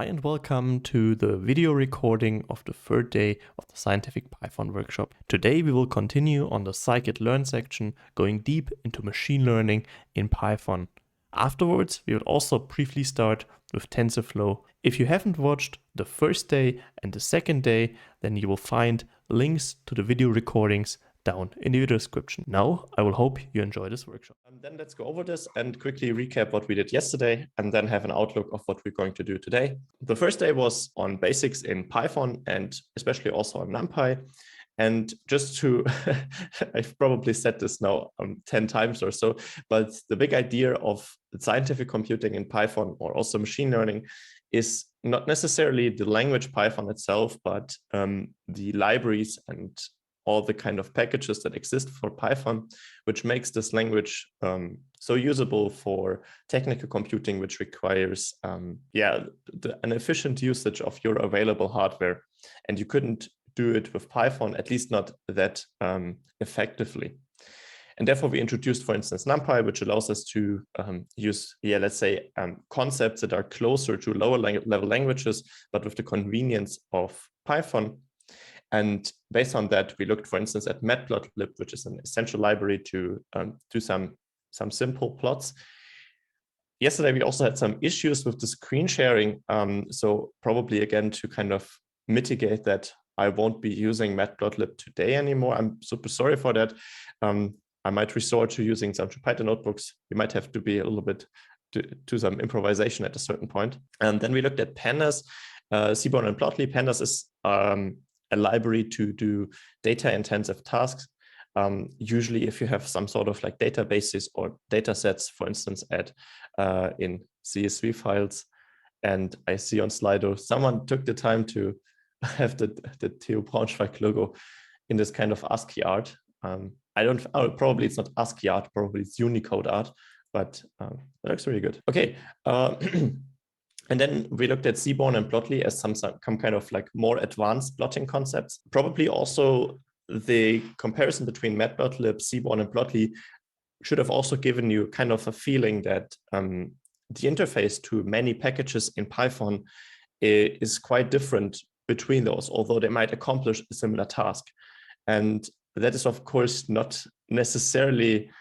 Hi and welcome to the video recording of the third day of the Scientific Python workshop. Today we will continue on the Scikit-Learn section, going deep into machine learning in Python. Afterwards, we will also briefly start with TensorFlow. If you haven't watched the first day and the second day, then you will find links to the video recordings down in the video description. Now, I will hope you enjoy this workshop. Then let's go over this and quickly recap what we did yesterday and then have an outlook of what we're going to do today. The first day was on basics in Python and especially also on NumPy. And just to, I've probably said this now 10 times or so, but the big idea of scientific computing in Python or also machine learning is not necessarily the language Python itself, but the libraries and all the kind of packages that exist for Python, which makes this language so usable for technical computing, which requires an efficient usage of your available hardware. And you couldn't do it with Python, at least not that effectively. And therefore, we introduced, for instance, NumPy, which allows us to use, let's say, concepts that are closer to lower level languages, but with the convenience of Python. And based on that, we looked, for instance, at matplotlib, which is an essential library to do some simple plots. Yesterday, we also had some issues with the screen sharing. So probably, again, to kind of mitigate that, I won't be using matplotlib today anymore. I'm super sorry for that. I might resort to using some Python notebooks. You might have to be a little bit to some improvisation at a certain point. And then we looked at pandas, Seaborn and Plotly. Pandas is a library to do data-intensive tasks. Usually, if you have some sort of like databases or data sets, for instance, in CSV files, and I see on Slido, someone took the time to have the TU Braunschweig logo in this kind of ASCII art. Probably it's not ASCII art, probably it's Unicode art, but that looks really good. Okay. And then we looked at Seaborn and Plotly as some kind of like more advanced plotting concepts. Probably also the comparison between matplotlib, Seaborn, and Plotly should have also given you kind of a feeling that the interface to many packages in Python is quite different between those, although they might accomplish a similar task. And that is, of course, not necessarily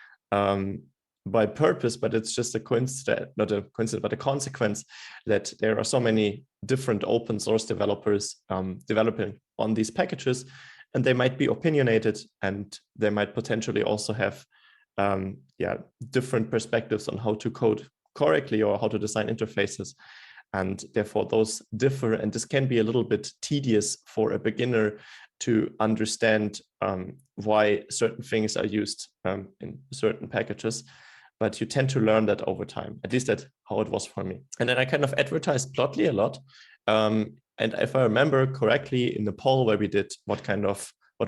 by purpose, but it's just a coincidence, not a coincidence, but a consequence that there are so many different open source developers developing on these packages, and they might be opinionated, and they might potentially also have different perspectives on how to code correctly or how to design interfaces. And therefore those differ, and this can be a little bit tedious for a beginner to understand why certain things are used in certain packages. But you tend to learn that over time. At least that's how it was for me. And then I kind of advertised Plotly a lot. And if I remember correctly, in the poll where we did what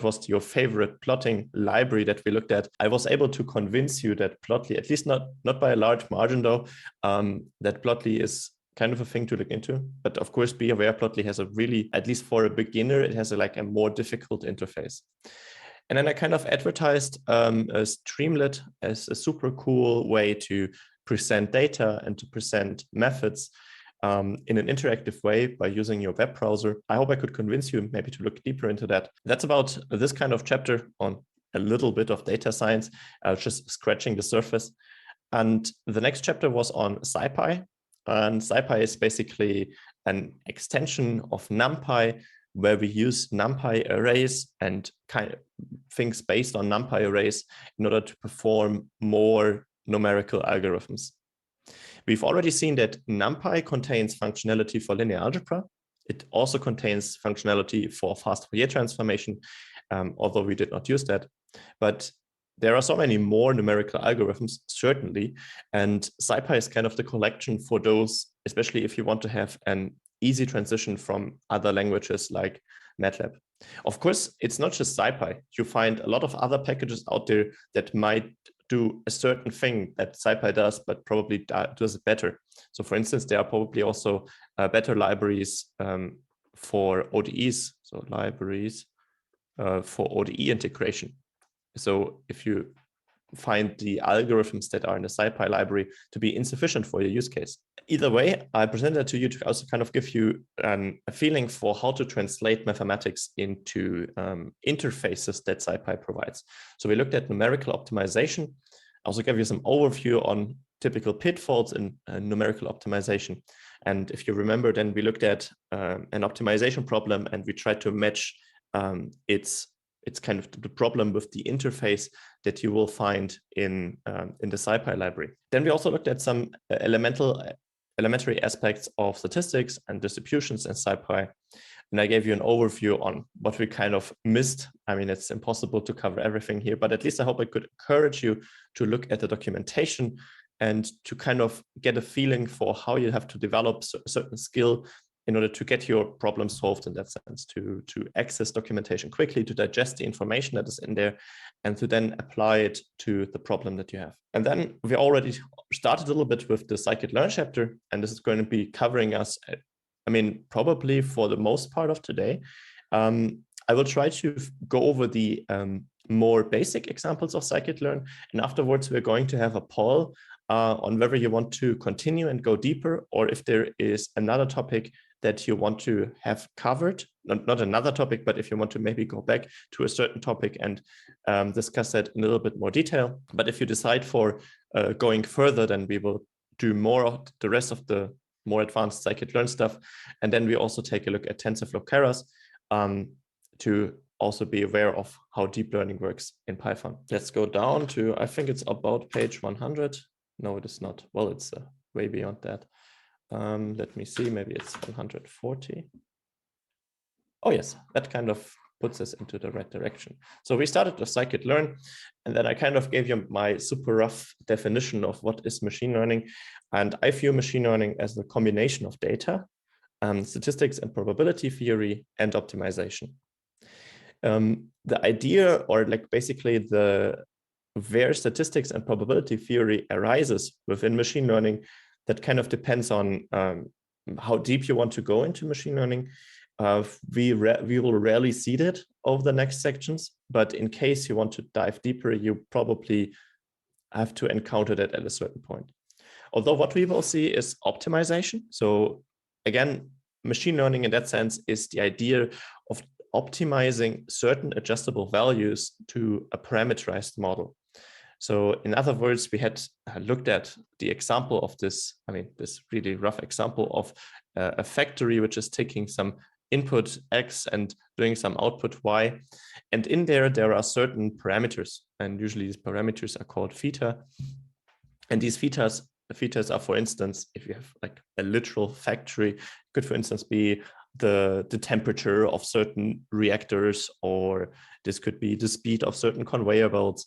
was your favorite plotting library that we looked at, I was able to convince you that Plotly, at least not by a large margin though, that Plotly is kind of a thing to look into. But of course, be aware, Plotly has a really, at least for a beginner, it has a more difficult interface. And then I kind of advertised a Streamlit as a super cool way to present data and to present methods in an interactive way by using your web browser. I hope I could convince you maybe to look deeper into that. That's about this kind of chapter on a little bit of data science, just scratching the surface. And the next chapter was on SciPy. And SciPy is basically an extension of NumPy, where we use NumPy arrays and kind of things based on NumPy arrays in order to perform more numerical algorithms. We've already seen that NumPy contains functionality for linear algebra. It also contains functionality for fast Fourier transformation, although we did not use that. But there are so many more numerical algorithms, certainly, and SciPy is kind of the collection for those, especially if you want to have an easy transition from other languages like MATLAB. Of course, it's not just SciPy. You find a lot of other packages out there that might do a certain thing that SciPy does, but probably does it better. So for instance, there are probably also better libraries for ODEs, so libraries for ODE integration. So if you find the algorithms that are in the SciPy library to be insufficient for your use case. Either way, I present that to you to also kind of give you a feeling for how to translate mathematics into interfaces that SciPy provides. So we looked at numerical optimization. I also gave you some overview on typical pitfalls in numerical optimization. And if you remember, then we looked at an optimization problem and we tried to match it's kind of the problem with the interface that you will find in the SciPy library. Then we also looked at some elementary aspects of statistics and distributions in SciPy. And I gave you an overview on what we kind of missed. I mean, it's impossible to cover everything here, but at least I hope I could encourage you to look at the documentation and to kind of get a feeling for how you have to develop a certain skill in order to get your problem solved in that sense, to access documentation quickly, to digest the information that is in there, and to then apply it to the problem that you have. And then we already started a little bit with the Scikit-Learn chapter, and this is going to be covering us, I mean, probably for the most part of today. I will try to go over the more basic examples of Scikit-Learn, and afterwards we're going to have a poll on whether you want to continue and go deeper, or if there is another topic that you want to have covered, not another topic, but if you want to maybe go back to a certain topic and discuss that in a little bit more detail. But if you decide for going further, then we will do more of the rest of the more advanced Scikit-Learn stuff. And then we also take a look at TensorFlow Keras to also be aware of how deep learning works in Python. Let's go down to, I think it's about page 100. No, it is not. Well, it's way beyond that. Let me see, maybe it's 140. Oh yes, that kind of puts us into the right direction. So we started with Scikit-Learn, and then I kind of gave you my super rough definition of what is machine learning. And I view machine learning as the combination of data, statistics and probability theory, and optimization. The idea, or like basically where statistics and probability theory arises within machine learning, that kind of depends on how deep you want to go into machine learning. We will rarely see that over the next sections, but in case you want to dive deeper, you probably have to encounter that at a certain point. Although what we will see is optimization. So again, machine learning in that sense is the idea of optimizing certain adjustable values to a parameterized model. So in other words, we had looked at the example of this, I mean, this really rough example of a factory which is taking some input X and doing some output Y. And in there are certain parameters, and usually these parameters are called theta. And these thetas are, for instance, if you have like a literal factory, could, for instance, be the temperature of certain reactors, or this could be the speed of certain conveyor belts.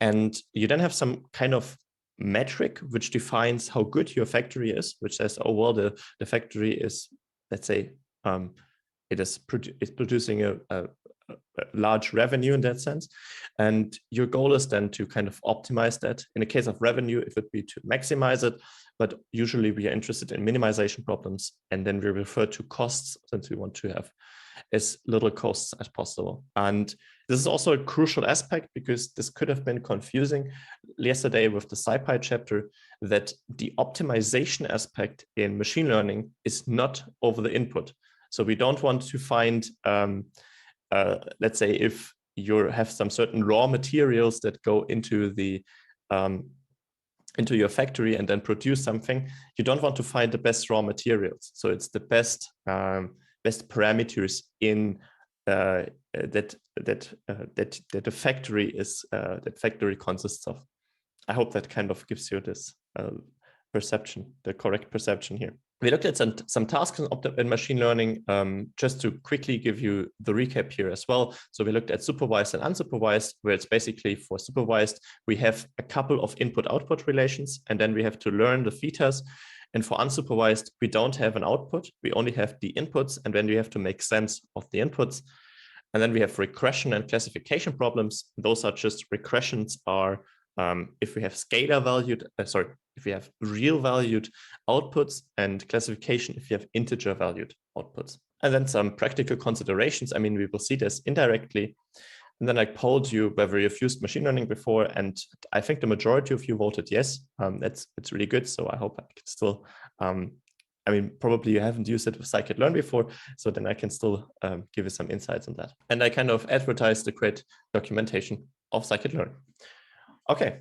And you then have some kind of metric which defines how good your factory is, which says, oh, well, the factory is, let's say, it's producing a large revenue in that sense. And your goal is then to kind of optimize that. In the case of revenue, it would be to maximize it, but usually we are interested in minimization problems. And then we refer to costs, since we want to have as little costs as possible. And this is also a crucial aspect, because this could have been confusing yesterday with the SciPy chapter, that the optimization aspect in machine learning is not over the input. So we don't want to find, let's say, if you have some certain raw materials that go into the into your factory and then produce something, you don't want to find the best raw materials. So it's the best parameters in that the factory is that factory consists of. I hope that kind of gives you this perception, the correct perception here. We looked at some tasks in machine learning, just to quickly give you the recap here as well. So we looked at supervised and unsupervised, where it's basically for supervised, we have a couple of input-output relations, and then we have to learn the thetas. And for unsupervised, we don't have an output. We only have the inputs, and then we have to make sense of the inputs. And then we have regression and classification problems. Those are just regressions are if we have scalar valued, if we have real valued outputs, and classification if you have integer valued outputs. And then some practical considerations. I mean, we will see this indirectly. And then I polled you whether you've used machine learning before, and I think the majority of you voted yes. It's really good. So I hope I can still, I mean, probably you haven't used it with Scikit-Learn before, so then I can still give you some insights on that. And I kind of advertised the great documentation of Scikit-Learn. Okay,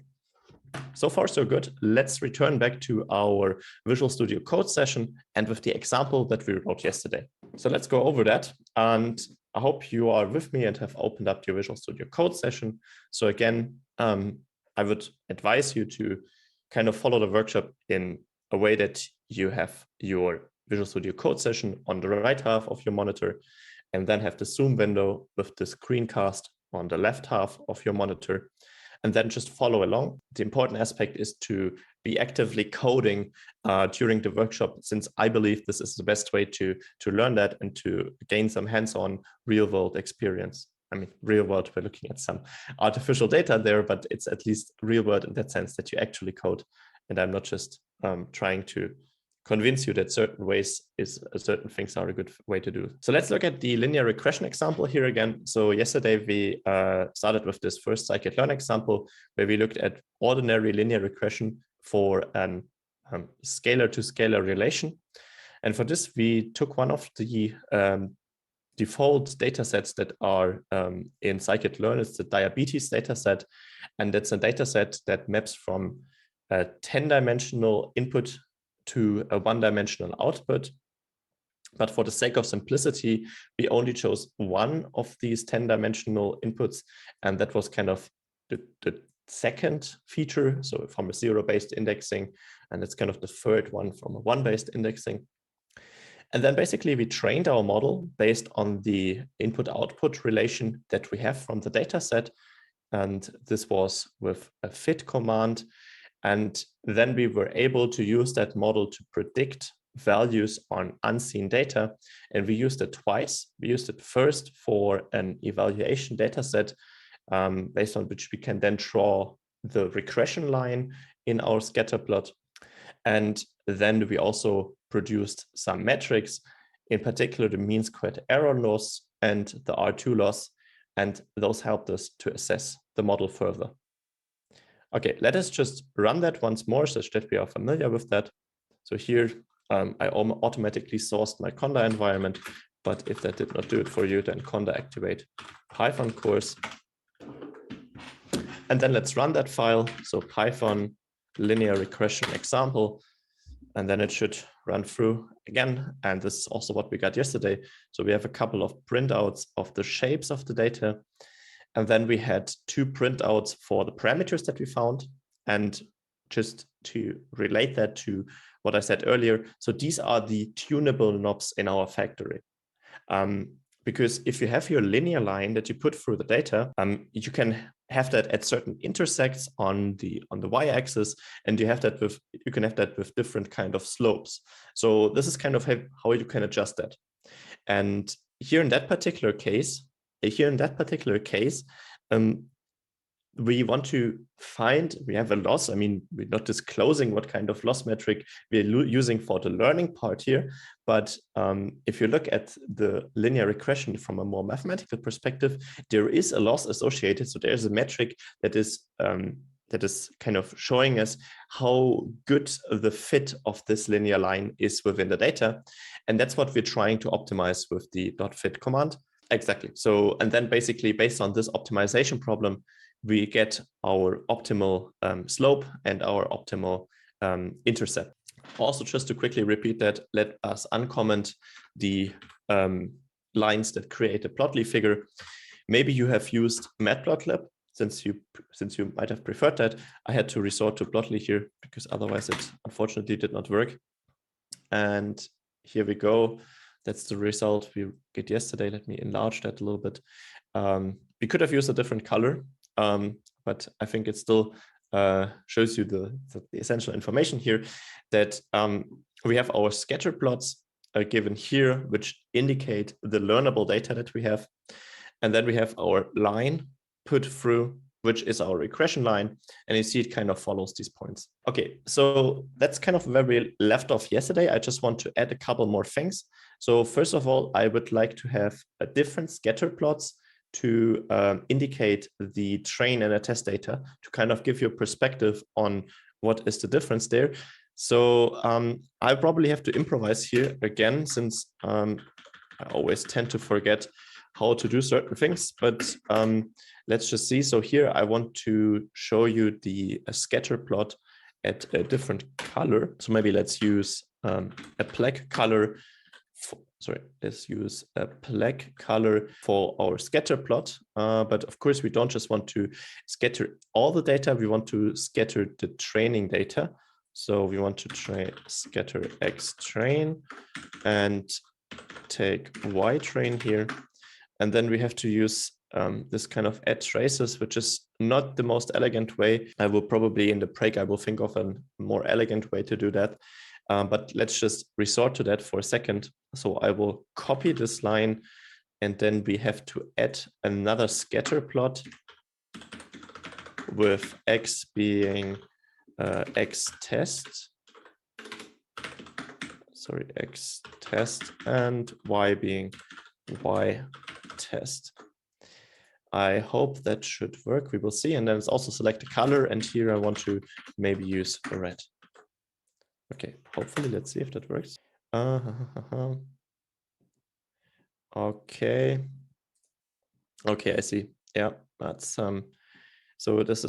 so far so good. Let's return back to our Visual Studio Code session and with the example that we wrote yesterday. So let's go over that. And I hope you are with me and have opened up your Visual Studio Code session. So again, I would advise you to kind of follow the workshop in a way that you have your Visual Studio Code session on the right half of your monitor, and then have the Zoom window with the screencast on the left half of your monitor, and then just follow along. The important aspect is to be actively coding during the workshop, since I believe this is the best way to learn that and to gain some hands-on real-world experience. I mean, real world, we're looking at some artificial data there, but it's at least real world in that sense that you actually code. And I'm not just trying to convince you that certain things are a good way to do. So let's look at the linear regression example here again. So yesterday we started with this first scikit-learn example where we looked at ordinary linear regression for an scalar to scalar relation. And for this, we took one of the default data sets that are in scikit-learn. It's the diabetes data set. And that's a data set that maps from a 10-dimensional input to a 1-dimensional output. But for the sake of simplicity, we only chose one of these 10-dimensional inputs. And that was kind of the second feature. So from a 0-based indexing, and it's kind of the third one from a 1-based indexing. And then basically we trained our model based on the input-output relation that we have from the data set. And this was with a fit command. And then we were able to use that model to predict values on unseen data. And we used it twice. We used it first for an evaluation data set based on which we can then draw the regression line in our scatter plot. And then we also produced some metrics, in particular the mean squared error loss and the R2 loss. And those helped us to assess the model further. Okay, let us just run that once more such that we are familiar with that. So here I automatically sourced my Conda environment, but if that did not do it for you, then Conda activate Python course. And then let's run that file. So Python linear regression example, and then it should run through again. And this is also what we got yesterday. So we have a couple of printouts of the shapes of the data. And then we had 2 printouts for the parameters that we found. And just to relate that to what I said earlier, so these are the tunable knobs in our factory. Because if you have your linear line that you put through the data, you can have that at certain intersects on the y-axis, and you can have that with different kind of slopes. So this is kind of how you can adjust that. And here in that particular case, we want to we have a loss. I mean, we're not disclosing what kind of loss metric we're using for the learning part here. But if you look at the linear regression from a more mathematical perspective, there is a loss associated. So there's a metric that is kind of showing us how good the fit of this linear line is within the data. And that's what we're trying to optimize with the .fit command. Exactly. So, and then basically based on this optimization problem, we get our optimal slope and our optimal intercept. Also, just to quickly repeat that, let us uncomment the lines that create a plotly figure. Maybe you have used Matplotlib. Since you might have preferred that, I had to resort to Plotly here because otherwise it unfortunately did not work. And here we go. That's the result we get yesterday. Let me enlarge that a little bit. We could have used a different color, but I think it still shows you the essential information here that we have our scatter plots given here, which indicate the learnable data that we have. And then we have our line put through, which is our regression line. And you see it kind of follows these points. Okay, so that's kind of where we left off yesterday. I just want to add a couple more things. So first of all, I would like to have a different scatter plots to indicate the train and the test data to kind of give you a perspective on what is the difference there. So I probably have to improvise here again, since I always tend to forget how to do certain things, but let's just see. So here I want to show you the scatter plot at a different color. So maybe let's use a black color. Let's use a black color for our scatter plot. But of course, we don't just want to scatter all the data. We want to scatter the training data. So we want to scatter X train and take Y train here. And then we have to use this kind of add traces, which is not the most elegant way. I will probably in the break, I will think of a more elegant way to do that. But let's just resort to that for a second. So I will copy this line, and then we have to add another scatter plot with X being X test. Sorry, X test, and Y being Y test. I hope that should work. We will see. And then let's also select a color. And here I want to maybe use red. Okay, hopefully, let's see if that works. Okay. Okay, I see. Yeah, that's so this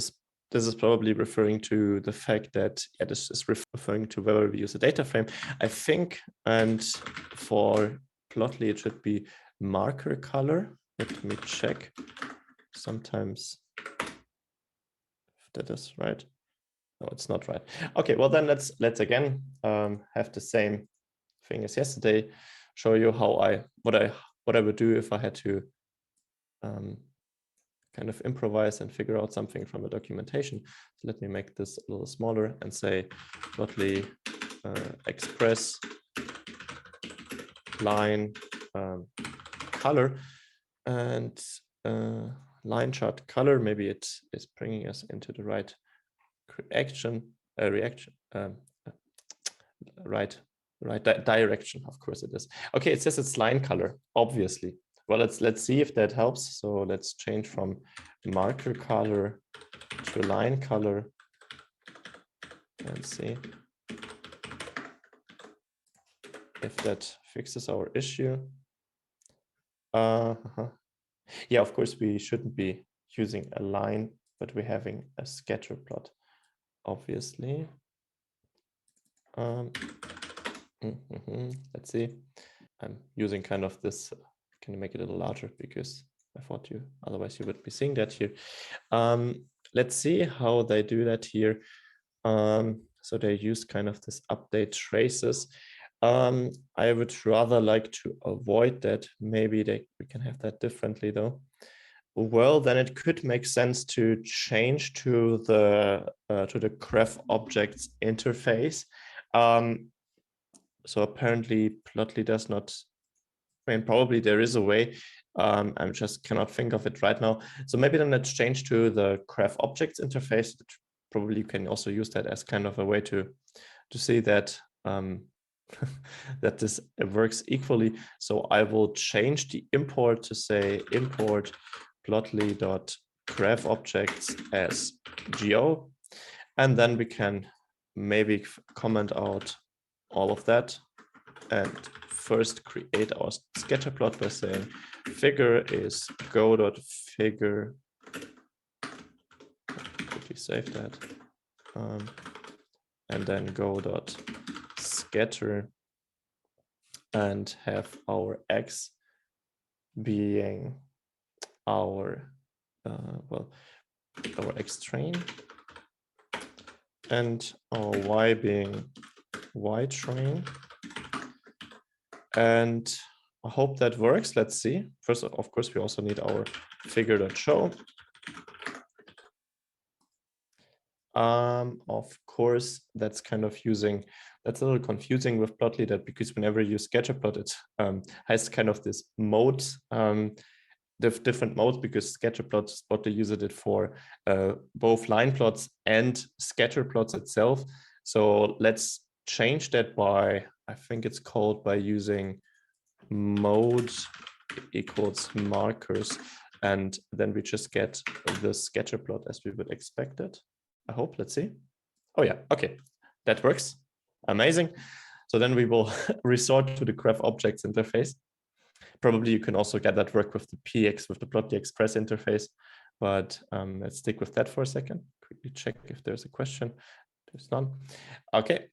is probably referring to the fact that this is referring to whether we use a data frame, I think. And for Plotly, it should be marker color. Let me check. Sometimes if that is right. No, it's not right. Okay, well then let's again have the same thing as yesterday. Show you how what I would do if I had to kind of improvise and figure out something from the documentation. So let me make this a little smaller and say Plotly express line color, and line chart color. Maybe it is bringing us into the right direction. Of course it is. Okay, it says it's line color, obviously. Well, let's see if that helps. So let's change from marker color to line color and see if that fixes our issue. Yeah, of course we shouldn't be using a line, but we're having a scatter plot, obviously. Let's see. I'm using kind of this. Can you make it a little larger, because I thought otherwise you would be seeing that here. Let's see how they do that here. So they use kind of this update traces. I would rather like to avoid that. Maybe we can have that differently though. Well, then it could make sense to change to the graph objects interface. So apparently Plotly does not. I mean, probably there is a way. I just cannot think of it right now. So maybe then let's change to the graph objects interface. Probably you can also use that as kind of a way to see that that this works equally. So I will change the import to say import plotly.graph objects as GO, and then we can maybe comment out all of that and first create our scatter plot by saying figure is go.figure. Quickly save that. And then go.scatter and have our X being our our X train, and our Y being Y train. And I hope that works. Let's see. First, of course, we also need our figure.show. Of course, that's kind of that's a little confusing with Plotly, that because whenever you scatterplot, it has kind of this mode, different modes, because scatterplot is what they use it for both line plots and scatter plots itself. So let's change that by, I think it's called by using mode equals markers And then we just get the scatter plot as we would expect it. I hope, let's see. Oh yeah, okay, that works. Amazing. So then we will resort to the graph objects interface. Probably you can also get that work with the PX, with the plot.express interface, but let's stick with that for a second. Quickly check if there's a question. There's none. Okay.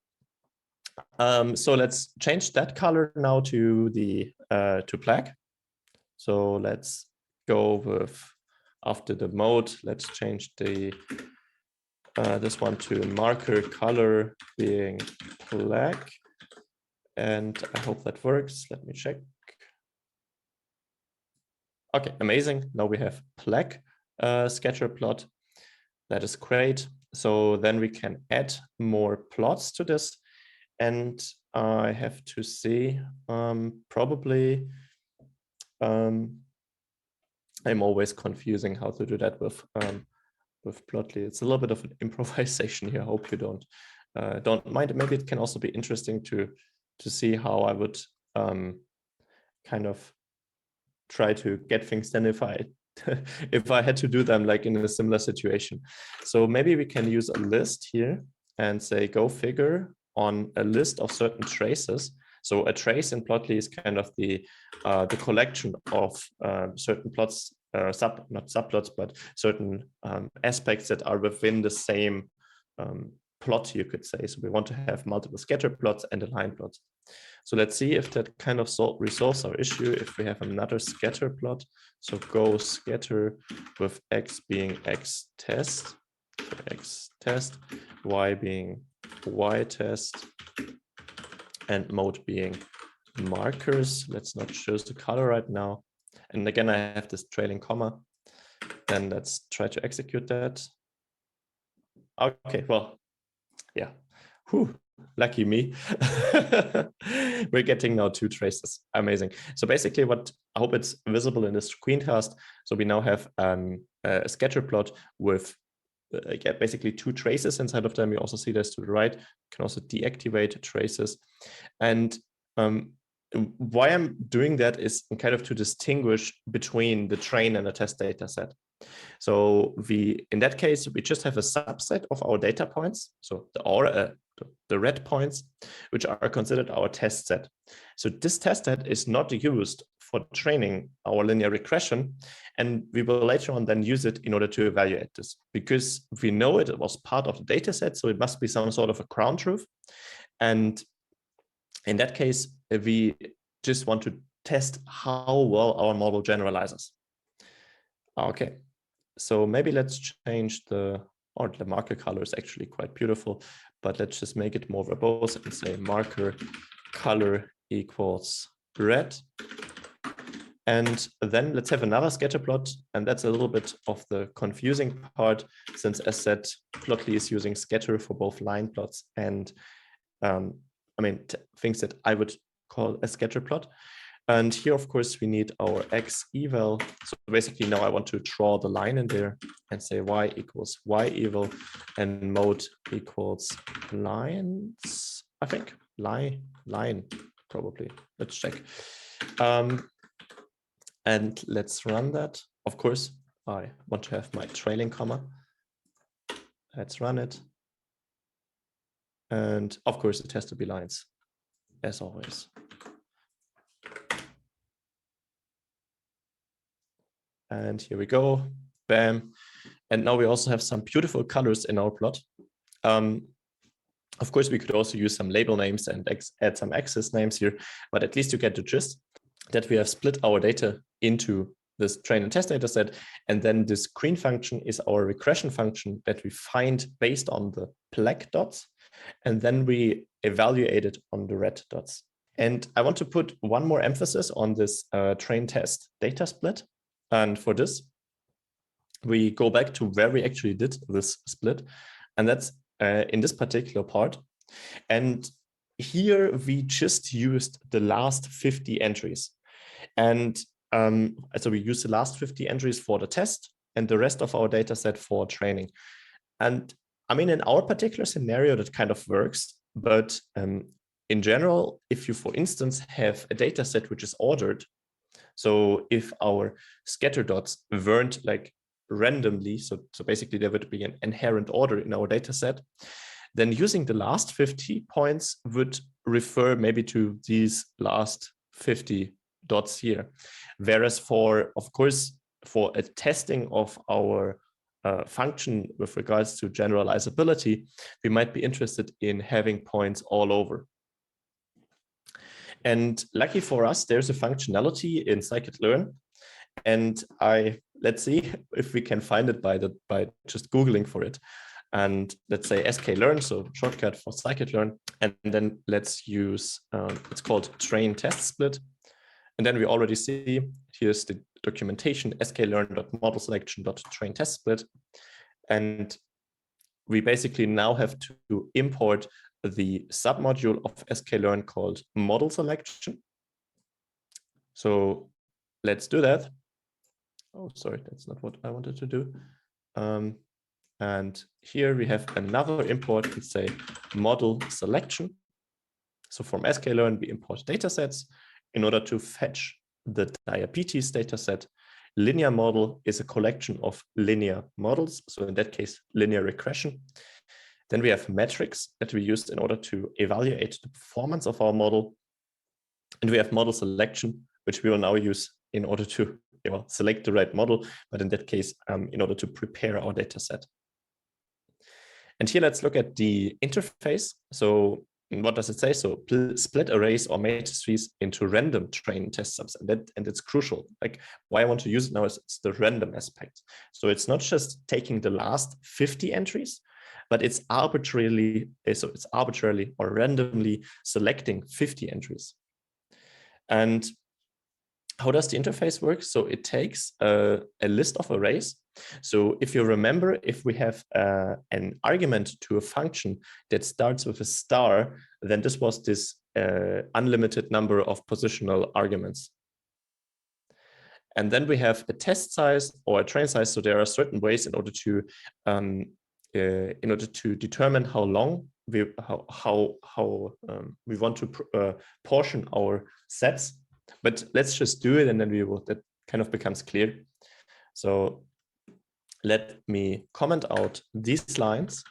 So let's change that color now to the to black. So let's go with, after the mode, let's change the this one to marker color being black. And I hope that works. Let me check. Okay, amazing. Now we have black scatter plot. That is great. So then we can add more plots to this. And I have to see, probably, I'm always confusing how to do that with Plotly. It's a little bit of an improvisation here. I hope you don't mind. Maybe it can also be interesting to see how I would kind of try to get things done if I if I had to do them like in a similar situation. So maybe we can use a list here and say go figure on a list of certain traces. So a trace in Plotly is kind of the collection of certain plots, not subplots, but certain aspects that are within the same plot, you could say. So we want to have multiple scatter plots and a line plot. So let's see if that kind of resolves our issue if we have another scatter plot. So go scatter with x being x test, so x test, y being y test, and mode being markers. Let's not choose the color right now. And again, I have this trailing comma. Then let's try to execute that. Okay, well, yeah. Whew. Lucky me. We're getting now 2 traces. Amazing. So basically what, I hope it's visible in the screencast. So we now have a scatter plot with basically 2 traces inside of them. You also see this to the right. You can also deactivate traces. And why I'm doing that is kind of to distinguish between the train and the test data set. So in that case, we just have a subset of our data points. So the red points, which are considered our test set. So this test set is not used for training our linear regression. And we will later on then use it in order to evaluate this, because we know it was part of the data set. So it must be some sort of a ground truth. And in that case, we just want to test how well our model generalizes. Okay. So maybe let's change the marker color is actually quite beautiful, but let's just make it more verbose and say marker color equals red. And then let's have another scatter plot. And that's a little bit of the confusing part, since as said, Plotly is using scatter for both line plots and things that I would call a scatter plot. And here, of course, we need our x eval. So basically now I want to draw the line in there and say y equals y eval and mode equals lines, I think. Line, probably. Let's check. And let's run that. Of course, I want to have my trailing comma. Let's run it. And of course, it has to be lines, as always. And here we go, bam. And now we also have some beautiful colors in our plot. Of course, we could also use some label names and add some axis names here, but at least you get the gist that we have split our data into this train and test data set. And then this green function is our regression function that we find based on the black dots. And then we evaluate it on the red dots. And I want to put one more emphasis on this train test data split. And for this, we go back to where we actually did this split. And that's in this particular part. And here we just used the last 50 entries. And so we use the last 50 entries for the test and the rest of our data set for training. And I mean, in our particular scenario, that kind of works. But in general, if you, for instance, have a data set which is ordered, So if our scatter dots weren't like randomly, so basically there would be an inherent order in our data set, then using the last 50 points would refer maybe to these last 50 dots here. Whereas of course, for a testing of our function with regards to generalizability, we might be interested in having points all over. And lucky for us, there's a functionality in Scikit-Learn. And let's see if we can find it by just Googling for it. And let's say sklearn, so shortcut for Scikit-Learn. And then let's use, it's called train test split. And then we already see, here's the documentation, sklearn.model-selection.train test split. And we basically now have to import the submodule of sklearn called model selection. So let's do that. Oh, sorry, that's not what I wanted to do. And here we have another import, let's say model selection. So from sklearn, we import datasets in order to fetch the diabetes dataset. Linear model is a collection of linear models. So in that case, linear regression. Then we have metrics that we use in order to evaluate the performance of our model. And we have model selection, which we will now use in order to select the right model, but in that case, in order to prepare our data set. And here, let's look at the interface. So what does it say? So split arrays or matrices into random train test subs. And it's crucial. Like why I want to use it now is it's the random aspect. So it's not just taking the last 50 entries, but it's arbitrarily or randomly selecting 50 entries. And how does the interface work? So it takes a list of arrays. So if you remember, if we have an argument to a function that starts with a star, then this was this unlimited number of positional arguments. And then we have a test size or a train size. So there are certain ways in order to determine how long we want to portion our sets. But let's just do it, and then that kind of becomes clear. So let me comment out these lines.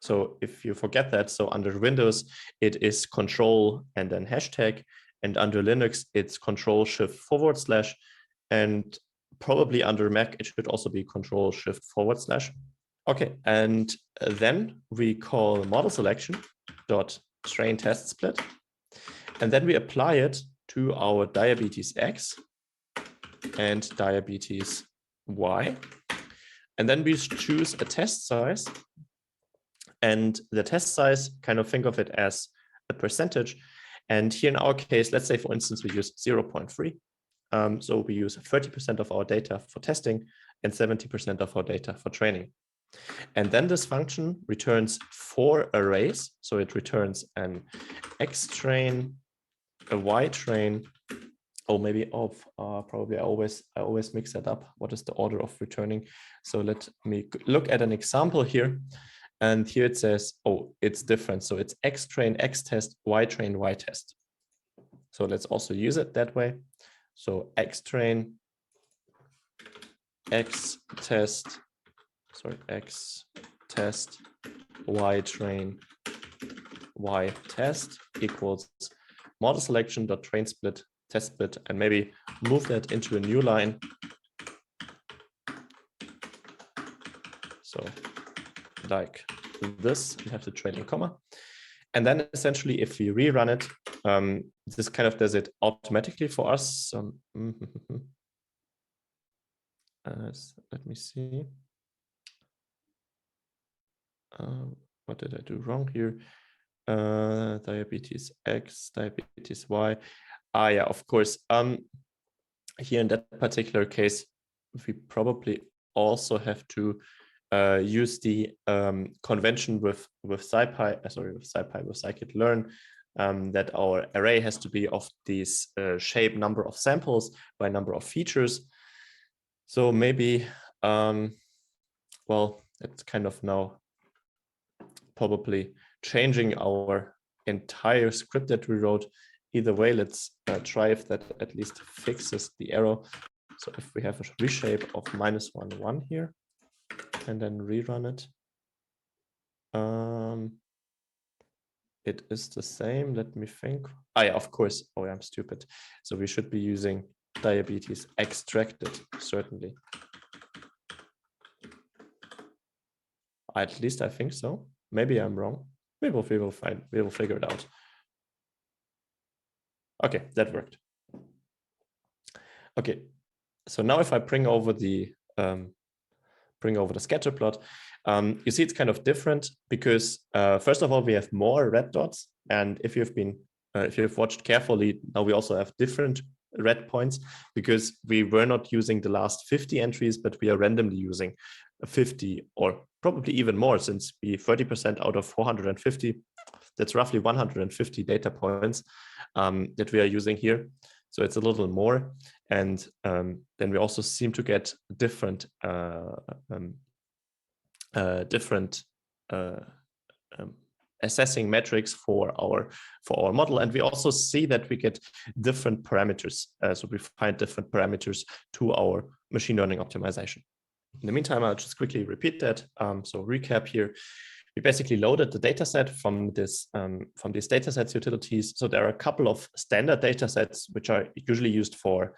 So if you forget that, so under Windows, it is control and then hashtag, and under Linux, it's control-shift//, and probably under Mac, it should also be control-shift//. Okay, and then we call model selection dot train test split. And then we apply it to our diabetes X and diabetes Y. And then we choose a test size. And the test size, kind of think of it as a percentage. And here in our case, let's say, for instance, we use 0.3. So we use 30% of our data for testing and 70% of our data for training. And then this function returns 4 arrays. So it returns an X train, a Y train. Oh, maybe probably I always mix that up. What is the order of returning? So let me look at an example here. And here it says, oh, it's different. So it's X train, X test, Y train, Y test. So let's also use it that way. So X train, X test, X test, Y train, Y test equals model selection dot train split test split, and maybe move that into a new line. So like this, we have the trailing comma. And then essentially, if we rerun it, this kind of does it automatically for us. Let me see. What did I do wrong here? Diabetes X, diabetes Y. Yeah, of course. Here in that particular case, we probably also have to use the convention with Scikit-Learn, that our array has to be of this shape number of samples by number of features. So maybe, well, it's kind of now probably changing our entire script that we wrote either way, let's try if that at least fixes the error. So if we have a reshape of -1, 1 here, and then rerun it, it is the same. Let me think. Ah, yeah, of course. Oh, yeah, I'm stupid. So we should be using diabetes extracted, certainly. At least I think so. Maybe I'm wrong. We will figure it out. Okay, that worked. Okay, so now if I bring over the scatter plot, you see it's kind of different because first of all we have more red dots, and if you've watched carefully, now we also have different red points because we were not using the last 50 entries, but we are randomly using 50 or probably even more, since we 30% out of 450. That's roughly 150 data points that we are using here. So it's a little more. And then we also seem to get different assessing metrics for our model. And we also see that we get different parameters. So we find different parameters to our machine learning optimization. In the meantime, I'll just quickly repeat that. So recap here. We basically loaded the dataset from these datasets utilities. So there are a couple of standard datasets which are usually used for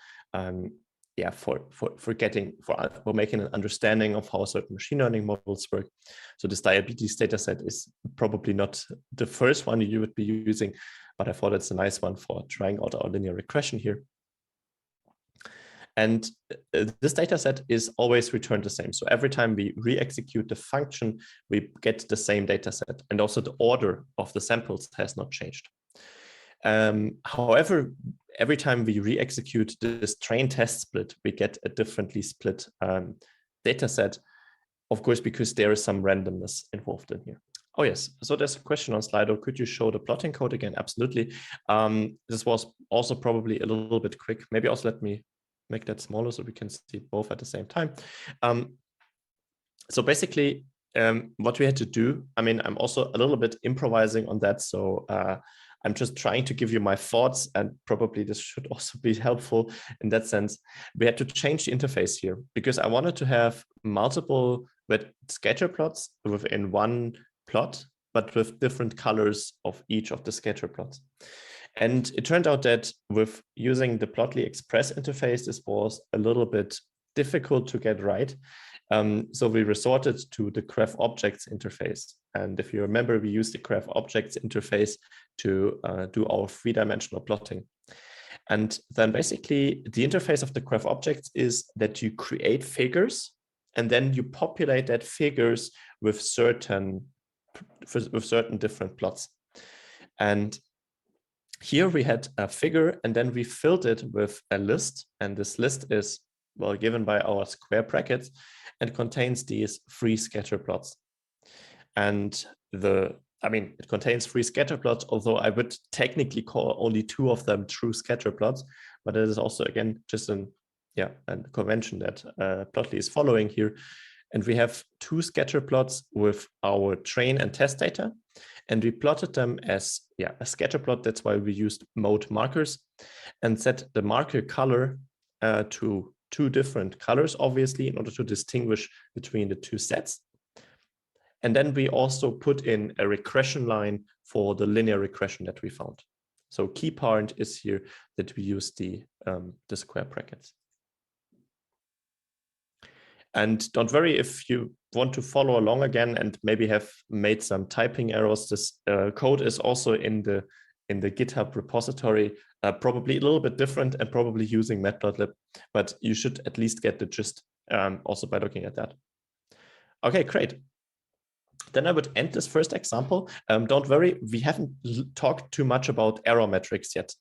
making an understanding of how certain machine learning models work. So this diabetes dataset is probably not the first one you would be using, but I thought it's a nice one for trying out our linear regression here. And this data set is always returned the same. So every time we re-execute the function, we get the same data set. And also the order of the samples has not changed. However, every time we re-execute this train test split, we get a differently split data set, of course, because there is some randomness involved in here. Oh, yes. So there's a question on Slido. Could you show the plotting code again? Absolutely. This was also probably a little bit quick. Maybe also let me make that smaller so we can see both at the same time. So basically, what we had to do, I mean, I'm also a little bit improvising on that. So I'm just trying to give you my thoughts, and probably this should also be helpful in that sense. We had to change the interface here because I wanted to have multiple scatter plots within one plot, but with different colors of each of the scatter plots. And it turned out that with using the Plotly Express interface, this was a little bit difficult to get right. So we resorted to the graph objects interface. And if you remember, we used the graph objects interface to do our three-dimensional plotting. And then basically the interface of the graph objects is that you create figures and then you populate that figures with certain different plots. And here we had a figure, and then we filled it with a list. And this list is, well, given by our square brackets and contains these 3 scatter plots. And it contains 3 scatter plots, although I would technically call only 2 of them true scatter plots. But it is also, again, just a convention that Plotly is following here. And we have 2 scatter plots with our train and test data. And we plotted them as a scatter plot. That's why we used mode markers and set the marker color to 2 different colors, obviously, in order to distinguish between the 2 sets. And then we also put in a regression line for the linear regression that we found. So key part is here that we use the square brackets. And don't worry if you want to follow along again and maybe have made some typing errors. This code is also in the GitHub repository, probably a little bit different and probably using Matplotlib, but you should at least get the gist also by looking at that. Okay, great. Then I would end this first example. Don't worry, we haven't talked too much about error metrics yet.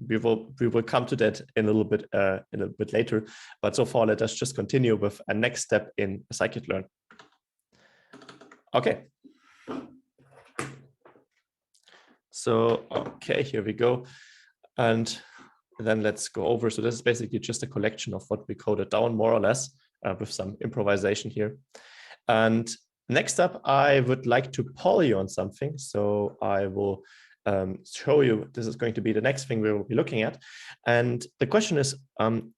We will come to that in a little bit later. But so far, let us just continue with a next step in Scikit-Learn. Okay. So, okay, here we go. And then let's go over. So this is basically just a collection of what we coded down, more or less, with some improvisation here. And next up, I would like to poll you on something. So I will show you. This is going to be the next thing we will be looking at. And the question is,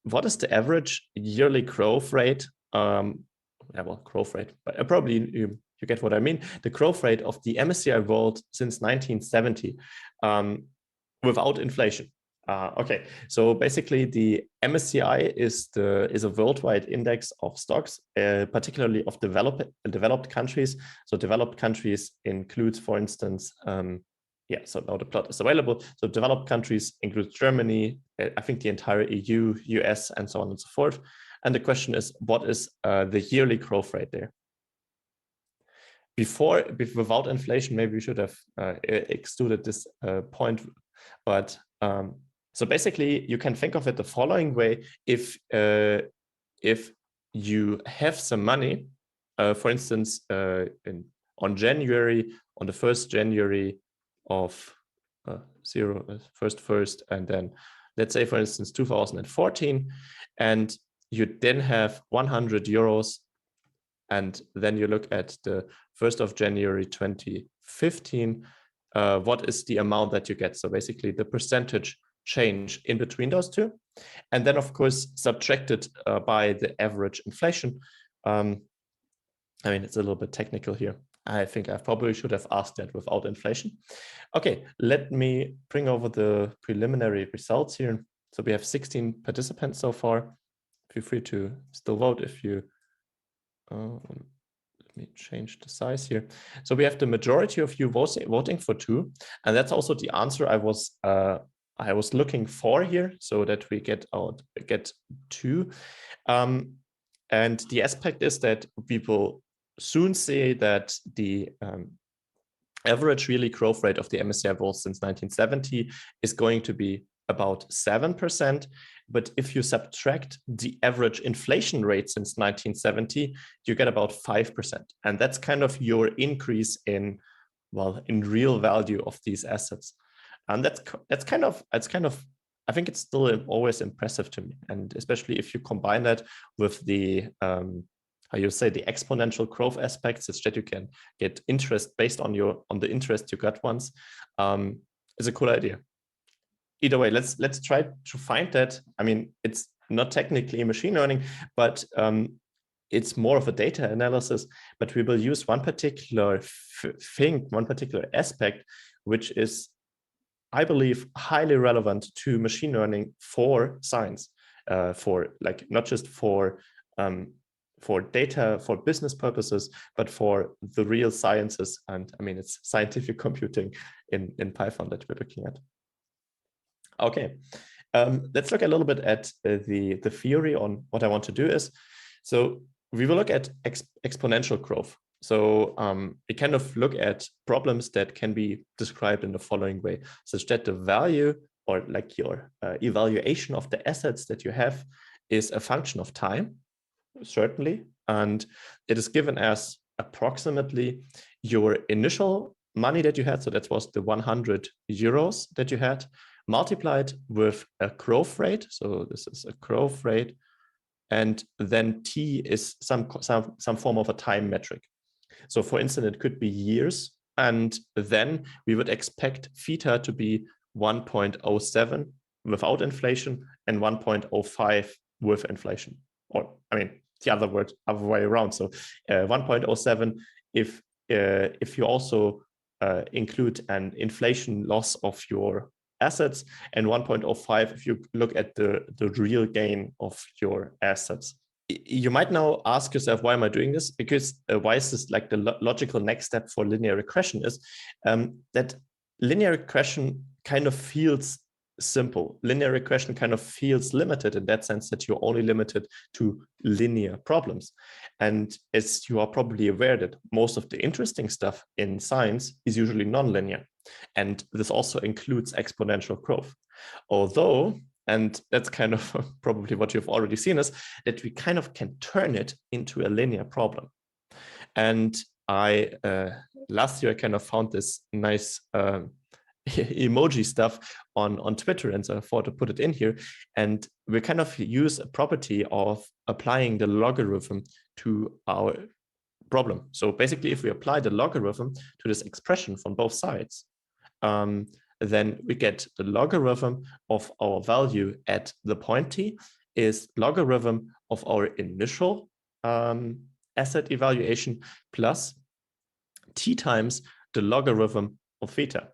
what is the average yearly growth rate? Yeah, well, growth rate, but probably you get what I mean. The growth rate of the MSCI World since 1970 without inflation. Okay, so basically the MSCI is a worldwide index of stocks, particularly of developed countries. So developed countries includes, for instance, yeah, so now the plot is available. So developed countries include Germany, I think the entire EU, US, and so on and so forth. And the question is, what is the yearly growth rate there? Without inflation, maybe we should have excluded this point, but so basically, you can think of it the following way: if you have some money, for instance, on the 1st January of first, and then let's say, for instance, 2014, and you then have 100 euros, and then you look at the 1st of January 2015, what is the amount that you get? So basically the percentage change in between those two. And then, of course, subtracted by the average inflation. I mean, it's a little bit technical here. I think I probably should have asked that without inflation. Okay, let me bring over the preliminary results here. So we have 16 participants so far. Feel free to still vote if you... let me change the size here. So we have the majority of you voting for 2, and that's also the answer I was looking for here, so that we get 2. And the aspect is that we will soon see that the average yearly growth rate of the MSCI World since 1970 is going to be about 7%. But if you subtract the average inflation rate since 1970, you get about 5%. And that's kind of your increase in real value of these assets. And that's kind of, I think it's still always impressive to me. And especially if you combine that with the, how you say, the exponential growth aspects, such that you can get interest based on the interest you got once, is a cool idea. Either way, let's try to find that. I mean, it's not technically machine learning, but it's more of a data analysis. But we will use one particular one particular aspect, which is, I believe, highly relevant to machine learning for science, for not just for data, for business purposes, but for the real sciences. And I mean, it's scientific computing in Python that we're looking at. Okay, let's look a little bit at the theory on what I want to do is. So we will look at exponential growth. So we kind of look at problems that can be described in the following way, such that the value, or your evaluation of the assets that you have, is a function of time, certainly, and it is given as approximately your initial money that you had. So that was the 100 euros that you had, multiplied with a growth rate. So this is a growth rate, and then t is some form of a time metric. So for instance, it could be years, and then we would expect theta to be 1.07 without inflation and 1.05 with inflation. Or I mean, the other way around. So 1.07 if you also include an inflation loss of your assets, and 1.05 if you look at the real gain of your assets. You might now ask yourself, why am I doing this? Because why is this the logical next step for linear regression is that linear regression kind of feels simple. Linear regression kind of feels limited in that sense that you're only limited to linear problems. And as you are probably aware that most of the interesting stuff in science is usually nonlinear. And this also includes exponential growth. Although, and that's kind of probably what you've already seen, is that we kind of can turn it into a linear problem. And last year I kind of found this nice emoji stuff on Twitter, and so I thought to put it in here. And we kind of use a property of applying the logarithm to our problem. So basically, if we apply the logarithm to this expression from both sides, then we get the logarithm of our value at the point t is logarithm of our initial asset evaluation plus t times the logarithm of theta.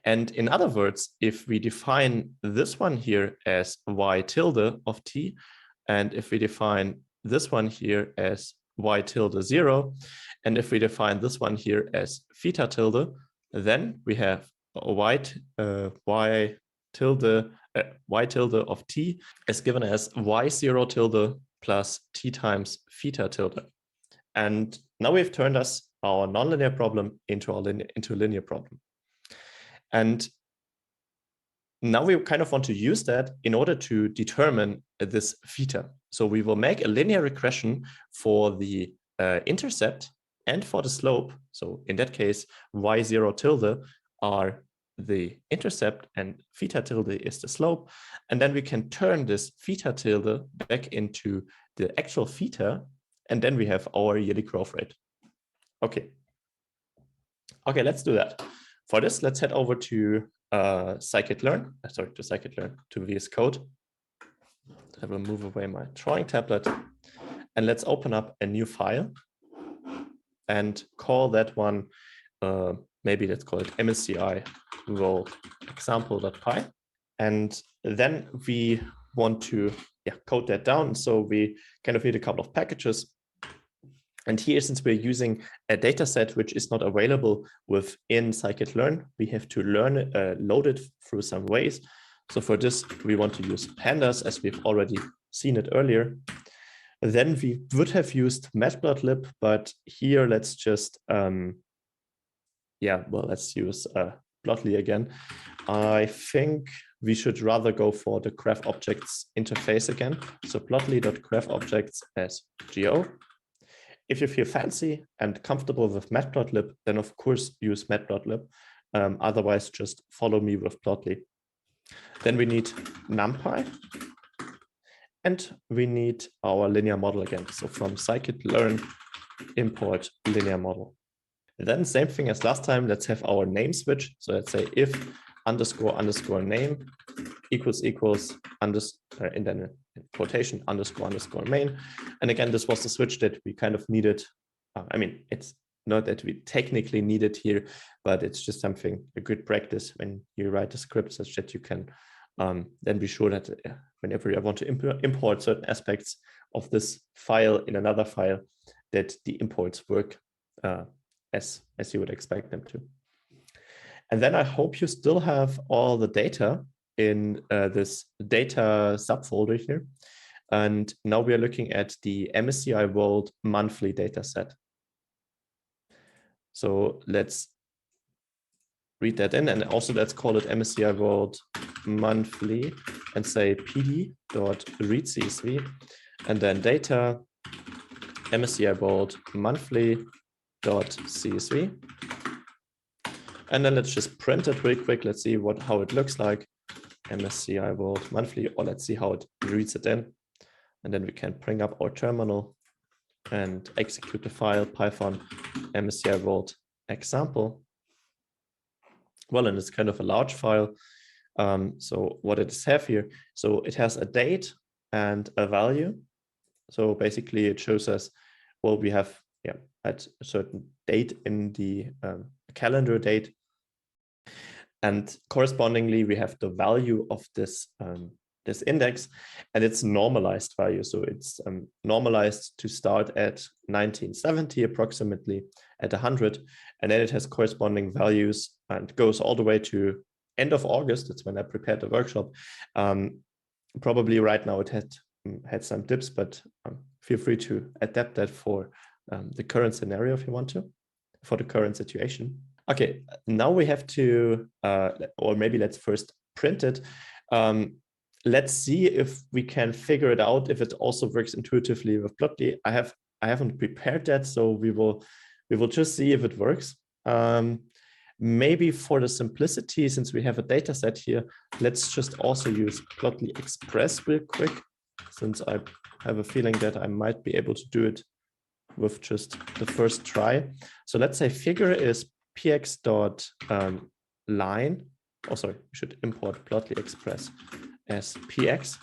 And in other words, if we define this one here as y tilde of t, and if we define this one here as y tilde 0, and if we define this one here as theta tilde, then we have y tilde of t is given as y0 tilde plus t times theta tilde. And now we've turned our nonlinear problem into a linear problem. And now we kind of want to use that in order to determine this theta. So we will make a linear regression for the intercept and for the slope. So in that case, y0 tilde are the intercept and theta tilde is the slope. And then we can turn this theta tilde back into the actual theta. And then we have our yearly growth rate. Okay. Okay, let's do that. For this, let's head over to Scikit-Learn, to VS Code. I will move away my drawing tablet and let's open up a new file and call that one, maybe let's call it MSCI world example.py. And then we want to code that down. So we kind of need a couple of packages. And here, since we're using a data set which is not available within Scikit-Learn, we have to load it through some ways. So for this, we want to use pandas, as we've already seen it earlier. Then we would have used matplotlib, but here let's just, let's use plotly again. I think we should rather go for the graph objects interface again. So plotly.graph objects as GO. If you feel fancy and comfortable with matplotlib, then of course use matplotlib. Otherwise, just follow me with plotly. Then we need NumPy. And we need our linear model again. So from Scikit-Learn, import linear model. And then same thing as last time, let's have our name switch. So let's say if __ name equals and then in quotation __ main. And again, this was the switch that we kind of needed. I mean, it's not that we technically need it here, but it's just something, a good practice when you write a script such that you can then be sure that whenever you want to import certain aspects of this file in another file, that the imports work as you would expect them to. And then I hope you still have all the data in this data subfolder here. And now we are looking at the MSCI World monthly data set. So let's read that in, and also let's call it MSCI World monthly and say pd.readcsv, and then data MSCI World monthly.csv. And then let's just print it really quick. Let's see how it looks like. MSCI World monthly, or let's see how it reads it in. And then we can bring up our terminal and execute the file Python MSCI World example. Well, and it's kind of a large file. So what it have here, so it has a date and a value. So basically it shows us, well, we have at a certain date in the calendar date. And correspondingly, we have the value of this, this index, and it's normalized value. So it's normalized to start at 1970 approximately at 100, and then it has corresponding values and goes all the way to end of August. That's when I prepared the workshop. Probably right now it had some dips, but feel free to adapt that for the current scenario if you want to, for the current situation. Okay, now we have to, or maybe let's first print it. Let's see if we can figure it out, if it also works intuitively with plotly. I haven't prepared that, so we will just see if it works. Maybe for the simplicity, since we have a data set here, let's just also use plotly express real quick, since I have a feeling that I might be able to do it with just the first try. So let's say figure is px dot line. Oh, sorry, we should import plotly express as px.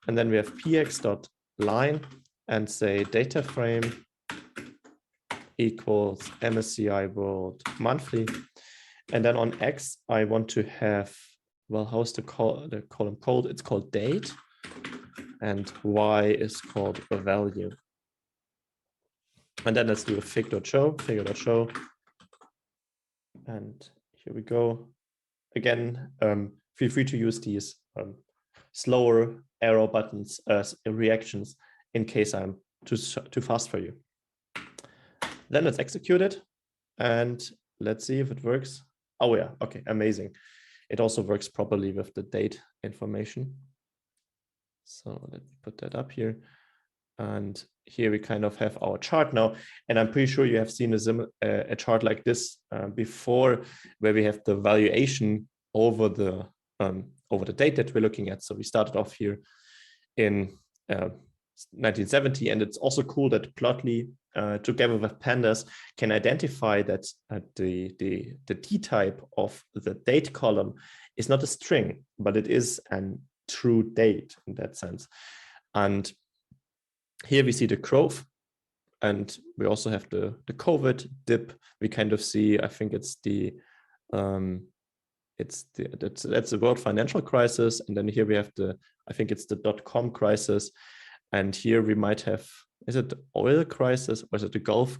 And then we have px dot line and say data frame equals MSCI world monthly. And then on X, I want to have, well, how's the column called? It's called date. And Y is called a value. And then let's do a figure.show. And here we go. Again, feel free to use these slower arrow buttons as reactions in case I'm too fast for you. Then let's execute it and let's see if it works. Oh yeah, okay, amazing. It also works properly with the date information. So let me put that up here. And here we kind of have our chart now. And I'm pretty sure you have seen a chart like this before, where we have the valuation over the date that we're looking at. So we started off here in 1970, and it's also cool that Plotly, together with pandas, can identify that the D type of the date column is not a string, but it is a true date in that sense. And here we see the growth, and we also have the COVID dip. We kind of see, I think it's that's the world financial crisis, and then here we have I think it's the .com crisis, and here we might have, is it the oil crisis or is it the Gulf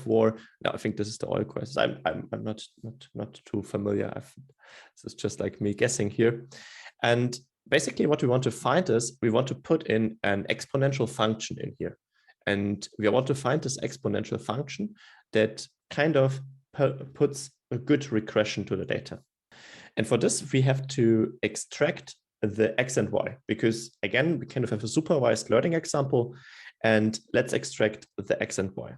War? No, I think this is the oil crisis. I'm not too familiar. This is just like me guessing here, and basically what we want to find is we want to put in an exponential function in here. And we want to find this exponential function that kind of puts a good regression to the data. And for this, we have to extract the x and y, because again, we kind of have a supervised learning example, and let's extract the x and y.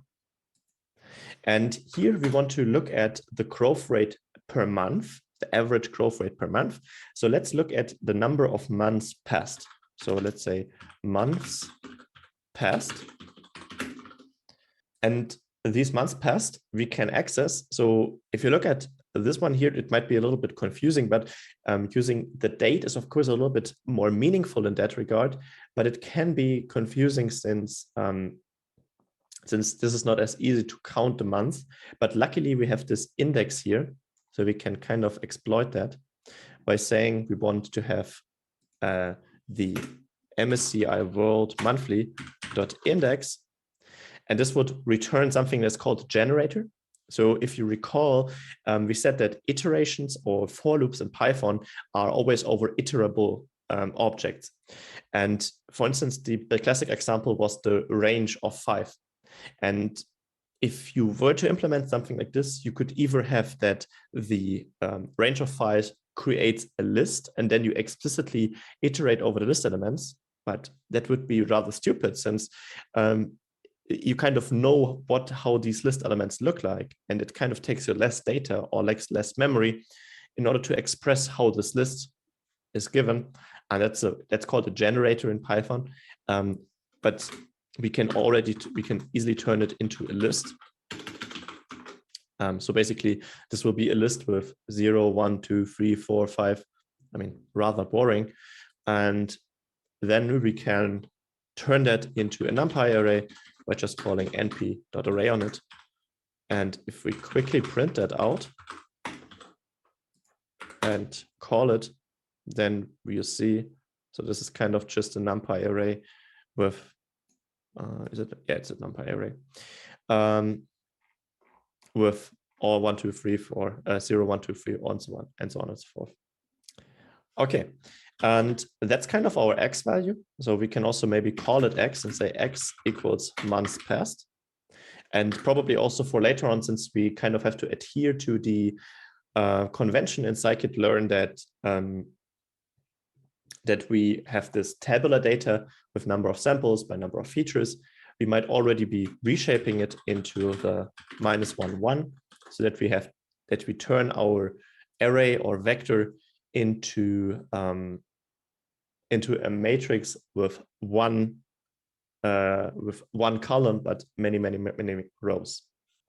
And here we want to look at the growth rate per month, the average growth rate per month. So let's look at the number of months passed. So let's say months passed. And these months passed, we can access. So if you look at this one here, it might be a little bit confusing, but using the date is of course a little bit more meaningful in that regard, but it can be confusing since this is not as easy to count the months. But luckily we have this index here, so we can kind of exploit that by saying we want to have the MSCI world monthly dot index, and this would return something that's called generator. So if you recall, we said that iterations or for loops in Python are always over iterable objects. And for instance, the classic example was the range of 5. And if you were to implement something like this, you could either have that the range of 5 creates a list, and then you explicitly iterate over the list elements. But that would be rather stupid, since you kind of know how these list elements look like, and it kind of takes you less data or less memory in order to express how this list is given. And that's called a generator in Python. But we can easily turn it into a list. So basically, this will be a list with 0, 1, 2, 3, 4, 5. I mean, rather boring. And then we can turn that into a NumPy array by just calling np.array on it. And if we quickly print that out and call it, then we'll see. So this is kind of just a NumPy array with, it's a NumPy array. With all 1, 2, 3, 4, 0, 1, 2, 3, and so on and so forth. Okay, and that's kind of our x value. So we can also maybe call it x and say x equals months passed. And probably also for later on, since we kind of have to adhere to the convention in Scikit-Learn that we have this tabular data with number of samples by number of features, we might already be reshaping it into the -1, 1, so that we turn our array or vector into a matrix with one column, but many rows.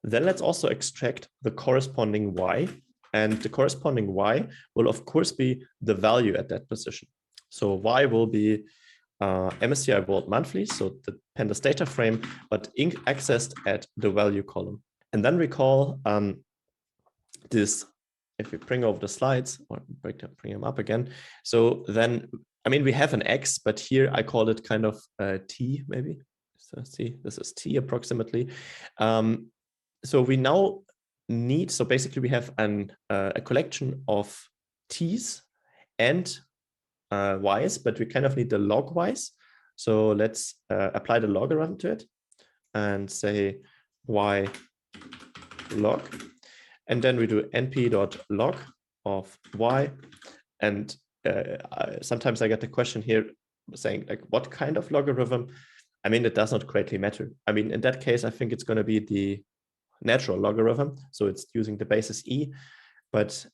Then let's also extract the corresponding y. And the corresponding y will, of course, be the value at that position. So y will be MSCI World Monthly, so the pandas data frame, but accessed at the value column. And then recall this, if we bring over the slides, or bring them up again. So then, I mean, we have an x, but here I call it kind of t, maybe. So see, this is t approximately. So we now need, so basically we have a collection of t's and y's, but we kind of need the log y's. So let's apply the logarithm to it and say y log. And then we do np.log of y. And sometimes I get the question here saying, like, what kind of logarithm? I mean, it does not greatly matter. I mean, in that case, I think it's going to be the natural logarithm. So it's using the basis e. But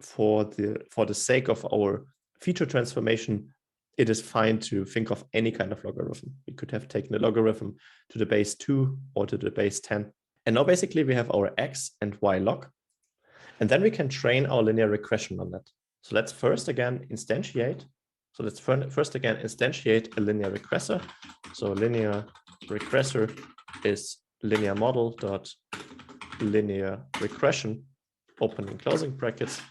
for the sake of our feature transformation, it is fine to think of any kind of logarithm. We could have taken a logarithm to the base 2 or to the base 10. And now basically we have our x and y log. And then we can train our linear regression on that. So let's first again instantiate. So let's first again instantiate a linear regressor. So linear regressor is linear model dot linear regression, opening and closing brackets.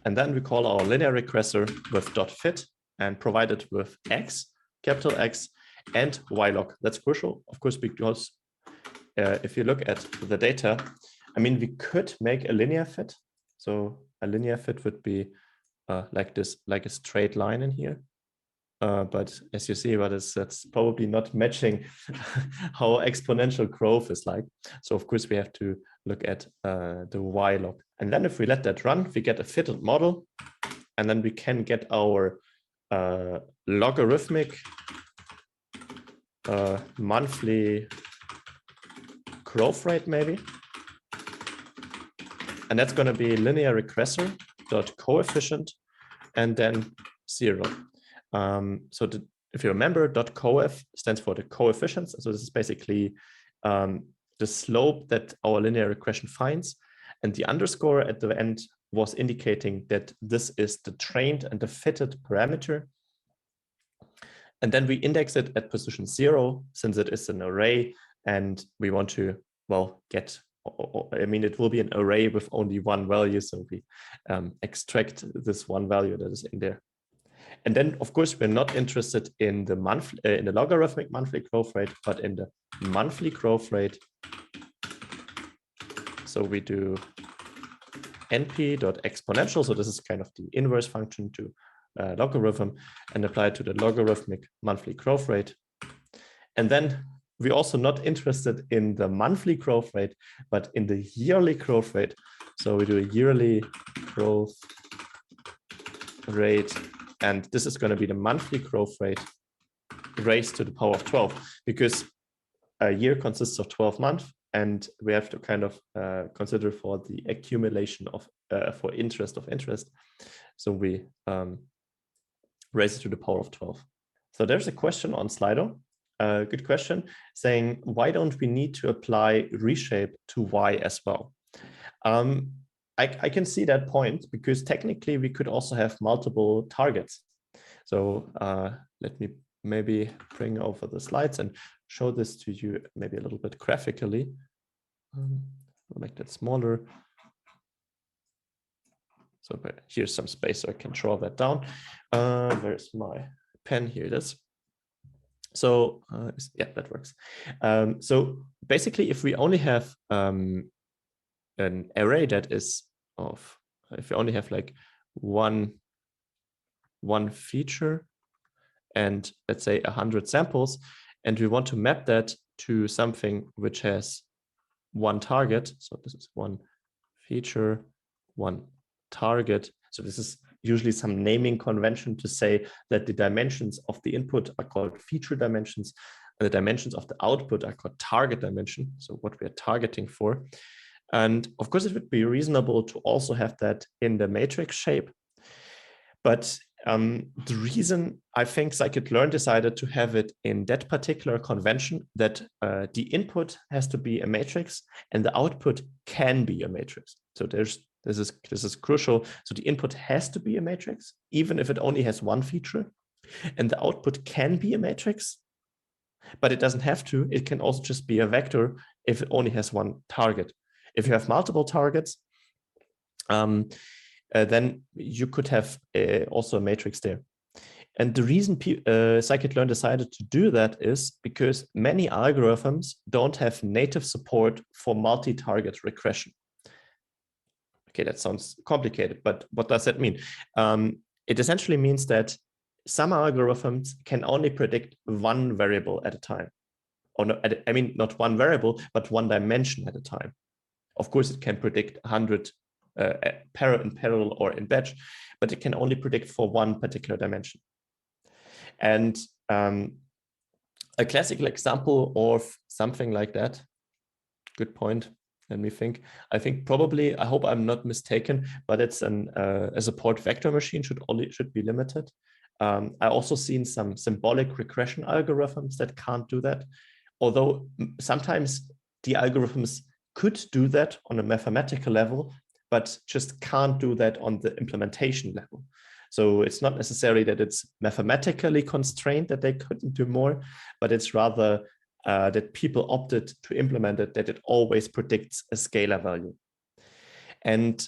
And then we call our linear regressor with dot fit and provide it with x, capital X, and y log. That's crucial, of course, because if you look at the data, I mean, we could make a linear fit. So a linear fit would be like this, like a straight line in here. But as you see, that's probably not matching how exponential growth is like. So of course we have to look at the y log. And then if we let that run, we get a fitted model, and then we can get our logarithmic monthly growth rate maybe. And that's going to be linear regressor dot coefficient and then 0. If you remember, .coef stands for the coefficients. So this is basically the slope that our linear regression finds. And the underscore at the end was indicating that this is the trained and the fitted parameter. And then we index it at position 0, since it is an array and we want to, well, get, I mean, it will be an array with only one value. So we extract this one value that is in there. And then, of course, we're not interested in the in the logarithmic monthly growth rate, but in the monthly growth rate. So we do np.exponential. So this is kind of the inverse function to logarithm, and apply it to the logarithmic monthly growth rate. And then we're also not interested in the monthly growth rate, but in the yearly growth rate. So we do a yearly growth rate. And this is going to be the monthly growth rate raised to the power of 12, because a year consists of 12 months, and we have to kind of consider for the accumulation of for interest of interest. So we raise it to the power of 12. So there's a question on Slido, good question, saying, why don't we need to apply reshape to y as well? I can see that point, because technically we could also have multiple targets. So let me maybe bring over the slides and show this to you maybe a little bit graphically. I'll make that smaller. So here's some space so I can draw that down. Where's my pen? Here it is. So yeah, that works. So basically, if we only have an array that is of, if we only have like one feature and let's say 100 samples, and we want to map that to something which has one target. So this is one feature, one target. So this is usually some naming convention to say that the dimensions of the input are called feature dimensions, and the dimensions of the output are called target dimension. So what we are targeting for. And of course, it would be reasonable to also have that in the matrix shape. But The reason I think Scikit-Learn decided to have it in that particular convention, that the input has to be a matrix and the output can be a matrix. So this is crucial. So the input has to be a matrix, even if it only has one feature, and the output can be a matrix, but it doesn't have to. It can also just be a vector if it only has one target. If you have multiple targets, then you could have also a matrix there. And the reason Scikit-Learn decided to do that is because many algorithms don't have native support for multi-target regression. Okay, that sounds complicated, but what does that mean? It essentially means that some algorithms can only predict one variable at a time. Or no, I mean, not one variable, but one dimension at a time. Of course, it can predict 100 in parallel or in batch, but it can only predict for one particular dimension. And a classical example of something like that, good point, let me think. I think probably, I hope I'm not mistaken, but it's a support vector machine should be limited. I also seen some symbolic regression algorithms that can't do that. Although sometimes the algorithms could do that on a mathematical level, but just can't do that on the implementation level. So it's not necessarily that it's mathematically constrained that they couldn't do more, but it's rather that people opted to implement it, that it always predicts a scalar value. And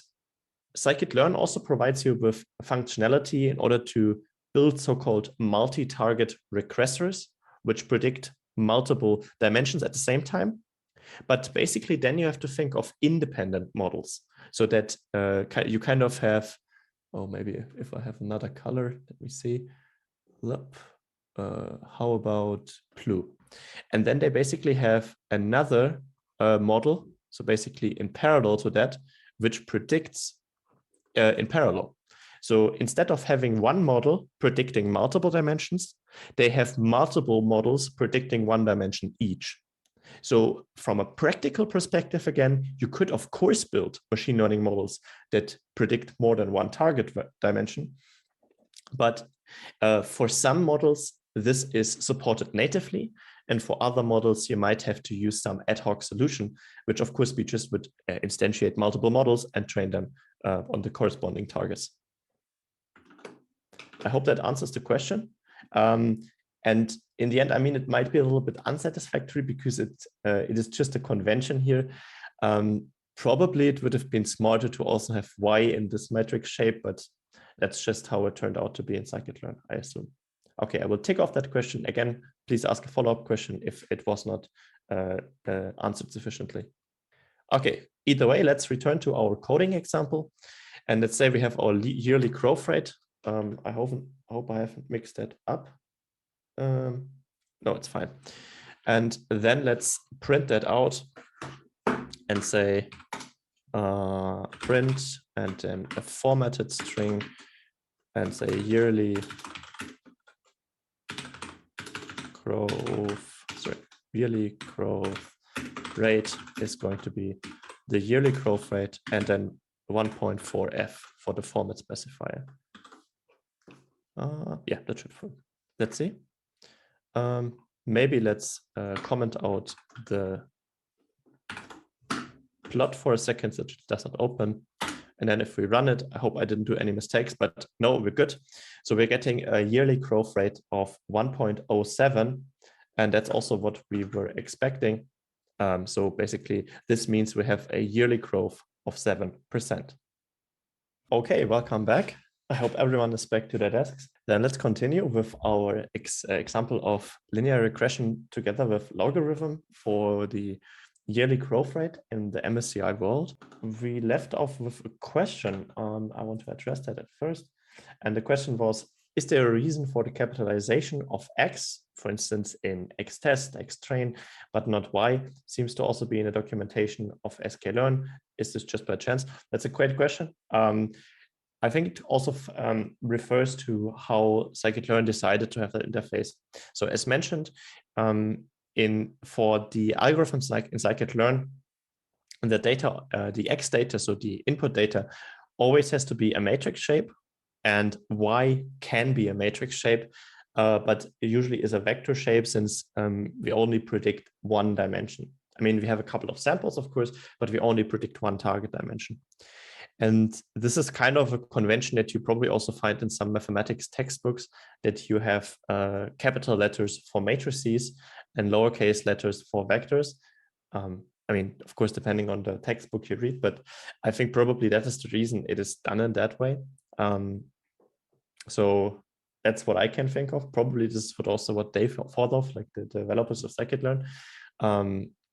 Scikit-Learn also provides you with functionality in order to build so-called multi-target regressors, which predict multiple dimensions at the same time. But basically, then you have to think of independent models so that you kind of have, oh, maybe if I have another color, let me see. How about blue? And then they basically have another model. So basically in parallel to that, which predicts in parallel. So instead of having one model predicting multiple dimensions, they have multiple models predicting one dimension each. So from a practical perspective, again, you could, of course, build machine learning models that predict more than one target dimension. But for some models, this is supported natively. And for other models, you might have to use some ad hoc solution, which, of course, we just would instantiate multiple models and train them on the corresponding targets. I hope that answers the question. And in the end, I mean, it might be a little bit unsatisfactory because it is just a convention here. Probably it would have been smarter to also have Y in this matrix shape, but that's just how it turned out to be in Scikit-Learn, I assume. Okay, I will take off that question. Again, please ask a follow-up question if it was not answered sufficiently. Okay, either way, let's return to our coding example. And let's say we have our yearly growth rate. I hope I haven't mixed that up. No, it's fine. And then let's print that out and say print and then a formatted string and say yearly growth rate is going to be the yearly growth rate and then 1.4f for the format specifier. Yeah, that should work. Let's see. Maybe let's comment out the plot for a second so it doesn't open. And then if we run it, I hope I didn't do any mistakes, but no, we're good. So we're getting a yearly growth rate of 1.07. And that's also what we were expecting. So basically, this means we have a yearly growth of 7%. Okay, welcome back. I hope everyone is back to their desks. Then let's continue with our example of linear regression together with logarithm for the yearly growth rate in the MSCI world. We left off with a question. I want to address that at first. And the question was, is there a reason for the capitalization of X, for instance, in X-test, X-train, but not Y? Seems to also be in the documentation of Scikit-Learn. Is this just by chance? That's a great question. I think it also refers to how Scikit-Learn decided to have that interface. So as mentioned, for the algorithms like in Scikit-Learn, the data, the X data, so the input data, always has to be a matrix shape. and y can be a matrix shape, but it usually is a vector shape since we only predict one dimension. I mean, we have a couple of samples, of course, but we only predict one target dimension. And this is kind of a convention that you probably also find in some mathematics textbooks, that you have capital letters for matrices and lowercase letters for vectors. I mean, of course, depending on the textbook you read, but I think probably that is the reason it is done in that way. So that's what I can think of. Probably this is also what they thought of, like the developers of Scikit-Learn.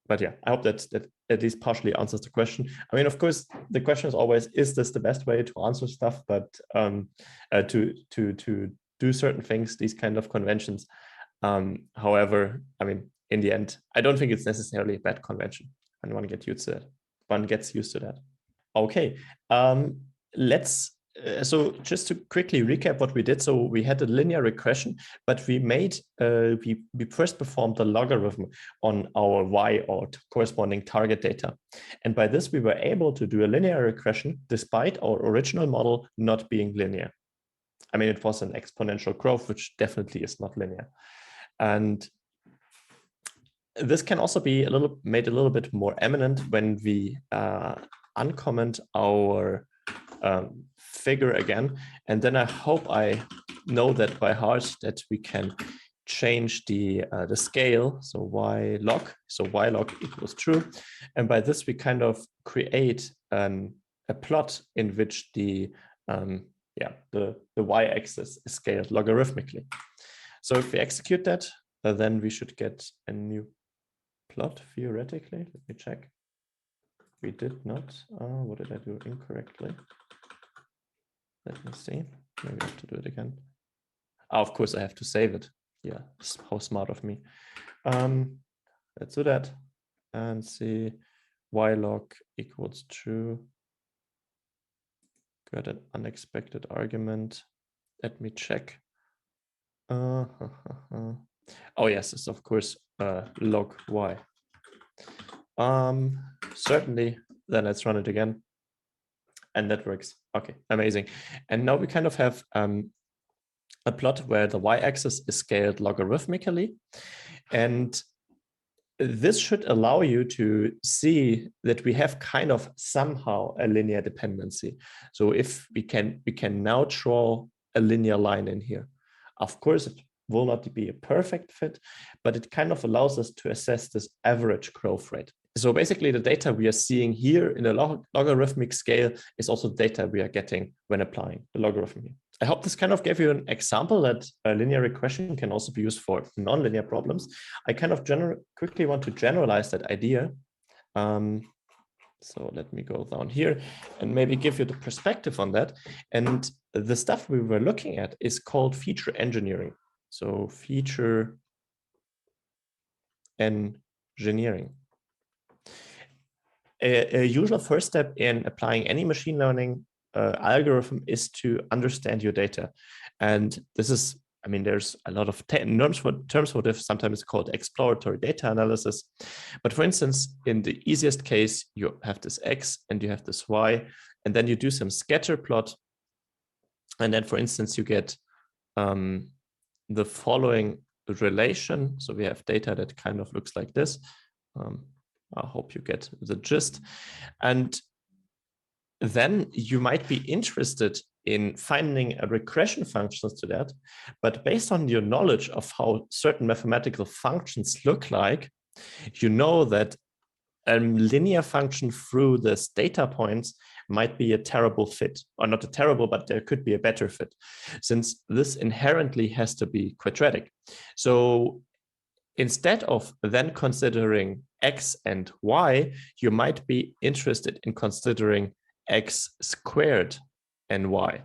But yeah, I hope that at least partially answers the question. I mean, of course, the question is always, is this the best way to answer stuff? But to do certain things, these kind of conventions. However, I mean, in the end, I don't think it's necessarily a bad convention, and one gets used to that. One gets used to that. Okay, let's. So just to quickly recap what we did. So we had a linear regression, but we made we first performed the logarithm on our y or corresponding target data, and by this we were able to do a linear regression despite our original model not being linear. I mean, it was an exponential growth, which definitely is not linear, and this can also be made a little bit more eminent when we uncomment our figure again, and then I hope I know that by heart that we can change the scale, so y log equals true, and by this we kind of create a plot in which the y-axis is scaled logarithmically. So if we execute that, then we should get a new plot theoretically. Let me check. We did not. What did I do incorrectly? Let me see. Maybe I have to do it again. Of course, I have to save it. Yeah, how smart of me. Let's do that and see y log equals true. Got an unexpected argument. Let me check. Oh yes, it's of course log y. Certainly. Then let's run it again. And that works. Okay, amazing. And now we kind of have a plot where the y-axis is scaled logarithmically. And this should allow you to see that we have kind of somehow a linear dependency. So if we can now draw a linear line in here. Of course, it will not be a perfect fit, but it kind of allows us to assess this average growth rate. So basically the data we are seeing here in a logarithmic scale is also data we are getting when applying the logarithm here. I hope this kind of gave you an example that a linear regression can also be used for nonlinear problems. I kind of quickly want to generalize that idea. So let me go down here and maybe give you the perspective on that. And the stuff we were looking at is called feature engineering. So feature engineering. A usual first step in applying any machine learning algorithm is to understand your data. And this is, I mean, there's a lot of terms for this. Sometimes it's called exploratory data analysis. But for instance, in the easiest case, you have this X and you have this Y, and then you do some scatter plot. And then, for instance, you get the following relation. So we have data that kind of looks like this. I hope you get the gist. And then you might be interested in finding a regression functions to that. But based on your knowledge of how certain mathematical functions look like, you know that a linear function through this data points might be a terrible fit, or not a terrible, but there could be a better fit, since this inherently has to be quadratic. So instead of then considering X and Y, you might be interested in considering X squared and Y.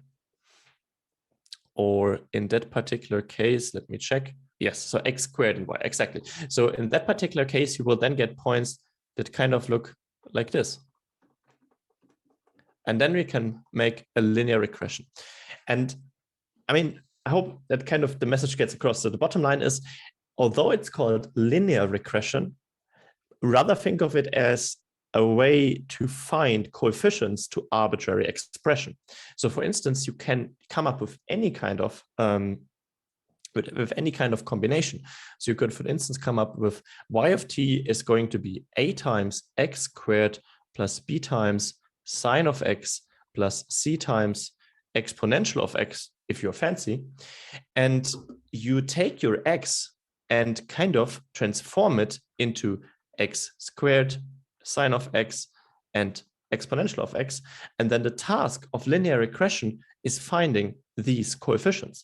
Or in that particular case, let me check. Yes, so X squared and Y, exactly. So in that particular case, you will then get points that kind of look like this. And then we can make a linear regression. And I mean, I hope that kind of the message gets across. So the bottom line is, although it's called linear regression, rather think of it as a way to find coefficients to arbitrary expression. So for instance, you can come up with any kind of with any kind of combination. So you could, for instance, come up with y of t is going to be a times x squared plus b times sine of x plus c times exponential of x, if you're fancy. And you take your x and kind of transform it into x squared, sine of x, and exponential of x. And then the task of linear regression is finding these coefficients.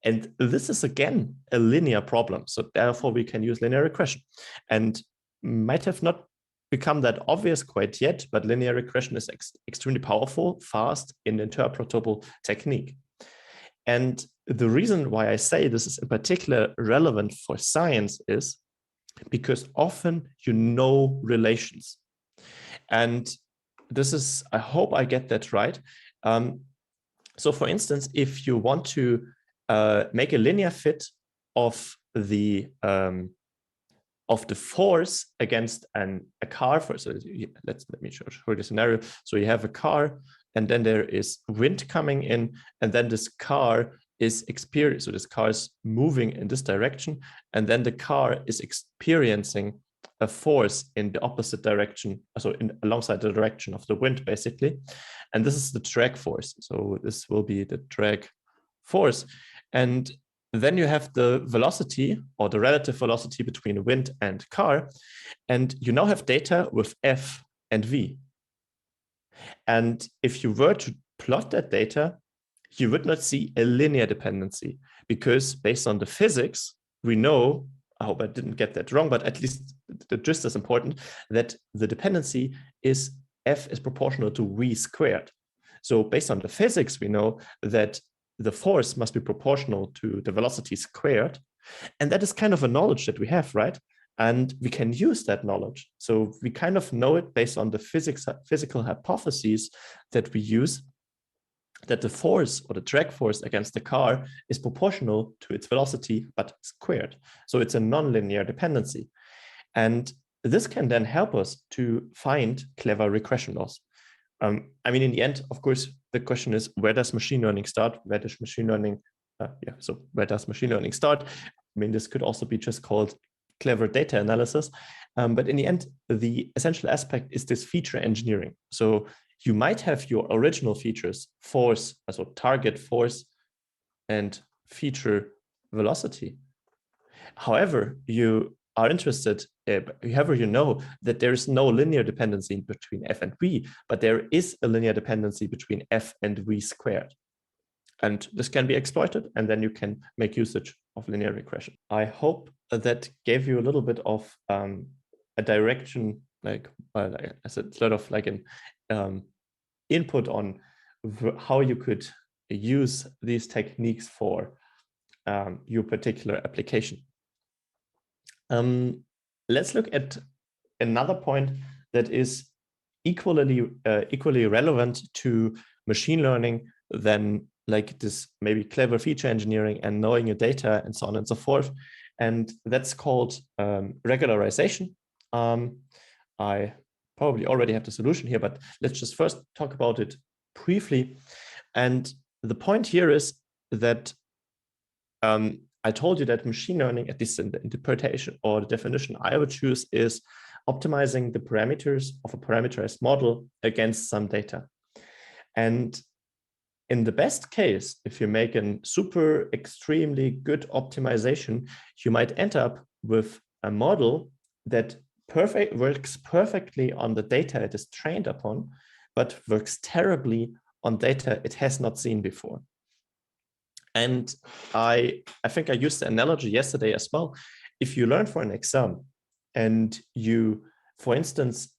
And this is, again, a linear problem. So therefore, we can use linear regression. And might have not become that obvious quite yet, but linear regression is extremely powerful, fast, and interpretable technique. And the reason why I say this is in particular relevant for science is because often you know relations. And this is, I hope I get that right. So for instance, if you want to make a linear fit of the force against a car. So let me show the scenario. So you have a car, and then there is wind coming in, and then this car is experiencing. So this car is moving in this direction, and then the car is experiencing a force in the opposite direction, so alongside the direction of the wind, basically. And this is the drag force. So this will be the drag force. And then you have the velocity, or the relative velocity between wind and car. And you now have data with f and v. And if you were to plot that data, you would not see a linear dependency, because based on the physics, we know, I hope I didn't get that wrong, but at least the gist is important, that the dependency is f is proportional to v squared. So based on the physics, we know that the force must be proportional to the velocity squared. And that is kind of a knowledge that we have, right? And we can use that knowledge. So we kind of know it based on the physical hypotheses that we use, that the force, or the drag force against the car, is proportional to its velocity, but squared. So it's a nonlinear dependency. And this can then help us to find clever regression laws. I mean, in the end, of course, the question is, where does machine learning start? Where does machine learning, where does machine learning start? I mean, this could also be just called clever data analysis. But in the end, the essential aspect is this feature engineering. So you might have your original features, force, so target force, and feature velocity. However, you are interested, however, you know that there is no linear dependency between f and v, but there is a linear dependency between f and v squared. And this can be exploited, and then you can make usage of linear regression. I hope that gave you a little bit of a direction, like as a sort of like an input on how you could use these techniques for your particular application. Let's look at another point that is equally relevant to machine learning than like this maybe clever feature engineering and knowing your data and so on and so forth. And that's called regularization. I probably already have the solution here, but let's just first talk about it briefly. And the point here is that I told you that machine learning, at least in the interpretation or the definition I would choose, is optimizing the parameters of a parameterized model against some data. And in the best case, if you make a super extremely good optimization, you might end up with a model that works perfectly on the data it is trained upon, but works terribly on data it has not seen before. And I think I used the analogy yesterday as well. If you learn for an exam and you, for instance,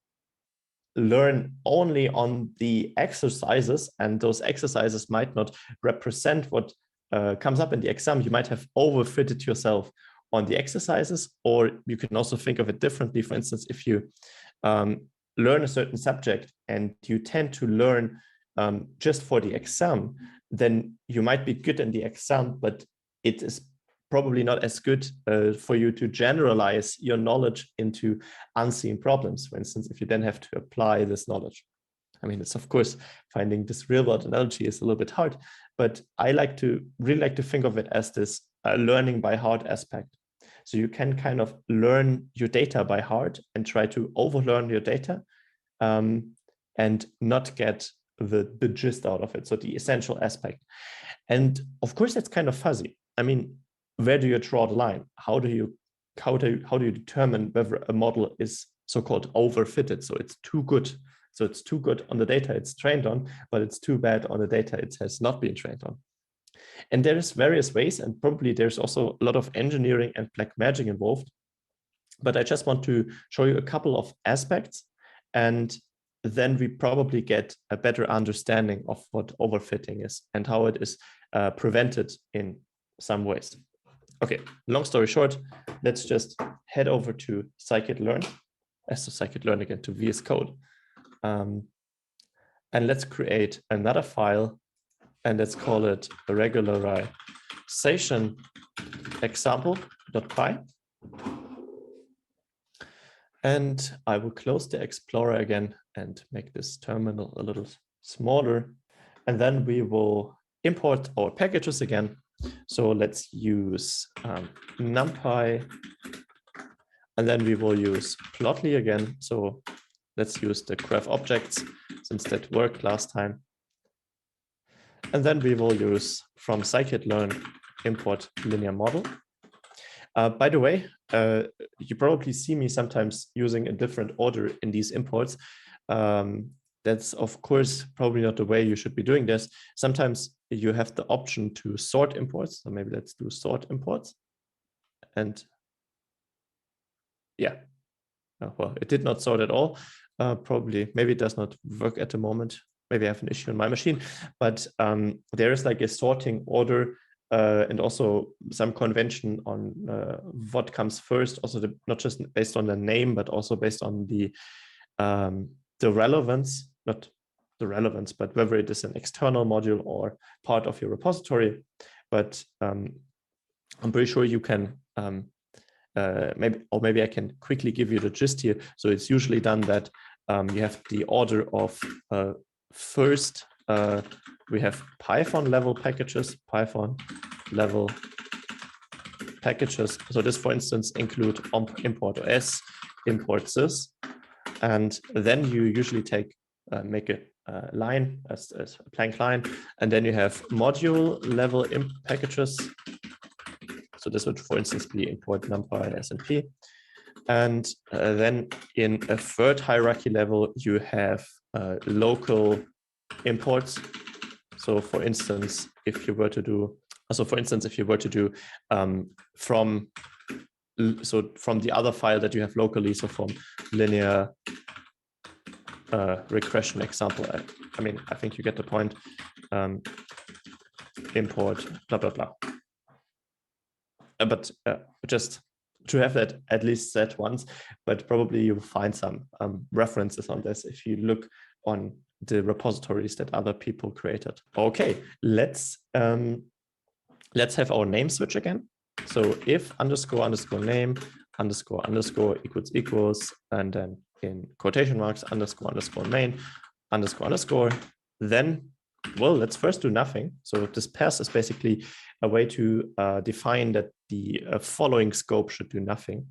learn only on the exercises, and those exercises might not represent what comes up in the exam, you might have overfitted yourself on the exercises. Or you can also think of it differently. For instance, if you learn a certain subject and you tend to learn just for the exam, then you might be good in the exam, but it is probably not as good for you to generalize your knowledge into unseen problems. For instance, if you then have to apply this knowledge. I mean, it's of course finding this real world analogy is a little bit hard, but I really like to think of it as this learning by heart aspect. So you can kind of learn your data by heart and try to overlearn your data and not get the gist out of it. So the essential aspect. And of course, it's kind of fuzzy. I mean, where do you draw the line? How do you determine whether a model is so-called overfitted? So it's too good. So it's too good on the data it's trained on, but it's too bad on the data it has not been trained on. And there's various ways, and probably there's also a lot of engineering and black magic involved. But I just want to show you a couple of aspects, and then we probably get a better understanding of what overfitting is and how it is prevented in some ways. Okay, long story short, let's just head over to Scikit-Learn, Scikit-Learn again, to VS Code. And let's create another file, and let's call it regularization example.py. And I will close the Explorer again and make this terminal a little smaller. And then we will import our packages again. So let's use NumPy, and then we will use Plotly again. So let's use the graph objects since that worked last time. And then we will use from Scikit-Learn import linear model. By the way, you probably see me sometimes using a different order in these imports. That's of course probably not the way you should be doing this. Sometimes you have the option to sort imports. So maybe let's do sort imports. And yeah, well, it did not sort at all. Probably, maybe it does not work at the moment. Maybe I have an issue on my machine, but there is like a sorting order and also some convention on what comes first. Also, not just based on the name, but also based on the relevance, not the relevance, but whether it is an external module or part of your repository. But I'm pretty sure you can maybe I can quickly give you the gist here. So it's usually done that you have the order of first, we have Python level packages, Python level packages. So this, for instance, include import OS, import sys, and then you usually make a line as a blank line, and then you have module level packages. So this would, for instance, be import NumPy SNP. And then in a third hierarchy level, you have local imports. So for instance, if you were to do from the other file that you have locally, so from linear regression example, I mean, I think you get the point. Import blah, blah, blah. But just to have that at least said once, but probably you'll find some references on this if you look on the repositories that other people created. Okay, let's have our name switch again. So if __ name __ equals, and then in quotation marks __ main __, then, well, let's first do nothing. So this pass is basically a way to define that the following scope should do nothing.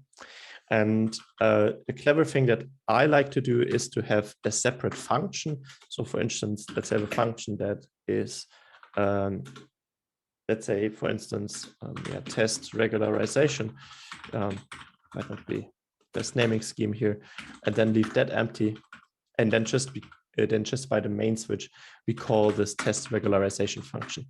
And a clever thing that I like to do is to have a separate function. So for instance, let's have a function that is, let's say, for instance, test regularization. Might not be best naming scheme here, and then leave that empty. And then just by the main switch, we call this test regularization function.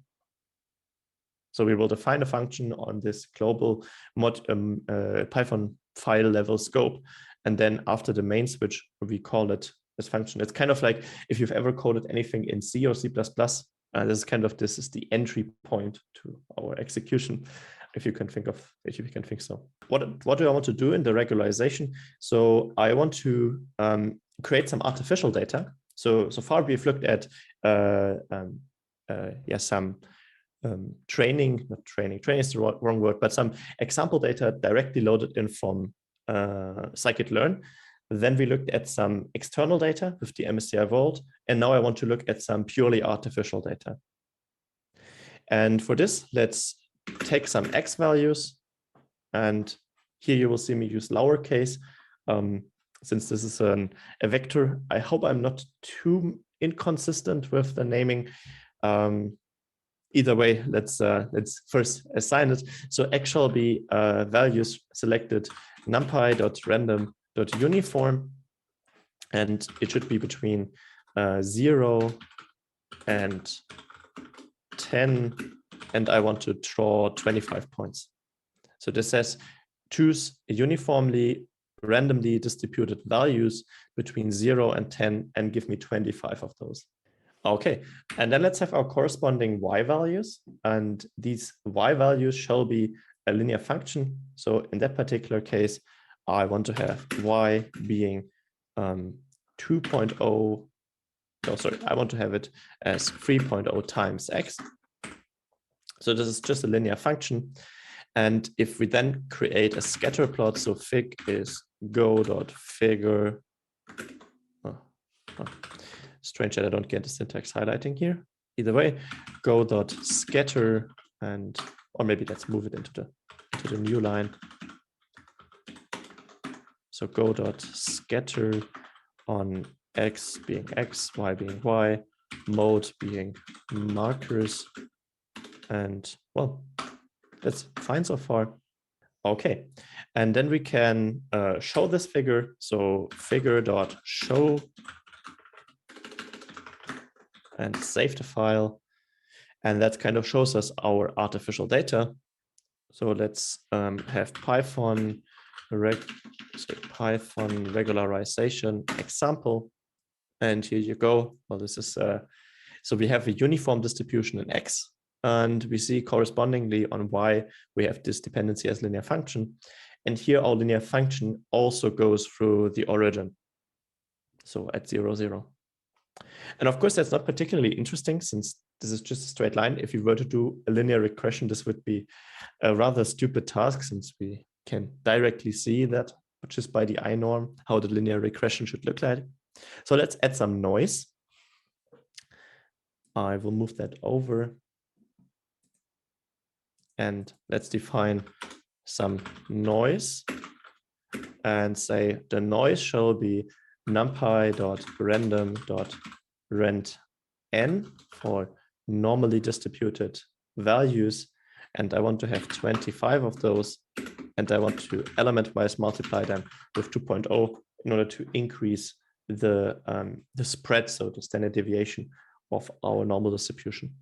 So we will define a function on this global Python file level scope. And then after the main switch, we call it this function. It's kind of like if you've ever coded anything in C or C++, this is the entry point to our execution, if you can think so. What do I want to do in the regularization? So I want to create some artificial data. So far we've looked at some training is the wrong word, but some example data directly loaded in from Scikit-Learn. Then we looked at some external data with the MSCI Vault, and now I want to look at some purely artificial data. And for this, let's take some X values, and here you will see me use lowercase. Since this is a vector, I hope I'm not too inconsistent with the naming. Either way, let's first assign it. So X shall be values selected numpy.random.uniform, and it should be between 0 and 10, and I want to draw 25 points. So this says choose uniformly randomly distributed values between 0 and 10 and give me 25 of those. Okay, and then let's have our corresponding y values, and these y values shall be a linear function. So in that particular case, I want to have y being 2.0, no, sorry, I want to have it as 3.0 times x. So this is just a linear function. And if we then create a scatter plot, so fig is go.figure, strange that I don't get the syntax highlighting here. Either way, go.scatter, and or maybe let's move it into the new line. So go.scatter on x being x, y being y, mode being markers, and well, that's fine so far. Okay, and then we can show this figure. So figure.show, and save the file, and that kind of shows us our artificial data. So let's have Python regularization example, and here you go. Well, this is so we have a uniform distribution in X, and we see correspondingly on Y we have this dependency as linear function, and here our linear function also goes through the origin, so at 0, 0. And of course, that's not particularly interesting since this is just a straight line. If you were to do a linear regression, this would be a rather stupid task since we can directly see that just by the I norm, how the linear regression should look like. So let's add some noise. I will move that over. And let's define some noise and say the noise shall be numpy.random.rand(n) for normally distributed values, and I want to have 25 of those, and I want to element-wise multiply them with 2.0 in order to increase the spread, so the standard deviation of our normal distribution.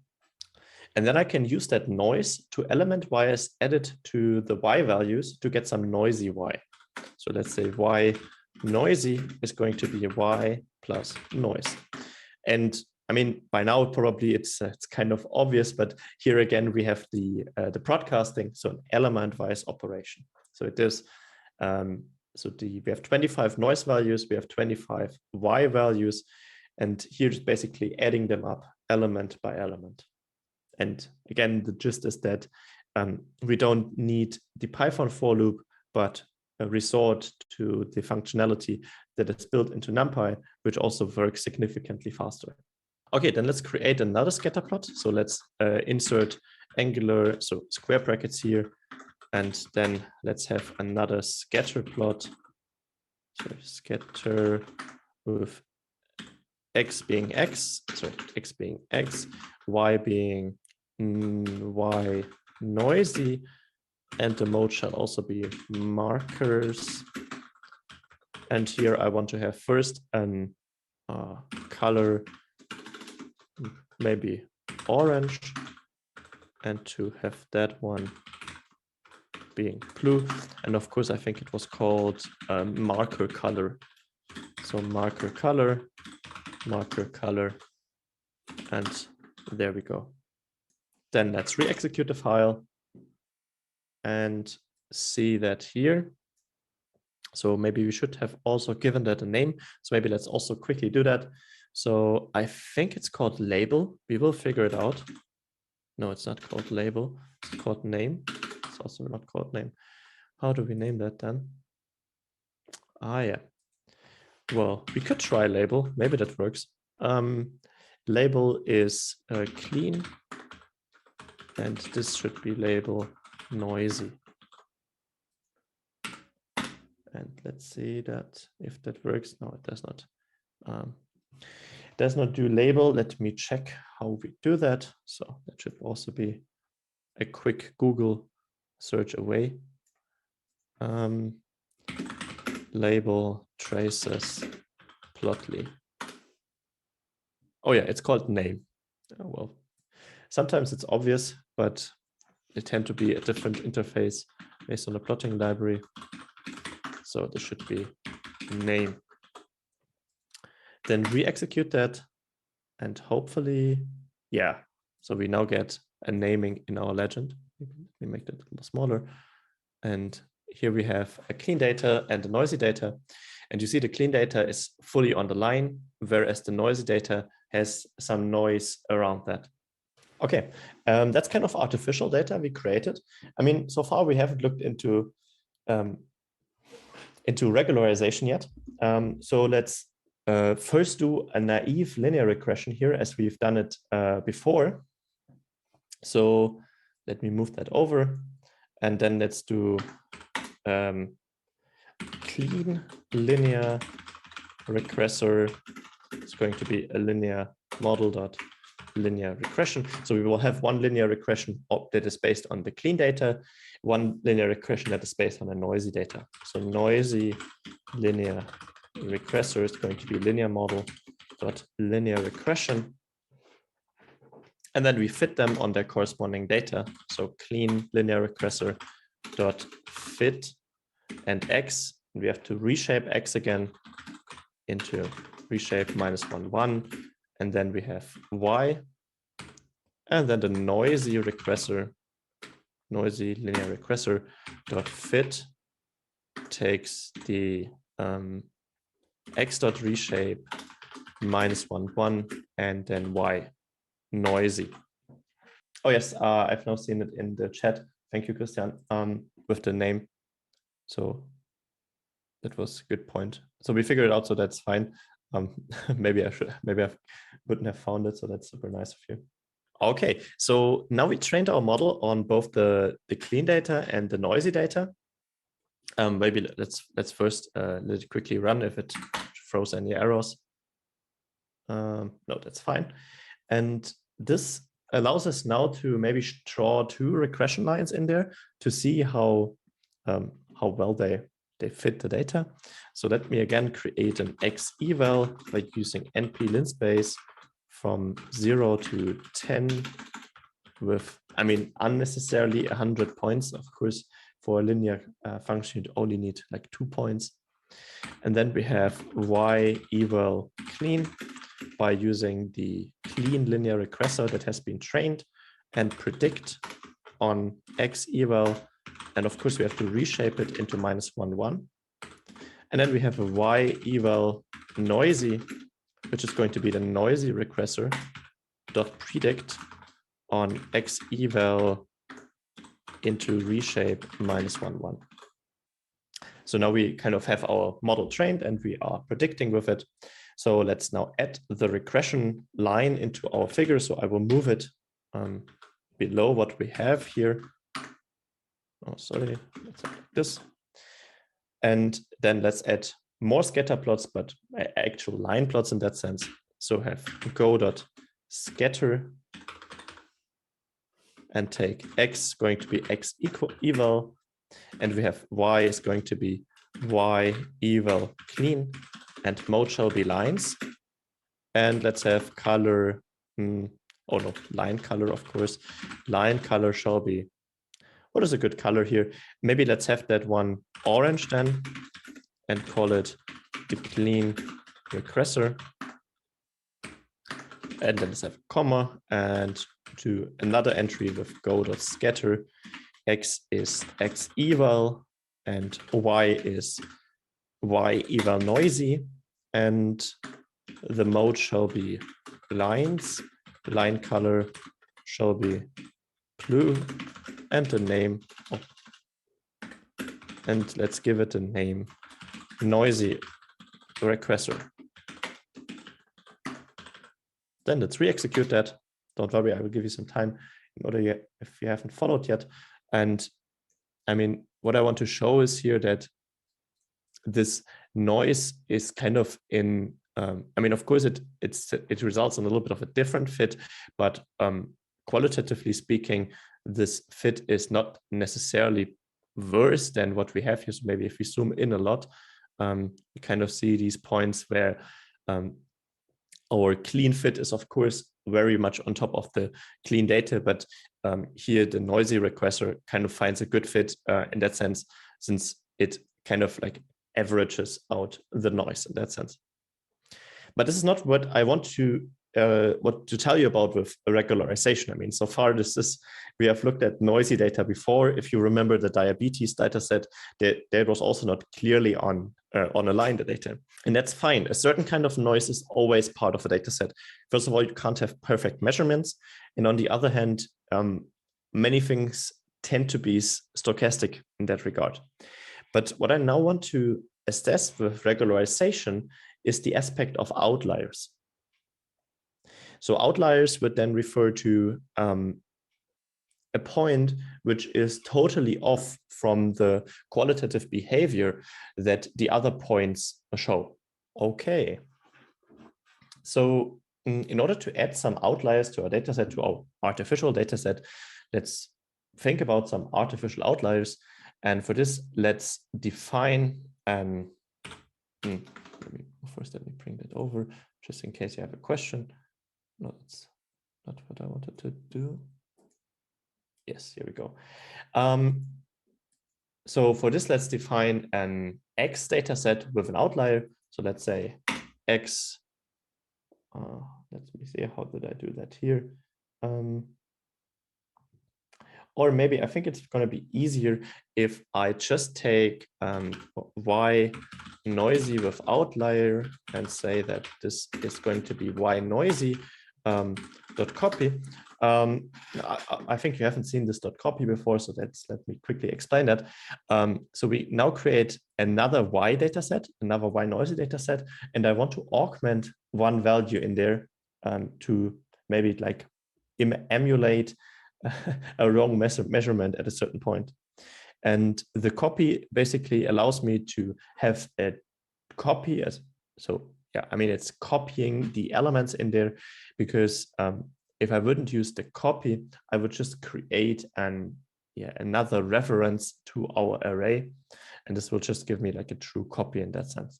And then I can use that noise to element-wise add it to the y values to get some noisy y. So let's say y noisy is going to be y plus noise. And I mean, by now probably it's kind of obvious, but here again we have the broadcasting, so an element-wise operation. So it is we have 25 noise values, we have 25 y values, and here is basically adding them up element by element. And again, the gist is that we don't need the Python for loop, but resort to the functionality that is built into NumPy, which also works significantly faster. Okay, then let's create another scatter plot. So let's insert angular, so square brackets here, and then let's have another scatter plot. So scatter with x being x, sorry, x being x, y being y noisy, and the mode shall also be markers. And here I want to have first an color, maybe orange, and to have that one being blue. And of course, I think it was called marker color. So marker color, and there we go. Then let's re-execute the file and see that here. So maybe we should have also given that a name. So maybe let's also quickly do that. So I think it's called label. We will figure it out. No, it's not called label. It's called name. It's also not called name. How do we name that then? Ah, yeah. Well, we could try label. Maybe that works. Label is clean, and this should be label noisy. And let's see that if that works. No, it does not. It does not do label. Let me check how we do that. So that should also be a quick Google search away. Label traces plotly. Oh yeah, it's called name. Oh, well, sometimes it's obvious, but they tend to be a different interface based on the plotting library. So this should be name. Then re-execute that, and hopefully, yeah. So we now get a naming in our legend. Let me make that a little smaller. And here we have a clean data and a noisy data. And you see the clean data is fully on the line, whereas the noisy data has some noise around that. Okay, that's kind of artificial data we created. I mean, so far we haven't looked into regularization yet. So let's first do a naive linear regression here, as we've done it before. So let me move that over, and then let's do clean linear regressor. It's going to be a linear model dot linear regression. So we will have one linear regression that is based on the clean data, one linear regression that is based on the noisy data. So noisy linear regressor is going to be linear model dot linear regression. And then we fit them on their corresponding data. So clean linear regressor dot fit and x. And we have to reshape x again into reshape -1, 1. And then we have y. And then the noisy regressor, noisy linear regressor dot fit takes the x dot reshape -1, 1, and then y, noisy. Oh yes, I've now seen it in the chat. Thank you, Christian, with the name. So that was a good point. So we figured it out, so that's fine. Maybe I wouldn't have found it, so that's super nice of you. Okay, so now we trained our model on both the clean data and the noisy data. Maybe let's first let it quickly run if it throws any errors. No, that's fine. And this allows us now to maybe draw 2 regression lines in there to see how well they fit the data. So let me again create an X eval by using NP linspace from 0 to 10 with, I mean, unnecessarily 100 points. Of course, for a linear function, you only need like 2 points. And then we have Y eval clean by using the clean linear regressor that has been trained and predict on X eval. And of course, we have to reshape it into -1, 1. And then we have a Y eval noisy, which is going to be the noisy regressor dot predict on X eval into reshape -1, 1. So now we kind of have our model trained and we are predicting with it. So let's now add the regression line into our figure. So I will move it below what we have here. Oh, sorry, let's add this. And then let's add more scatter plots, but actual line plots in that sense. So have go.scatter and take x going to be x eval, and we have y is going to be y eval clean, and mode shall be lines. And let's have color, oh no, line color, of course. Line color shall be, what is a good color here? Maybe let's have that one orange then, and call it the clean regressor. And then let's have a comma and do another entry with go.scatter. X is x eval and y is y eval noisy, and the mode shall be lines. Line color shall be blue and the name and let's give it a name, noisy regressor. Then let's re-execute that. Don't worry, I will give you some time in order if you haven't followed yet. And I mean, what I want to show is here that this noise is kind of in, I mean, of course, it results in a little bit of a different fit, but qualitatively speaking, this fit is not necessarily worse than what we have here. So maybe if we zoom in a lot, you kind of see these points where our clean fit is, of course, very much on top of the clean data, but here the noisy regressor kind of finds a good fit in that sense, since it kind of like averages out the noise in that sense. But this is not what I want to tell you about with regularization. I mean, so far we have looked at noisy data before. If you remember the diabetes data set, that was also not clearly on align the data. And that's fine. A certain kind of noise is always part of a data set. First of all, you can't have perfect measurements. And on the other hand, many things tend to be stochastic in that regard. But what I now want to assess with regularization is the aspect of outliers. So outliers would then refer to a point which is totally off from the qualitative behavior that the other points show. Okay. So in order to add some outliers to our dataset, to our artificial dataset, let's think about some artificial outliers. And for this, let's define let me bring that over just in case you have a question. No, that's not what I wanted to do. Yes, here we go. So for this, let's define an X data set with an outlier. So let's say X, let me see, how did I do that here? Or maybe I think it's going to be easier if I just take Y noisy with outlier and say that this is going to be Y noisy dot copy. I think you haven't seen this dot copy before, so let me quickly explain that. So we now create another Y data set, another Y noisy data set, and I want to augment one value in there to maybe like emulate a wrong measurement at a certain point. And the copy basically allows me to have a copy as, so yeah, I mean, it's copying the elements in there, because if I wouldn't use the copy, I would just create another reference to our array. And this will just give me like a true copy in that sense.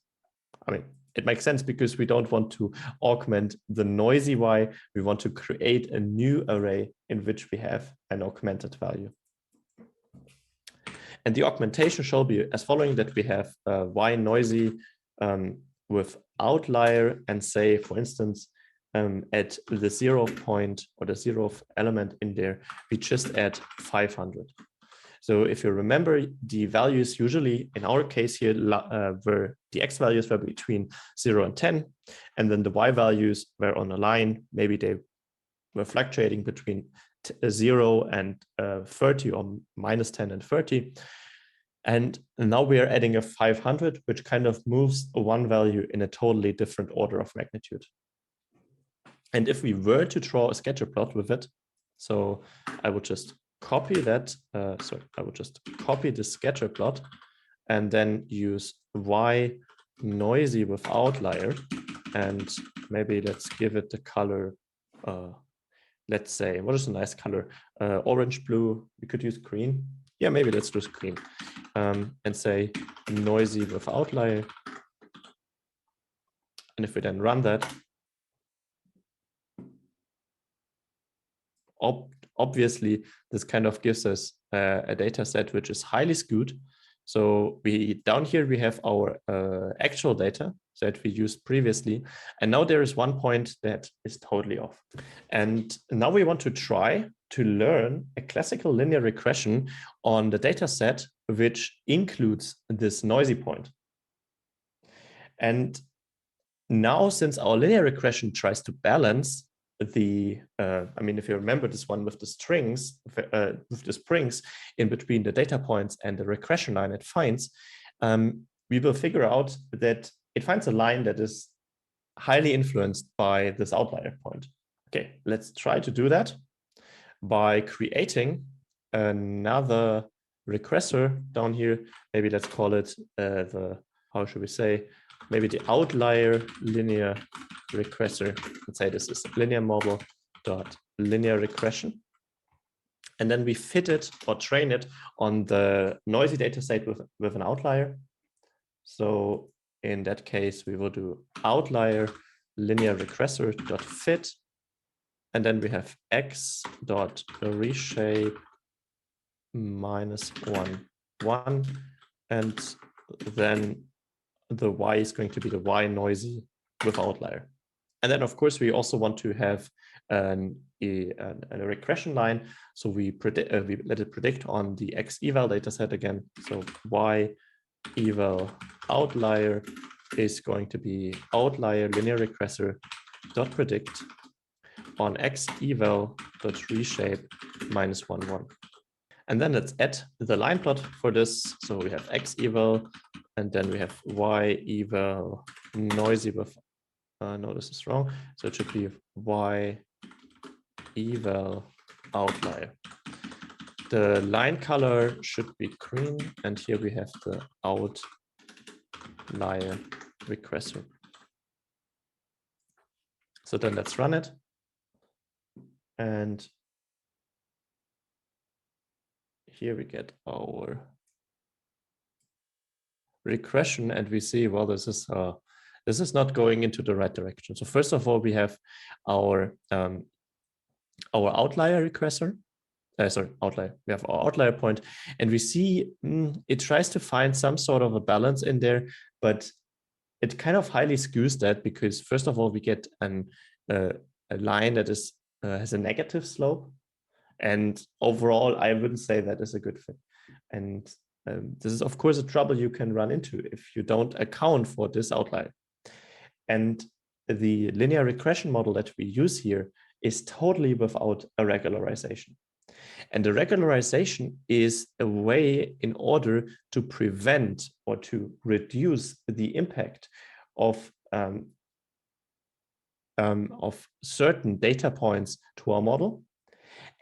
I mean, it makes sense because we don't want to augment the noisy Y. We want to create a new array in which we have an augmented value. And the augmentation shall be as following, that we have Y noisy with outlier, and say, for instance, at the 0th point or the 0th element in there, we just add 500. So if you remember, the values usually, in our case here, were the X values were between 0 and 10, and then the Y values were on a line. Maybe they were fluctuating between 0 and 30, or minus 10 and 30. And now we are adding a 500, which kind of moves one value in a totally different order of magnitude. And if we were to draw a scatter plot with it, so I would just copy that. I would just copy the scatter plot and then use Y noisy with outlier. And maybe let's give it the color. Let's say, what is a nice color? Orange, blue. We could use green. Yeah, maybe let's do green. And say noisy with outlier. And if we then run that, obviously, this kind of gives us a data set which is highly skewed. So down here, we have our actual data that we used previously. And now there is one point that is totally off. And now we want to try to learn a classical linear regression on the data set which includes this noisy point. And now, since our linear regression tries to balance if you remember this one with the strings, with the springs in between the data points and the regression line it finds, we will figure out that it finds a line that is highly influenced by this outlier point. Okay, let's try to do that by creating another regressor down here. Maybe let's call it how should we say, maybe the outlier linear regressor. Let's say this is linear model dot linear regression. And then we fit it or train it on the noisy data set with an outlier. So in that case, we will do outlier linear regressor dot fit. And then we have x dot reshape -1, and then the y is going to be the y noisy with outlier. And then, of course, we also want to have a regression line. So we let it predict on the x eval data set again. So y eval outlier is going to be outlier linear regressor dot predict on x eval dot reshape -1, 1. And then let's add the line plot for this. So we have x eval, and then we have y eval noisy with, no, this is wrong. So it should be y eval outlier. The line color should be green, and here we have the outlier regressor. So then let's run it. And here we get our regression, and we see, well, this is not going into the right direction. So first of all, we have our outlier regressor. Outlier. We have our outlier point, and we see it tries to find some sort of a balance in there, but it kind of highly skews that, because first of all, we get a line that is has a negative slope, and overall, I wouldn't say that is a good fit. And this is, of course, a trouble you can run into if you don't account for this outlier. And the linear regression model that we use here is totally without a regularization. And the regularization is a way in order to prevent or to reduce the impact of certain data points to our model.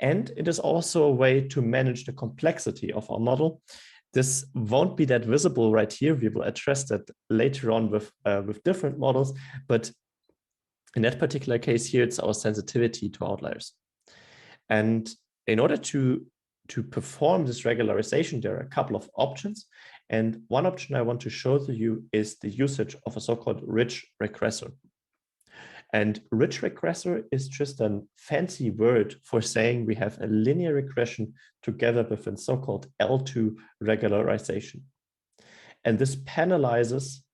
And it is also a way to manage the complexity of our model. This won't be that visible right here. We will address that later on with different models. But in that particular case here, it's our sensitivity to outliers. And in order to perform this regularization, there are a couple of options. And one option I want to show to you is the usage of a so-called rich regressor. And rich regressor is just a fancy word for saying we have a linear regression together with a so-called L2 regularization. And this penalizes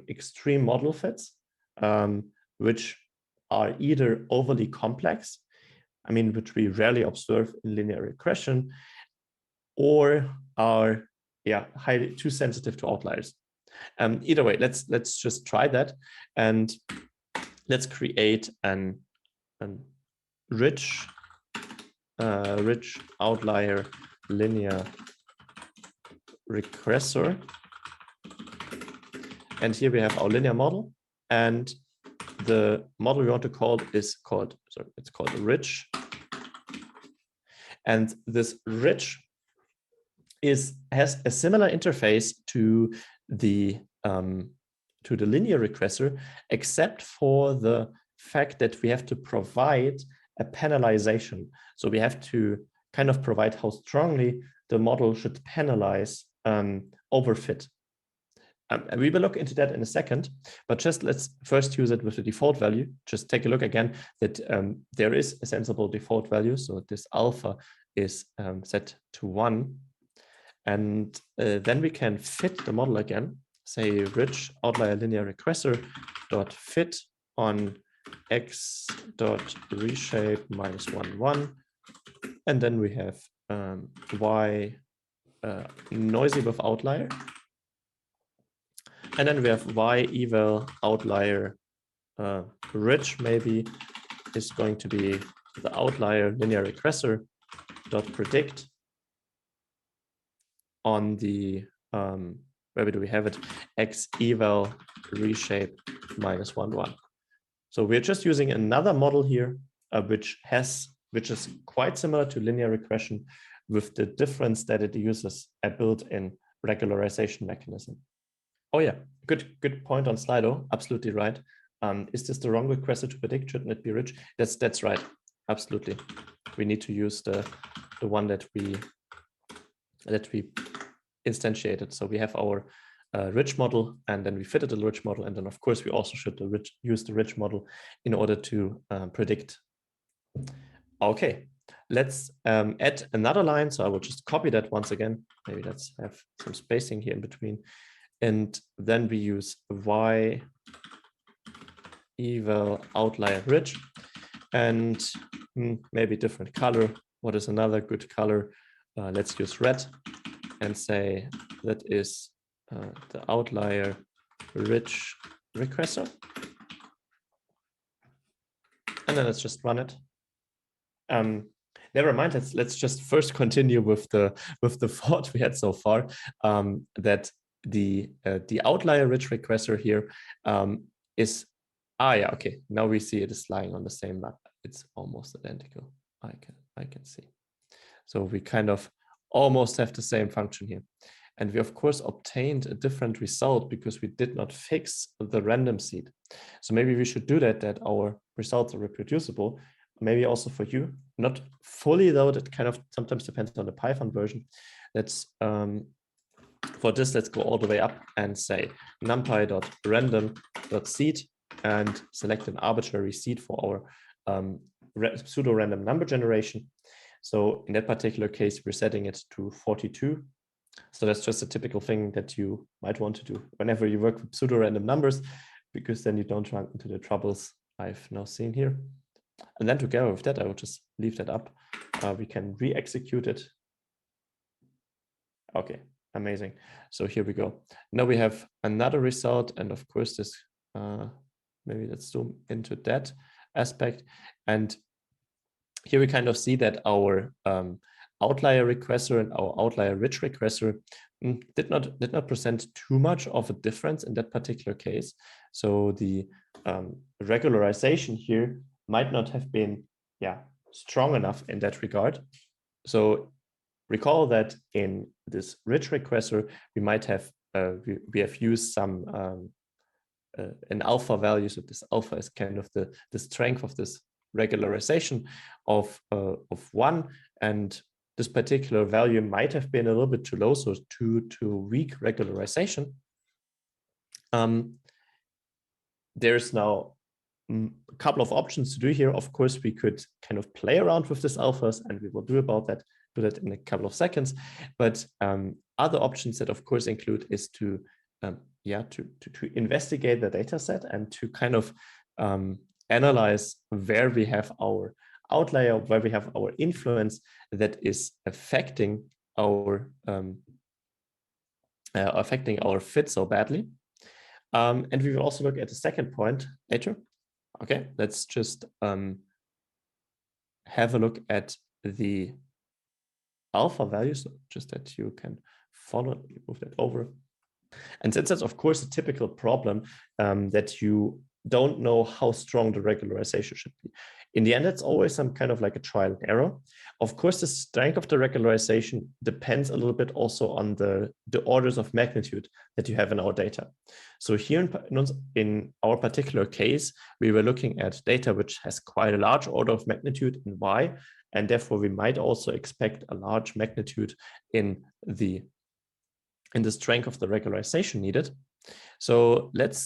extreme model fits, which are either overly complex, which we rarely observe in linear regression, or are highly too sensitive to outliers. Either way, let's just try that, and let's create an rich outlier linear regressor. And here we have our linear model, and the model we want to call it's called rich. And this rich has a similar interface to the linear regressor, except for the fact that we have to provide a penalization. So we have to kind of provide how strongly the model should penalize overfit. We will look into that in a second, but just let's first use it with the default value. Just take a look again that there is a sensible default value. So this alpha is set to 1. And then we can fit the model again. Say rich outlier linear regressor dot fit on x dot reshape -1, 1. And then we have y noisy with outlier. And then we have y eval outlier rich maybe is going to be the outlier linear regressor dot predict on the where do we have it, x eval reshape minus 1 1. So we're just using another model here, which is quite similar to linear regression, with the difference that it uses a built-in regularization mechanism. Oh yeah, good point on Slido. Absolutely right. Is this the wrong regressor to predict? Shouldn't it be rich? That's right. Absolutely. We need to use the one that we instantiated. So we have our rich model, and then we fitted the rich model, and then of course we also should use the rich model in order to predict. Okay, let's add another line. So I will just copy that once again. Maybe let's have some spacing here in between. And then we use y eval outlier rich, and maybe different color. What is another good color? Let's use red and say that is the outlier rich regressor. And then let's just run it. Never mind. Let's just first continue with the thought we had so far, that the outlier rich regressor here is yeah, okay. Now we see it is lying on the same map. It's almost identical. I can see. So we kind of almost have the same function here. And we of course obtained a different result because we did not fix the random seed. So maybe we should do that our results are reproducible. Maybe also for you, not fully though, that kind of sometimes depends on the Python version. Let's for this, let's go all the way up and say numpy.random.seed and select an arbitrary seed for our pseudo-random number generation. So in that particular case, we're setting it to 42. So that's just a typical thing that you might want to do whenever you work with pseudo-random numbers, because then you don't run into the troubles I've now seen here. And then together with that, I will just leave that up. We can re-execute it. Okay, amazing. So here we go. Now we have another result. And of course, this maybe let's zoom into that aspect. And here we kind of see that our outlier regressor and our outlier rich regressor did not present too much of a difference in that particular case. So the regularization here might not have been strong enough in that regard. So recall that in this rich regressor, we might have we have used some an alpha value. So this alpha is kind of the strength of this regularization of 1, and this particular value might have been a little bit too low, so too weak regularization. There's now a couple of options to do here. Of course, we could kind of play around with this alphas, and we will do that in a couple of seconds. But other options that of course include is to investigate the data set and to kind of analyze where we have our outlier, where we have our influence that is affecting our fit so badly. And we will also look at the second point later. Okay, let's just have a look at the alpha values, just that you can follow, move that over. And since that's of course a typical problem that you don't know how strong the regularization should be. In the end, it's always some kind of like a trial and error. Of course, the strength of the regularization depends a little bit also on the orders of magnitude that you have in our data. So here in our particular case, we were looking at data which has quite a large order of magnitude in Y, and therefore we might also expect a large magnitude in the strength of the regularization needed. So let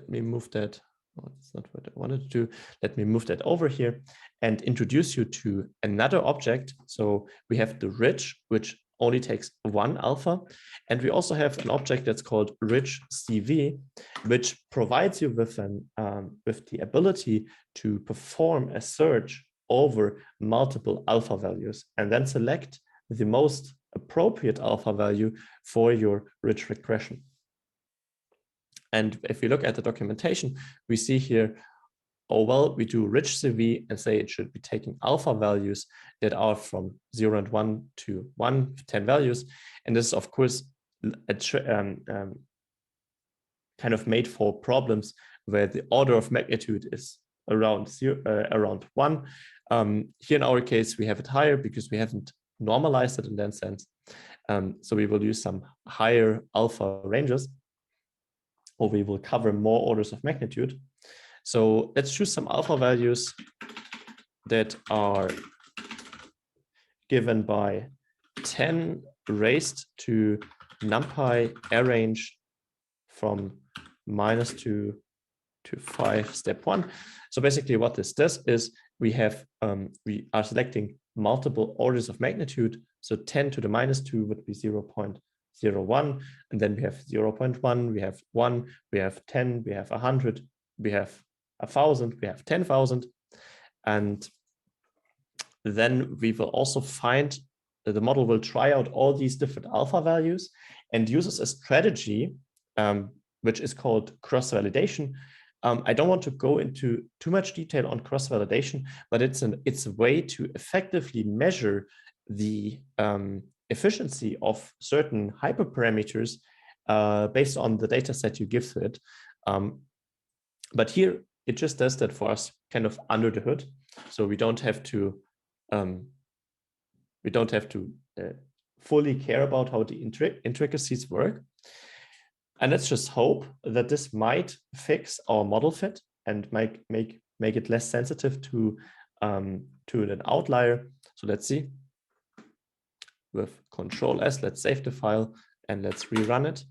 me move that. Oh, that's not what I wanted to do. Let me move that over here and introduce you to another object. So we have the rich, which only takes 1 alpha. And we also have an object that's called rich CV, which provides you with the ability to perform a search over multiple alpha values and then select the most appropriate alpha value for your rich regression. And if we look at the documentation, we see here oh, well, we do rich CV and say it should be taking alpha values that are from 0 and 1 to 1, 10 values. And this is, of course, kind of made for problems where the order of magnitude is around 1. Here in our case, we have it higher because we haven't normalized it in that sense. So we will use some higher alpha ranges, or we will cover more orders of magnitude. So let's choose some alpha values that are given by 10 raised to numpy arrange from -2 to 5 step 1. So basically what this does is we are selecting multiple orders of magnitude. So 10 to the -2 would be 0.01, and then we have 0.1, we have 1, we have 10, we have 100, we have 1,000, we have 10,000. And then we will also find that the model will try out all these different alpha values and uses a strategy which is called cross-validation. I don't want to go into too much detail on cross-validation, but it's a way to effectively measure the efficiency of certain hyperparameters based on the data set you give to it. But here, it just does that for us kind of under the hood. So we don't have to fully care about how the intricacies work. And let's just hope that this might fix our model fit and make it less sensitive to an outlier. So let's see. With Control S, let's save the file and let's rerun it.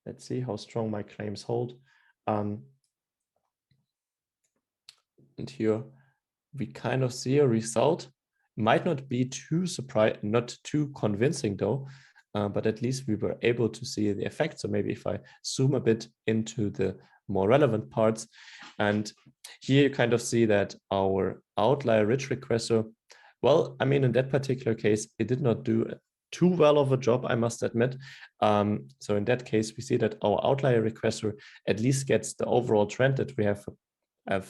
Let's see how strong my claims hold. And here we kind of see a result. Might not be too not too convincing though, but at least we were able to see the effect. So maybe if I zoom a bit into the more relevant parts, and here you kind of see that our outlier rich regressor, well, I mean, in that particular case, it did not do too well of a job, I must admit. So in that case, we see that our outlier regressor at least gets the overall trend that we have a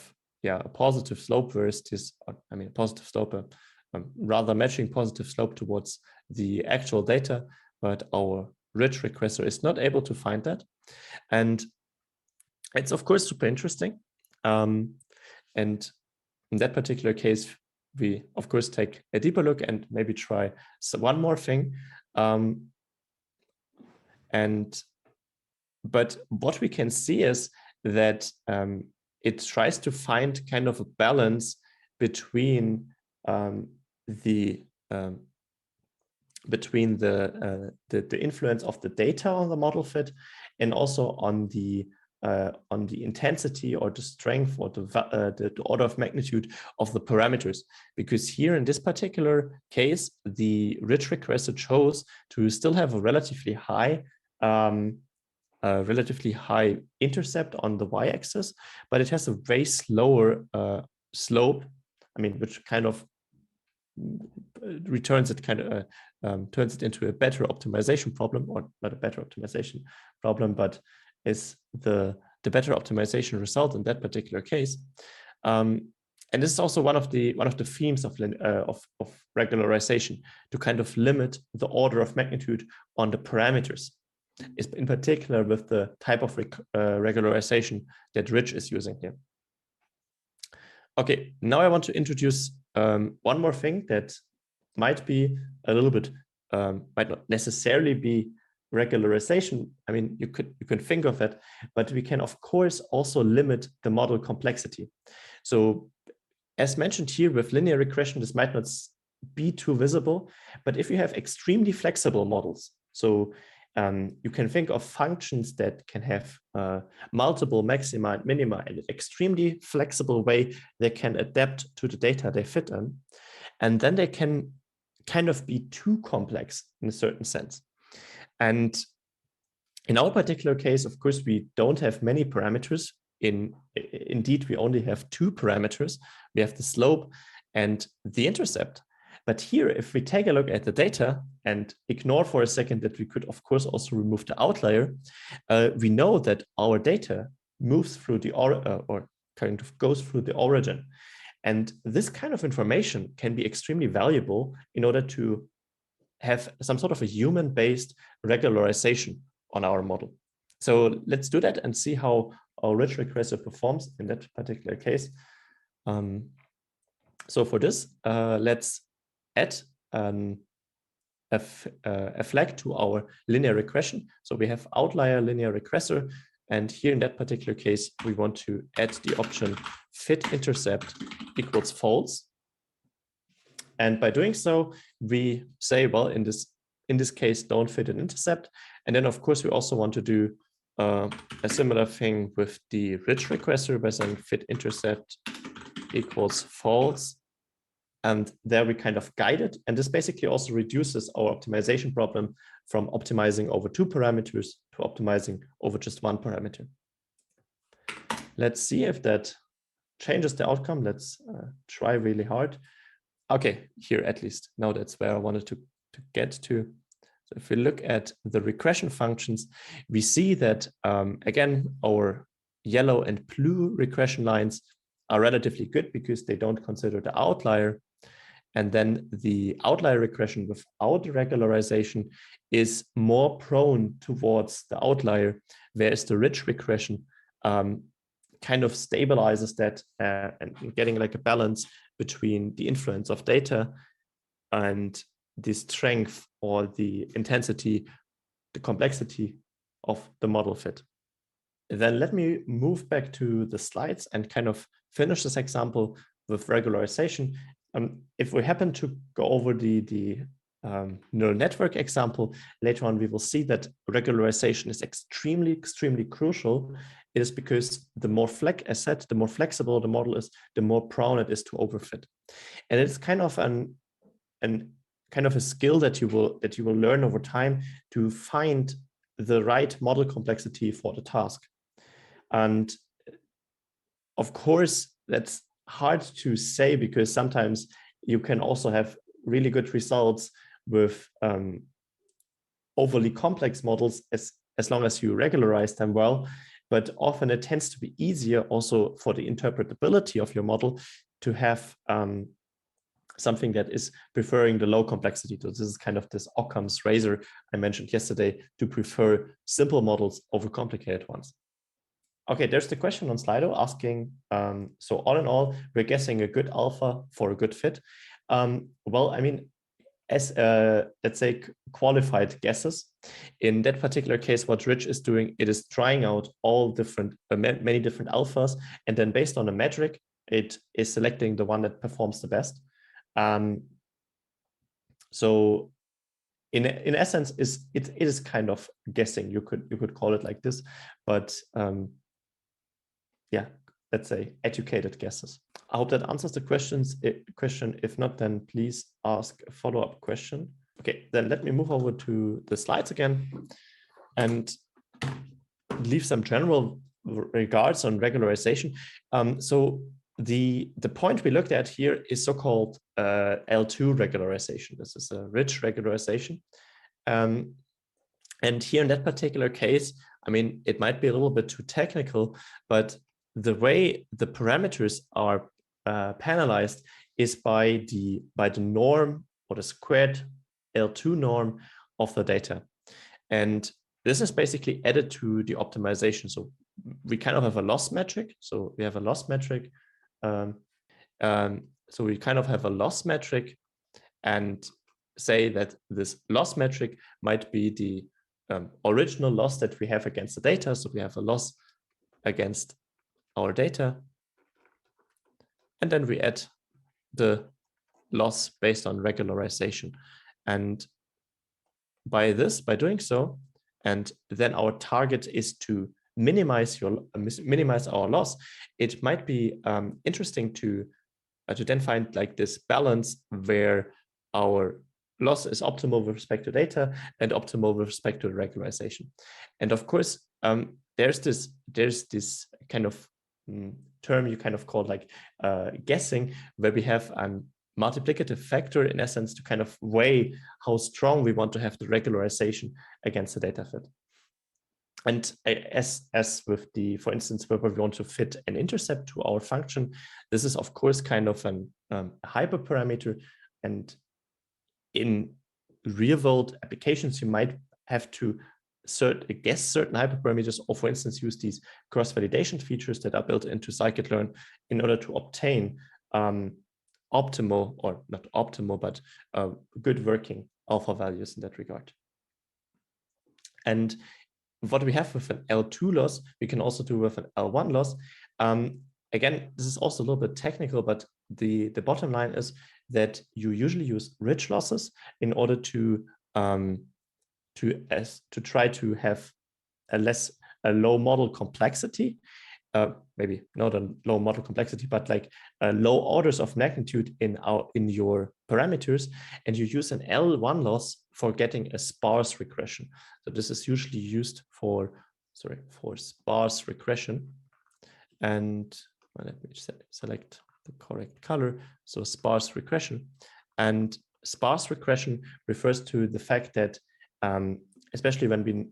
positive slope versus, I mean, a positive slope, rather matching positive slope towards the actual data, but our rich regressor is not able to find that. And it's, of course, super interesting. And in that particular case, we, of course, take a deeper look and maybe try one more thing. But what we can see is that it tries to find kind of a balance between the influence of the data on the model fit, and also on the intensity or the strength or the order of magnitude of the parameters. Because here in this particular case, the rich regressor chose to still have a relatively high intercept on the y-axis, but it has a very slower slope. I mean, which kind of returns it turns it into a better optimization problem, or not a better optimization problem, but is the better optimization result in that particular case. And this is also one of the themes of regularization, to kind of limit the order of magnitude on the parameters, is in particular with the type of regularization that Rich is using here. Okay, now I want to introduce one more thing that might be a little bit, might not necessarily be regularization. I mean, you can think of it, but we can, of course, also limit the model complexity. So as mentioned here with linear regression, this might not be too visible, but if you have extremely flexible models, so you can think of functions that can have multiple maxima and minima in an extremely flexible way. They can adapt to the data they fit in, and then they can kind of be too complex in a certain sense. And in our particular case, of course, we don't have many parameters. Indeed, we only have 2 parameters. We have the slope and the intercept. But here, if we take a look at the data and ignore for a second that we could, of course, also remove the outlier, we know that our data moves through the or kind of goes through the origin. And this kind of information can be extremely valuable in order to have some sort of a human-based regularization on our model. So let's do that and see how our rich regressor performs in that particular case. So for this, let's add a flag to our linear regression. So we have outlier linear regressor. And here in that particular case, we want to add the option fit intercept equals false. And by doing so, we say, well, in this case, don't fit an intercept. And then, of course, we also want to do a similar thing with the rich regressor by saying fit intercept equals false. And there we kind of guide it. And this basically also reduces our optimization problem from optimizing over 2 parameters to optimizing over just 1 parameter. Let's see if that changes the outcome. Let's try really hard. Okay, here at least. Now that's where I wanted to get to. So if we look at the regression functions, we see that, again, our yellow and blue regression lines are relatively good because they don't consider the outlier. And then the outlier regression without regularization is more prone towards the outlier, whereas the rich regression kind of stabilizes that and getting like a balance between the influence of data and the strength or the intensity, the complexity of the model fit. Then let me move back to the slides and kind of finish this example with regularization. If we happen to go over the neural network example, later on we will see that regularization is extremely crucial. It is because the more the more flexible the model is, the more prone it is to overfit. And it's kind of a skill that you will learn over time to find the right model complexity for the task. And of course, that's hard to say because sometimes you can also have really good results with overly complex models as long as you regularize them well. But often it tends to be easier also for the interpretability of your model to have something that is preferring the low complexity. So this is kind of this Occam's razor I mentioned yesterday, to prefer simple models over complicated ones. Okay, there's the question on Slido asking, so all in all, we're guessing a good alpha for a good fit. Well, I mean, as let's say qualified guesses, in that particular case, what Rich is doing, it is trying out all different, many different alphas, and then based on a metric, it is selecting the one that performs the best. So in essence, it is kind of guessing. You could call it like this, but yeah, let's say educated guesses. I hope that answers the question. If not, then please ask a follow-up question. Okay, then let me move over to the slides again and leave some general regards on regularization. So the point we looked at here is so-called L2 regularization. This is a rich regularization. And here in that particular case, I mean, it might be a little bit too technical, but the way the parameters are panelized is by the norm or the squared L2 norm of the data. And this is basically added to the optimization. So we kind of have a loss metric. So we have a loss metric. So we kind of have a loss metric and say that this loss metric might be the original loss that we have against the data. So we have a loss against our data. And then we add the loss based on regularization. And by doing so, and then our target is to minimize our loss, it might be interesting to then find like this balance where our loss is optimal with respect to data and optimal with respect to regularization. And of course, there's this kind of term you kind of call like guessing, where we have a multiplicative factor in essence to kind of weigh how strong we want to have the regularization against the data fit. And as with the, for instance, where we want to fit an intercept to our function, this is of course kind of an hyperparameter. And in real world applications, you might have to guess certain hyperparameters, or for instance, use these cross-validation features that are built into Scikit-Learn in order to obtain optimal, or not optimal, but good working alpha values in that regard. And what we have with an L2 loss, we can also do with an L1 loss. Again, this is also a little bit technical, but the bottom line is that you usually use rich losses in order to try to have a low model complexity. Maybe not a low model complexity, but like low orders of magnitude in your parameters, and you use an L1 loss for getting a sparse regression. So this is usually used for sparse regression. And well, let me select the correct color. So sparse regression. And sparse regression refers to the fact that, especially when we,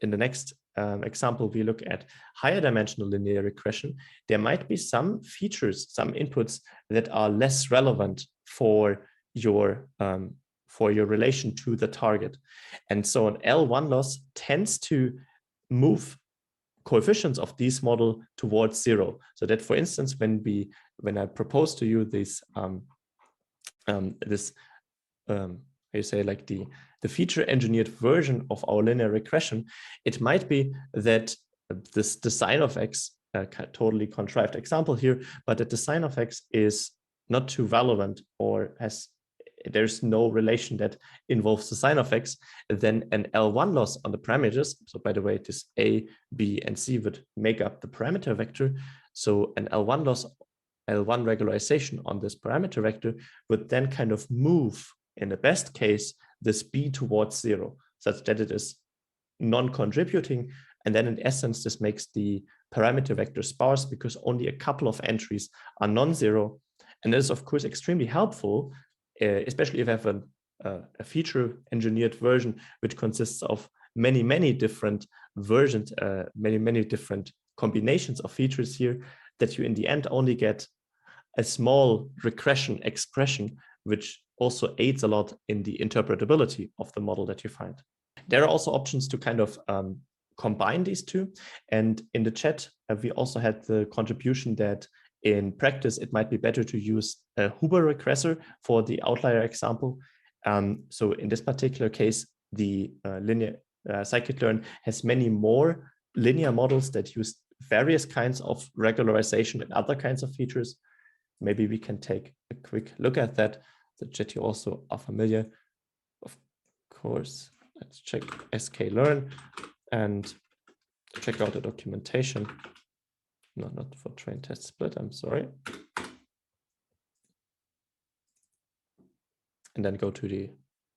in the next example, we look at higher dimensional linear regression, there might be some features, some inputs that are less relevant for your relation to the target. And so an L1 loss tends to move coefficients of this model towards zero. So that, for instance, when I propose to you this you say like the feature engineered version of our linear regression, it might be that the sign of x, totally contrived example here, but that the sign of x is not too relevant, or there's no relation that involves the sign of x, then an L1 loss on the parameters. So by the way, this A, B, and C would make up the parameter vector. So an L1 loss, L1 regularization on this parameter vector would then kind of move, in the best case, this B towards zero, such that it is non-contributing. And then in essence, this makes the parameter vector sparse because only a couple of entries are non-zero. And that is, of course, extremely helpful, especially if you have a feature engineered version which consists of many, many different versions, many different combinations of features here, that you in the end only get a small regression expression, which also aids a lot in the interpretability of the model that you find. There are also options to kind of combine these two. And in the chat, we also had the contribution that in practice, it might be better to use a Huber regressor for the outlier example. So in this particular case, the linear Scikit-Learn has many more linear models that use various kinds of regularization and other kinds of features. Maybe we can take a quick look at that. The chat you also are familiar. Of course, let's check Scikit-Learn and check out the documentation. No, not for train test split, I'm sorry. And then go to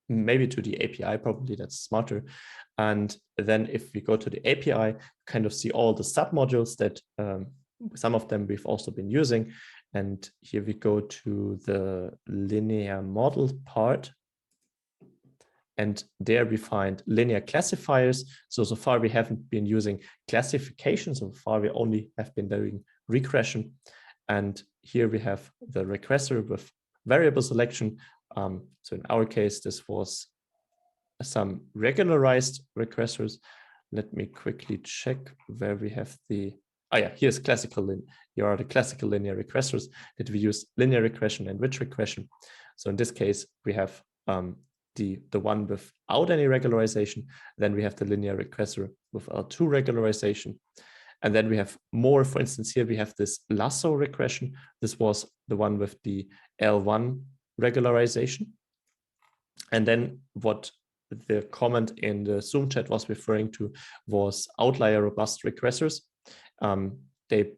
maybe to the API, probably that's smarter. And then if we go to the API, kind of see all the submodules that some of them we've also been using. And here we go to the linear model part. And there we find linear classifiers. So far we haven't been using classification. So far we only have been doing regression. And here we have the regressor with variable selection. So in our case, this was some regularized regressors. Let me quickly check where we have the, here's here are the classical linear regressors that we use: linear regression and rich regression. So in this case, we have the one without any regularization. Then we have the linear regressor with L2 regularization. And then we have more, for instance, here we have this lasso regression. This was the one with the L1 regularization. And then what the comment in the Zoom chat was referring to was outlier robust regressors. They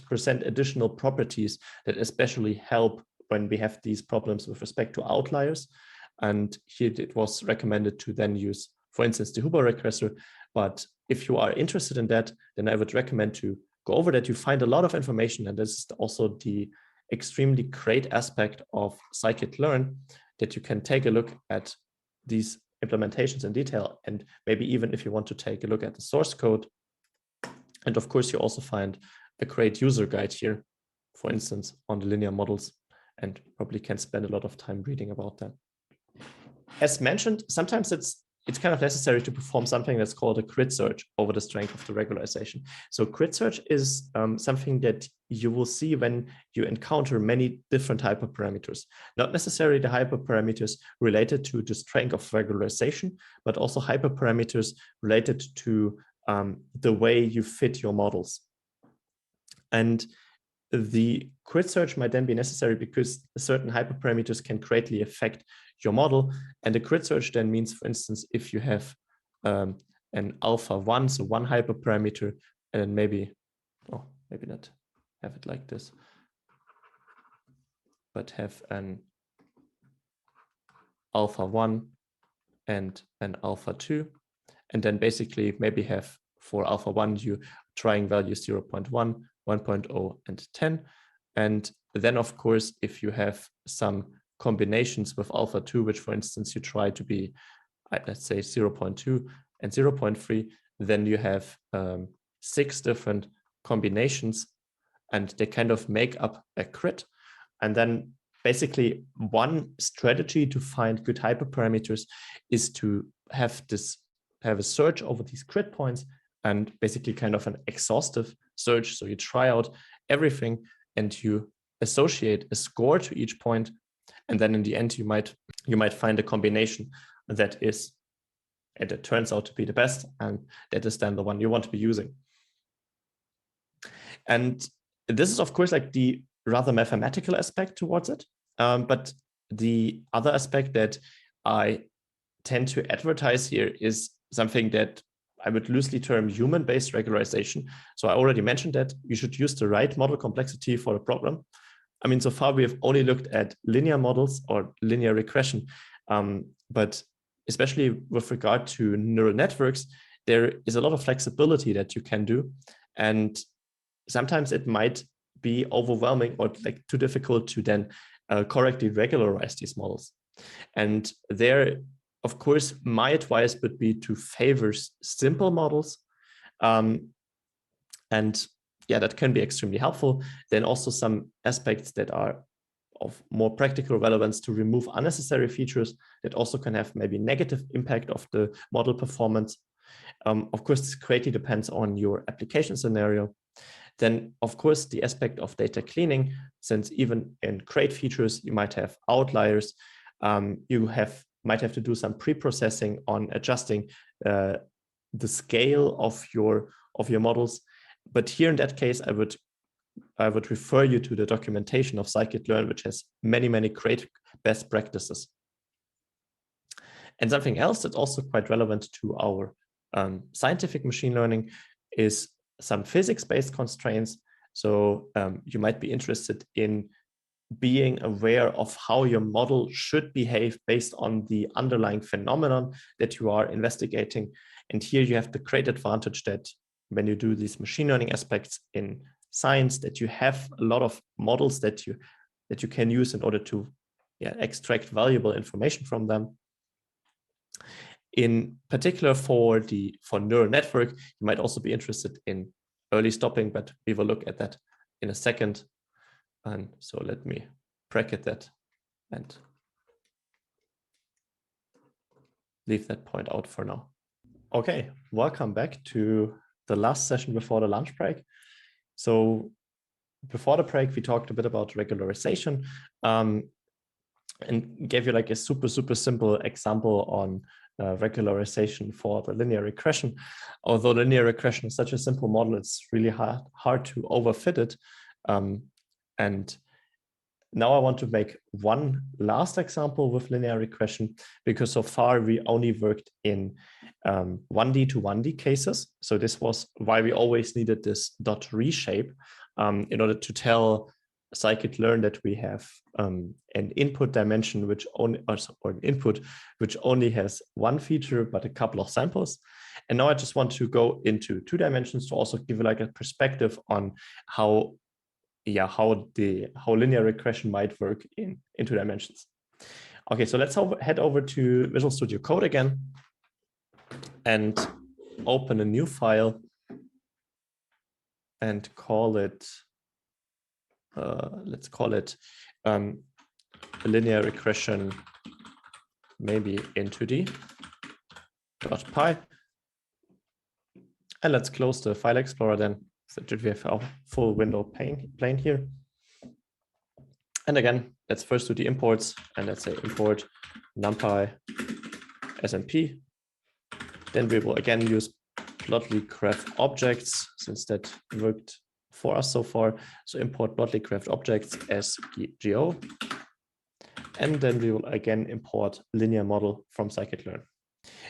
present additional properties that especially help when we have these problems with respect to outliers. And here it was recommended to then use, for instance, the Huber regressor. But if you are interested in that, then I would recommend to go over that. You find a lot of information, and this is also the extremely great aspect of Scikit-Learn, that you can take a look at these implementations in detail, and maybe even if you want to take a look at the source code. And of course, you also find a great user guide here, for instance, on the linear models, and probably can spend a lot of time reading about them. As mentioned, sometimes it's kind of necessary to perform something that's called a grid search over the strength of the regularization. So grid search is something that you will see when you encounter many different hyperparameters, not necessarily the hyperparameters related to the strength of regularization, but also hyperparameters related to the way you fit your models. And the grid search might then be necessary because certain hyperparameters can greatly affect your model. And the grid search then means, for instance, if you have an alpha 1, so one hyperparameter, and then maybe not have it like this, but have an alpha 1 and an alpha 2, and then basically maybe have for alpha 1 you trying values 0.1, 1.0, and 10. And then, of course, if you have some combinations with alpha 2, which, for instance, you try to be, let's say, 0.2 and 0.3, then you have 6 different combinations, and they kind of make up a grid. And then basically one strategy to find good hyperparameters is to have a search over these grid points, and basically kind of an exhaustive search. So you try out everything and you associate a score to each point. And then in the end, you might find a combination that it turns out to be the best, and that is then the one you want to be using. And this is, of course, like the rather mathematical aspect towards it. But the other aspect that I tend to advertise here is something that I would loosely term human-based regularization. So I already mentioned that you should use the right model complexity for the problem. I mean, so far we have only looked at linear models or linear regression, but especially with regard to neural networks, there is a lot of flexibility that you can do. And sometimes it might be overwhelming or like too difficult to then correctly regularize these models. And there, of course, my advice would be to favor simple models. And yeah, that can be extremely helpful. Then also some aspects that are of more practical relevance to remove unnecessary features that also can have maybe negative impact of the model performance. Of course, this greatly depends on your application scenario. Then, of course, the aspect of data cleaning, since even in great features, you might have outliers. You might have to do some pre-processing on adjusting the scale of your models. But here in that case, I would refer you to the documentation of Scikit-Learn, which has many, many great best practices. And something else that's also quite relevant to our scientific machine learning is some physics-based constraints. So you might be interested in being aware of how your model should behave based on the underlying phenomenon that you are investigating. And here you have the great advantage that when you do these machine learning aspects in science, that you have a lot of models that you can use in order to extract valuable information from them. In particular, for neural network, you might also be interested in early stopping, but we will look at that in a second. And so let me bracket that and leave that point out for now. Okay, welcome back to the last session before the lunch break. So before the break, we talked a bit about regularization and gave you like a super, super simple example on regularization for the linear regression. Although linear regression is such a simple model, it's really hard to overfit it. And now I want to make one last example with linear regression, because so far we only worked in 1D to 1D cases. So this was why we always needed this dot reshape in order to tell Scikit-Learn that we have an input dimension which only, or an input which only has one feature but a couple of samples. And now I just want to go into 2 dimensions to also give you like a perspective on how linear regression might work in 2 dimensions. Okay, so let's head over to Visual Studio Code again and open a new file and call it, let's call it linear regression, maybe in 2D.py. And let's close the file explorer then, so that we have our full window plane here. And again, let's first do the imports, and let's say import numpy SMP. Then we will again use plotly graph objects, since that worked for us so far. So import plotly graph objects as GO. And then we will again import linear model from Scikit-Learn.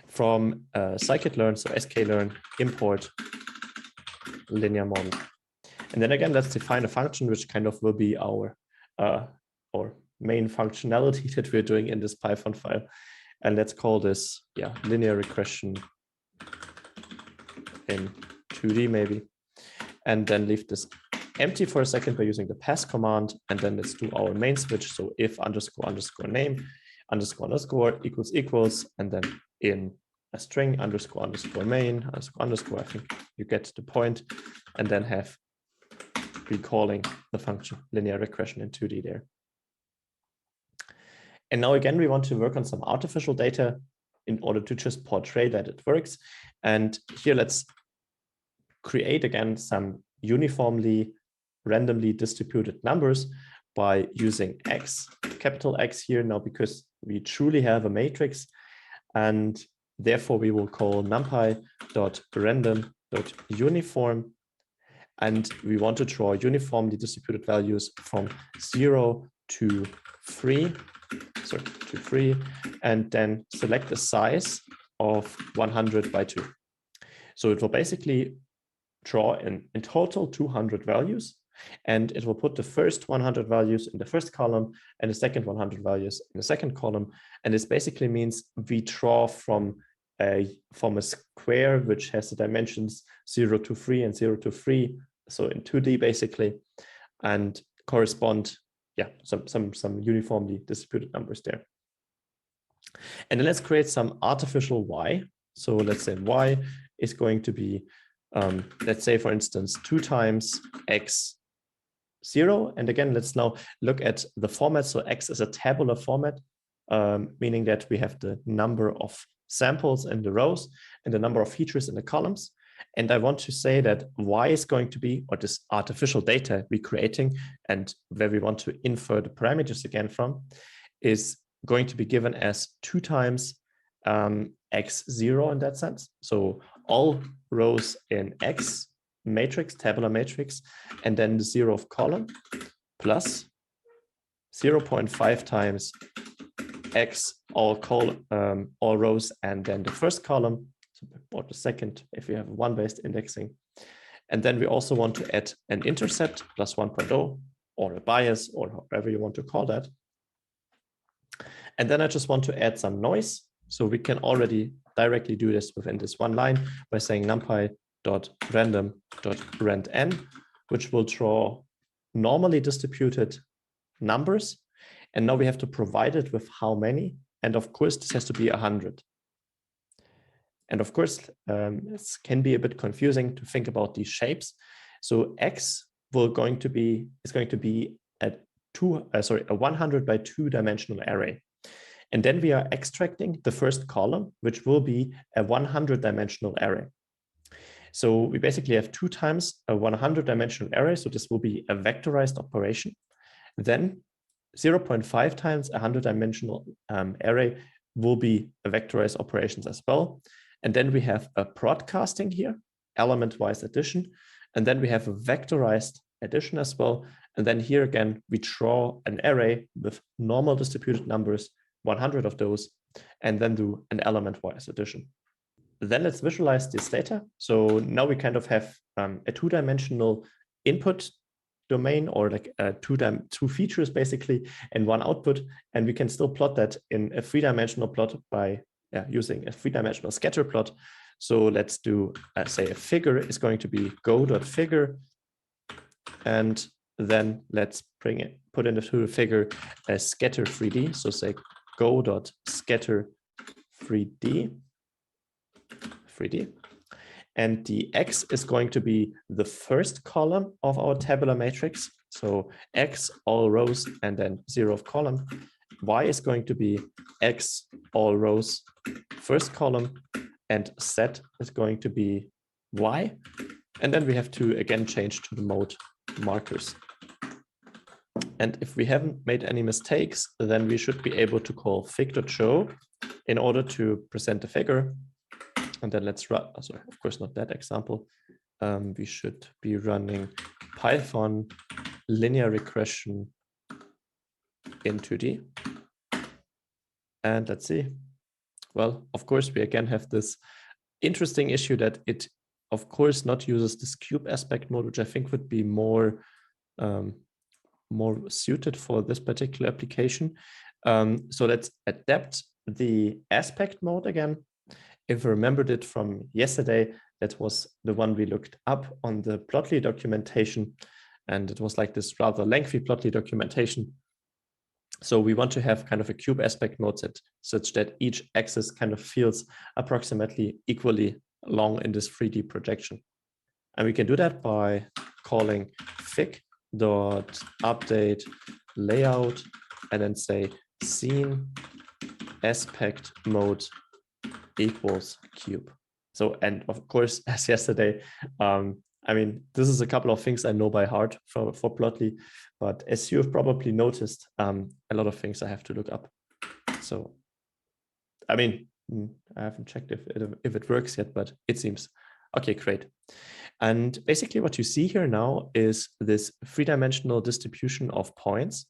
From Scikit-Learn, so sklearn, import linear model. And then again, let's define a function which kind of will be our main functionality that we're doing in this Python file. And let's call this, linear regression in 2D maybe. And then leave this empty for a second by using the pass command. And then let's do our main switch. So if underscore underscore name underscore underscore equals, and then in a string underscore underscore main underscore underscore, I think you get the point, and then have recalling the function linear regression in 2D there. And now again, we want to work on some artificial data in order to just portray that it works. And here let's create again some uniformly randomly distributed numbers by using X, capital X here now, because we truly have a matrix. And therefore we will call numpy.random.uniform. And we want to draw uniformly distributed values from 0 to 3, and then select a size of 100 by 2. So it will basically draw in total 200 values, and it will put the first 100 values in the first column and the second 100 values in the second column. And this basically means we draw from a square which has the dimensions 0 to 3 and 0 to 3, so in 2D basically, and correspond some uniformly distributed numbers there. And then let's create some artificial y. So let's say y is going to be, let's say, for instance, 2 times x 0. And again, let's now look at the format. So x is a tabular format, meaning that we have the number of samples in the rows and the number of features in the columns. And I want to say that y is going to be, or this artificial data we're creating and where we want to infer the parameters again from, is going to be given as 2 times x0 in that sense. So all rows in X matrix, tabular matrix, and then the 0th column plus 0.5 times X all rows, and then the first column, or the second if we have one-based indexing. And then we also want to add an intercept plus 1.0 or a bias or however you want to call that. And then I just want to add some noise. So we can already directly do this within this one line by saying numpy.random.randn, which will draw normally distributed numbers. And now we have to provide it with how many. And of course, this has to be 100. And of course, it can be a bit confusing to think about these shapes. So X is going to be a 100 by 2 dimensional array. And then we are extracting the first column, which will be a 100 dimensional array. So we basically have 2 times a 100 dimensional array. So this will be a vectorized operation. Then 0.5 times a 100 dimensional array will be a vectorized operations as well. And then we have a broadcasting here, element-wise addition. And then we have a vectorized addition as well. And then here again, we draw an array with normal distributed numbers, 100 of those, and then do an element-wise addition. Then let's visualize this data. So now we kind of have a 2-dimensional input domain, or like two features basically, and one output. And we can still plot that in a 3-dimensional plot by using a 3-dimensional scatter plot. So let's do, say, a figure is going to be go.figure. And then let's put into the figure a scatter 3D. So say go.scatter 3D, and the X is going to be the first column of our tabular matrix. So X, all rows, and then 0th column. Y is going to be X, all rows, first column, and Z is going to be Y. And then we have to again change to the mode markers. And if we haven't made any mistakes, then we should be able to call fig.show in order to present the figure. And then let's run, sorry, of course, not that example. We should be running Python linear regression in 2D. And let's see. Well, of course, we again have this interesting issue that it, of course, not uses this cube aspect mode, which I think would be more suited for this particular application. So let's adapt the aspect mode again. If you remembered it from yesterday, that was the one we looked up on the Plotly documentation, and it was like this rather lengthy Plotly documentation. So we want to have kind of a cube aspect mode such that each axis kind of feels approximately equally long in this 3D projection. And we can do that by calling fig.update layout and then say scene aspect mode equals cube. So, and of course, as yesterday, I mean, this is a couple of things I know by heart for Plotly, but as you have probably noticed, a lot of things I have to look up. So, I mean, I haven't checked if it works yet, but it seems. Okay, great. And basically what you see here now is this three-dimensional distribution of points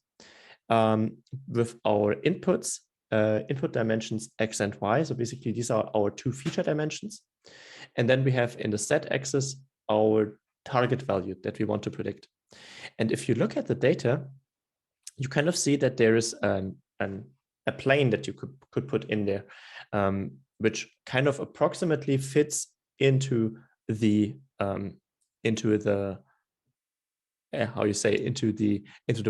with our inputs, input dimensions X and Y. So basically these are our two feature dimensions. And then we have in the Z-axis our target value that we want to predict. And if you look at the data, you kind of see that there is a plane that you could put in there, which kind of approximately fits into the how you say into the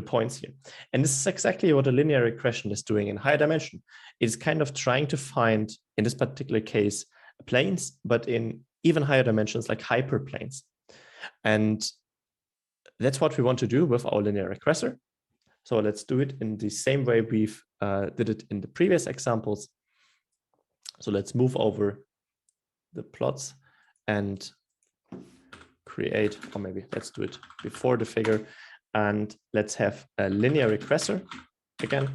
points here. And this is exactly what a linear regression is doing in higher dimension. It's kind of trying to find, in this particular case, planes, but in even higher dimensions like hyperplanes. And that's what we want to do with our linear regressor. So let's do it in the same way we've did it in the previous examples. So let's move over the plots and create, or maybe let's do it before the figure, and let's have a linear regressor again.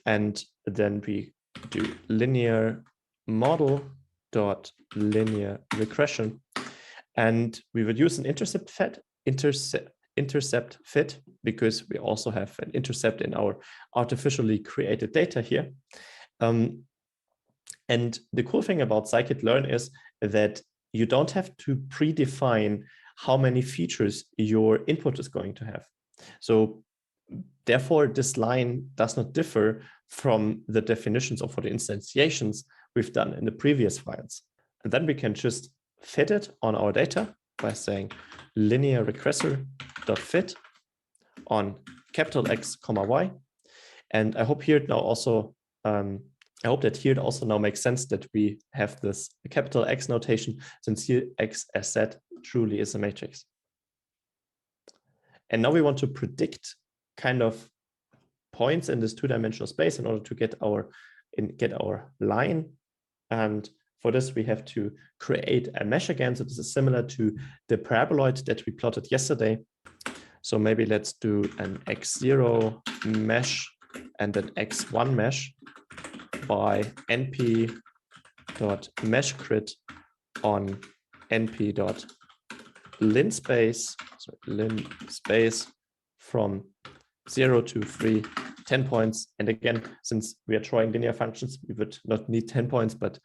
And then we do linear model dot linear regression, and we would use an intercept fit because we also have an intercept in our artificially created data here. And the cool thing about Scikit-Learn is that you don't have to predefine how many features your input is going to have. So therefore, this line does not differ from the definitions or for the instantiations we've done in the previous files. And then we can just fit it on our data by saying linear regressor.fit on capital X, Y. And I hope here it now also I hope that here it also now makes sense that we have this capital X notation, since here X as Z truly is a matrix. And now we want to predict kind of points in this two-dimensional space in order to get our line. And for this, we have to create a mesh again. So this is similar to the paraboloid that we plotted yesterday. So maybe let's do an X0 mesh and an X1 mesh by np.meshgrid on np.linspace, so linspace from 0 to 3, 10 points. And again, since we are drawing linear functions, we would not need 10 points, but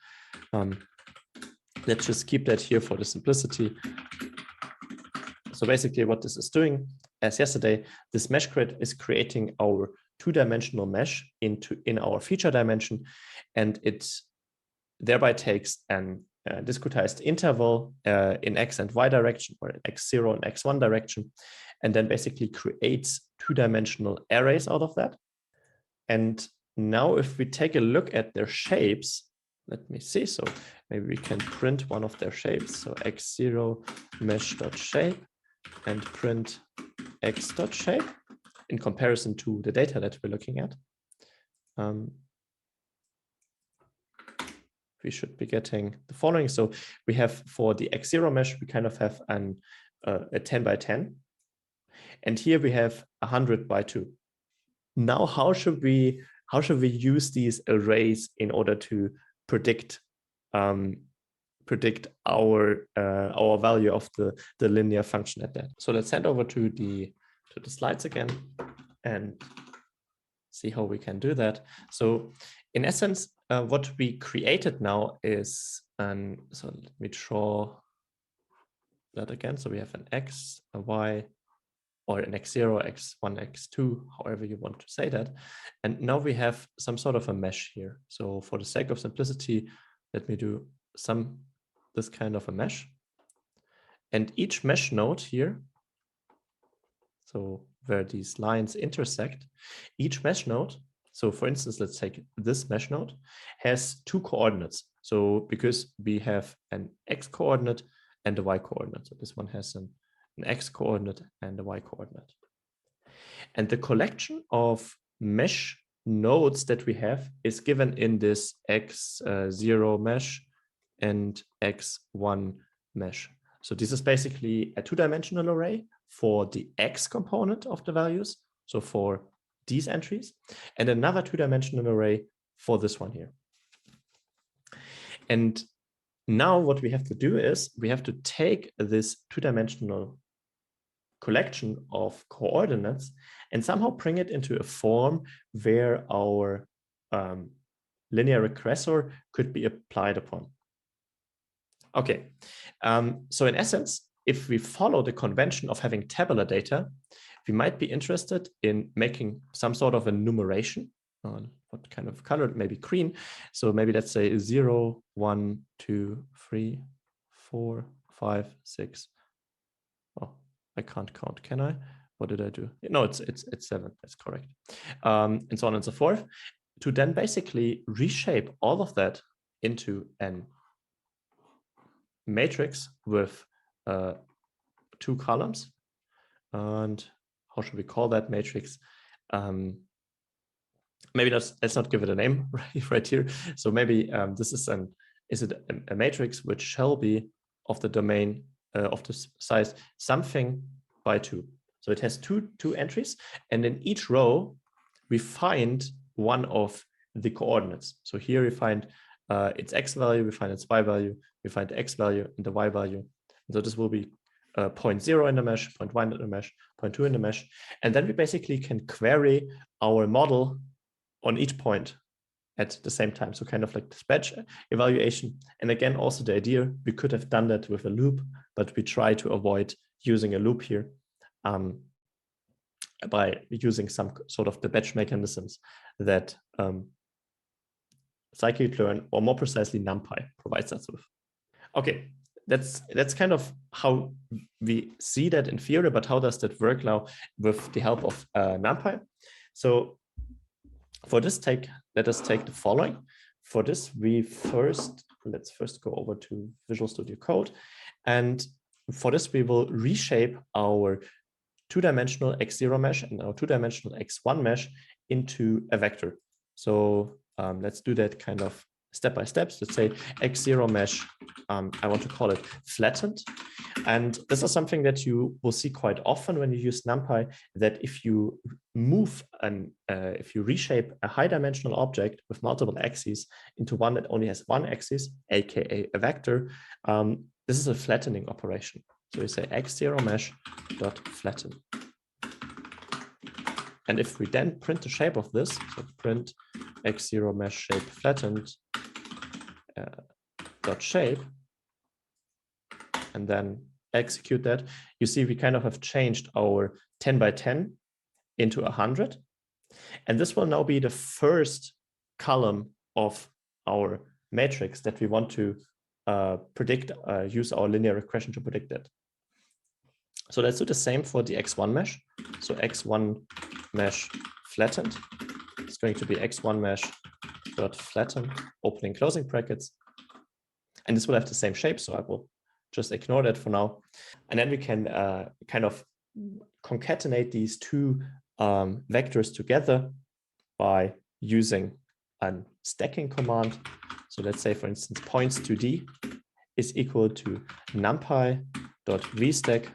let's just keep that here for the simplicity. So basically what this is doing, as yesterday, this mesh grid is creating our two-dimensional mesh in our feature dimension, and it thereby takes an discretized interval in X and Y direction, or in X0 and X1 direction, and then basically creates two-dimensional arrays out of that. And now if we take a look at their shapes, let me see. So maybe we can print one of their shapes. So x0 mesh.shape and print x.shape in comparison to the data that we're looking at. We should be getting the following. So we have for the x0 mesh, we kind of have a 10 by 10. And here we have 100 by 2. Now, how should we use these arrays in order to predict our value of the linear function at that? So let's head over to the slides again and see how we can do that. So in essence, what we created now is so let me draw that again. So we have an x, a y, or an x0, x1, x2, however you want to say that. And now we have some sort of a mesh here. So for the sake of simplicity, let me do this kind of a mesh. And each mesh node here, so where these lines intersect, each mesh node, so for instance, let's take this mesh node, has 2 coordinates. So because we have an x coordinate and a y coordinate. So this one has an x coordinate and a y coordinate. And the collection of mesh nodes that we have is given in this x0 mesh and x1 mesh. So this is basically a 2-dimensional array for the x component of the values, so for these entries, and another 2-dimensional array for this one here. And now what we have to do is we have to take this 2-dimensional collection of coordinates and somehow bring it into a form where our linear regressor could be applied upon. Okay, so in essence, if we follow the convention of having tabular data, we might be interested in making some sort of a numeration. What kind of color? Maybe green. So maybe let's say 0, 1, 2, 3, 4, 5, 6. Oh, I can't count, can I? What did I do? No, it's 7. That's correct. And so on and so forth. To then basically reshape all of that into an matrix with 2 columns. And how should we call that matrix? Maybe let's not give it a name right here. So maybe this is a matrix which shall be of the domain of the size something by 2. So it has two entries, and in each row we find one of the coordinates. So here we find its x value, we find its y value, we find the x value and the y value. And so this will be 0.0 in the mesh, 0.1 in the mesh, 0.2 in the mesh. And then we basically can query our model on each point at the same time. So kind of like this batch evaluation. And again, also the idea, we could have done that with a loop, but we try to avoid using a loop here by using some sort of the batch mechanisms that Scikit-Learn, or more precisely NumPy, provides us with. Okay, that's kind of how we see that in theory, but how does that work now with the help of NumPy? So for this let us take the following. For this, let's first go over to Visual Studio Code. And for this, we will reshape our 2-dimensional x0 mesh and our 2-dimensional x1 mesh into a vector. So let's do that kind of step by step. Let's say x0 mesh, I want to call it flattened. And this is something that you will see quite often when you use NumPy, that if you if you reshape a high-dimensional object with multiple axes into one that only has one axis, aka a vector, this is a flattening operation. So we say x0 mesh dot flatten. And if we then print the shape of this, so print x0 mesh shape flattened dot shape, and then execute that, you see we kind of have changed our 10 by 10 into 100. And this will now be the first column of our matrix that we want to predict, use our linear regression to predict it. So let's do the same for the x1 mesh. So x1 mesh flattened. is going to be x1 mesh dot flatten opening closing brackets. And this will have the same shape, so I will just ignore that for now. And then we can kind of concatenate these two vectors together by using a stacking command. So let's say, for instance, points 2d is equal to numpy.vstack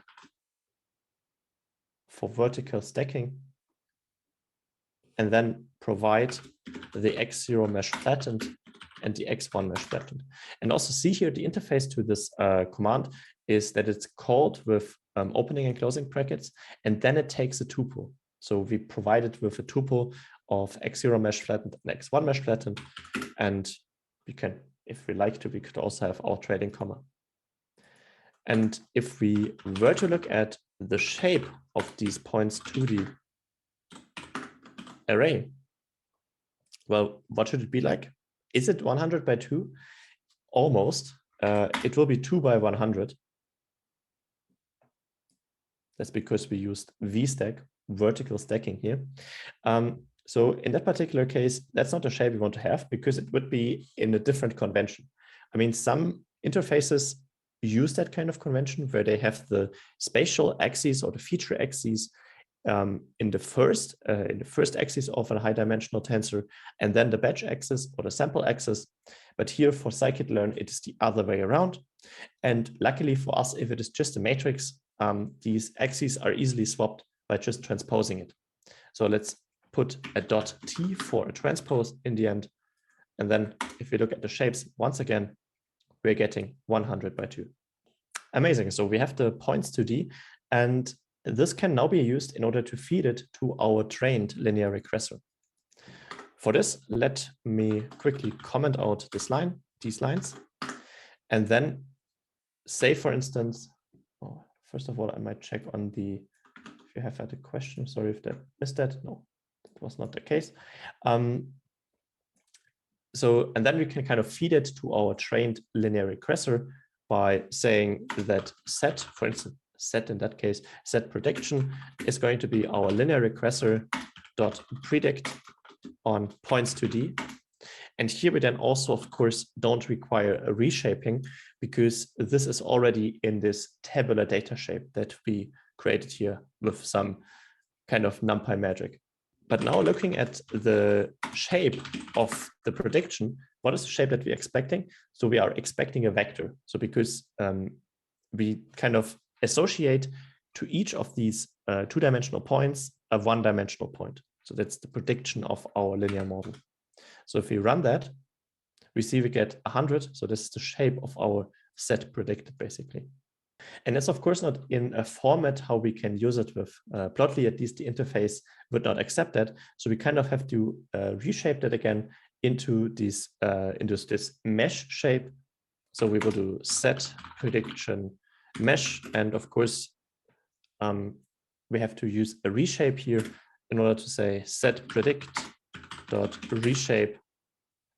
for vertical stacking, and then provide the x0 mesh flattened and the x1 mesh flattened. And also see here the interface to this command is that it's called with opening and closing brackets, and then it takes a tuple. So we provide it with a tuple of x0 mesh flattened and x1 mesh flattened. And we can, if we like to, we could also have our trading comma. And if we were to look at the shape of these points 2D array, well, what should it be like? Is it 100 by 2? Almost. It will be 2 by 100. That's because we used VStack, vertical stacking here. So in that particular case, that's not the shape we want to have because it would be in a different convention. I mean, some interfaces use that kind of convention where they have the spatial axes or the feature axes in the first axis of a high dimensional tensor, and then the batch axis or the sample axis. But here for Scikit-Learn, it is the other way around. And luckily for us, if it is just a matrix, these axes are easily swapped by just transposing it. So let's put a dot t for a transpose in the end. And then if we look at the shapes, once again, we're getting 100 by 2. Amazing. So we have the points 2D, and this can now be used in order to feed it to our trained linear regressor. For this, let me quickly comment out this line, these lines, and then say, for instance, first of all, I might check on the, if you have had a question, sorry if that missed that. No, that was not the case. So, and then we can kind of feed it to our trained linear regressor by saying that set, for instance, set in that case, set prediction is going to be our linear regressor dot predict on points 2D. And here we then also, of course, don't require a reshaping because this is already in this tabular data shape that we created here with some kind of NumPy magic. But now looking at the shape of the prediction, what is the shape that we're expecting? So we are expecting a vector. So because we kind of associate to each of these two-dimensional points a one-dimensional point. So that's the prediction of our linear model. So if we run that, we see we get 100. So this is the shape of our set predicted, basically. And that's, of course, not in a format how we can use it with Plotly. At least the interface would not accept that. So we kind of have to reshape that again into this mesh shape. So we will do set prediction mesh. And of course, we have to use a reshape here in order to say set predict dot reshape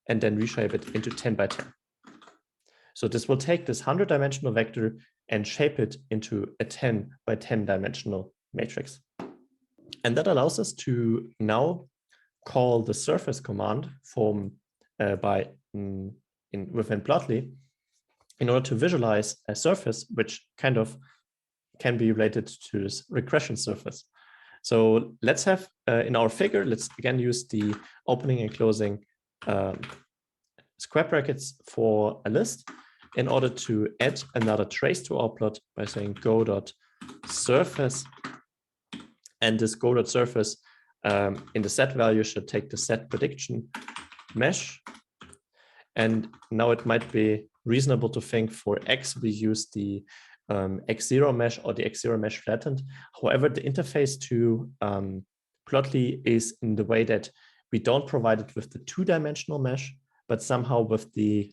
and then reshape it into 10 by 10. So this will take this 100-dimensional vector and shape it into a 10 by 10 dimensional matrix. And that allows us to now call the surface command from within Plotly in order to visualize a surface which kind of can be related to this regression surface. So let's have in our figure, let's again use the opening and closing square brackets for a list in order to add another trace to our plot by saying go.surface. And this go.surface in the set value should take the set prediction mesh. And now it might be reasonable to think for X, we use the X0 mesh or the X0 mesh flattened. However, the interface to Plotly is in the way that we don't provide it with the two-dimensional mesh, but somehow with the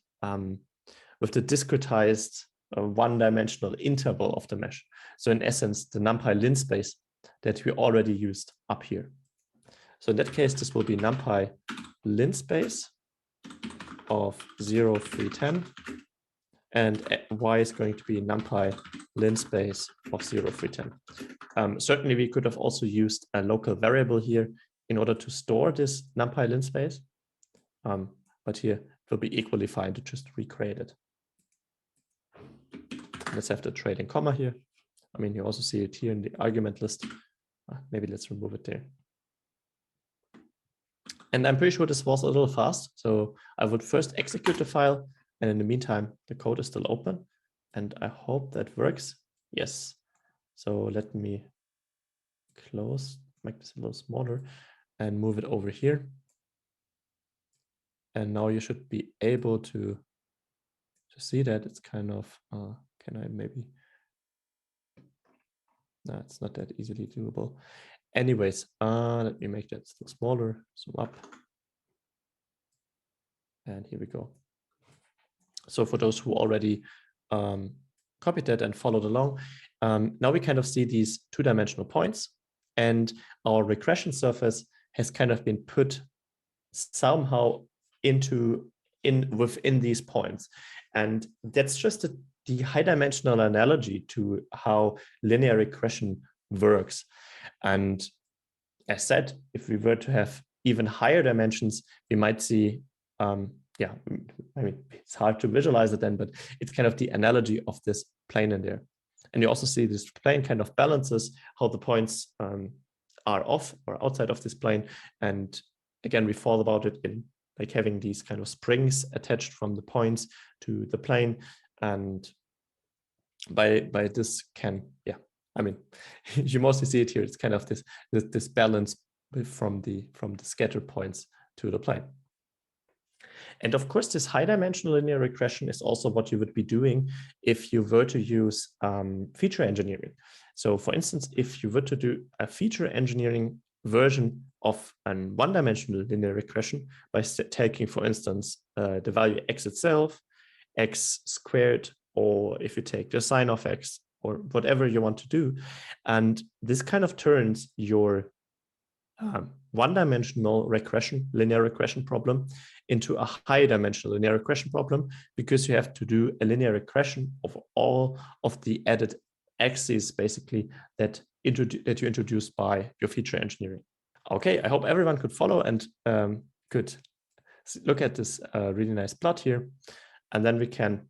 discretized one-dimensional interval of the mesh. So in essence, the NumPy linspace that we already used up here. So in that case, this will be NumPy linspace of 0, 3, 10. And y is going to be NumPy linspace of 0, 3, 10. Certainly, we could have also used a local variable here in order to store this NumPy lin space. But here it will be equally fine to just recreate it. Let's have the trailing comma here. I mean, you also see it here in the argument list. Maybe let's remove it there. And I'm pretty sure this was a little fast. So I would first execute the file. And in the meantime, the code is still open. And I hope that works. Yes. So let me close, make this a little smaller and move it over here. And now you should be able to see that it's kind of, can I maybe, no, it's not that easily doable. Anyways, let me make that still smaller, zoom up. And here we go. So for those who already copied that and followed along, now we kind of see these two-dimensional points, and our regression surface has kind of been put somehow within these points. And that's just the high-dimensional analogy to how linear regression works. And as said, if we were to have even higher dimensions, we might see, yeah, I mean, it's hard to visualize it then, but it's kind of the analogy of this plane in there. And you also see this plane kind of balances how the points are off or outside of this plane. And again, we thought about it in like having these kind of springs attached from the points to the plane. And by this can, yeah, I mean, you mostly see it here. It's kind of this balance from the scattered points to the plane. And of course, this high dimensional linear regression is also what you would be doing if you were to use feature engineering. So for instance, if you were to do a feature engineering version of an one-dimensional linear regression by taking, for instance, the value x itself, x squared, or if you take the sine of x, or whatever you want to do. And this kind of turns your one-dimensional regression, linear regression problem into a high-dimensional linear regression problem, because you have to do a linear regression of all of the added axes, basically, that you introduced by your feature engineering. Okay, I hope everyone could follow and could look at this really nice plot here. And then we can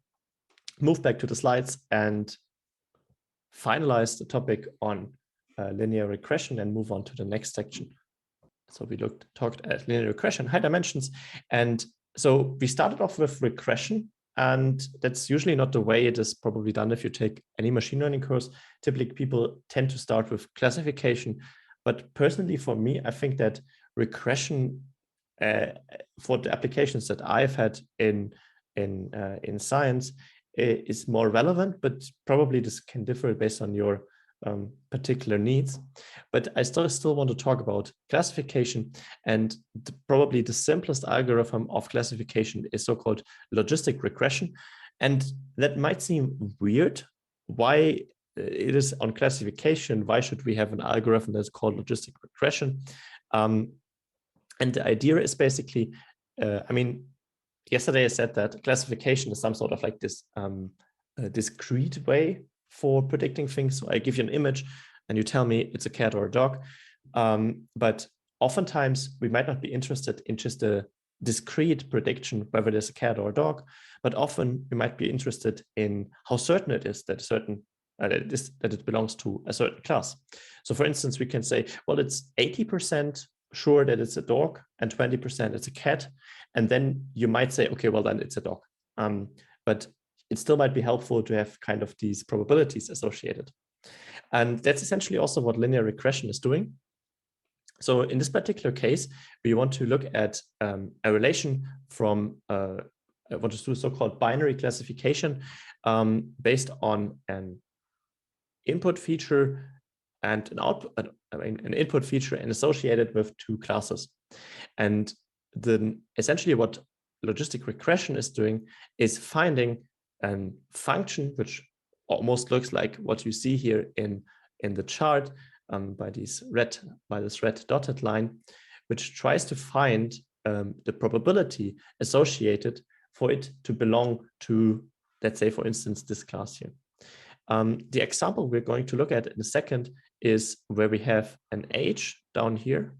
move back to the slides and finalize the topic on linear regression and move on to the next section. So we talked at linear regression, high dimensions. And so we started off with regression, and that's usually not the way it is probably done if you take any machine learning course. Typically, people tend to start with classification. But personally, for me, I think that regression for the applications that I've had in science is more relevant, but probably this can differ based on your particular needs. But I still want to talk about classification, and probably the simplest algorithm of classification is so-called logistic regression. And that might seem weird. Why it is on classification? Why should we have an algorithm that's called logistic regression? And the idea is basically, I mean, yesterday I said that classification is some sort of like this discrete way for predicting things. So I give you an image and you tell me it's a cat or a dog. But oftentimes we might not be interested in just a discrete prediction, whether it is a cat or a dog, but often we might be interested in how certain it is that that it belongs to a certain class. So for instance, we can say, well, it's 80% sure that it's a dog and 20% it's a cat. And then you might say, okay, well, then it's a dog. But it still might be helpful to have kind of these probabilities associated. And that's essentially also what linear regression is doing. So in this particular case, we want to look at a relation from what is do so-called binary classification based on an input feature and an output, an input feature and associated with two classes. And then essentially what logistic regression is doing is finding a function which almost looks like what you see here in the chart by this red dotted line, which tries to find the probability associated for it to belong to, let's say, for instance, this class here. The example we're going to look at in a second is where we have an age down here,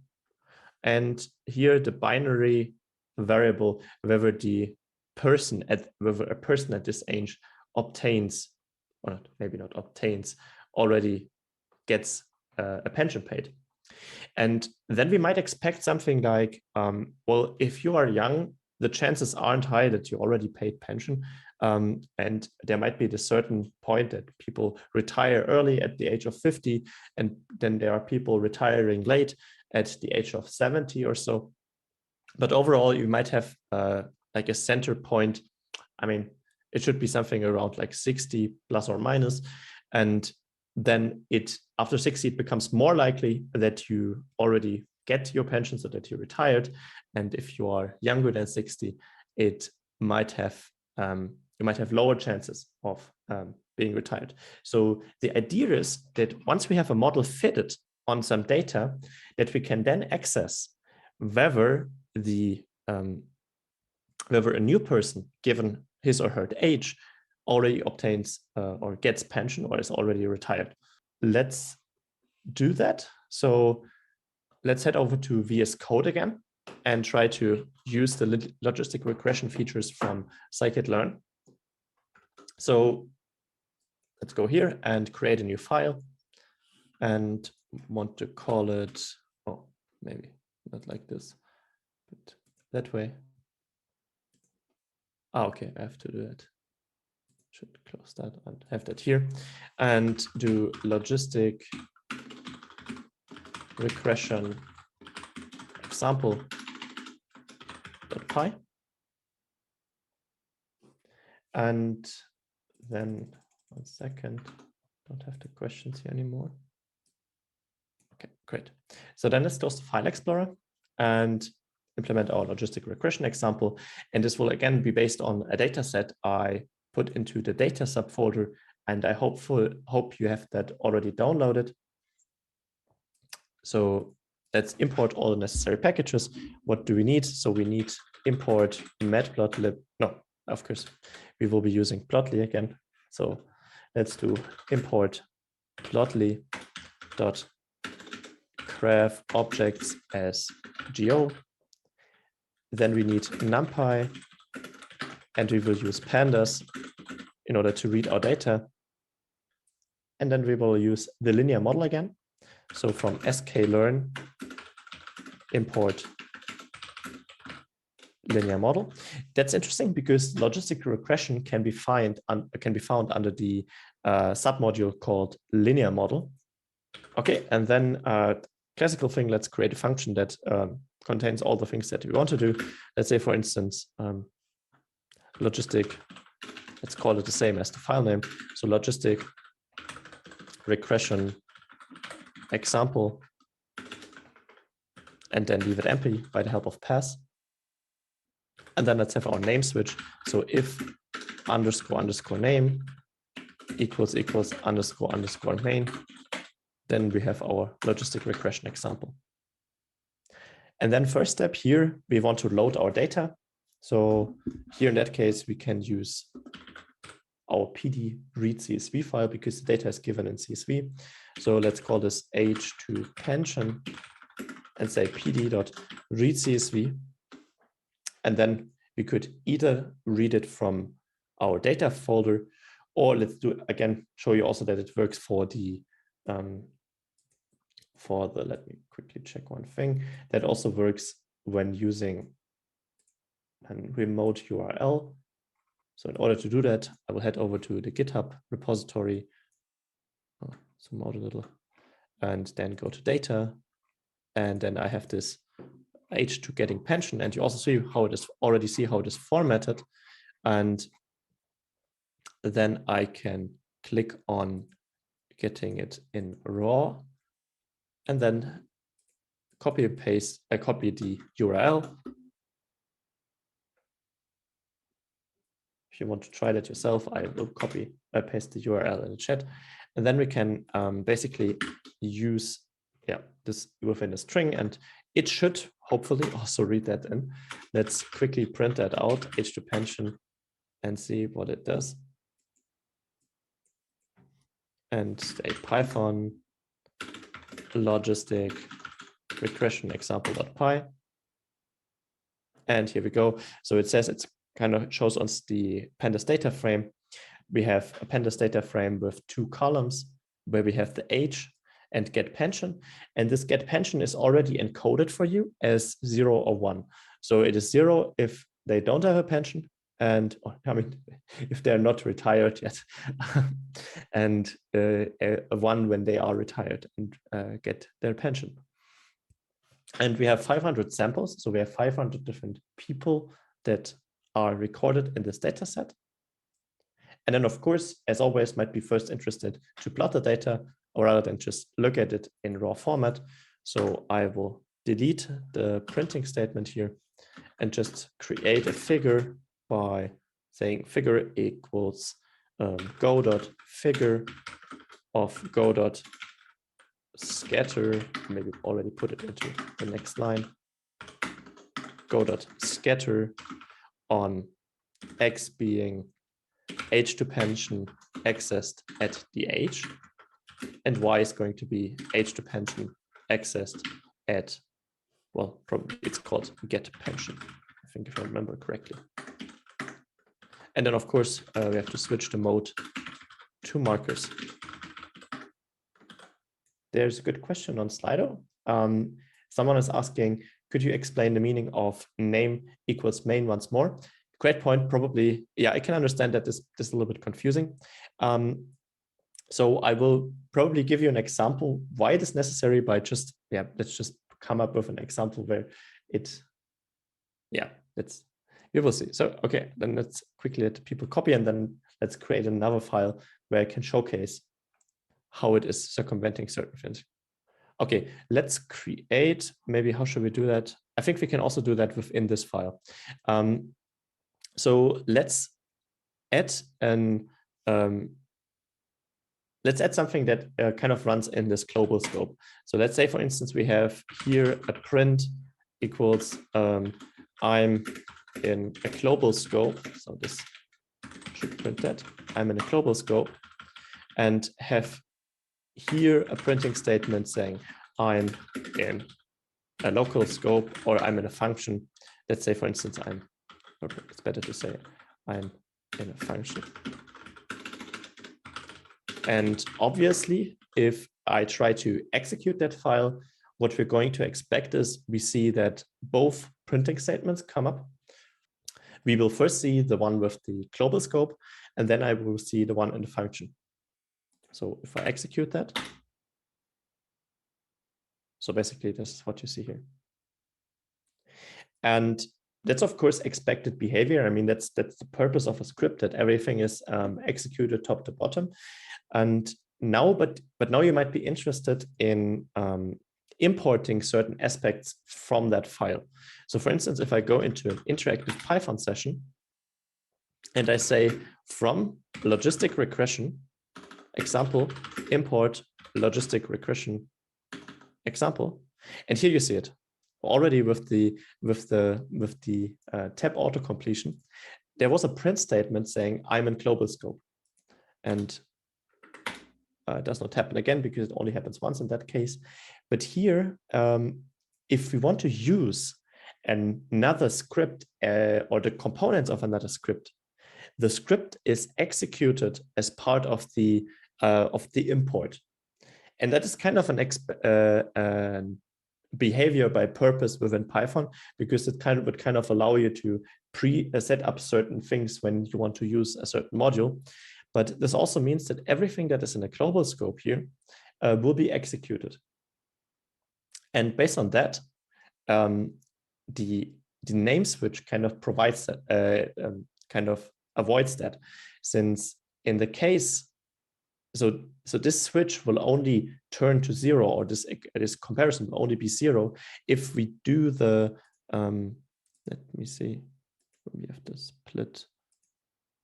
And here the binary variable, whether a person at this age obtains, or maybe not obtains, already gets a pension paid. And then we might expect something like, well, if you are young, the chances aren't high that you already paid pension. And there might be the certain point that people retire early at the age of 50, and then there are people retiring late at the age of 70 or so. But overall, you might have like a center point. I mean, it should be something around like 60 plus or minus. And then after 60, it becomes more likely that you already get your pension, so that you're retired. And if you are younger than 60, it might have you might have lower chances of being retired. So the idea is that once we have a model fitted on some data, that we can then access whether whether a new person, given his or her age, already obtains or gets pension or is already retired. Let's do that. So let's head over to VS Code again and try to use the logistic regression features from Scikit-Learn. So let's go here and create a new file and want to call it, oh, maybe not like this, but that way. Oh, okay, I have to do that. Should close that and have that here, and do logistic regression example.py. And then 1 second, don't have the questions here anymore. Okay, great. So then let's close the file explorer and implement our logistic regression example. And this will again be based on a data set I put into the data subfolder, and I hope you have that already downloaded. So let's import all the necessary packages. What do we need? So we need import matplotlib. No, of course, we will be using plotly again. So let's do import plotly.graph objects as geo. Then we need numpy, and we will use pandas in order to read our data. And then we will use the linear model again. So from Scikit-Learn, import linear model. That's interesting because logistic regression can be found under the submodule called linear model. Okay, and then classical thing, let's create a function that contains all the things that we want to do. Let's say, for instance, logistic, let's call it the same as the file name. So logistic regression example, and then leave it empty by the help of pass. And then let's have our name switch. So if __ name equals _ main, then we have our logistic regression example. And then first step here, we want to load our data. So here in that case, we can use our PD read CSV file because the data is given in CSV. So let's call this age to pension and say pd.read CSV. And then we could either read it from our data folder, or let's do again, show you also that it works for the let me quickly check one thing. That also works when using a remote URL. So in order to do that, I will head over to the GitHub repository, zoom out a little, and then go to data. And then I have this age to getting pension, and you also see how it is formatted. And then I can click on getting it in raw, and then copy the URL. If you want to try that yourself, I will paste the URL in the chat, and then we can basically use this within a string, and it should hopefully also read that in. Let's quickly print that out, age to pension, and see what it does. And say Python logistic regression example.py. And here we go. So it says it's kind of shows us the pandas data frame. We have a pandas data frame with 2 columns where we have the age and get pension. And this get pension is already encoded for you as 0 or 1. So it is 0 if they don't have a pension, and I mean, if they're not retired yet, and a 1 when they are retired and get their pension. And we have 500 samples. So we have 500 different people that are recorded in this data set. And then, of course, as always, might be first interested to plot the data, or rather than just look at it in raw format. So I will delete the printing statement here and just create a figure by saying figure equals go.figure of go.scatter. Maybe already put it into the next line. Go.scatter on X being age to pension accessed at the age, and Y is going to be age to pension accessed at, well, probably it's called get pension, I think, if I remember correctly. And then, of course, we have to switch the mode to markers. There's a good question on Slido. Someone is asking, could you explain the meaning of name equals main once more? Great point, probably. Yeah, I can understand that this is a little bit confusing. So I will probably give you an example why it is necessary by just, yeah, let's just come up with an example where it, yeah, we will see. So, okay, then let's quickly let people copy, and then let's create another file where I can showcase how it is circumventing certain things. Okay, let's create, maybe how should we do that? I think we can also do that within this file. So let's add something that kind of runs in this global scope. So let's say, for instance, we have here a print equals I'm in a global scope. So this should print that I'm in a global scope, and have here a printing statement saying I'm in a local scope, or I'm in a function. Let's say, for instance, it's better to say I'm in a function. And obviously, if I try to execute that file, what we're going to expect is we see that both printing statements come up. We will first see the one with the global scope, and then I will see the one in the function. So if I execute that, so basically this is what you see here. And that's, of course, expected behavior. I mean, that's the purpose of a script, that everything is executed top to bottom. And now, but now you might be interested in importing certain aspects from that file. So for instance, if I go into an interactive Python session and I say from logistic regression example, import logistic regression example, and here you see it already with the tab auto completion. There was a print statement saying I'm in global scope, and it does not happen again because it only happens once in that case. But here, if we want to use another script or the components of another script, the script is executed as part of the import, and that is kind of an behavior by purpose within Python, because it would kind of allow you to set up certain things when you want to use a certain module. But this also means that everything that is in a global scope here will be executed. And based on that, the name switch kind of provides that, kind of avoids that, since in the case, so this switch will only turn to 0, or this comparison will only be 0 if we do the, let me see, we have to split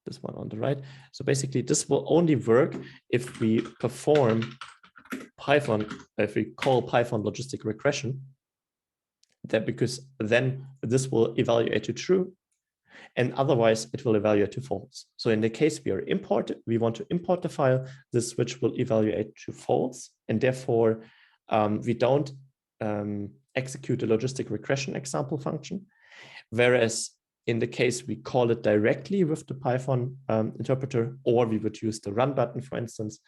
this one on the right. So basically this will only work if we perform Python, if we call Python logistic regression, that because then this will evaluate to true, and otherwise it will evaluate to false. So in the case we want to import the file, this switch will evaluate to false, and therefore we don't execute a logistic regression example function. Whereas in the case we call it directly with the Python interpreter, or we would use the run button, for instance,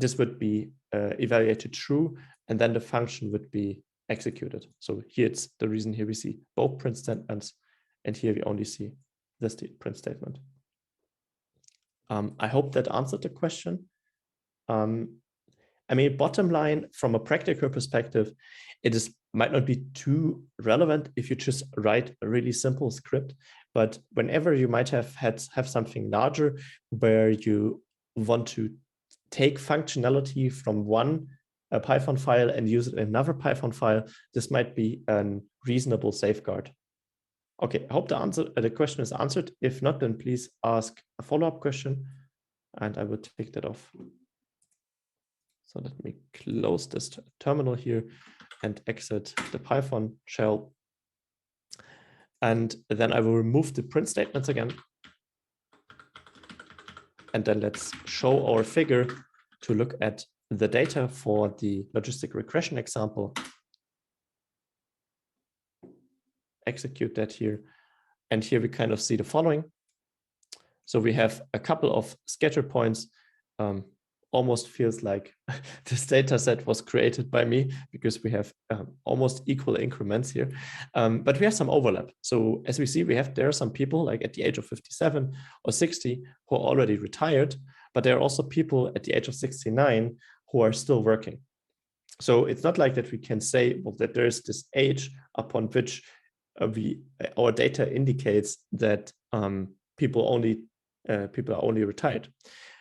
this would be evaluated true, and then the function would be executed. So here it's the reason here we see both print statements, and here we only see this print statement. I hope that answered the question. I mean, bottom line, from a practical perspective, might not be too relevant if you just write a really simple script, but whenever you might have something larger where you want to take functionality from one Python file and use it in another Python file, this might be a reasonable safeguard. Okay, I hope the question is answered. If not, then please ask a follow-up question and I will take that off. So let me close this terminal here and exit the Python shell. And then I will remove the print statements again. And then let's show our figure to look at the data for the logistic regression example. Execute that here. And here we kind of see the following. So we have a couple of scatter points. Almost feels like this data set was created by me because we have almost equal increments here. But we have some overlap. So as we see, there are some people like at the age of 57 or 60 who are already retired, but there are also people at the age of 69 who are still working. So it's not like that we can say, well, that there is this age upon which our data indicates that people are only retired.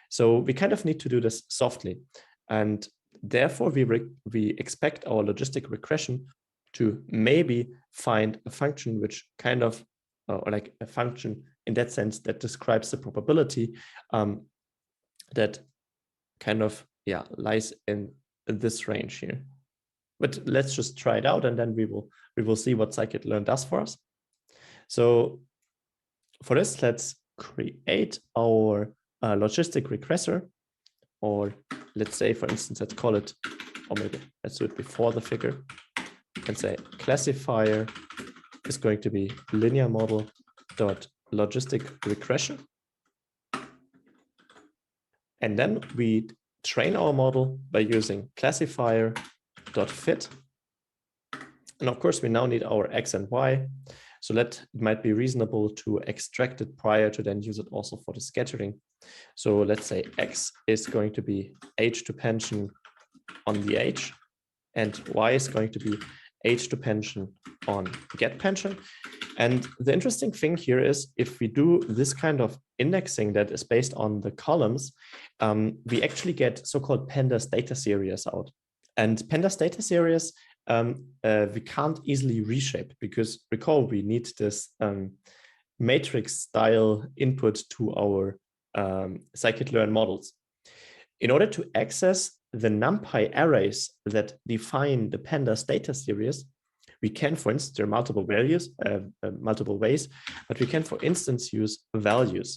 So we kind of need to do this softly. And therefore, we expect our logistic regression to maybe find a function which kind of, or like a function in that sense that describes the probability that kind of, lies in this range here. But let's just try it out and then we will see what Scikit-Learn does for us. So for this, let's create our logistic regressor, or let's say, for instance, let's call it, or maybe let's do it before the figure and say classifier is going to be linear model dot logistic regression. And then we train our model by using classifier dot fit. And of course, we now need our X and Y. So it might be reasonable to extract it prior to then use it also for the scattering. So let's say X is going to be age dependency on the age, and Y is going to be age dependency on get pension. And the interesting thing here is if we do this kind of indexing that is based on the columns, we actually get so-called pandas data series out. And pandas data series we can't easily reshape because recall we need this matrix style input to our scikit-learn models. In order to access the NumPy arrays that define the pandas data series, we can, for instance, there are multiple values, multiple ways, but we can, for instance, use values.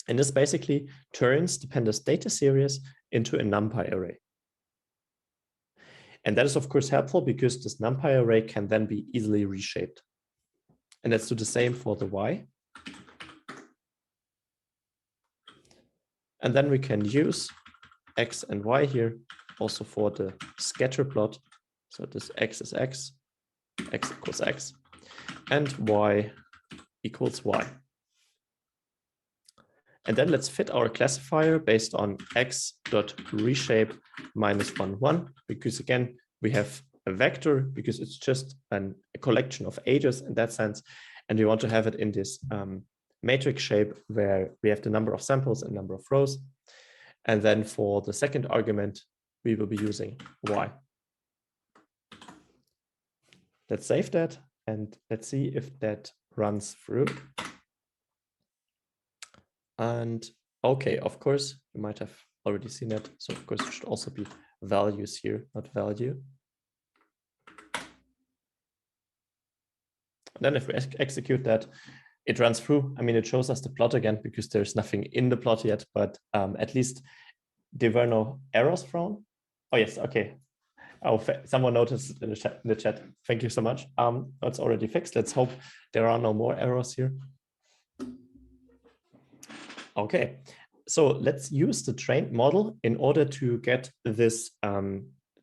And this basically turns the pandas data series into a NumPy array. And that is, of course, helpful because this NumPy array can then be easily reshaped. And let's do the same for the Y. And then we can use X and Y here also for the scatter plot. So this X is X, X equals X, and Y equals Y. And then let's fit our classifier based on x.reshape -1, 1, because again, we have a vector because it's just a collection of ages in that sense. And we want to have it in this matrix shape where we have the number of samples and number of rows. And then for the second argument, we will be using Y. Let's save that and let's see if that runs through. And okay, of course, you might have already seen that. So of course, it should also be values here, not value. And then if we execute that, it runs through. I mean, it shows us the plot again because there's nothing in the plot yet, but at least there were no errors thrown. Oh yes, okay. Oh, someone noticed in the chat. Thank you so much. That's already fixed. Let's hope there are no more errors here. Okay, so let's use the trained model in order to get this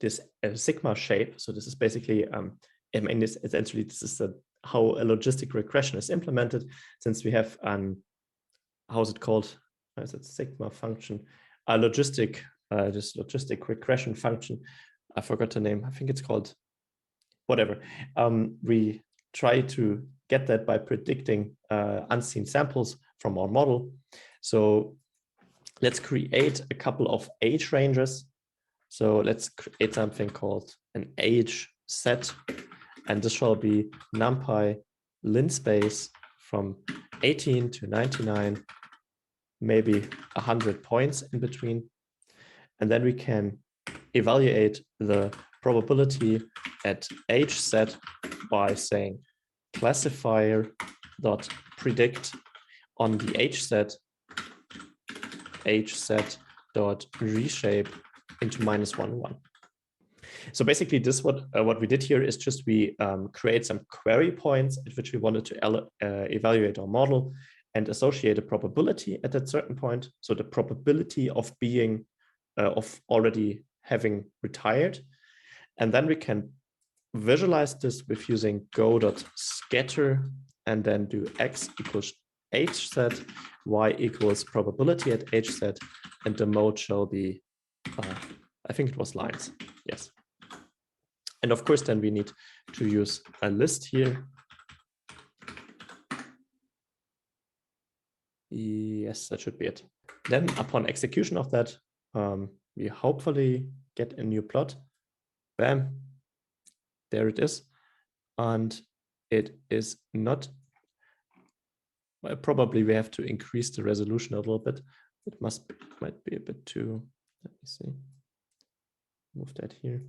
this sigma shape. So this is basically, I mean, essentially this is how a logistic regression is implemented. Since we have how's it called? How is it sigma function? A logistic, this logistic regression function. I forgot the name. I think it's called whatever. We try to get that by predicting unseen samples from our model. So let's create a couple of age ranges. So let's create something called an age set, and this shall be NumPy linspace from 18 to 99, maybe 100 points in between. And then we can evaluate the probability at age set by saying classifier dot predict on the age set dot reshape into -1, 1. So basically this what we did here is just we create some query points at which we wanted to evaluate our model and associate a probability at that certain point. So the probability of being of already having retired. And then we can visualize this with using go.scatter and then do x equals age set, y equals probability at age set, and the mode shall be, I think it was lines, yes. And of course, then we need to use a list here. Yes, that should be it. Then upon execution of that, we hopefully get a new plot. Bam, there it is. And it is not, well, probably we have to increase the resolution a little bit. It might be a bit too, let me see, move that here.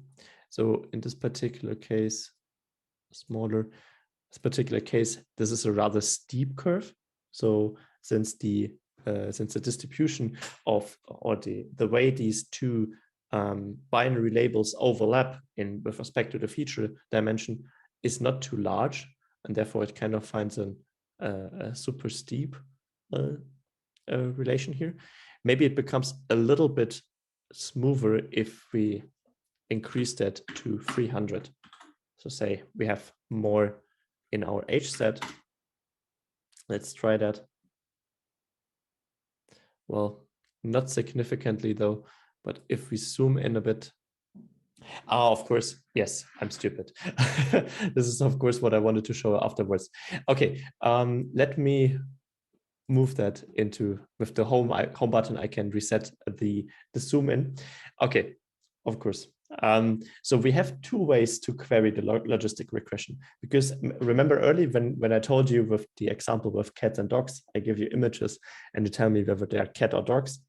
So in this particular case, smaller, this particular case, this is a rather steep curve. So since the distribution of, or the way these two binary labels overlap with respect to the feature dimension is not too large, and therefore it kind of finds a super steep relation here. Maybe it becomes a little bit smoother if we increase that to 300. So say we have more in our age set. Let's try that. Well, not significantly though, but if we zoom in a bit, of course, yes, I'm stupid. This is of course what I wanted to show afterwards. Okay, let me move that into, with the home button, I can reset the zoom in. Okay, of course. So we have two ways to query the logistic regression, because remember earlier when I told you with the example with cats and dogs, I give you images and you tell me whether they are cat or dogs.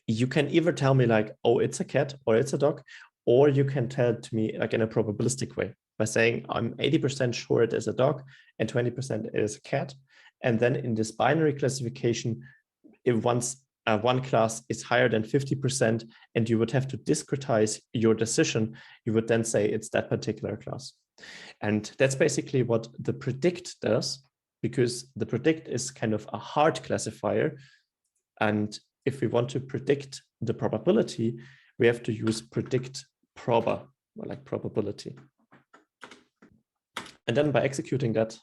You can either tell me like, oh, it's a cat or it's a dog, or you can tell it to me like in a probabilistic way by saying I'm 80% sure it is a dog and 20% it is a cat. And then in this binary classification, if once one class is higher than 50% and you would have to discretize your decision, you would then say it's that particular class. And that's basically what the predict does, because the predict is kind of a hard classifier. And if we want to predict the probability, we have to use predict proba, or like probability. And then by executing that,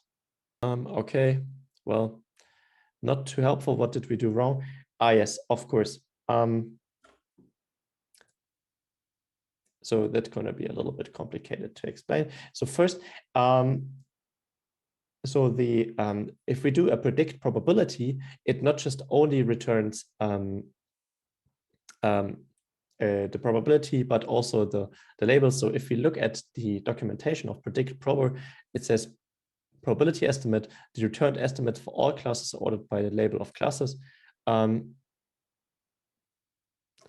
okay, well, not too helpful. What did we do wrong? Yes, of course. So that's going to be a little bit complicated to explain. So first, so the if we do a predict probability, it not just only returns the probability, but also the labels. So if we look at the documentation of predict prober, it says probability estimate, the returned estimate for all classes ordered by the label of classes.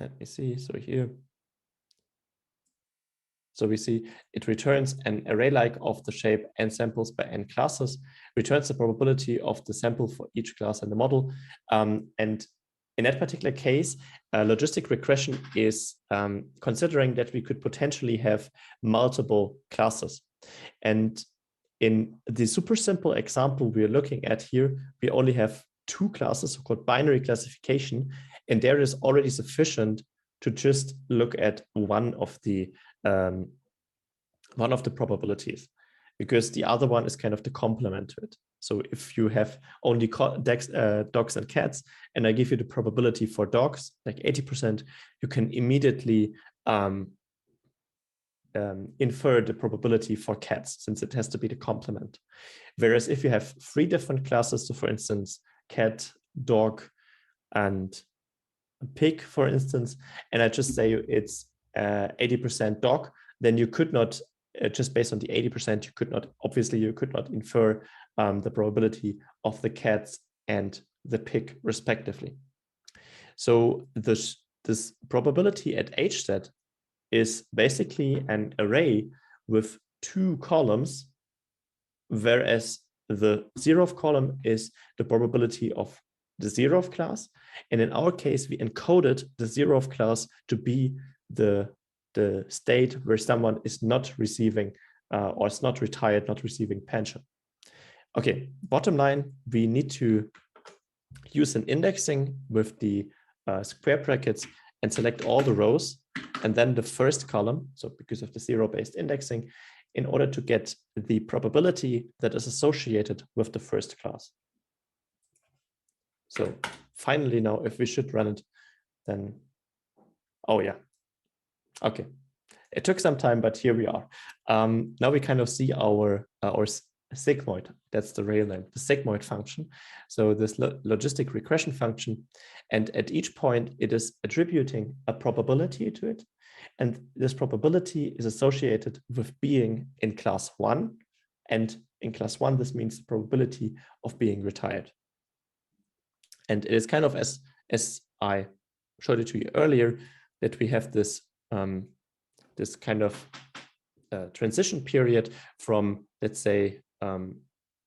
Let me see, so here. So we see it returns an array-like of the shape n samples by n classes, returns the probability of the sample for each class in the model. And in that particular case, logistic regression is considering that we could potentially have multiple classes. And in the super simple example we're looking at here, we only have two classes, so-called binary classification, and there is already sufficient to just look at one of the probabilities, because the other one is kind of the complement to it. So if you have only dogs and cats, and I give you the probability for dogs, like 80%, you can immediately infer the probability for cats, since it has to be the complement. Whereas if you have three different classes, so for instance, cat, dog, and pig, for instance, and I just say it's 80% dog, then you could not, just based on the 80%, you could not infer the probability of the cats and the pig respectively. So this probability at h set is basically an array with two columns, whereas the 0th column is the probability of the 0th class. And in our case, we encoded the 0th class to be the state where someone is not receiving or is not retired, not receiving pension. Okay, bottom line, we need to use an indexing with the square brackets and select all the rows and then the first column, so because of the zero-based indexing, in order to get the probability that is associated with the first class. So finally now, if we should run it, then, oh yeah, okay. It took some time, but here we are. Now we kind of see our sigmoid, that's the Rail name, the sigmoid function. So this logistic regression function, and at each point it is attributing a probability to it. And this probability is associated with being in class 1. And in class 1, this means the probability of being retired. And it is kind of as I showed it to you earlier, that we have this this kind of transition period from, let's say,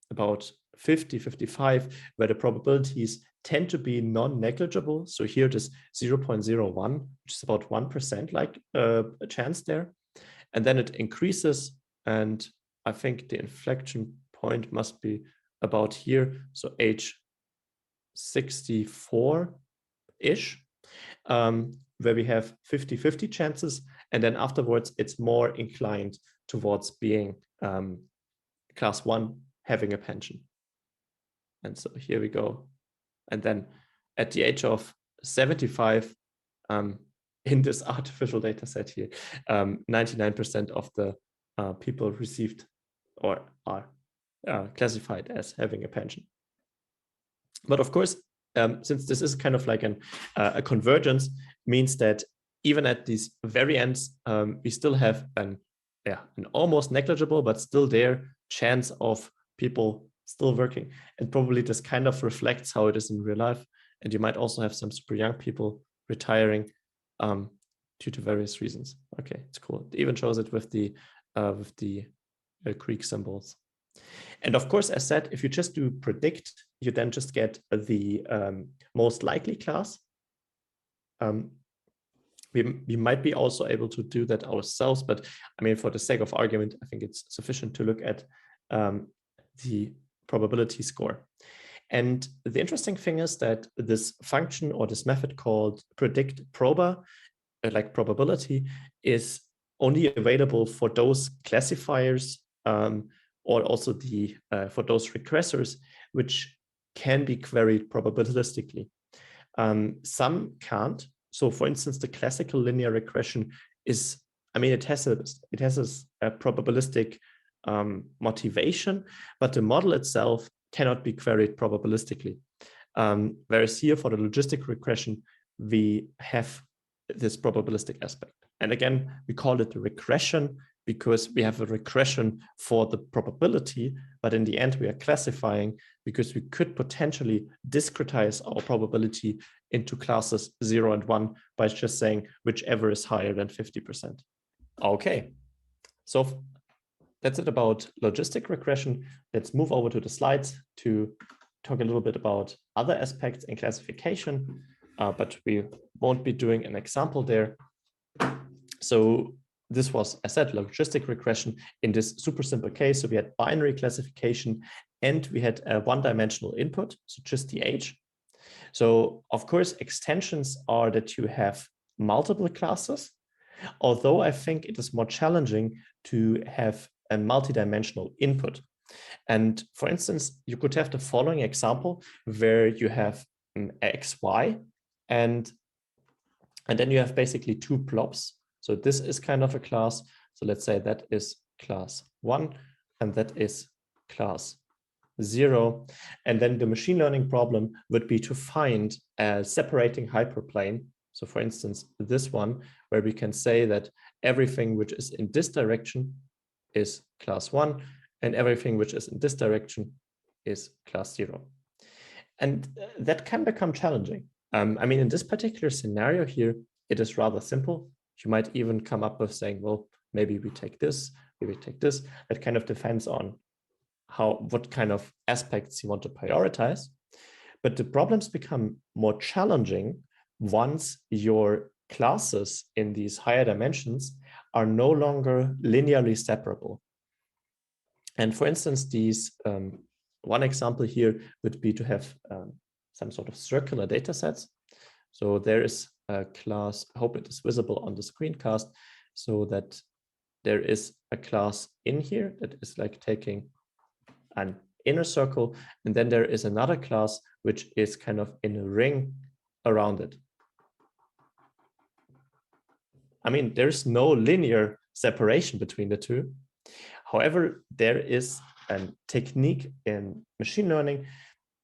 about 50, 55, where the probabilities tend to be non-negligible. So here it is 0.01, which is about 1% like a chance there. And then it increases, and I think the inflection point must be about here. So age 64-ish, where we have 50-50 chances. And then afterwards, it's more inclined towards being class 1, having a pension. And so here we go. And then at the age of 75, in this artificial data set here, 99% of the people received or are classified as having a pension. But of course, since this is kind of like a convergence, means that even at these very ends, we still have an almost negligible, but still there chance of people still working. And probably this kind of reflects how it is in real life. And you might also have some super young people retiring due to various reasons. Okay, it's cool. It even shows it with the Greek symbols. And of course, as said, if you just do predict, you then just get the most likely class. We might be also able to do that ourselves, but I mean, for the sake of argument, I think it's sufficient to look at the probability score. And the interesting thing is that this function or this method called predict proba, like probability, is only available for those classifiers or also for those regressors, which can be queried probabilistically. Some can't. So for instance, the classical linear regression is, I mean, it has a probabilistic motivation, but the model itself cannot be queried probabilistically. Whereas here for the logistic regression, we have this probabilistic aspect. And again, we call it the regression because we have a regression for the probability, but in the end we are classifying because we could potentially discretize our probability into classes 0 and 1 by just saying whichever is higher than 50%. Okay, so that's it about logistic regression. Let's move over to the slides to talk a little bit about other aspects in classification. but we won't be doing an example there. So this was, as I said, logistic regression in this super simple case. So we had binary classification and we had a one-dimensional input, so just the age. So of course, extensions are that you have multiple classes, although I think it is more challenging to have a multi-dimensional input. And for instance, you could have the following example where you have x, y, and then you have basically two blobs. So this is kind of a class. So let's say that is class 1 and that is class 0. And then the machine learning problem would be to find a separating hyperplane. So for instance, this one, where we can say that everything which is in this direction is class 1 and everything which is in this direction is class 0. And that can become challenging. I mean, in this particular scenario here, it is rather simple. You might even come up with saying, well, maybe we take this, maybe we take this. That kind of depends on what kind of aspects you want to prioritize. But the problems become more challenging once your classes in these higher dimensions are no longer linearly separable. And for instance, these one example here would be to have some sort of circular data sets. So there is a class, I hope it is visible on the screencast, so that there is a class in here that is like taking an inner circle, and then there is another class which is kind of in a ring around it. I mean, there's no linear separation between the two. However, there is a technique in machine learning.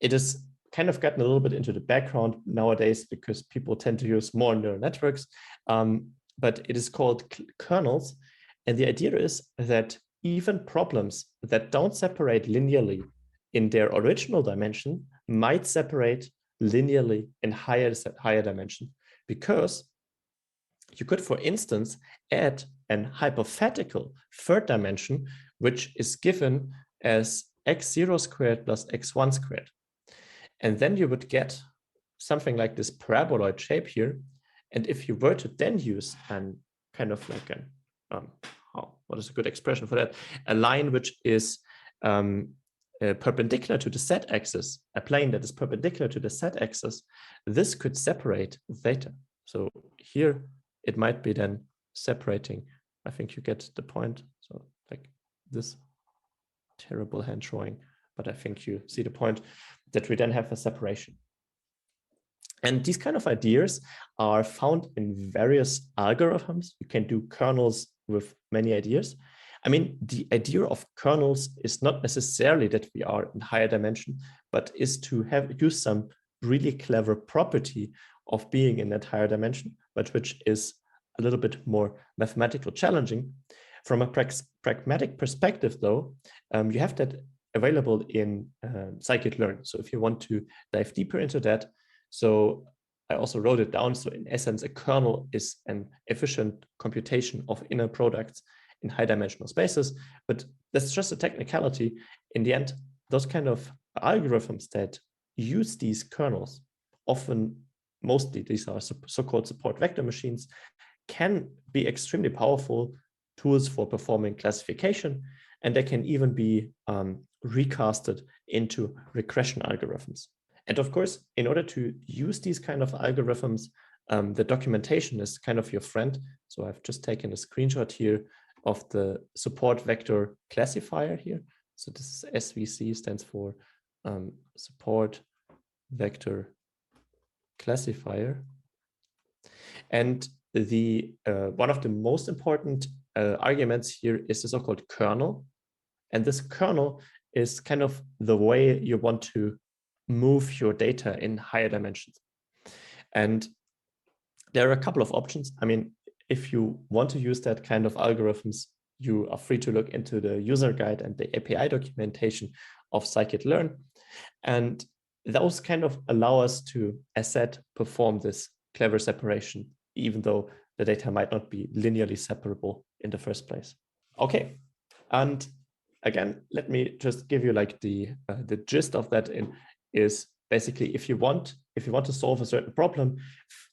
It is kind of gotten a little bit into the background nowadays because people tend to use more neural networks, but it is called kernels. And the idea is that even problems that don't separate linearly in their original dimension might separate linearly in higher dimension, because you could, for instance, add an hypothetical third dimension, which is given as x0 squared plus x1 squared. And then you would get something like this paraboloid shape here. And if you were to then use an kind of like an, what is a good expression for that? A line which is perpendicular to the z-axis, a plane that is perpendicular to the z-axis, this could separate theta. So here it might be then separating. I think you get the point. So like this terrible hand drawing, but I think you see the point, that we then have a separation. And these kind of ideas are found in various algorithms. You can do kernels with many ideas. I mean, the idea of kernels is not necessarily that we are in higher dimension, but is to use some really clever property of being in that higher dimension, but which is a little bit more mathematical challenging. From a pragmatic perspective, though, you have that available in Scikit-Learn. So if you want to dive deeper into that, so I also wrote it down. So in essence, a kernel is an efficient computation of inner products in high dimensional spaces, but that's just a technicality. In the end, those kind of algorithms that use these kernels, often, mostly these are so-called support vector machines, can be extremely powerful tools for performing classification, and they can even be recasted into regression algorithms. And of course, in order to use these kind of algorithms, the documentation is kind of your friend. So I've just taken a screenshot here of the support vector classifier here. So this is SVC, stands for support vector classifier. And the one of the most important arguments here is the so-called kernel. And this kernel is kind of the way you want to move your data in higher dimensions. And there are a couple of options. I mean, if you want to use that kind of algorithms, you are free to look into the user guide and the API documentation of Scikit-Learn. And those kind of allow us to, as said, perform this clever separation, even though the data might not be linearly separable in the first place. Okay, and again, let me just give you like the gist of that is basically, if you want to solve a certain problem,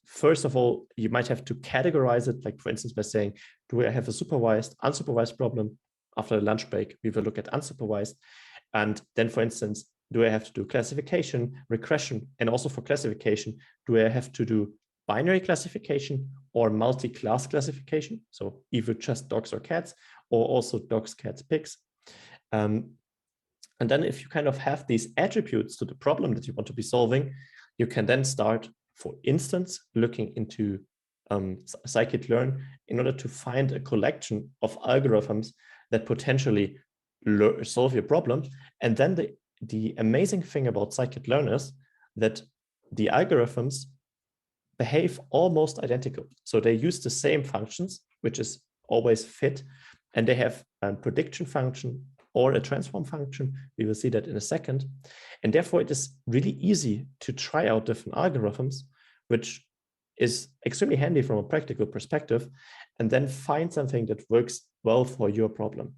first of all, you might have to categorize it, like for instance, by saying, do I have a supervised, unsupervised problem? After the lunch break, we will look at unsupervised. And then, for instance, do I have to do classification, regression, and also for classification, do I have to do binary classification or multi-class classification? So either just dogs or cats, or also dogs, cats, pigs. And then if you kind of have these attributes to the problem that you want to be solving, you can then start, for instance, looking into Scikit-Learn in order to find a collection of algorithms that potentially solve your problems. And then the amazing thing about Scikit-Learn is that the algorithms behave almost identical. So they use the same functions, which is always fit, and they have a prediction function or a transform function. We will see that in a second. And therefore, it is really easy to try out different algorithms, which is extremely handy from a practical perspective, and then find something that works well for your problem.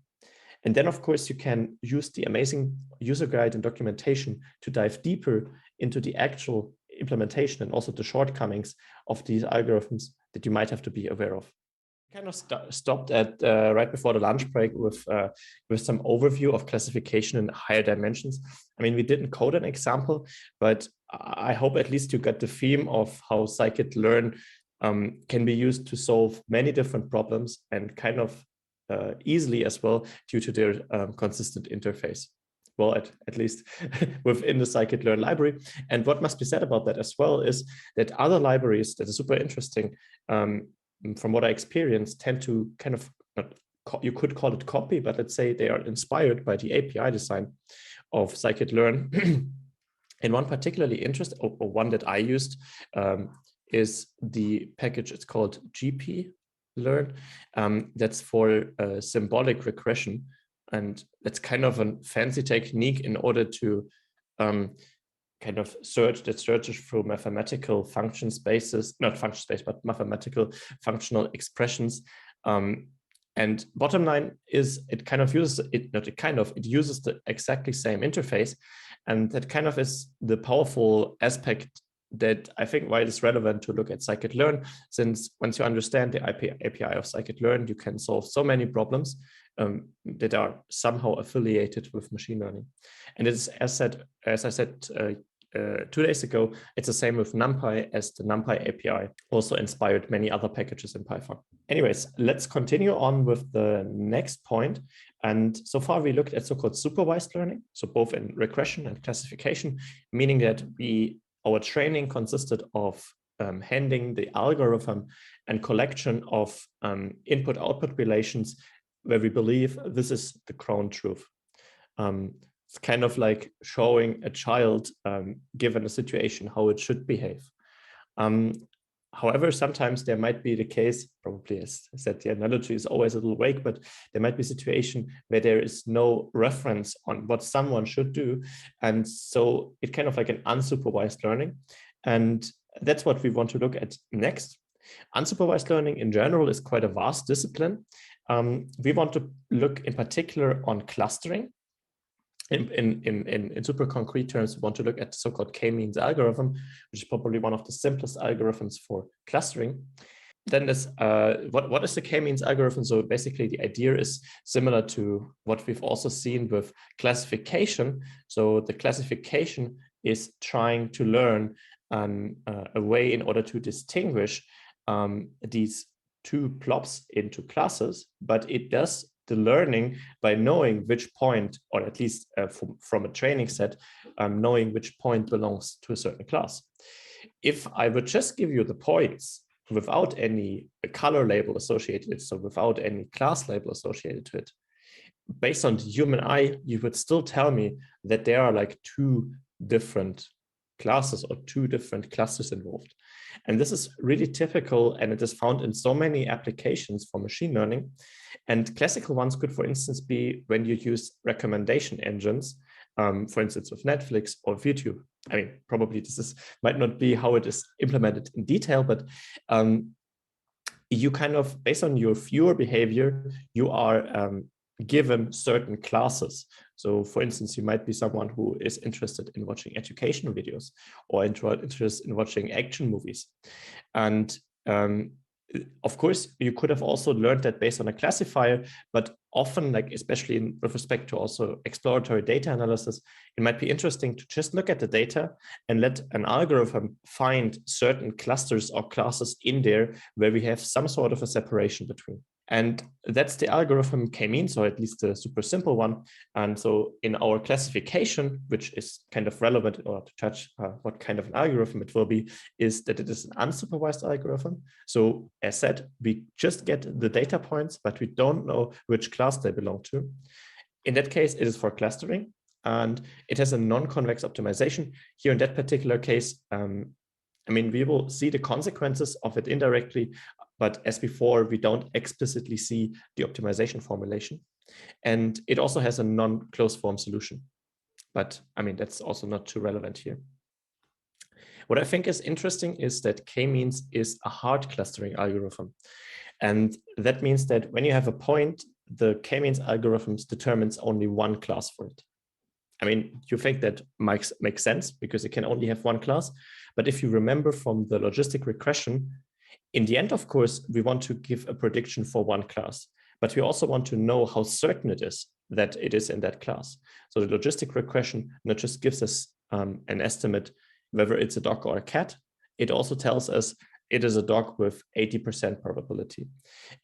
And then, of course, you can use the amazing user guide and documentation to dive deeper into the actual implementation and also the shortcomings of these algorithms that you might have to be aware of. Kind of stopped at right before the lunch break with some overview of classification in higher dimensions. I mean, we didn't code an example, but I hope at least you got the theme of how Scikit-Learn can be used to solve many different problems, and kind of easily as well due to their consistent interface. Well, at least within the Scikit-Learn library. And what must be said about that as well is that other libraries that are super interesting, from what I experienced, tend to kind of, you could call it copy, but let's say they are inspired by the API design of Scikit-Learn. And one particularly interesting, or one that I used, is the package, it's called GP-Learn. That's for symbolic regression. And that's kind of a fancy technique in order to kind of searches through mathematical function spaces, not function space, but mathematical functional expressions. And bottom line is it kind of uses it, not it kind of, it uses the exactly same interface. And that kind of is the powerful aspect that I think why it is relevant to look at Scikit-Learn, since once you understand the API of Scikit-Learn, you can solve so many problems that are somehow affiliated with machine learning. And it's, as I said 2 days ago, it's the same with NumPy, as the NumPy API also inspired many other packages in Python. Anyways, let's continue on with the next point. And so far we looked at so-called supervised learning, so both in regression and classification, meaning that our training consisted of handing the algorithm and collection of input-output relations where we believe this is the ground truth. It's kind of like showing a child, given a situation, how it should behave. However, sometimes there might be the case, probably as I said, the analogy is always a little vague, but there might be a situation where there is no reference on what someone should do. And so it's kind of like an unsupervised learning. And that's what we want to look at next. Unsupervised learning in general is quite a vast discipline. We want to look in particular on clustering. In super concrete terms, we want to look at the so-called k-means algorithm, which is probably one of the simplest algorithms for clustering. Then there's what is the k-means algorithm? So basically the idea is similar to what we've also seen with classification. So the classification is trying to learn a way in order to distinguish these two blobs into classes, but it does the learning by knowing which point, or at least from a training set, knowing which point belongs to a certain class. If I would just give you the points without any color label associated, so without any class label associated to it, based on the human eye, you would still tell me that there are like two different classes or two different clusters involved. And this is really typical, and it is found in so many applications for machine learning. And classical ones could, for instance, be when you use recommendation engines, for instance, with Netflix or YouTube. I mean, probably this might not be how it is implemented in detail, but you kind of, based on your viewer behavior, you are given certain classes So for instance, you might be someone who is interested in watching educational videos or interested in watching action movies. And of course, you could have also learned that based on a classifier, but often, like especially with respect to also exploratory data analysis, it might be interesting to just look at the data and let an algorithm find certain clusters or classes in there where we have some sort of a separation between. And that's the algorithm k-means, or at least the super simple one. And so in our classification, which is kind of relevant in order to judge what kind of an algorithm it will be, is that it is an unsupervised algorithm. So as said, we just get the data points, but we don't know which class they belong to. In that case, it is for clustering, and it has a non-convex optimization. Here in that particular case, I mean, we will see the consequences of it indirectly, but as before, we don't explicitly see the optimization formulation. And it also has a non-closed form solution. But I mean, that's also not too relevant here. What I think is interesting is that k-means is a hard clustering algorithm. And that means that when you have a point, the k-means algorithm determines only one class for it. I mean, you think that makes sense because it can only have one class. But if you remember from the logistic regression, in the end, of course, we want to give a prediction for one class, but we also want to know how certain it is that it is in that class. So the logistic regression not just gives us an estimate whether it's a dog or a cat, it also tells us it is a dog with 80% probability.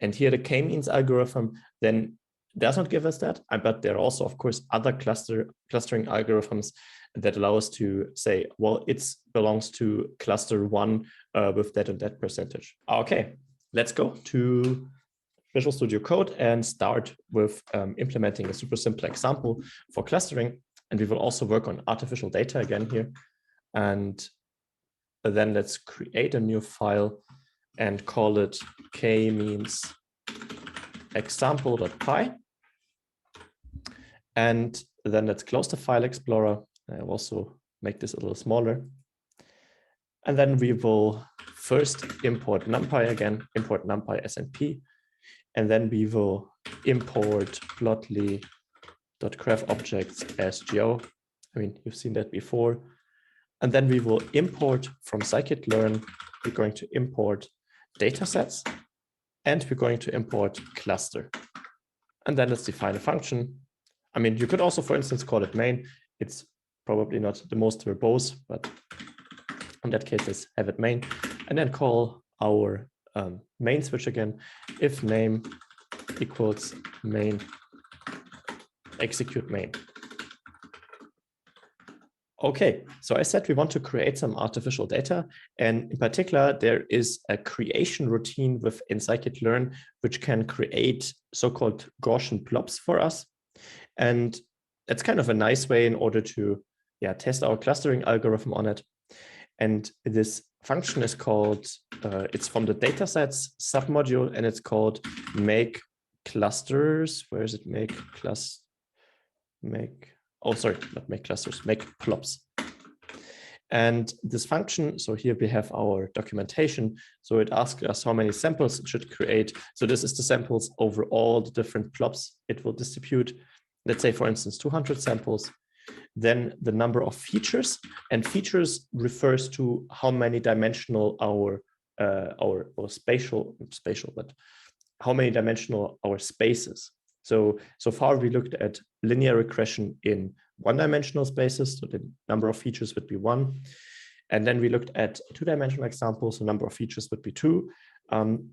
And here the k-means algorithm then does not give us that, but there are also, of course, other clustering algorithms that allow us to say, well, it belongs to cluster 1 with that and that percentage. Okay, let's go to Visual Studio Code and start with implementing a super simple example for clustering. And we will also work on artificial data again here. And then let's create a new file and call it k-means example.py. And then let's close the file explorer. I'll also make this a little smaller. And then we will first import NumPy again, import NumPy SNP. And then we will import plotly.graphObjects as geo. I mean, you've seen that before. And then we will import from Scikit-Learn. We're going to import datasets, and we're going to import cluster. And then let's define a function. I mean, you could also, for instance, call it main. It's probably not the most verbose, but in that case, let's have it main. And then call our main switch again. If name equals main, execute main. Okay, so I said we want to create some artificial data. And in particular, there is a creation routine within Scikit-Learn, which can create so-called Gaussian blobs for us. And that's kind of a nice way in order to test our clustering algorithm on it. And this function is called, it's from the datasets submodule, and it's called make clusters. Where is it? Make plobs. And this function, so here we have our documentation. So it asks us how many samples it should create. So this is the samples over all the different plobs it will distribute. Let's say, for instance, 200 samples. Then the number of features, and features refers to how many dimensional our spatial, but how many dimensional our spaces. So far we looked at linear regression in one-dimensional spaces, so the number of features would be 1. And then we looked at two-dimensional examples, so number of features would be 2.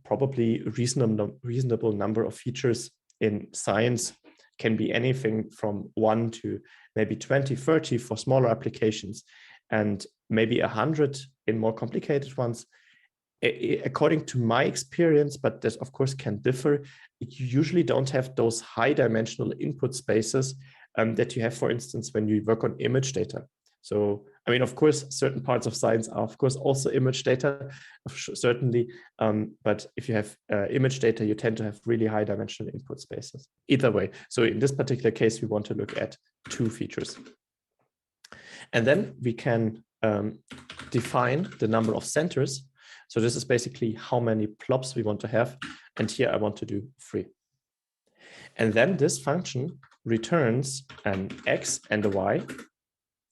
Probably reasonable number of features in science can be anything from 1 to maybe 20, 30 for smaller applications, and maybe 100 in more complicated ones. According to my experience, but that of course can differ, you usually don't have those high dimensional input spaces that you have, for instance, when you work on image data. So, I mean, of course, certain parts of science are, of course, also image data, certainly. But if you have image data, you tend to have really high dimensional input spaces. Either way. So in this particular case, we want to look at 2 features. And then we can define the number of centers. So this is basically how many plobs we want to have. And here I want to do 3. And then this function returns an X and a Y.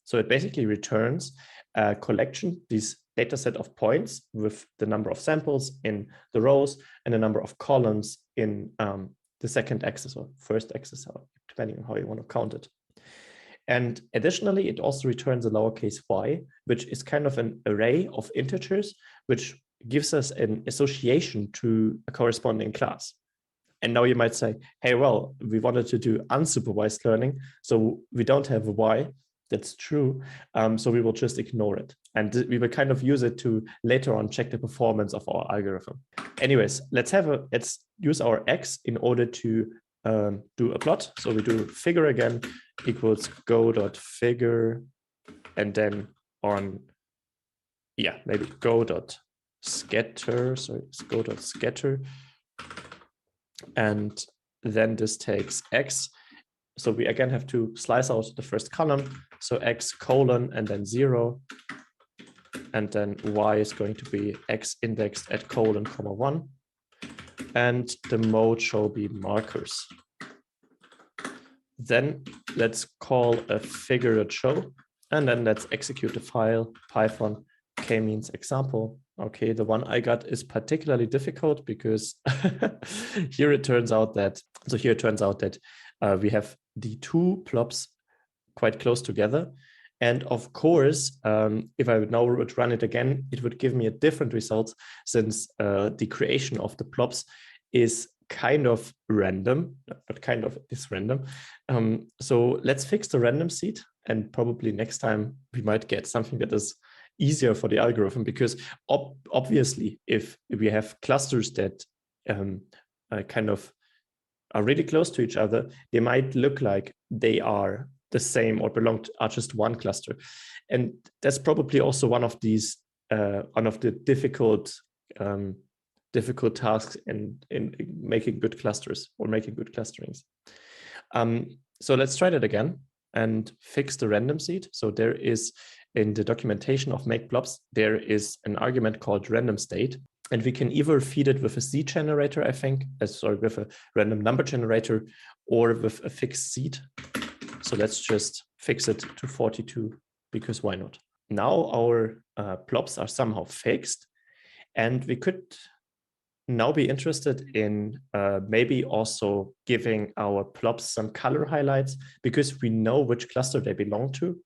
So it basically returns a collection, this data set of points with the number of samples in the rows and the number of columns in the second axis or first axis, depending on how you want to count it. And additionally, it also returns a lowercase y, which is kind of an array of integers, which gives us an association to a corresponding class. And now you might say, hey, well, we wanted to do unsupervised learning, so we don't have a y. That's true. So we will just ignore it. And we will kind of use it to later on check the performance of our algorithm. Anyways, let's use our X in order to do a plot. So we do figure again equals go.figure, and then on, maybe go.scatter. So it's go.scatter. And then this takes X. So we again have to slice out the first column. So X colon and then 0. And then Y is going to be X indexed at colon comma 1. And the mode shall be markers. Then let's call a figure.show. And then let's execute the file Python k-means example. Okay, the one I got is particularly difficult because here it turns out that we have the two plops quite close together. And of course, if I now would run it again, it would give me a different result since the creation of the plops is kind of random, but kind of is random. So let's fix the random seed, and probably next time we might get something that is easier for the algorithm, because obviously if we have clusters that kind of are really close to each other, they might look like they are the same or are just one cluster. And that's probably also one of the difficult tasks in making good clusters or making good clusterings. So let's try that again and fix the random seed. So there is, in the documentation of make plops, there is an argument called random state. And we can either feed it with a seed generator, I think, with a random number generator, or with a fixed seed. So let's just fix it to 42, because why not? Now our plops are somehow fixed, and we could now be interested in maybe also giving our plops some color highlights, because we know which cluster they belong to.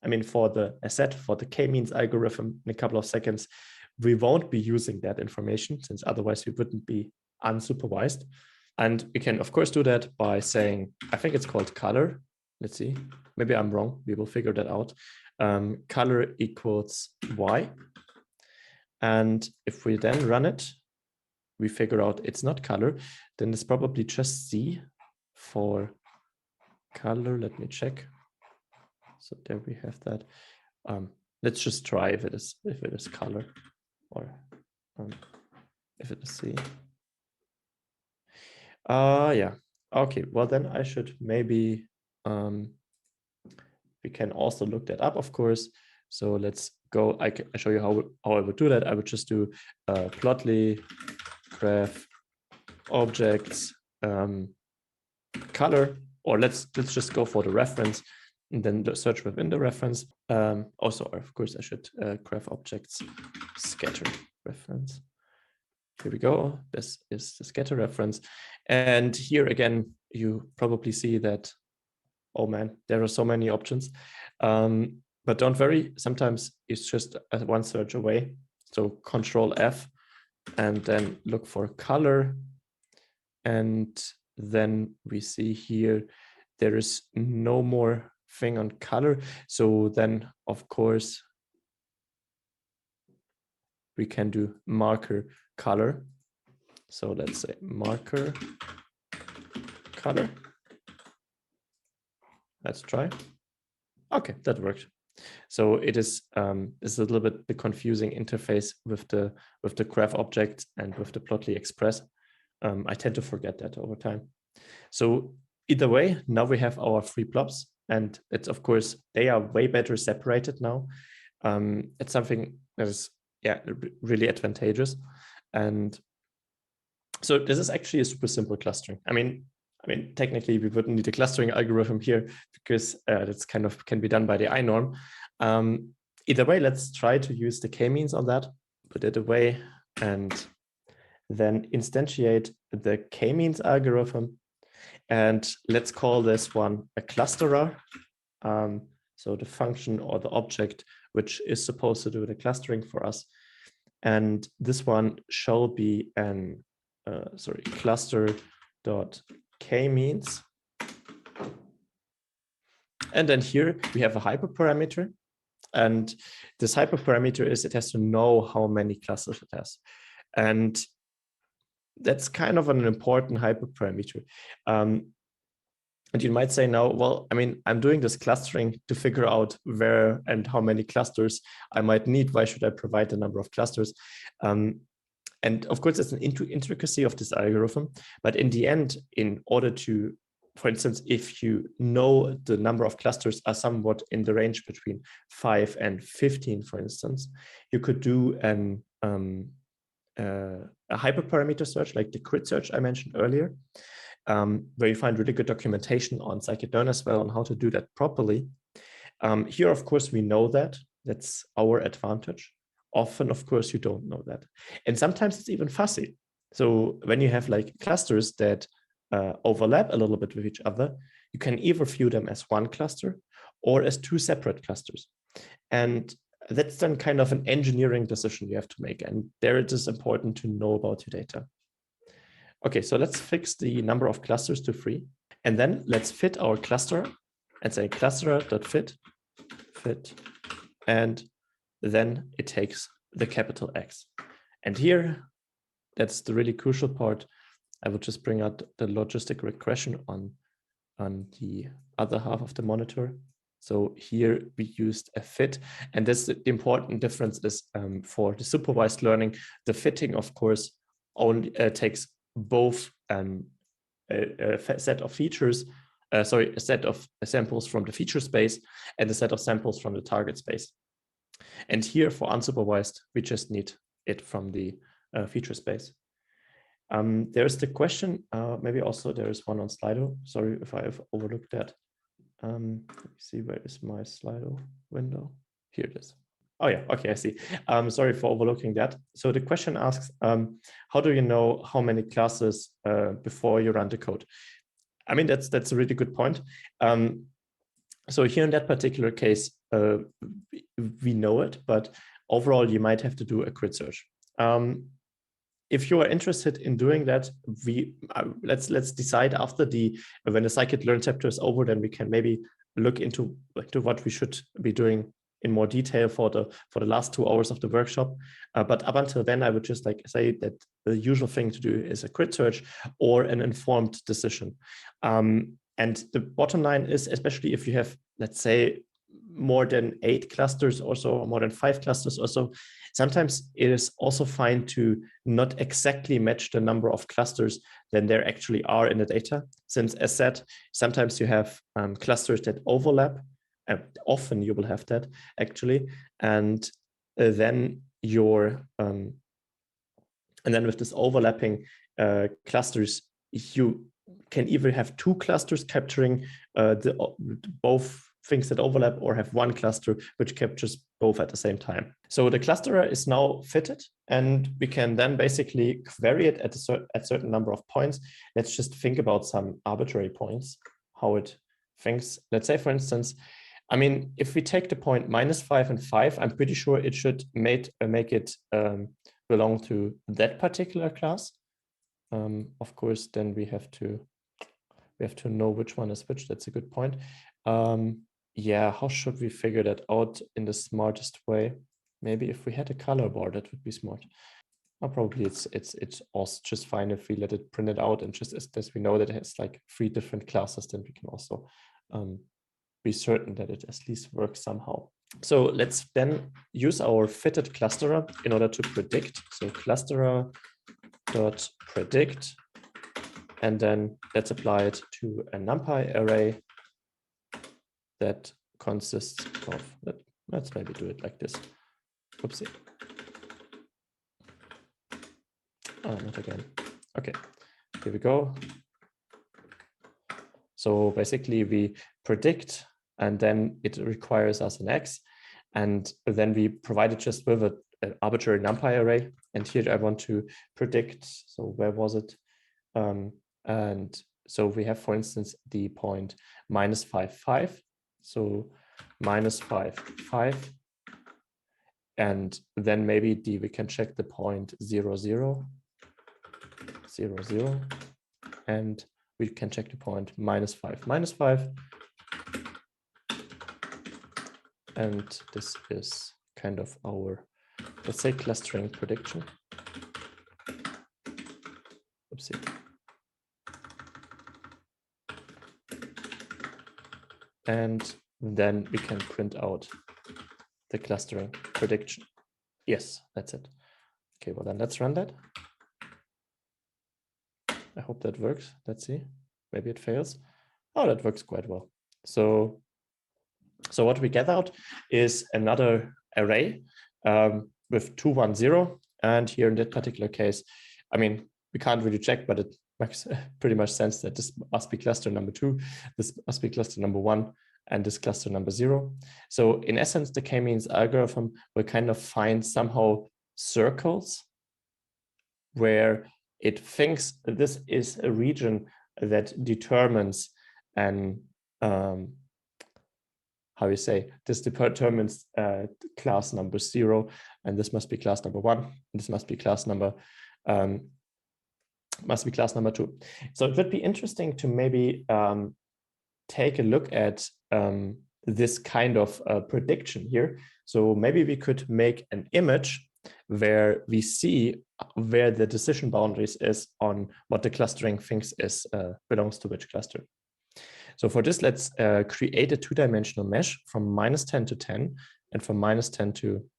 I mean, for the k-means algorithm in a couple of seconds, we won't be using that information, since otherwise we wouldn't be unsupervised. And we can, of course, do that by saying, I think it's called color. Let's see, maybe I'm wrong. We will figure that out. Color equals y. And if we then run it, we figure out it's not color, then it's probably just C for color. Let me check. So there we have that. Let's just try if it is color, or if it is C. Yeah. Okay. Well, then I should maybe we can also look that up, of course. So let's go. I show you how I would do that. I would just do plotly graph objects color, or let's just go for the reference and then search within the reference. Also, of course, I should graph objects scatter reference. Here we go. This is the scatter reference. And here again, you probably see that, oh man, there are so many options. But don't worry, sometimes it's just one search away. So Control F, and then look for color. And then we see here, there is no more thing on color. So then, of course, we can do marker color. So let's say marker color. Let's try. Okay, that worked. So it is it's a little bit the confusing interface with the graph object and with the plotly express. I tend to forget that over time. So either way, now we have our three plops, and it's, of course, they are way better separated now. It's something that is really advantageous. And so this is actually a super simple clustering. I mean, I mean, technically we wouldn't need a clustering algorithm here because that's kind of can be done by the iNorm. Either way, let's try to use the k-means on that, put it away, and then instantiate the k-means algorithm. And let's call this one a clusterer. So the function or the object which is supposed to do the clustering for us. And this one shall be an cluster.k-means. And then here we have a hyperparameter. And this hyperparameter is it has to know how many clusters it has. And that's kind of an important hyperparameter. And you might say now, well, I mean, I'm doing this clustering to figure out where and how many clusters I might need. Why should I provide the number of clusters? And of course, it's an intricacy of this algorithm. But in the end, in order to, for instance, if you know the number of clusters are somewhat in the range between 5 and 15, for instance, you could do a hyperparameter search like the crit search I mentioned earlier. Where you find really good documentation on Scikit-Learn as well on how to do that properly. Here, of course, we know that. That's our advantage. Often, of course, you don't know that. And sometimes it's even fuzzy. So when you have like clusters that overlap a little bit with each other, you can either view them as one cluster or as two separate clusters. And that's then kind of an engineering decision you have to make. And there it is important to know about your data. Okay, so let's fix the number of clusters to 3. And then let's fit our cluster and say clusterer.fit, fit, and then it takes the capital X. And here, that's the really crucial part. I would just bring out the logistic regression on the other half of the monitor. So here we used a fit, and this the important difference is for the supervised learning, the fitting, of course, only takes both a set of features, a set of samples from the feature space and a set of samples from the target space. And here for unsupervised, we just need it from the feature space. There's the question, maybe also there is one on Slido. Sorry if I have overlooked that. Let me see, where is my Slido window? Here it is. Oh yeah, okay, I see. Sorry for overlooking that. So the question asks, how do you know how many classes before you run the code? I mean, that's a really good point. So here in that particular case, we know it, but overall you might have to do a crit search. If you are interested in doing that, let's decide after when the Scikit-Learn chapter is over, then we can maybe look into what we should be doing in more detail for the last 2 hours of the workshop. But up until then, I would just say that the usual thing to do is a crit search or an informed decision. And the bottom line is, especially if you have, let's say, more than 8 clusters or so, or more than 5 clusters or so, sometimes it is also fine to not exactly match the number of clusters than there actually are in the data. Since, as said, sometimes you have clusters that overlap. Often you will have that actually, and then and then with this overlapping clusters, you can either have 2 clusters capturing both things that overlap, or have 1 cluster which captures both at the same time. So the clusterer is now fitted, and we can then basically query it at a certain number of points. Let's just think about some arbitrary points, how it thinks. Let's say, for instance, I mean, if we take the point -5 and 5, I'm pretty sure it should make it belong to that particular class. Of course, then we have to know which one is which. That's a good point. Yeah, how should we figure that out in the smartest way? Maybe if we had a color bar, that would be smart. Probably it's also just fine if we let it print it out, and just as we know that it has like 3 different classes, then we can also be certain that it at least works somehow. So let's then use our fitted clusterer in order to predict. So clusterer.predict, and then let's apply it to a NumPy array that consists of, let's maybe do it like this. Oopsie. Oh, not again. Okay, here we go. So basically we predict, and then it requires us an X, and then we provide it just with an arbitrary NumPy array. And here I want to predict, so where was it? And so we have, for instance, the point -5, 5. So -5, 5. And then maybe we can check the point 0, 0, 0, 0. And we can check the point -5, -5. And this is kind of our, let's say, clustering prediction. Oopsie. And then we can print out the clustering prediction. Yes, that's it. Okay, well then let's run that. I hope that works. Let's see. Maybe it fails. Oh, that works quite well. So what we get out is another array with 2, 1, 0. And here in that particular case, I mean, we can't really check, but it makes pretty much sense that this must be cluster number 2, this must be cluster number 1, and this cluster number 0. So in essence, the k-means algorithm will kind of find somehow circles where it thinks this is a region that determines an how you say, this determines class number 0, and this must be class number 1, and this must be class number 2. So it would be interesting to maybe take a look at this kind of prediction here. So maybe we could make an image where we see where the decision boundaries is on what the clustering thinks is belongs to which cluster. So for this, let's create a 2-dimensional mesh from -10 to 10, and from -10 to,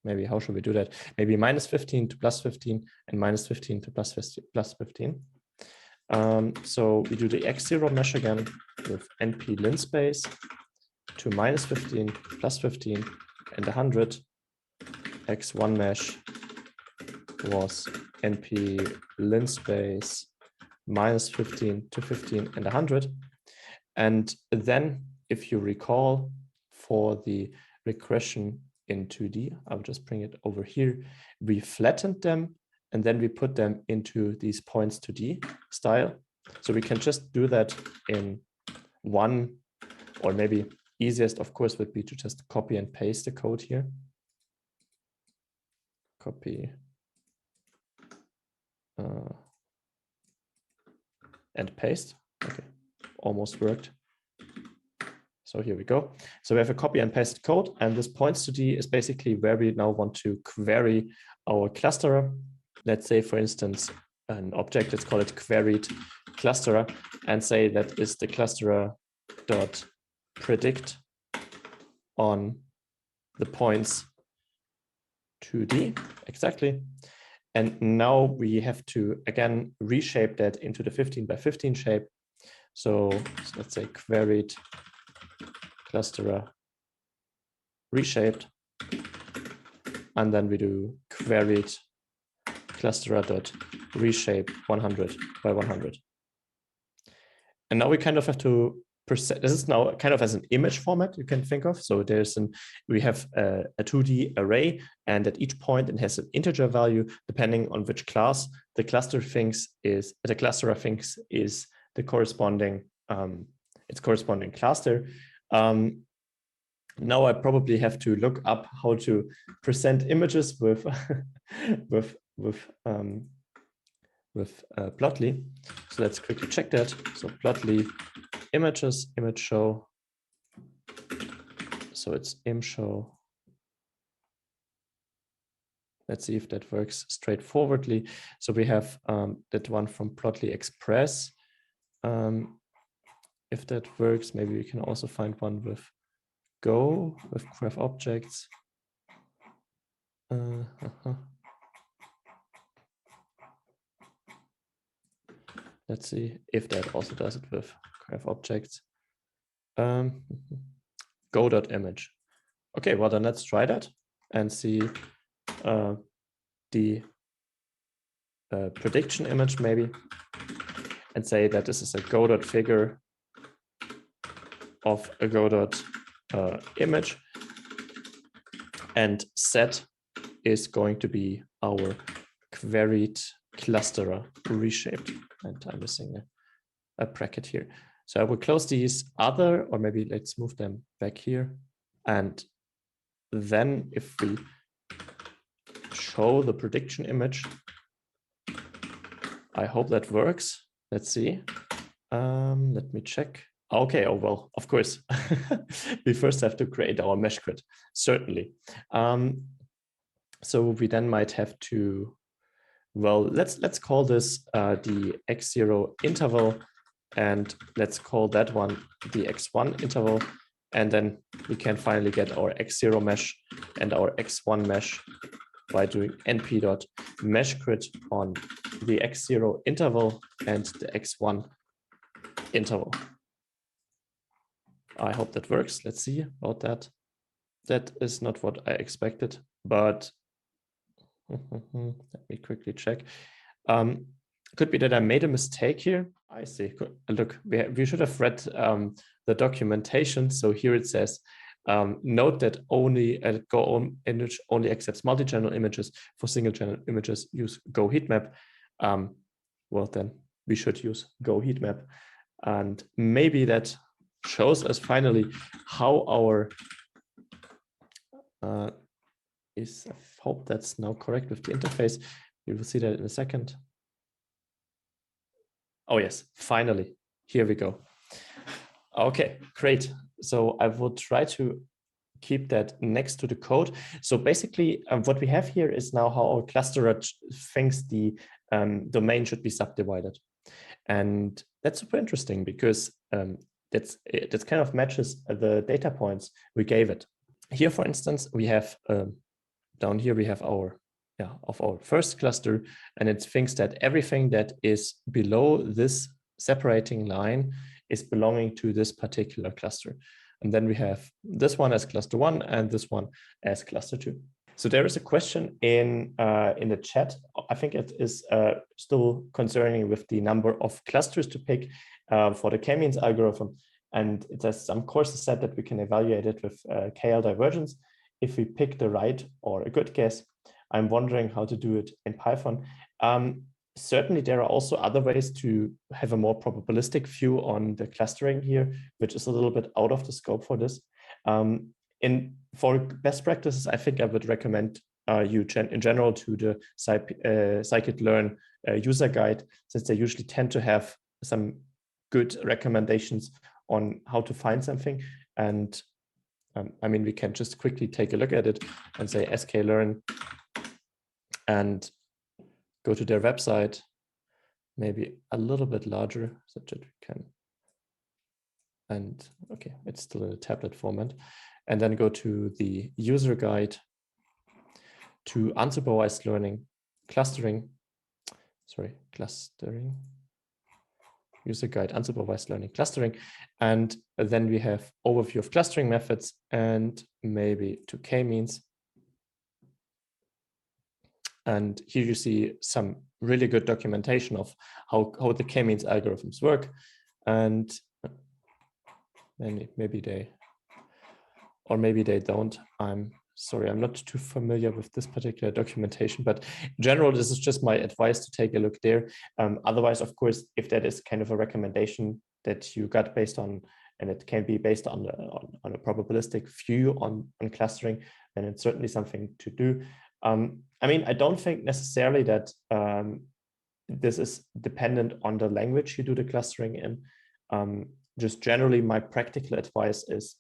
maybe how should we do that? Maybe -15 to +15, and -15 to +15. So we do the x0 mesh again with np linspace to -15, +15, and 100. x1 mesh was np linspace -15 to 15 and 100. And then, if you recall, for the regression in 2D, I'll just bring it over here, we flattened them, and then we put them into these points 2D style. So we can just do that in one, or maybe easiest, of course, would be to just copy and paste the code here. Copy and paste. Okay, almost worked. So here we go. So we have a copy and paste code, and this points to D is basically where we now want to query our clusterer. Let's say, for instance, an object, let's call it queried clusterer, and say that is the clusterer dot predict on the points 2D, exactly. And now we have to, again, reshape that into the 15 by 15 shape. So let's say queried clusterer reshaped, and then we do queried clusterer dot reshape 100 by 100. And now we kind of have to present, this is now kind of as an image format you can think of. So there's we have a 2D array, and at each point it has an integer value depending on which class the clusterer thinks is the corresponding its corresponding cluster. Now I probably have to look up how to present images with Plotly. So let's quickly check that. So Plotly images, image show. So it's im show. Let's see if that works straightforwardly. So we have that one from Plotly Express. If that works, maybe we can also find one with Go, with graph objects. Let's see if that also does it with graph objects. Go.image. Okay, well then let's try that and see the prediction image maybe, and say that this is a go.figure of a go.image, and set is going to be our queried clusterer reshaped. And I'm missing a bracket here. So I will close these other, or maybe let's move them back here. And then if we show the prediction image, I hope that works. Let's see. Let me check. Okay, oh well, of course. We first have to create our mesh grid, certainly. So we then might have to, well, let's call this the x0 interval, and let's call that one the x1 interval, and then we can finally get our x0 mesh and our x1 mesh by doing np.meshGrid on the x0 interval and the x1 interval. I hope that works. Let's see about that. That is not what I expected, but let me quickly check. Could be that I made a mistake here. I see. Look, we should have read the documentation. So here it says, note that only Go image only accepts multi-channel images. For single-channel images, use Go heatmap. Well, then we should use Go heatmap. And maybe that shows us finally how our I hope that's now correct with the interface. You will see that in a second. Oh yes, finally, here we go. Okay, great. So I will try to keep that next to the code. So basically what we have here is now how our clusterer thinks the domain should be subdivided. And that's super interesting because that kind of matches the data points we gave it. Here, for instance, we have down here, we have our first cluster, and it thinks that everything that is below this separating line is belonging to this particular cluster. And then we have this one as cluster 1 and this one as cluster 2. So there is a question in the chat. I think it is still concerning with the number of clusters to pick for the k-means algorithm. And it has some courses said that we can evaluate it with KL divergence. If we pick the right or a good guess, I'm wondering how to do it in Python. Certainly, there are also other ways to have a more probabilistic view on the clustering here, which is a little bit out of the scope for this. For best practices, I think I would recommend you in general to the Scikit-Learn user guide, since they usually tend to have some good recommendations on how to find something. And I mean, we can just quickly take a look at it and say Scikit-Learn and go to their website, maybe a little bit larger so that we can, and okay, it's still in a tablet format, and then go to the user guide to unsupervised learning, clustering, user guide, unsupervised learning, clustering, and then we have overview of clustering methods and maybe to k-means. And here you see some really good documentation of how the k-means algorithms work. And maybe they don't. I'm sorry, I'm not too familiar with this particular documentation, but in general, this is just my advice to take a look there. Otherwise, of course, if that is kind of a recommendation that you got based on, and it can be based on a probabilistic view on clustering, then it's certainly something to do. I mean, I don't think necessarily that this is dependent on the language you do the clustering in. Just generally, my practical advice is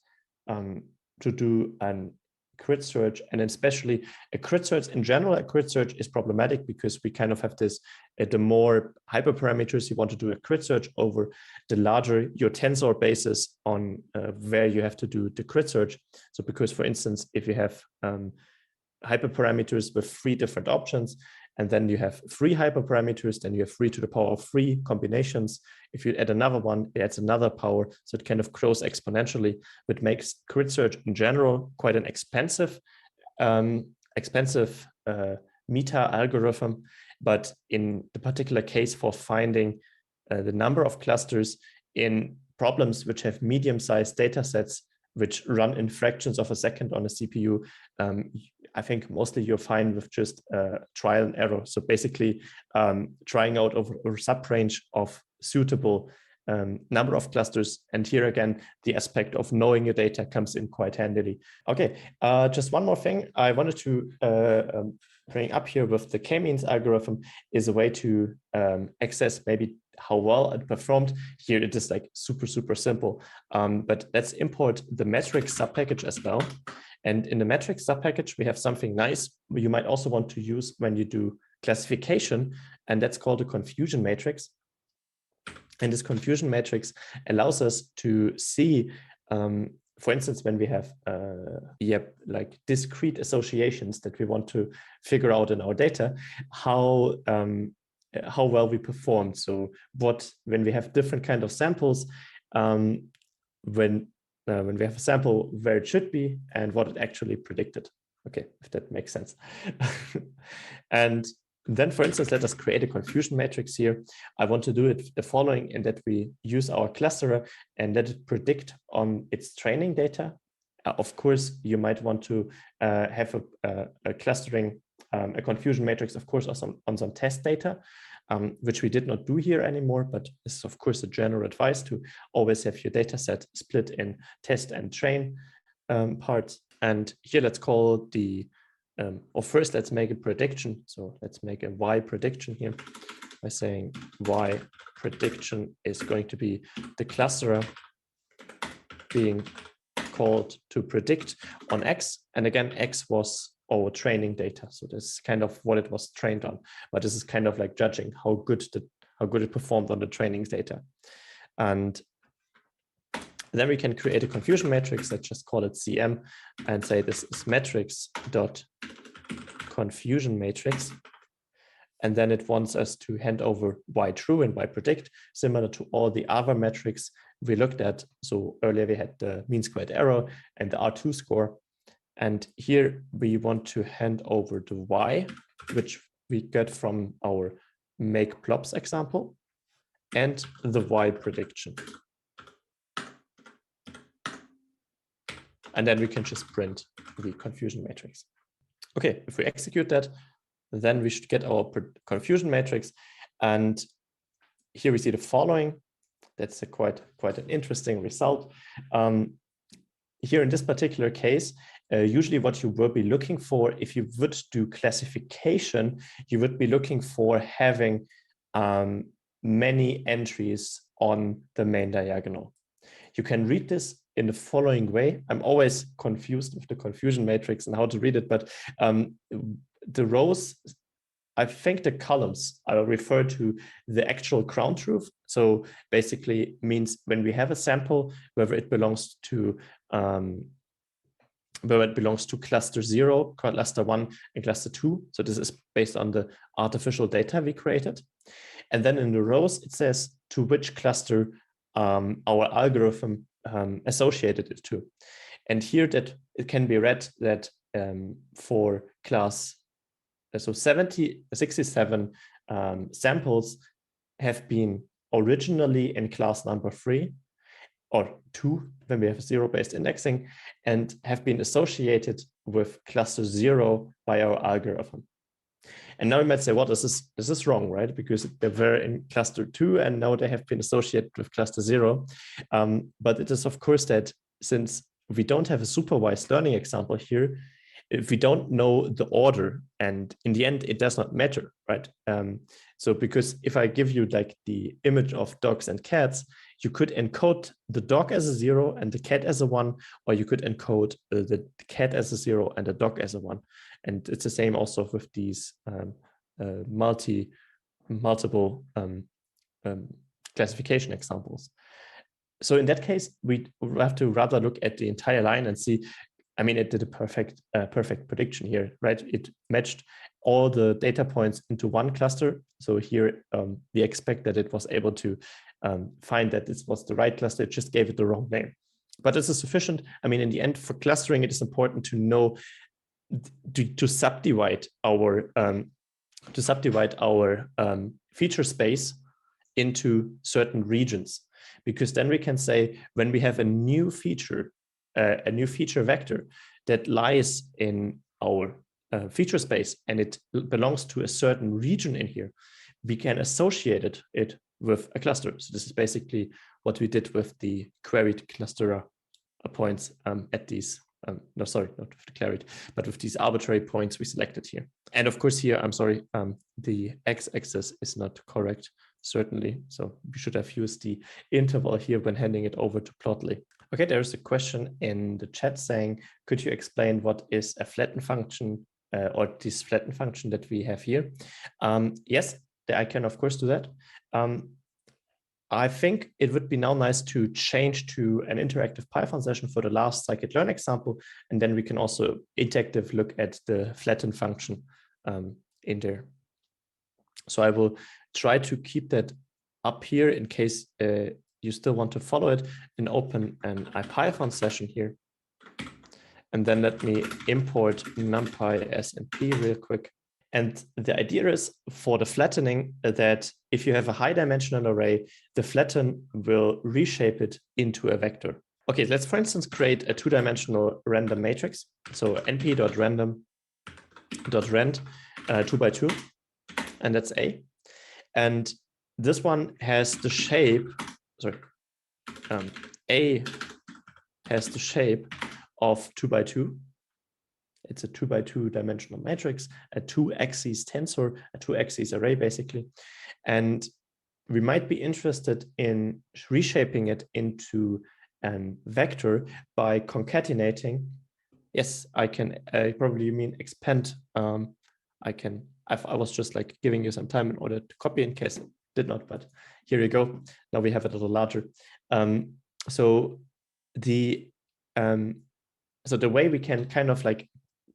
to do an grid search, and especially a grid search in general. A grid search is problematic because we kind of have this, the more hyperparameters you want to do a grid search over, the larger your tensor basis on where you have to do the grid search. So because, for instance, if you have hyperparameters with 3 different options, and then you have 3 hyperparameters, then you have 3 to the power of 3 combinations. If you add another one, it adds another power. So it kind of grows exponentially, which makes grid search in general quite an expensive meta algorithm. But in the particular case for finding the number of clusters in problems which have medium-sized data sets which run in fractions of a second on a CPU, I think mostly you're fine with just trial and error. So basically trying out over a sub-range of suitable number of clusters. And here again, the aspect of knowing your data comes in quite handily. Okay, just one more thing I wanted to bring up here with the k-means algorithm is a way to access maybe how well it performed. Here it is like super simple, but let's import the metrics subpackage as well. And in the metrics subpackage, we have something nice you might also want to use when you do classification, and that's called a confusion matrix. And this confusion matrix allows us to see, for instance, when we have like discrete associations that we want to figure out in our data, how well we performed. So when we have different kind of samples, when we have a sample where it should be and what it actually predicted. Okay, if that makes sense. And then, for instance, let us create a confusion matrix here. I want to do it the following, in that we use our clusterer and let it predict on its training data. Of course, you might want to have a clustering, a confusion matrix, of course, on some test data, which we did not do here anymore, but this is, of course, a general advice to always have your data set split in test and train parts. And here, let's call the or first, let's make a prediction. So let's make a Y prediction here by saying Y prediction is going to be the clusterer being called to predict on X. And again, X was our training data. So this is kind of what it was trained on. But this is kind of like judging how good it performed on the training data. And then we can create a confusion matrix. Let's just call it CM and say this is metrics dot confusion matrix. And then it wants us to hand over Y true and Y predict, similar to all the other metrics we looked at. So earlier we had the mean squared error and the R2 score. And here we want to hand over the Y, which we get from our make plops example, and the Y prediction. And then we can just print the confusion matrix. Okay, if we execute that, then we should get our confusion matrix. And here we see the following. That's a quite an interesting result. Here in this particular case, usually what you will be looking for, if you would do classification, you would be looking for having many entries on the main diagonal. You can read this in the following way. I'm always confused with the confusion matrix and how to read it, but the rows, I think the columns are refer to the actual ground truth. So basically means when we have a sample, whether it belongs to cluster 0, cluster 1, and cluster 2. So this is based on the artificial data we created. And then in the rows, it says to which cluster our algorithm associated it to. And here that it can be read that for class, so 67 samples have been originally in class number 3 or 2 when we have zero-based indexing, and have been associated with cluster 0 by our algorithm. And now you might say, well, this is wrong, right? Because they were in cluster 2 and now they have been associated with cluster 0. But it is, of course, that since we don't have a supervised learning example here, if we don't know the order, and in the end, it does not matter, right? So because if I give you like the image of dogs and cats, you could encode the dog as a 0 and the cat as a 1, or you could encode the cat as a 0 and the dog as a 1. And it's the same also with these multiple classification examples. So in that case, we have to rather look at the entire line and see, I mean, it did a perfect prediction here, right? It matched all the data points into one cluster. So here we expect that it was able to find that this was the right cluster. It just gave it the wrong name. But this is sufficient. I mean, in the end, for clustering, it is important to know to subdivide our feature space into certain regions, because then we can say when we have a new feature vector that lies in our feature space and it belongs to a certain region in here, we can associate it with a cluster. So this is basically what we did with the queried cluster points at these, no, sorry, not with the queried, but with these arbitrary points we selected here. And of course here, I'm sorry, the x-axis is not correct, certainly. So we should have used the interval here when handing it over to Plotly. Okay, there's a question in the chat saying, could you explain what is a flatten function or this flatten function that we have here? Yes, I can of course do that. I think it would be now nice to change to an interactive Python session for the last Scikit-Learn example, and then we can also interactive look at the flatten function in there. So I will try to keep that up here in case you still want to follow it, and open an IPython session here. And then let me import NumPy SNP real quick. And the idea is for the flattening that if you have a high dimensional array, the flatten will reshape it into a vector. Okay, let's for instance create a two-dimensional random matrix. So np.random.rand 2 by 2, and that's A. And this one has the shape, sorry, A has the shape of 2 by 2. It's a 2 by 2 dimensional matrix, a 2-axis tensor, a 2-axis array, basically. And we might be interested in reshaping it into a vector by concatenating. Yes, I can, probably you mean expand. I was just like giving you some time in order to copy in case it did not, but here you go. Now we have it a little larger. So the way we can kind of like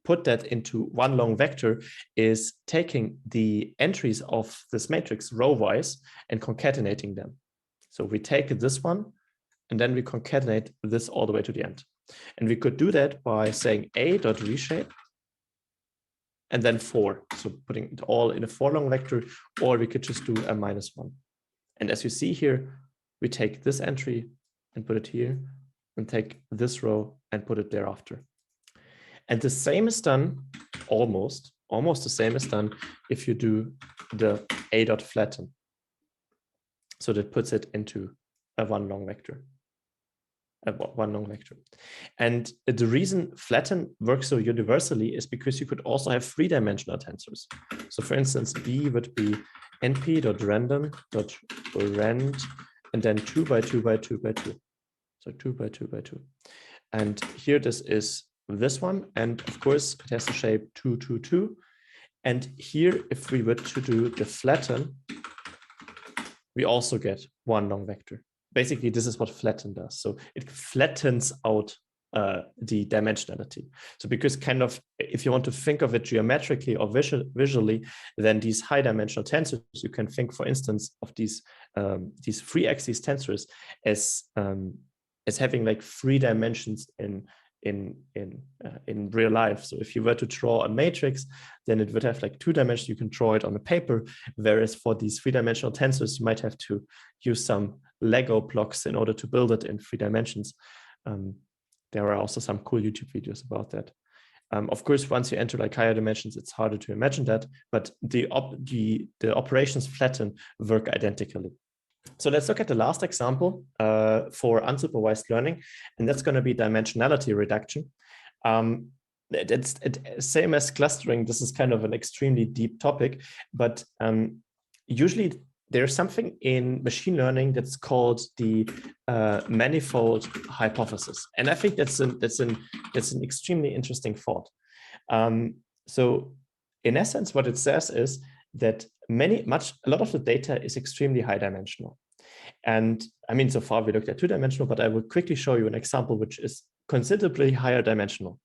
put that into one long vector is taking the entries of this matrix row-wise and concatenating them. So we take this one and then we concatenate this all the way to the end. And we could do that by saying a.reshape and then 4. So putting it all in a 4 long vector, or we could just do a -1. And as you see here, we take this entry and put it here, and take this row and put it thereafter. And the same is done, almost the same is done if you do the a.flatten. So that puts it into a one long vector. And the reason flatten works so universally is because you could also have 3-dimensional tensors. So for instance, B would be np.random.rand and then 2 by 2 by 2 by 2. So 2 by 2 by 2. And here this is this one. And of course, it has the shape 2, 2, 2. And here, if we were to do the flatten, we also get one long vector. Basically, this is what flatten does. So it flattens out the dimensionality. So because kind of, if you want to think of it geometrically or visually, then these high dimensional tensors, you can think, for instance, of these 3-axis tensors as having like 3 dimensions in real life. So if you were to draw a matrix, then it would have like 2 dimensions. You can draw it on the paper, whereas for these 3-dimensional tensors, you might have to use some Lego blocks in order to build it in 3 dimensions. There are also some cool YouTube videos about that. Of course, once you enter like higher dimensions, it's harder to imagine that, but the operations flatten work identically. So let's look at the last example for unsupervised learning, and that's going to be dimensionality reduction. It's same as clustering. This is kind of an extremely deep topic, but usually there's something in machine learning that's called the manifold hypothesis, and I think that's an extremely interesting thought. So in essence, what it says is that a lot of the data is extremely high dimensional. And I mean, so far we looked at 2-dimensional, but I will quickly show you an example which is considerably higher dimensional.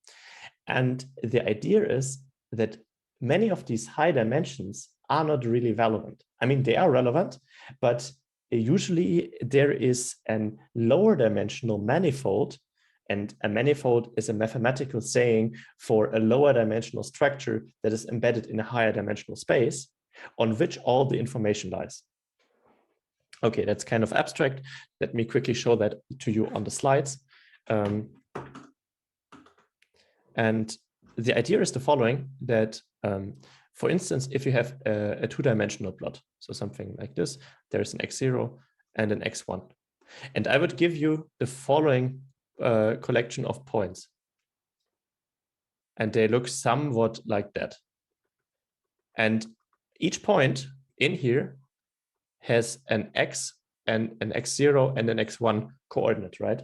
And the idea is that many of these high dimensions are not really relevant. I mean, they are relevant, but usually there is a lower dimensional manifold, and a manifold is a mathematical saying for a lower dimensional structure that is embedded in a higher dimensional space on which all the information lies. Okay, that's kind of abstract. Let me quickly show that to you on the slides. And the idea is the following, that for instance, if you have a two-dimensional plot, so something like this, there's an x0 and an x1. And I would give you the following collection of points. And they look somewhat like that. And each point in here has an x and an x0 and an x1 coordinate, right?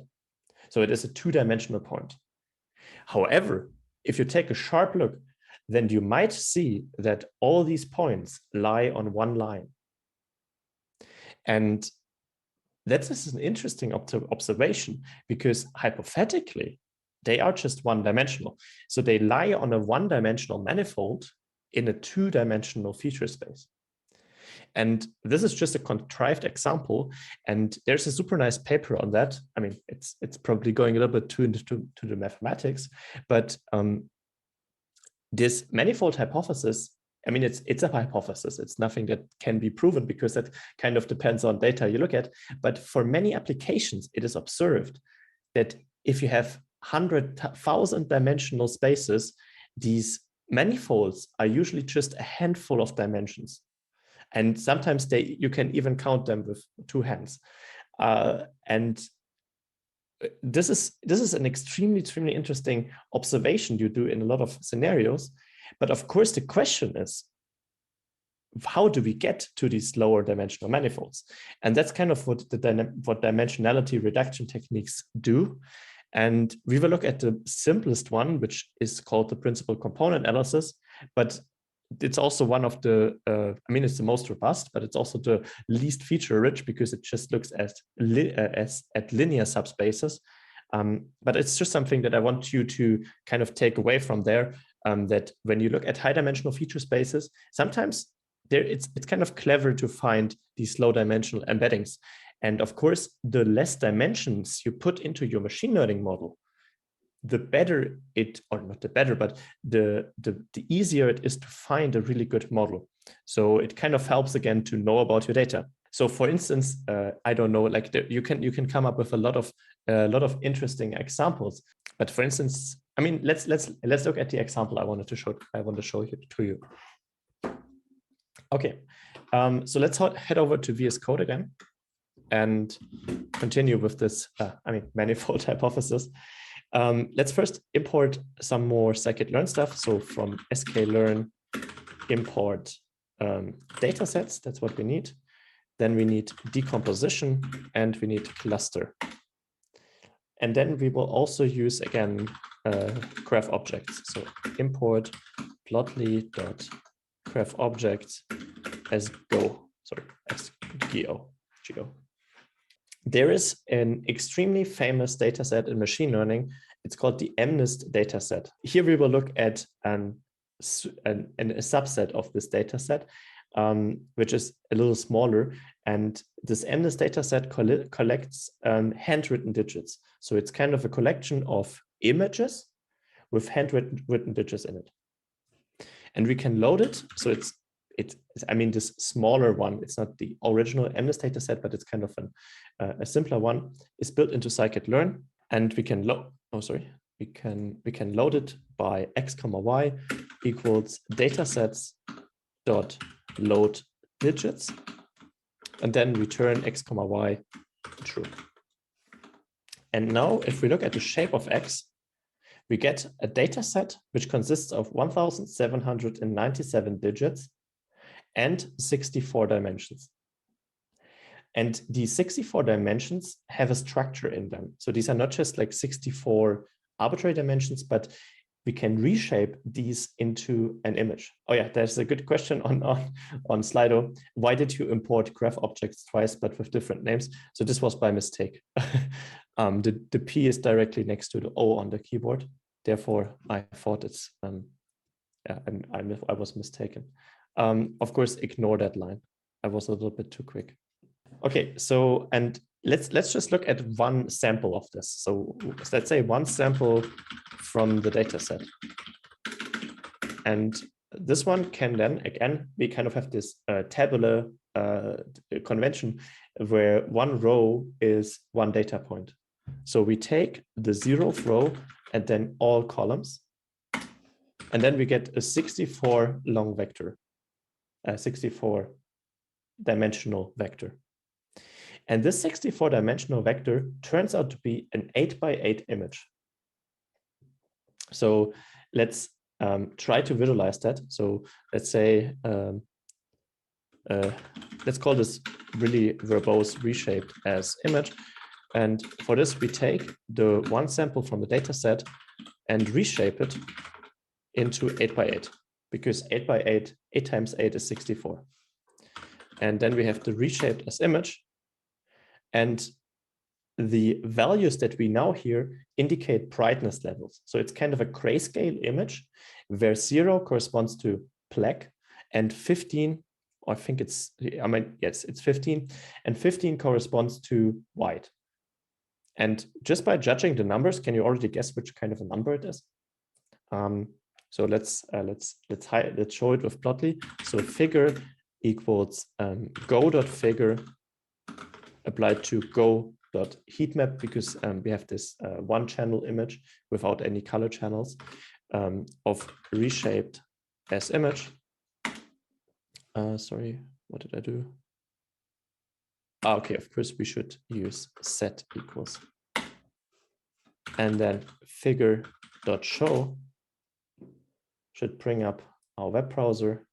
So it is a two-dimensional point. However, if you take a sharp look, then you might see that all these points lie on one line. And that is an interesting observation, because hypothetically, they are just one-dimensional. So they lie on a one-dimensional manifold in a two-dimensional feature space. And this is just a contrived example. And there's a super nice paper on that. I mean, it's probably going a little bit too into the mathematics, but this manifold hypothesis, I mean, it's a hypothesis. It's nothing that can be proven, because that kind of depends on data you look at. But for many applications, it is observed that if you have 100,000 dimensional spaces, these manifolds are usually just a handful of dimensions. And sometimes you can even count them with two hands. And this is an extremely interesting observation you do in a lot of scenarios. But of course, the question is, how do we get to these lower dimensional manifolds? And that's kind of what what dimensionality reduction techniques do. And we will look at the simplest one, which is called the principal component analysis. But it's also one of the, I mean, it's the most robust, but it's also the least feature rich, because it just looks at linear subspaces. But it's just something that I want you to kind of take away from there, that when you look at high dimensional feature spaces, sometimes it's kind of clever to find these low dimensional embeddings. And of course, the less dimensions you put into your machine learning model, the better it, or not the better, but the easier it is to find a really good model. So it kind of helps again to know about your data. So for instance, I don't know, like you can come up with a lot of interesting examples. But for instance, I mean, let's look at the example I want to show you to you. Okay, so let's head over to VS Code again and continue with this, manifold hypothesis. Let's first import some more Scikit-Learn stuff. So from sklearn, import data sets. That's what we need. Then we need decomposition, and we need cluster. And then we will also use, again, graph objects. So import plotly.graph objects as go. There is an extremely famous data set in machine learning. It's called the MNIST data set. Here we will look at a subset of this data set, which is a little smaller. And this MNIST data set collects handwritten digits. So it's kind of a collection of images with handwritten digits in it. And we can load it. So I mean, this smaller one, it's not the original MNIST data set, but it's kind of a simpler one, is built into Scikit-Learn, and we can we can load it by x, y equals datasets dot load digits, and then return x, y true. And now if we look at the shape of x, we get a data set which consists of 1,797 digits and 64 dimensions. And these 64 dimensions have a structure in them. So these are not just like 64 arbitrary dimensions, but we can reshape these into an image. Oh yeah, there's a good question on Slido. Why did you import graph objects twice, but with different names? So this was by mistake. The P is directly next to the O on the keyboard. Therefore, I thought it's, and I was mistaken. Of course, ignore that line. I was a little bit too quick. Okay, so, and let's just look at one sample of this. So let's say one sample from the data set. And this one can then, again, we kind of have this tabular convention where one row is one data point. So we take the 0th row and then all columns, and then we get a 64 long vector, a 64 dimensional vector. And this 64 dimensional vector turns out to be an 8x8 image. So let's try to visualize that. So let's say, let's call this really verbose reshaped as image. And for this, we take the one sample from the data set and reshape it into 8x8, because 8x8, 8 times 8 is 64. And then we have the reshaped as image. And the values that we now here indicate brightness levels. So it's kind of a grayscale image where 0 corresponds to black and 15, or I think it's, yes, it's 15, and 15 corresponds to white. And just by judging the numbers, can you already guess which kind of a number it is? So let's show it with Plotly. So figure equals go.figure applied to go.heatmap, because we have this one channel image without any color channels of reshaped as image. Sorry, what did I do? Okay, of course we should use set equals. And then figure.show should bring up our web browser.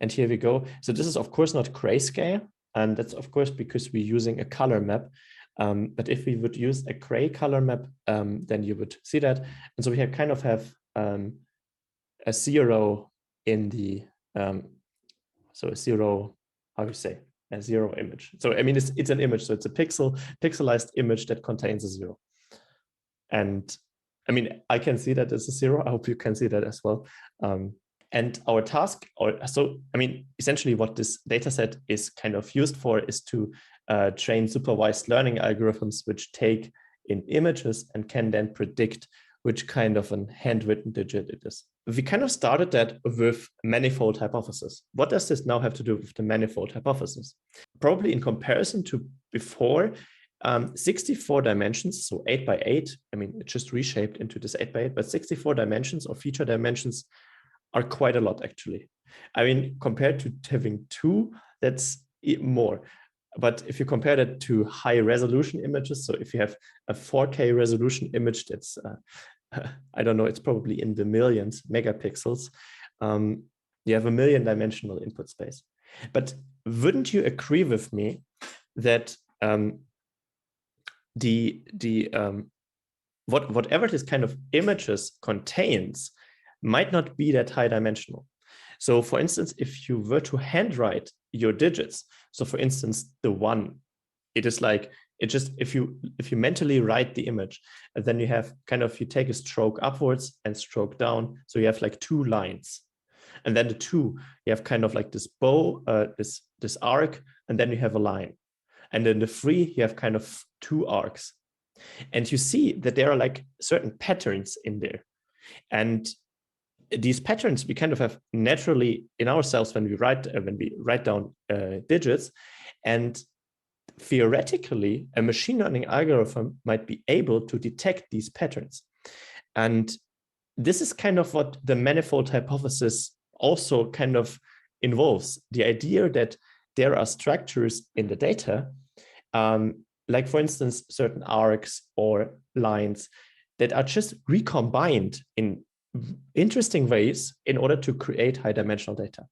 And here we go. So this is of course not grayscale. And that's of course because we're using a color map. But if we would use a gray color map, then you would see that. And so we kind of have a 0 in the, so a 0, how do you say, a 0 image. So I mean, it's an image, so it's a pixelized image that contains a 0. And I mean, I can see that as a 0. I hope you can see that as well. And our task, so I mean, essentially what this data set is kind of used for is to train supervised learning algorithms which take in images and can then predict which kind of a handwritten digit it is. We kind of started that with manifold hypothesis. What does this now have to do with the manifold hypothesis? Probably in comparison to before, 64 dimensions, so 8x8, I mean, it just reshaped into this 8x8, but 64 dimensions or feature dimensions are quite a lot, actually. I mean, compared to having 2, that's more. But if you compare that to high resolution images, so if you have a 4K resolution image that's, I don't know, it's probably in the millions megapixels, you have a 1,000,000 dimensional input space. But wouldn't you agree with me that whatever this kind of images contains might not be that high dimensional? So for instance, if you were to handwrite your digits, so for instance, the 1, it is like, it just, if you mentally write the image, and then you have kind of, you take a stroke upwards and stroke down. So you have like 2 lines. And then the 2, you have kind of like this bow, this arc, and then you have a line. And then the 3, you have kind of 2 arcs. And you see that there are like certain patterns in there. And these patterns we kind of have naturally in ourselves when we write down digits. And theoretically, a machine learning algorithm might be able to detect these patterns. And this is kind of what the manifold hypothesis also kind of involves, the idea that there are structures in the data, like for instance, certain arcs or lines that are just recombined in interesting ways in order to create high dimensional data.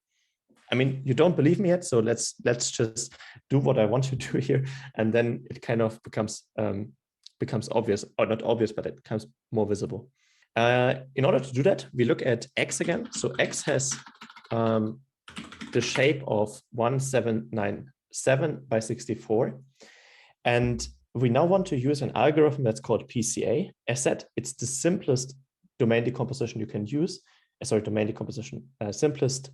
I mean, you don't believe me yet, so let's just do what I want to do here, and then it kind of becomes obvious, or not obvious, but it becomes more visible. In order to do that, we look at X again. So X has the shape of 1797 by 64, and we now want to use an algorithm that's called PCA. As said, it's the simplest domain decomposition you can use. Domain decomposition, simplest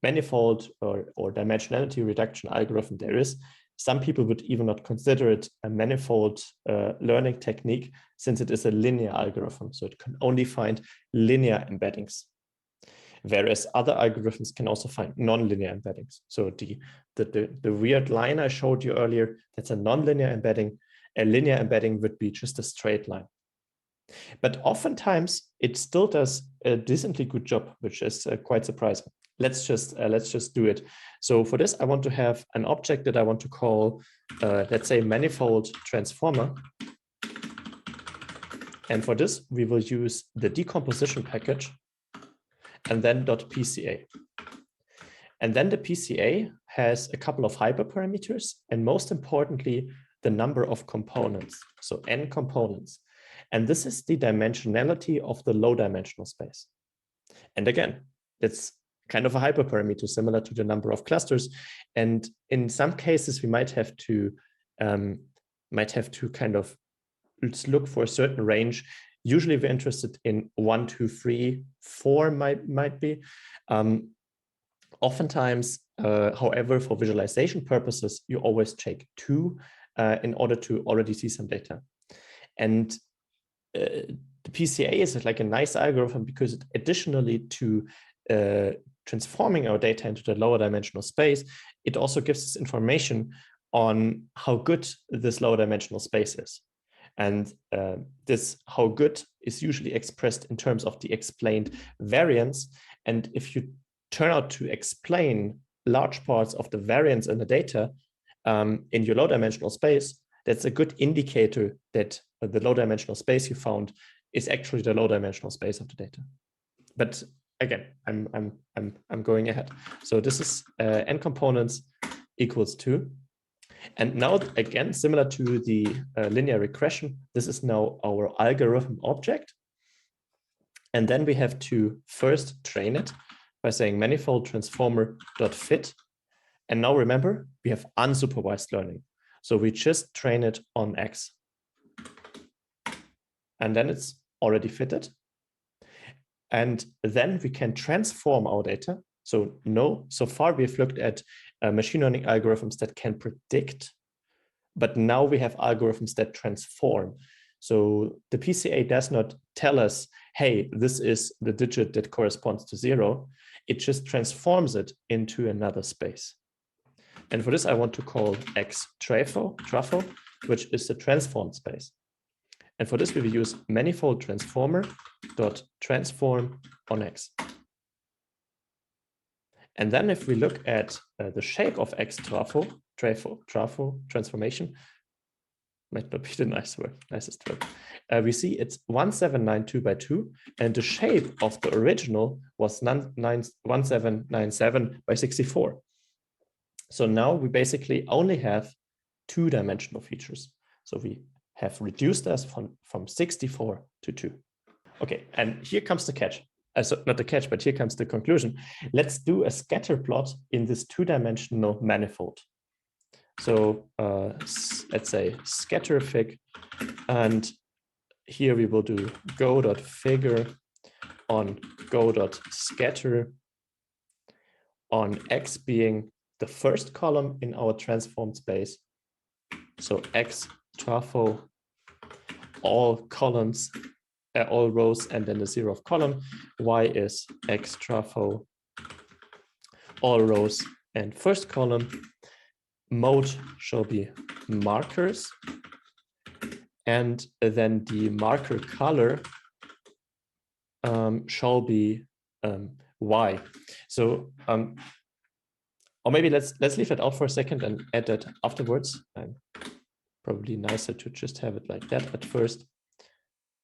manifold or dimensionality reduction algorithm there is. Some people would even not consider it a manifold learning technique, since it is a linear algorithm. So it can only find linear embeddings. Whereas other algorithms can also find nonlinear embeddings. So the weird line I showed you earlier, that's a nonlinear embedding. A linear embedding would be just a straight line. But oftentimes it still does a decently good job, which is quite surprising. Let's just do it. So for this, I want to have an object that I want to call, let's say, manifold transformer. And for this, we will use the decomposition package and then .pca. And then the PCA has a couple of hyperparameters, and most importantly, the number of components, so n components. And this is the dimensionality of the low dimensional space. And again, it's kind of a hyperparameter similar to the number of clusters. And in some cases, we might have to kind of look for a certain range. Usually we're interested in 1, 2, 3, 4 might be. Oftentimes, however, for visualization purposes, you always take 2 in order to already see some data. And the PCA is like a nice algorithm because additionally to transforming our data into the lower dimensional space, it also gives us information on how good this lower dimensional space is. And this how good is usually expressed in terms of the explained variance. And if you turn out to explain large parts of the variance in the data in your low dimensional space, that's a good indicator that the low dimensional space you found is actually the low dimensional space of the data. But again, I'm going ahead. So this is n components equals 2. And now again, similar to the linear regression, this is now our algorithm object. And then we have to first train it by saying manifold transformer.fit. And now remember, we have unsupervised learning. So we just train it on X. And then it's already fitted. And then we can transform our data. So no, so far we've looked at machine learning algorithms that can predict, but now we have algorithms that transform. So the PCA does not tell us, hey, this is the digit that corresponds to 0. It just transforms it into another space. And for this, I want to call X trafo, which is the transformed space. And for this, we will use manifold transformer dot transform on X. And then if we look at the shape of X trafo transformation, might not be the nicest word. We see it's 1792 by 2, and the shape of the original was 1797 by 64. So now we basically only have 2-dimensional features. So we have reduced us from 64 to 2. Okay, and here comes the catch. So not the catch, but here comes the conclusion. Let's do a scatter plot in this 2-dimensional manifold. So let's say scatter fig, and here we will do go.figure on go.scatter on X being the first column in our transformed space. So X trafo, all columns, all rows, and then the 0th column. Y is X trafo, all rows and first column. Mode shall be markers. And then the marker color shall be Y. So, or maybe let's leave it out for a second and add that afterwards. Probably nicer to just have it like that at first,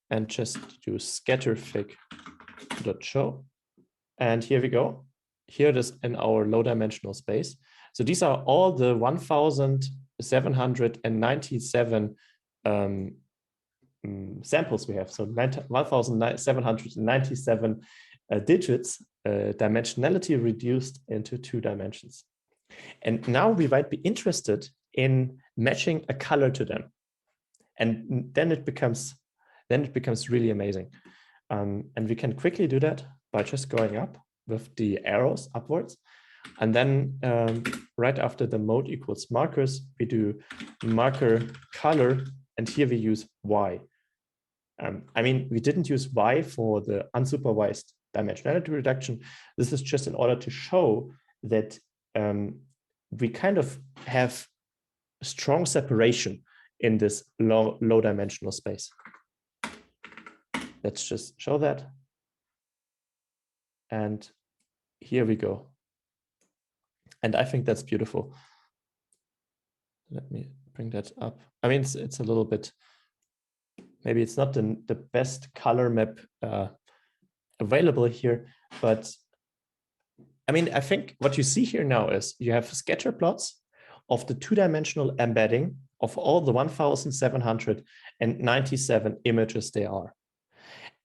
and just do scatterfig.show. And here we go. Here it is in our low dimensional space. So these are all the 1,797 samples we have. So 1,797 digits, dimensionality reduced into 2 dimensions. And now we might be interested in matching a color to them. And then it becomes really amazing. And we can quickly do that by just going up with the arrows upwards. And then right after the mode equals markers, we do marker color, and here we use Y. I mean, we didn't use Y for the unsupervised dimensionality reduction. This is just in order to show that we kind of have strong separation in this low dimensional space. Let's just show that. And here we go. And I think that's beautiful. Let me bring that up. I mean, it's a little bit, maybe it's not the best color map available here, but I mean, I think what you see here now is you have scatter plots of the two-dimensional embedding of all the 1,797 images there are.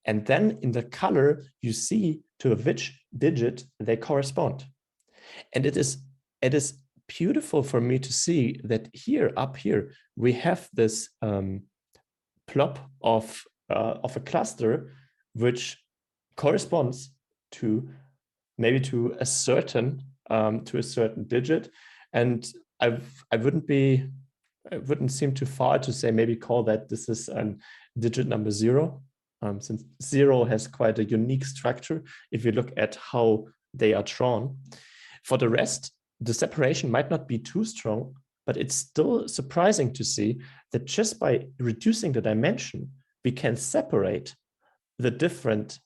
And then in the color, you see to which digit they correspond. And it is beautiful for me to see that here, up here, we have this plop of a cluster which corresponds to maybe to a certain digit. And it wouldn't seem too far to say maybe call that this is a digit number 0, since 0 has quite a unique structure if you look at how they are drawn. For the rest, the separation might not be too strong, but it's still surprising to see that just by reducing the dimension, we can separate the different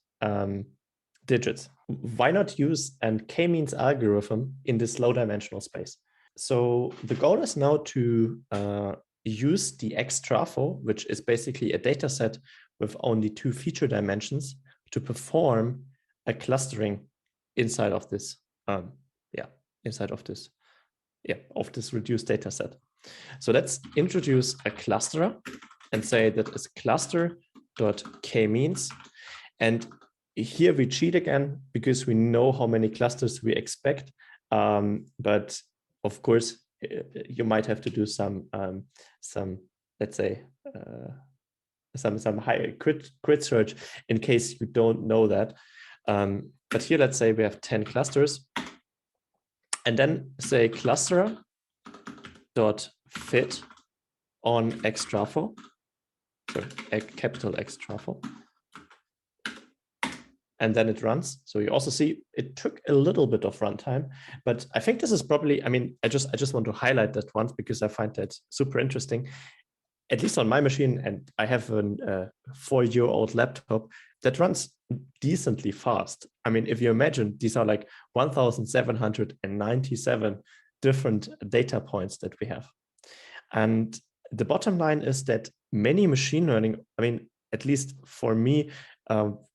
digits. Why not use a k-means algorithm in this low dimensional space? So the goal is now to use the X-trafo, which is basically a data set with only 2 feature dimensions, to perform a clustering inside of this of this reduced data set. So let's introduce a clusterer and say that is cluster.k-means. And here we cheat again because we know how many clusters we expect. But of course, you might have to do some let's say, some high grid search in case you don't know that. But here, let's say we have 10 clusters. And then say clusterer.fit on X-trafo, so a capital X-trafo. And then it runs. So you also see it took a little bit of runtime, but I think this is probably, I mean, I just want to highlight that once because I find that super interesting. At least on my machine, and I have a 4-year-old laptop that runs decently fast. I mean, if you imagine, these are like 1,797 different data points that we have. And the bottom line is that many machine learning, I mean, at least for me,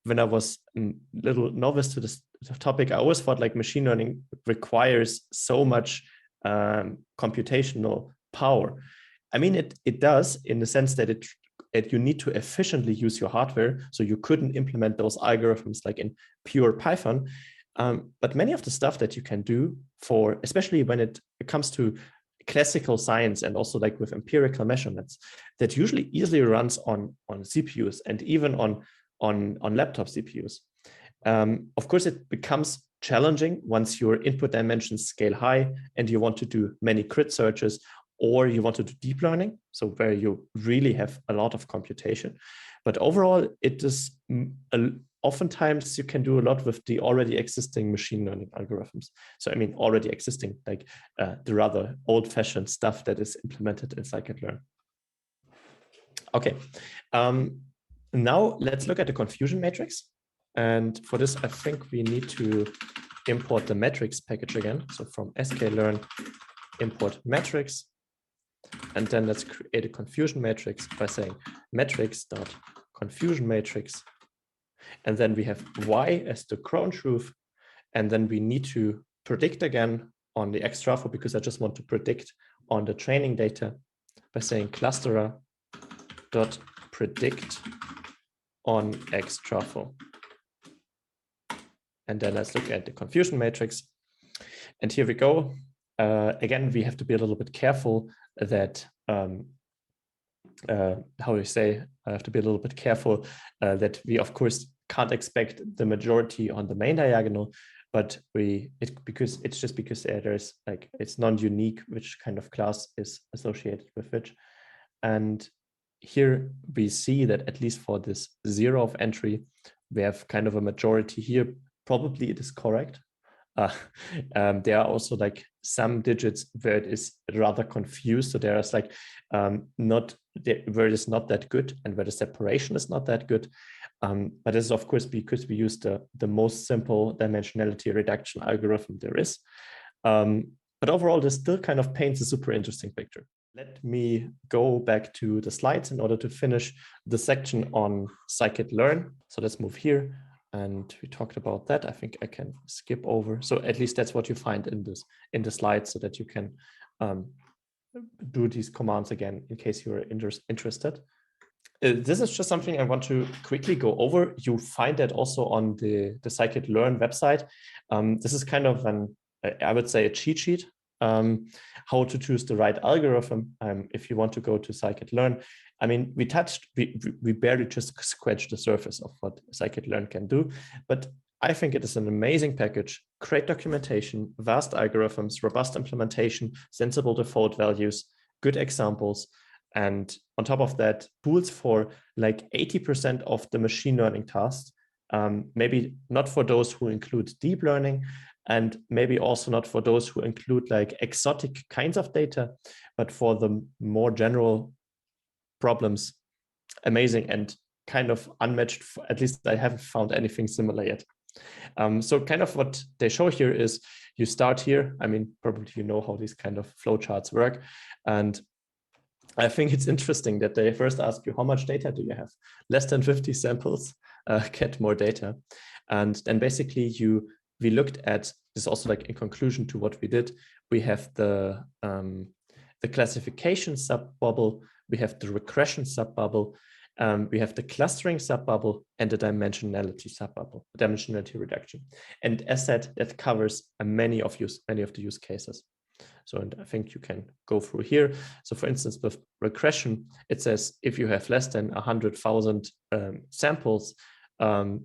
when I was a little novice to this topic, I always thought like machine learning requires so much computational power. I mean, it does in the sense that you need to efficiently use your hardware. So you couldn't implement those algorithms like in pure Python. But many of the stuff that you can do for, especially when it comes to classical science and also like with empirical measurements, that usually easily runs on CPUs and even on laptop CPUs. Of course, it becomes challenging once your input dimensions scale high and you want to do many grid searches, or you want to do deep learning, so where you really have a lot of computation. But overall, it is oftentimes you can do a lot with the already existing machine learning algorithms. So I mean, already existing, like the rather old-fashioned stuff that is implemented in Scikit-Learn. Okay, now let's look at the confusion matrix. And for this, I think we need to import the matrix package again. So from sklearn import matrix. And then let's create a confusion matrix by saying matrix.confusion matrix. And then we have y as the ground truth. And then we need to predict again on the X-trafo because I just want to predict on the training data by saying clusterer.predict on X-trafo. And then let's look at the confusion matrix. And here we go. Again, we have to be a little bit careful that I have to be a little bit careful that we, of course, can't expect the majority on the main diagonal. but because there's like, it's non-unique which kind of class is associated with which. And here we see that at least for this 0 of entry, we have kind of a majority here. Probably it is correct. There are also like some digits where it is rather confused. So there is like where it is not that good and where the separation is not that good. But this is of course because we use the most simple dimensionality reduction algorithm there is. But overall, this still kind of paints a super interesting picture. Let me go back to the slides in order to finish the section on Scikit-Learn. So let's move here. And we talked about that. I think I can skip over. So at least that's what you find in the slides, so that you can do these commands again in case you're interested. This is just something I want to quickly go over. You find that also on the Scikit-Learn website. This is kind of I would say a cheat sheet, how to choose the right algorithm if you want to go to Scikit-Learn. I mean, we barely just scratched the surface of what Scikit-Learn can do, but I think it is an amazing package. Great documentation, vast algorithms, robust implementation, sensible default values, good examples, and on top of that, tools for like 80% of the machine learning tasks. Maybe not for those who include deep learning, and maybe also not for those who include like exotic kinds of data, but for the more general problems. Amazing and kind of unmatched. At least I haven't found anything similar yet. So kind of what they show here is you start here. I mean, probably you know how these kind of flowcharts work. And I think it's interesting that they first ask you, how much data do you have? Less than 50 samples, get more data. And then basically we looked at this also, like in conclusion to what we did. We have the classification subbubble, we have the regression subbubble, we have the clustering subbubble, and the dimensionality subbubble, dimensionality reduction. And as said, that covers many of the use cases. So, and I think you can go through here. So for instance, with regression, it says if you have less than 100,000 samples, and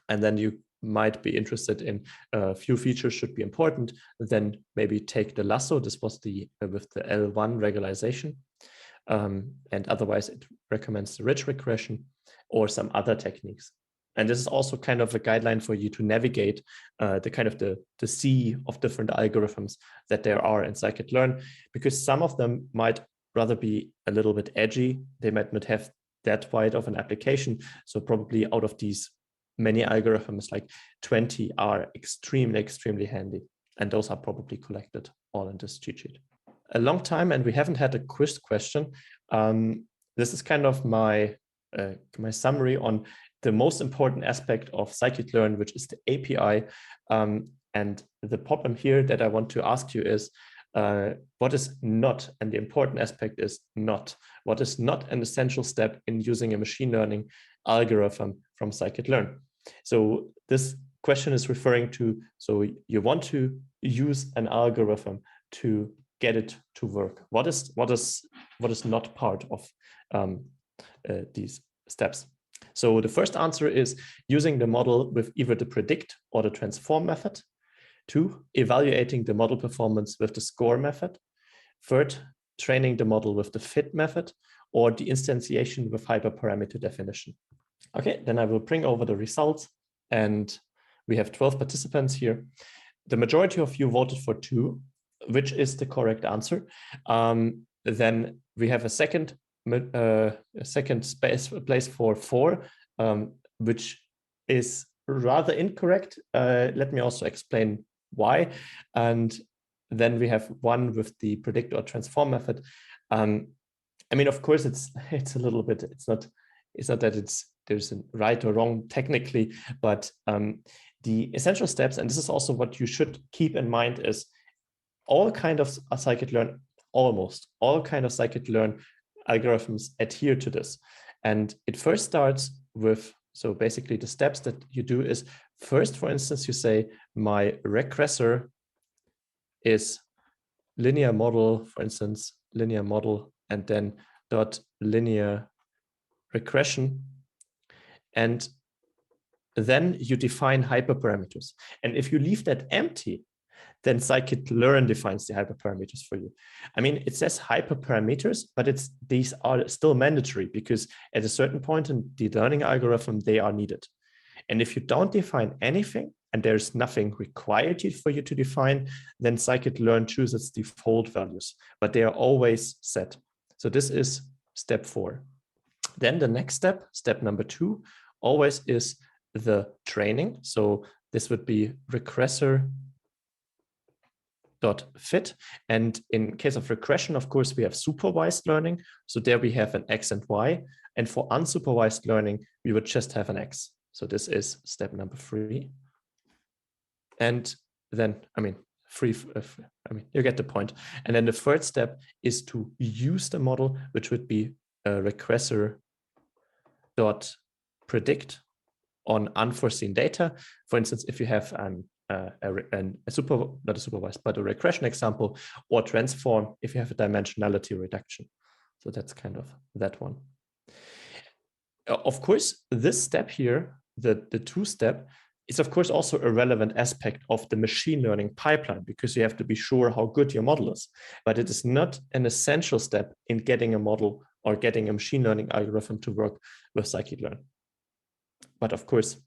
then you might be interested in a few features should be important, then maybe take the lasso. This was with the L1 regularization. And otherwise it recommends the ridge regression or some other techniques. And this is also kind of a guideline for you to navigate the sea of different algorithms that there are in Scikit-Learn, because some of them might rather be a little bit edgy. They might not have that wide of an application. So probably out of these many algorithms, like 20 are extremely handy. And those are probably collected all in this cheat sheet. A long time, and we haven't had a quiz question. This is kind of my summary on the most important aspect of Scikit-Learn, which is the API. And the problem here that I want to ask you is, what is not, and the important aspect is not, what is not an essential step in using a machine learning algorithm from Scikit-Learn? So this question is referring to, so you want to use an algorithm to get it to work. What is not part of these steps? So the first answer is using the model with either the predict or the transform method. 2, evaluating the model performance with the score method. 3rd, training the model with the fit method, or the instantiation with hyperparameter definition. Okay, then I will bring over the results, and we have 12 participants here. The majority of you voted for 2, which is the correct answer. Then we have a second place for 4, which is rather incorrect. Let me also explain why. And then we have 1 with the predict or transform method. I mean, of course, it's a little bit. It's not that there's a right or wrong technically, but the essential steps, and this is also what you should keep in mind, is all kind of Scikit-Learn, almost all kind of Scikit-Learn algorithms adhere to this. And it first starts with, so basically the steps that you do is, first, for instance, you say my regressor is linear model, for instance, linear model, and then dot linear regression. And then you define hyperparameters. And if you leave that empty, then Scikit-Learn defines the hyperparameters for you. I mean, it says hyperparameters, but these are still mandatory because at a certain point in the learning algorithm, they are needed. And if you don't define anything and there's nothing required for you to define, then Scikit-Learn chooses default values, but they are always set. So this is step 4. Then the next step, step number 2, always is the training. So this would be regressor.fit. And in case of regression, of course, we have supervised learning. So there we have an X and Y. And for unsupervised learning, we would just have an X. So this is step number 3. And then, you get the point. And then the third step is to use the model, which would be regressor.predict on unforeseen data. For instance, if you have a regression example, or transform if you have a dimensionality reduction. So that's kind of that one. Of course, this step here, the 2-step, is of course also a relevant aspect of the machine learning pipeline because you have to be sure how good your model is. But it is not an essential step in getting a model or getting a machine learning algorithm to work with Scikit-Learn. But of course,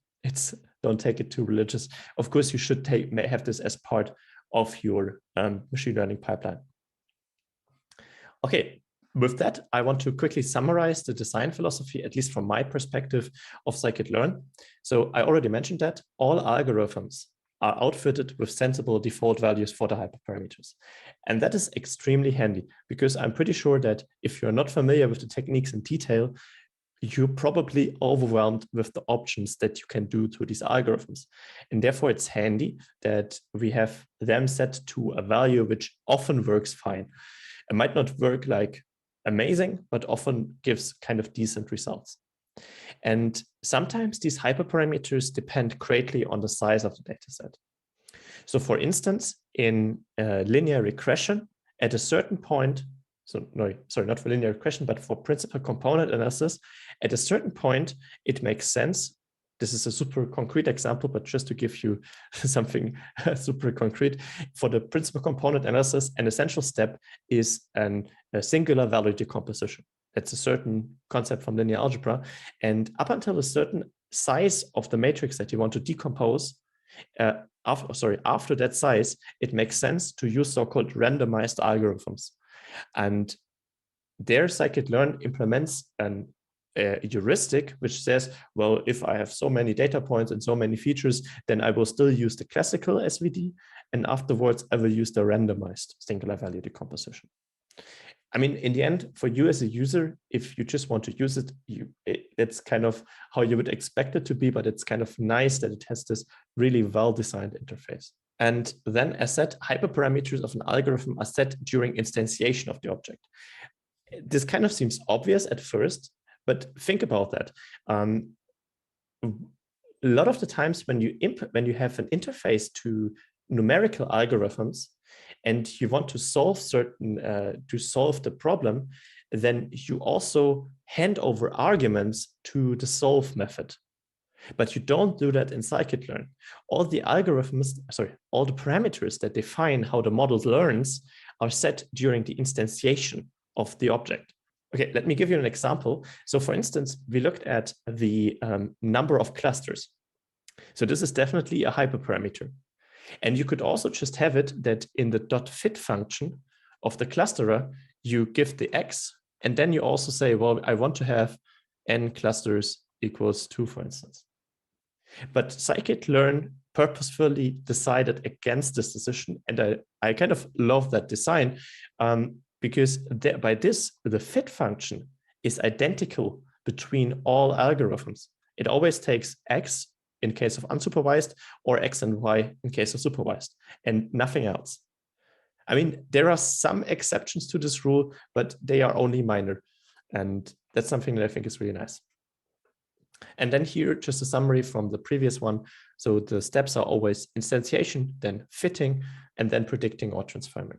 don't take it too religious. Of course, you should have this as part of your machine learning pipeline. Okay, with that, I want to quickly summarize the design philosophy, at least from my perspective, of Scikit-Learn. So I already mentioned that all algorithms are outfitted with sensible default values for the hyperparameters. And that is extremely handy because I'm pretty sure that if you're not familiar with the techniques in detail, you're probably overwhelmed with the options that you can do to these algorithms. And therefore, it's handy that we have them set to a value which often works fine. It might not work like amazing, but often gives kind of decent results. And sometimes these hyperparameters depend greatly on the size of the data set. So for instance, in linear regression, at a certain point, not for linear regression, but for principal component analysis, at a certain point, it makes sense. This is a super concrete example, but just to give you something super concrete, for the principal component analysis, an essential step is a singular value decomposition. That's a certain concept from linear algebra. And up until a certain size of the matrix that you want to decompose, after that size, it makes sense to use so-called randomized algorithms. And there, Scikit-Learn implements a heuristic which says, well, if I have so many data points and so many features, then I will still use the classical SVD, and afterwards I will use the randomized singular value decomposition. I mean, in the end, for you as a user, if you just want to use it, it's kind of how you would expect it to be, but it's kind of nice that it has this really well-designed interface. And then, as said, hyperparameters of an algorithm are set during instantiation of the object. This kind of seems obvious at first, but think about that. A lot of the times when you have an interface to numerical algorithms and you want to solve the problem, then you also hand over arguments to the solve method. But you don't do that in Scikit-Learn. All the parameters that define how the model learns are set during the instantiation of the object. Okay, let me give you an example. So for instance, we looked at the number of clusters. So this is definitely a hyperparameter. And you could also just have it that in the .fit function of the clusterer, you give the X, and then you also say, well, I want to have n clusters equals 2, for instance. But Scikit-Learn purposefully decided against this decision. And I kind of love that design because by this, the fit function is identical between all algorithms. It always takes X in case of unsupervised or X and Y in case of supervised and nothing else. I mean, there are some exceptions to this rule, but they are only minor. And that's something that I think is really nice. And then here, just a summary from the previous one. So the steps are always instantiation, then fitting, and then predicting or transforming.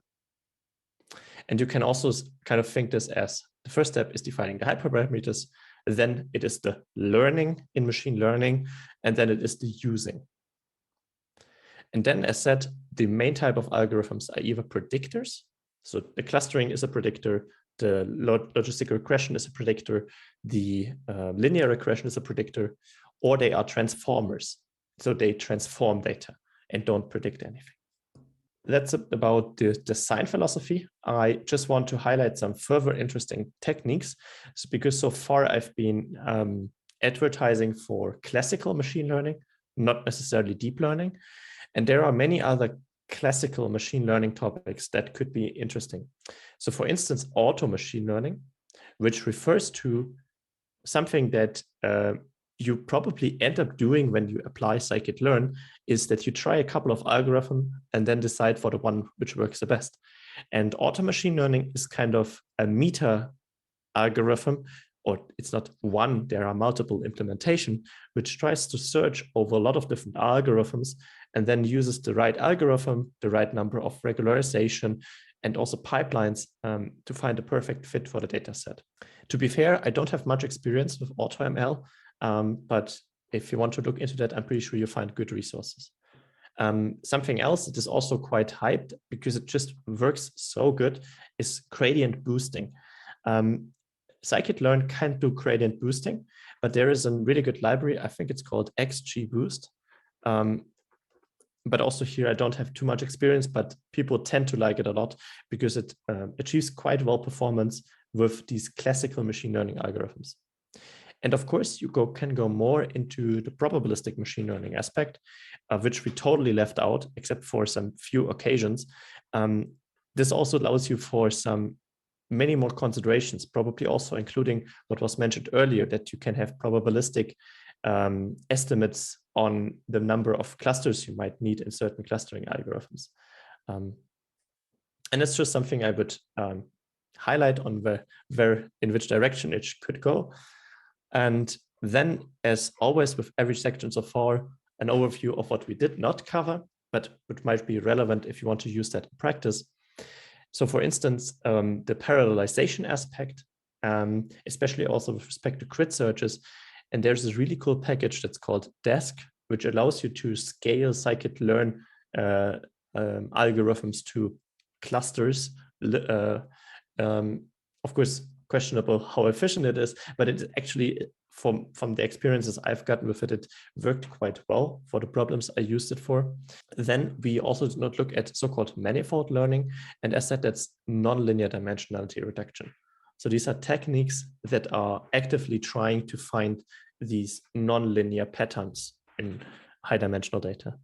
And you can also kind of think this as the first step is defining the hyperparameters. then it is the learning in machine learning, and then it is the using. And then, as said, the main type of algorithms are either predictors. So the clustering is a predictor, the logistic regression is a predictor, the linear regression is a predictor, or they are transformers. So they transform data and don't predict anything. That's about the design philosophy. I just want to highlight some further interesting techniques, because so far I've been advertising for classical machine learning, not necessarily deep learning. And there are many other classical machine learning topics that could be interesting. So for instance, auto machine learning, which refers to something that you probably end up doing when you apply Scikit-Learn, is that you try a couple of algorithms and then decide for the one which works the best. And auto machine learning is kind of a meta algorithm, or it's not one, there are multiple implementation, which tries to search over a lot of different algorithms and then uses the right algorithm, the right number of regularization, and also pipelines to find a perfect fit for the data set. To be fair, I don't have much experience with AutoML, but if you want to look into that, I'm pretty sure you'll find good resources. Something else that is also quite hyped because it just works so good is gradient boosting. Scikit-Learn can't do gradient boosting, but there is a really good library. I think it's called XGBoost. But also here, I don't have too much experience, but people tend to like it a lot because it achieves quite well performance with these classical machine learning algorithms. And of course, you can go more into the probabilistic machine learning aspect, which we totally left out, except for some few occasions. This also allows you for some many more considerations, probably also including what was mentioned earlier, that you can have probabilistic estimates on the number of clusters you might need in certain clustering algorithms. And it's just something I would highlight on where in which direction it could go. And then, as always with every section so far, an overview of what we did not cover, but which might be relevant if you want to use that in practice. So for instance, the parallelization aspect, especially also with respect to grid searches. And there's this really cool package that's called Desk, which allows you to scale Scikit-Learn algorithms to clusters. Of course, questionable how efficient it is, but it's actually, from the experiences I've gotten with it, it worked quite well for the problems I used it for. Then we also did not look at so-called manifold learning. And as said, that's nonlinear dimensionality reduction. So these are techniques that are actively trying to find these nonlinear patterns in high dimensional data.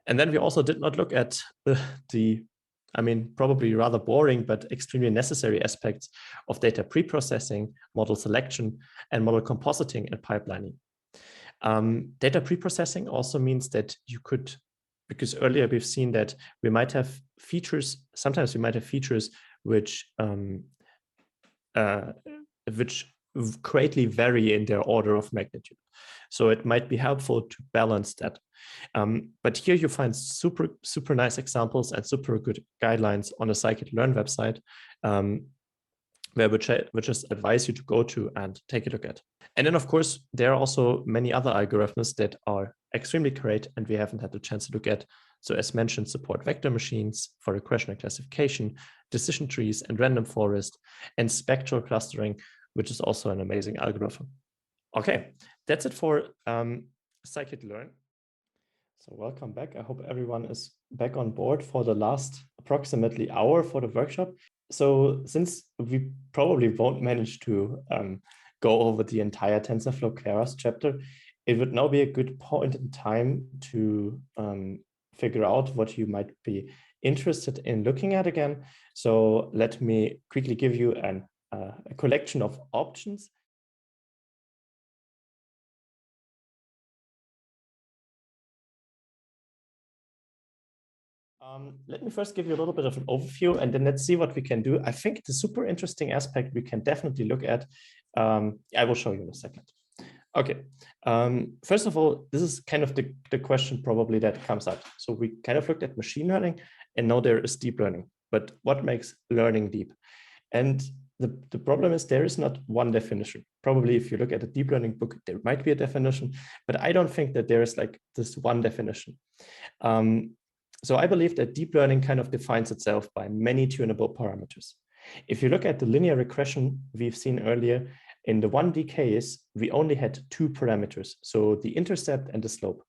And then we also did not look at probably rather boring, but extremely necessary aspects of data preprocessing, model selection, and model compositing and pipelining. Data preprocessing also means that you could, because earlier we've seen that we might have features, sometimes we might have features which greatly vary in their order of magnitude. So it might be helpful to balance that. But here you find super nice examples and super good guidelines on the Scikit-Learn website, which I just advise you to go to and take a look at. And then, of course, there are also many other algorithms that are extremely great and we haven't had the chance to look at. So as mentioned, support vector machines for regression and classification, decision trees and random forest, and spectral clustering, which is also an amazing algorithm. Okay, that's it for Scikit-Learn. So welcome back. I hope everyone is back on board for the last approximately hour for the workshop. So since we probably won't manage to go over the entire TensorFlow Keras chapter, it would now be a good point in time to figure out what you might be interested in looking at again. So let me quickly give you a collection of options. Let me first give you a little bit of an overview and then let's see what we can do. I think the super interesting aspect we can definitely look at, I will show you in a second. Okay, first of all, this is kind of the question probably that comes up. So we kind of looked at machine learning and now there is deep learning, but what makes learning deep? And the problem is there is not one definition. Probably if you look at a deep learning book, there might be a definition, but I don't think that there is like this one definition. So I believe that deep learning kind of defines itself by many tunable parameters. If you look at the linear regression we've seen earlier, in the 1D case, we only had 2 parameters, so the intercept and the slope.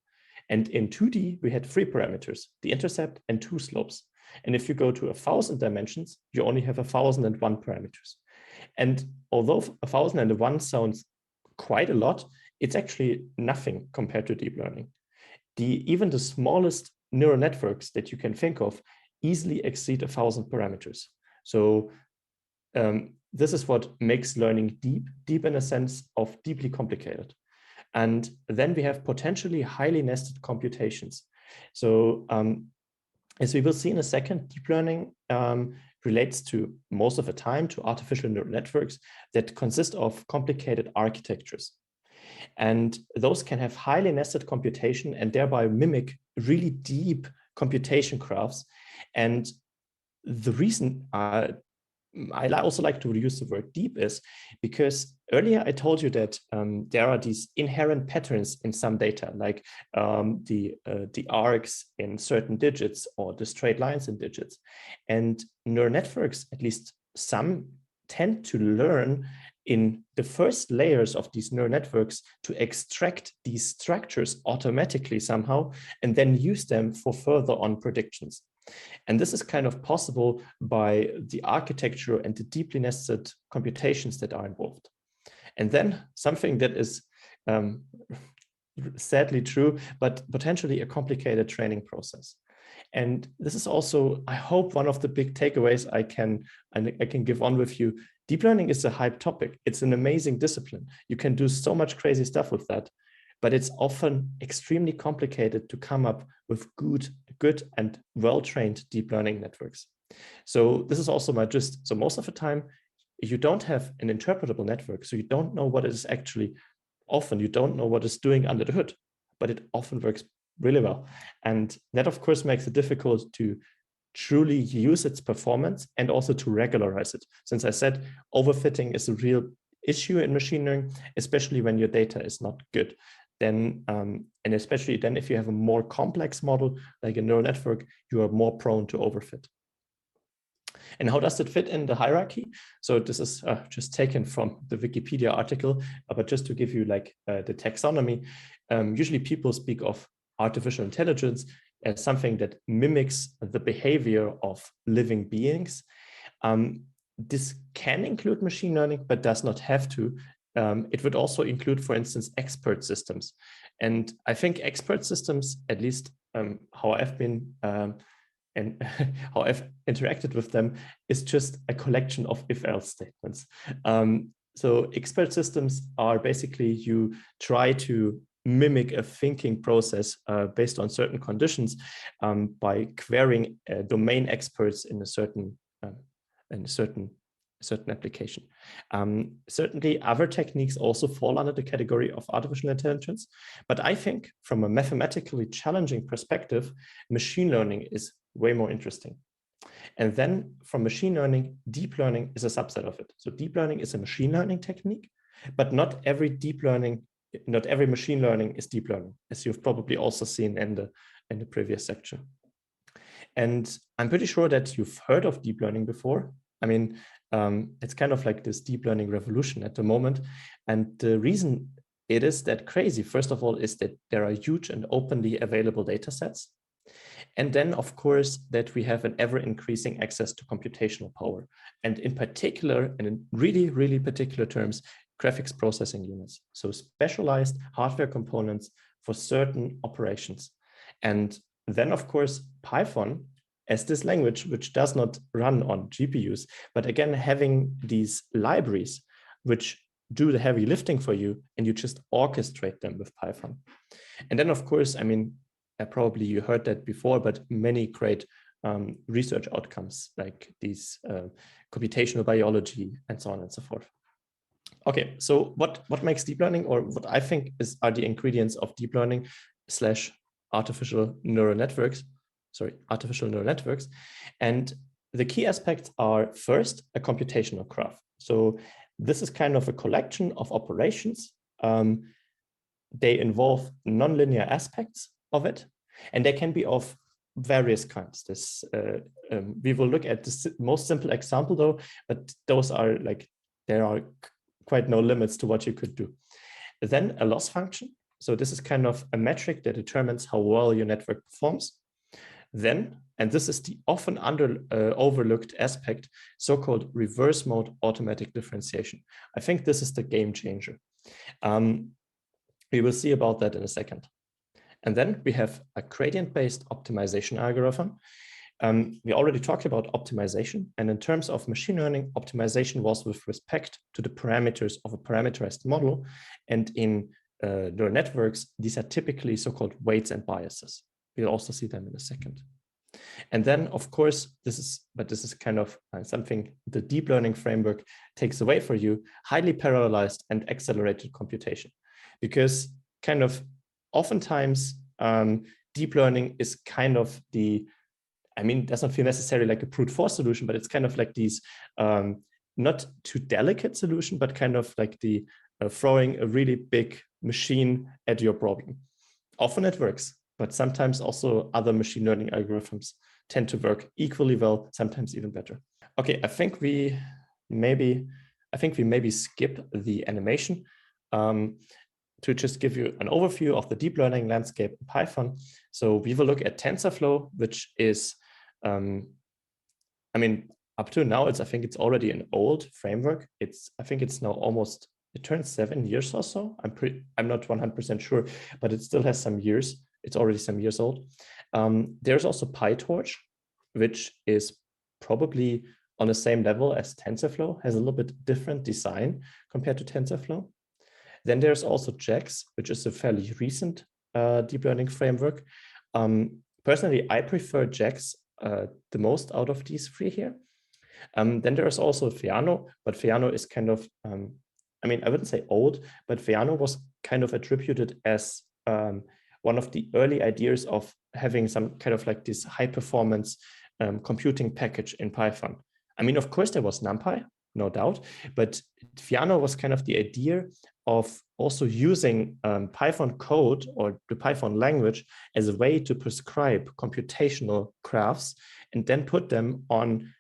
And in 2D, we had 3 parameters, the intercept and 2 slopes. And if you go to 1,000 dimensions, you only have 1,001 parameters. And although 1,001 sounds quite a lot, it's actually nothing compared to deep learning. Even the smallest neural networks that you can think of easily exceed 1,000 parameters. So this is what makes learning deep in a sense of deeply complicated. And then we have potentially highly nested computations. So as we will see in a second, deep learning relates to most of the time to artificial neural networks that consist of complicated architectures. And those can have highly nested computation and thereby mimic really deep computation graphs. And the reason I also like to use the word deep is because earlier I told you that there are these inherent patterns in some data, like the arcs in certain digits or the straight lines in digits. And neural networks, at least some, tend to learn in the first layers of these neural networks to extract these structures automatically somehow and then use them for further on predictions. And this is kind of possible by the architecture and the deeply nested computations that are involved. And then something that is sadly true, but potentially a complicated training process. And this is also, I hope, one of the big takeaways I can give on with you. Deep learning is a hype topic. It's an amazing discipline. You can do so much crazy stuff with that, but it's often extremely complicated to come up with good and well-trained deep learning networks. So this is also my gist. So most of the time, you don't have an interpretable network, so you don't know what it is actually. Often you don't know what it's doing under the hood, but it often works really well. And that, of course, makes it difficult to truly use its performance and also to regularize it. Since I said overfitting is a real issue in machine learning, especially when your data is not good. Then, and especially then if you have a more complex model, like a neural network, you are more prone to overfit. And how does it fit in the hierarchy? So this is just taken from the Wikipedia article, but just to give you like the taxonomy, usually people speak of artificial intelligence as something that mimics the behavior of living beings. This can include machine learning, but does not have to. It would also include, for instance, expert systems. And I think expert systems, at least how I've been and how I've interacted with them, is just a collection of if-else statements. So expert systems are basically you try to mimic a thinking process based on certain conditions by querying domain experts in a certain application. Certainly other techniques also fall under the category of artificial intelligence, but I think from a mathematically challenging perspective, machine learning is way more interesting. And then from machine learning, deep learning is a subset of it. So deep learning is a machine learning technique, but not every machine learning is deep learning, as you've probably also seen in the previous section. And I'm pretty sure that you've heard of deep learning before. I mean, it's kind of like this deep learning revolution at the moment. And the reason it is that crazy, first of all, is that there are huge and openly available data sets. And then, of course, that we have an ever-increasing access to computational power. And in particular, and in really, really particular terms, graphics processing units. So specialized hardware components for certain operations. And then, of course, Python as this language, which does not run on GPUs, but again, having these libraries which do the heavy lifting for you, and you just orchestrate them with Python. And then, of course, I mean, probably you heard that before, but many great research outcomes like these computational biology and so on and so forth. Okay, so what makes deep learning, or what I think are the ingredients of deep learning / artificial neural networks? And the key aspects are first a computational graph. So this is kind of a collection of operations. They involve nonlinear aspects of it, and they can be of various kinds. We will look at the most simple example though, but those are like, there are quite no limits to what you could do. Then a loss function. So this is kind of a metric that determines how well your network performs. Then, and this is the often overlooked aspect, so-called reverse mode automatic differentiation. I think this is the game changer. We will see about that in a second. And then we have a gradient-based optimization algorithm. We already talked about optimization, and in terms of machine learning, optimization was with respect to the parameters of a parameterized model. And in neural networks, these are typically so-called weights and biases. We'll also see them in a second. And then, of course, this is kind of something the deep learning framework takes away for you, highly parallelized and accelerated computation. Because kind of oftentimes deep learning is kind of it doesn't feel necessarily like a brute force solution, but it's kind of like these not too delicate solution, but kind of like the throwing a really big machine at your problem. Often it works, but sometimes also other machine learning algorithms tend to work equally well, sometimes even better. Okay, I think we maybe skip the animation to just give you an overview of the deep learning landscape in Python. So we will look at TensorFlow, which is, up to now, I think it's already an old framework. I think it's now almost, it turns 7 years or so. I'm not 100% sure, but it still has some years. It's already some years old. There's also PyTorch, which is probably on the same level as TensorFlow, has a little bit different design compared to TensorFlow. Then there's also JAX, which is a fairly recent deep learning framework. Personally, I prefer JAX the most out of these three here. Then there's also Theano, but Theano is kind of, I wouldn't say old, but Theano was kind of attributed as one of the early ideas of having some kind of like this high performance computing package in Python. Of course, there was NumPy, no doubt, but Theano was kind of the idea of also using Python code or the Python language as a way to prescribe computational graphs and then put them on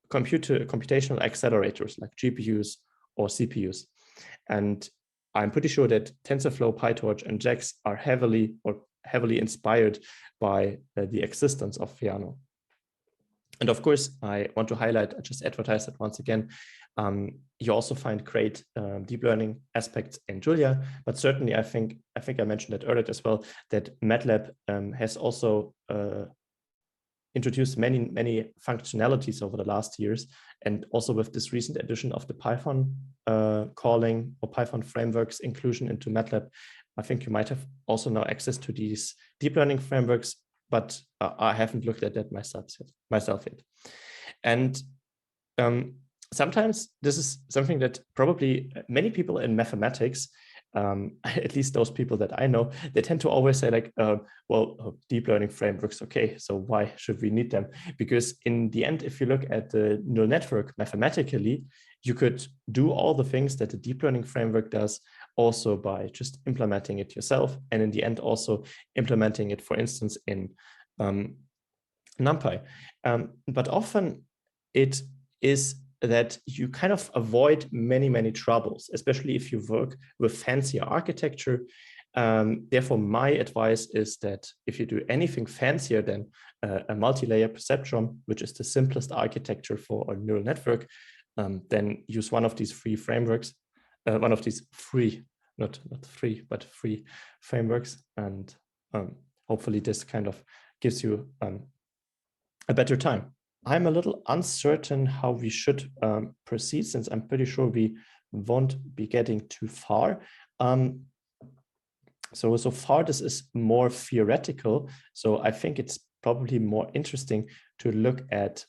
computational accelerators like GPUs or CPUs. And I'm pretty sure that TensorFlow, PyTorch, and JAX are heavily inspired by the existence of Theano. And of course, I want to highlight, I just advertised it once again, you also find great deep learning aspects in Julia, but certainly I think I mentioned that earlier as well, that MATLAB has also introduced many functionalities over the last years. And also with this recent addition of the Python calling or Python frameworks inclusion into MATLAB, I think you might have also now access to these deep learning frameworks, but I haven't looked at that myself yet. And sometimes this is something that probably many people in mathematics, at least those people that I know, they tend to always say like, deep learning frameworks, okay, so why should we need them? Because in the end, if you look at the neural network mathematically, you could do all the things that the deep learning framework does also by just implementing it yourself. And in the end, also implementing it, for instance, in NumPy. But often it is that you kind of avoid many troubles, especially if you work with fancier architecture. Therefore, my advice is that if you do anything fancier than a multi-layer perceptron, which is the simplest architecture for a neural network, then use one of these free frameworks, one of these free, not free, but free frameworks. And hopefully this kind of gives you a better time. I'm a little uncertain how we should proceed, since I'm pretty sure we won't be getting too far. So far, this is more theoretical. So I think it's probably more interesting to look at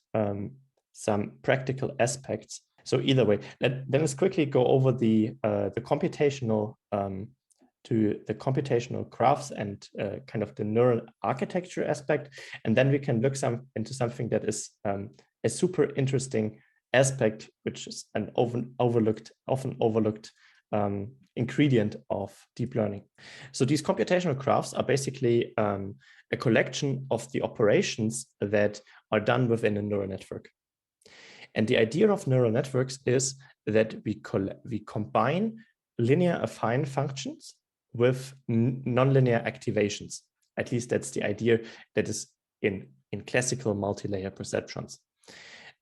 some practical aspects. So either way, let's quickly go over the computational to the computational graphs and kind of the neural architecture aspect. And then we can look into something that is a super interesting aspect, which is an often overlooked ingredient of deep learning. So these computational graphs are basically a collection of the operations that are done within a neural network. And the idea of neural networks is that we combine linear affine functions with nonlinear activations. At least that's the idea that is in classical multi-layer perceptrons.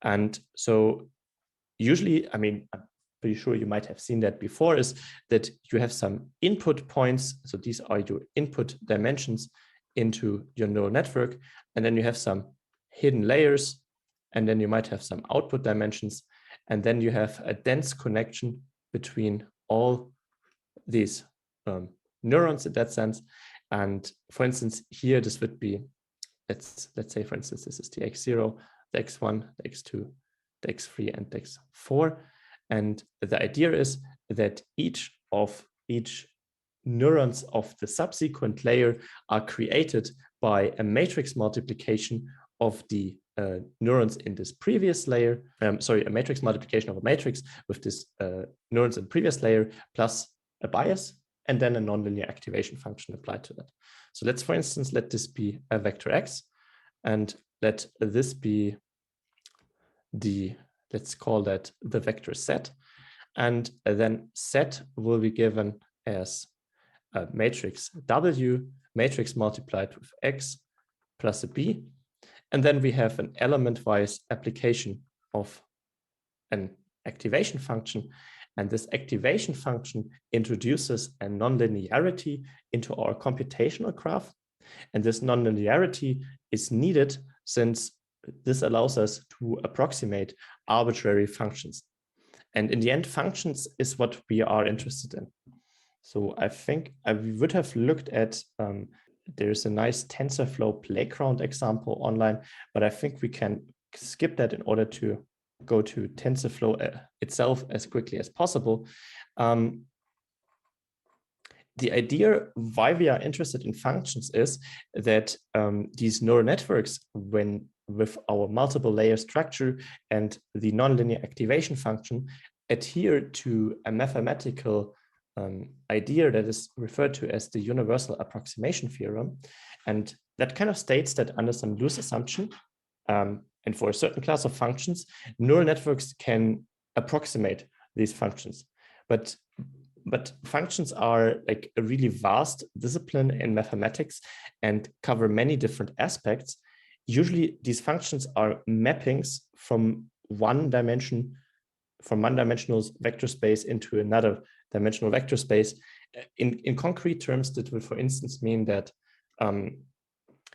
And so usually, I mean, I'm pretty sure you might have seen that before, is that you have some input points. So these are your input dimensions into your neural network. And then you have some hidden layers. And then you might have some output dimensions. And then you have a dense connection between all these neurons in that sense. And for instance, here, this would be, let's say, for instance, this is the x0, the x1, the x2, the x3, and the x4. And the idea is that each neurons of the subsequent layer are created by a matrix multiplication of the neurons in this previous layer. A matrix multiplication of a matrix with this neurons in the previous layer plus a bias, and then a nonlinear activation function applied to that. So let's, for instance, let this be a vector x, and let this be let's call that the vector set. And then set will be given as a matrix W, matrix multiplied with x plus a b. And then we have an element-wise application of an activation function. And this activation function introduces a nonlinearity into our computational graph. And this nonlinearity is needed since this allows us to approximate arbitrary functions. And in the end, functions is what we are interested in. So I think I would have looked at, there's a nice TensorFlow playground example online, but I think we can skip that in order to go to TensorFlow itself as quickly as possible. The idea why we are interested in functions is that these neural networks, when with our multiple layer structure and the nonlinear activation function, adhere to a mathematical idea that is referred to as the universal approximation theorem. And that kind of states that under some loose assumption, and for a certain class of functions, neural networks can approximate these functions. But functions are like a really vast discipline in mathematics and cover many different aspects. Usually these functions are mappings from one dimensional vector space into another dimensional vector space. In concrete terms, that will, for instance, mean that in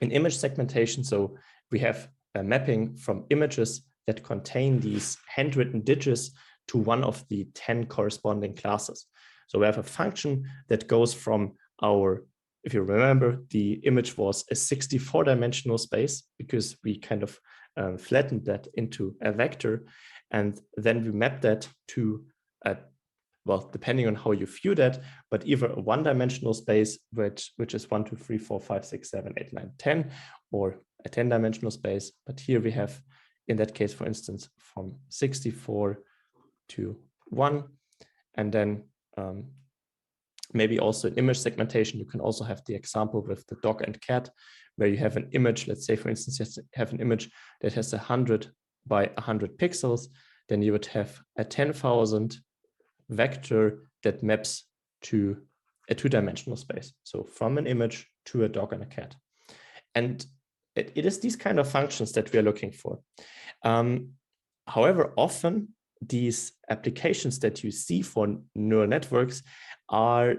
image segmentation, so we have a mapping from images that contain these handwritten digits to one of the 10 corresponding classes. So we have a function that goes from our, if you remember, the image was a 64-dimensional space because we kind of flattened that into a vector. And then we map that to a, well, depending on how you view that, but either a one-dimensional space, which is 1, 2, 3, 4, 5, 6, 7, 8, 9, 10, or a 10-dimensional space. But here we have, in that case, for instance, from 64 to 1. And then maybe also in image segmentation, you can also have the example with the dog and cat, where you have an image, let's say, for instance, you have an image that has 100 by 100 pixels, then you would have a 10,000 vector that maps to a two-dimensional space. So from an image to a dog and a cat. And it is these kind of functions that we are looking for. However, often these applications that you see for neural networks are,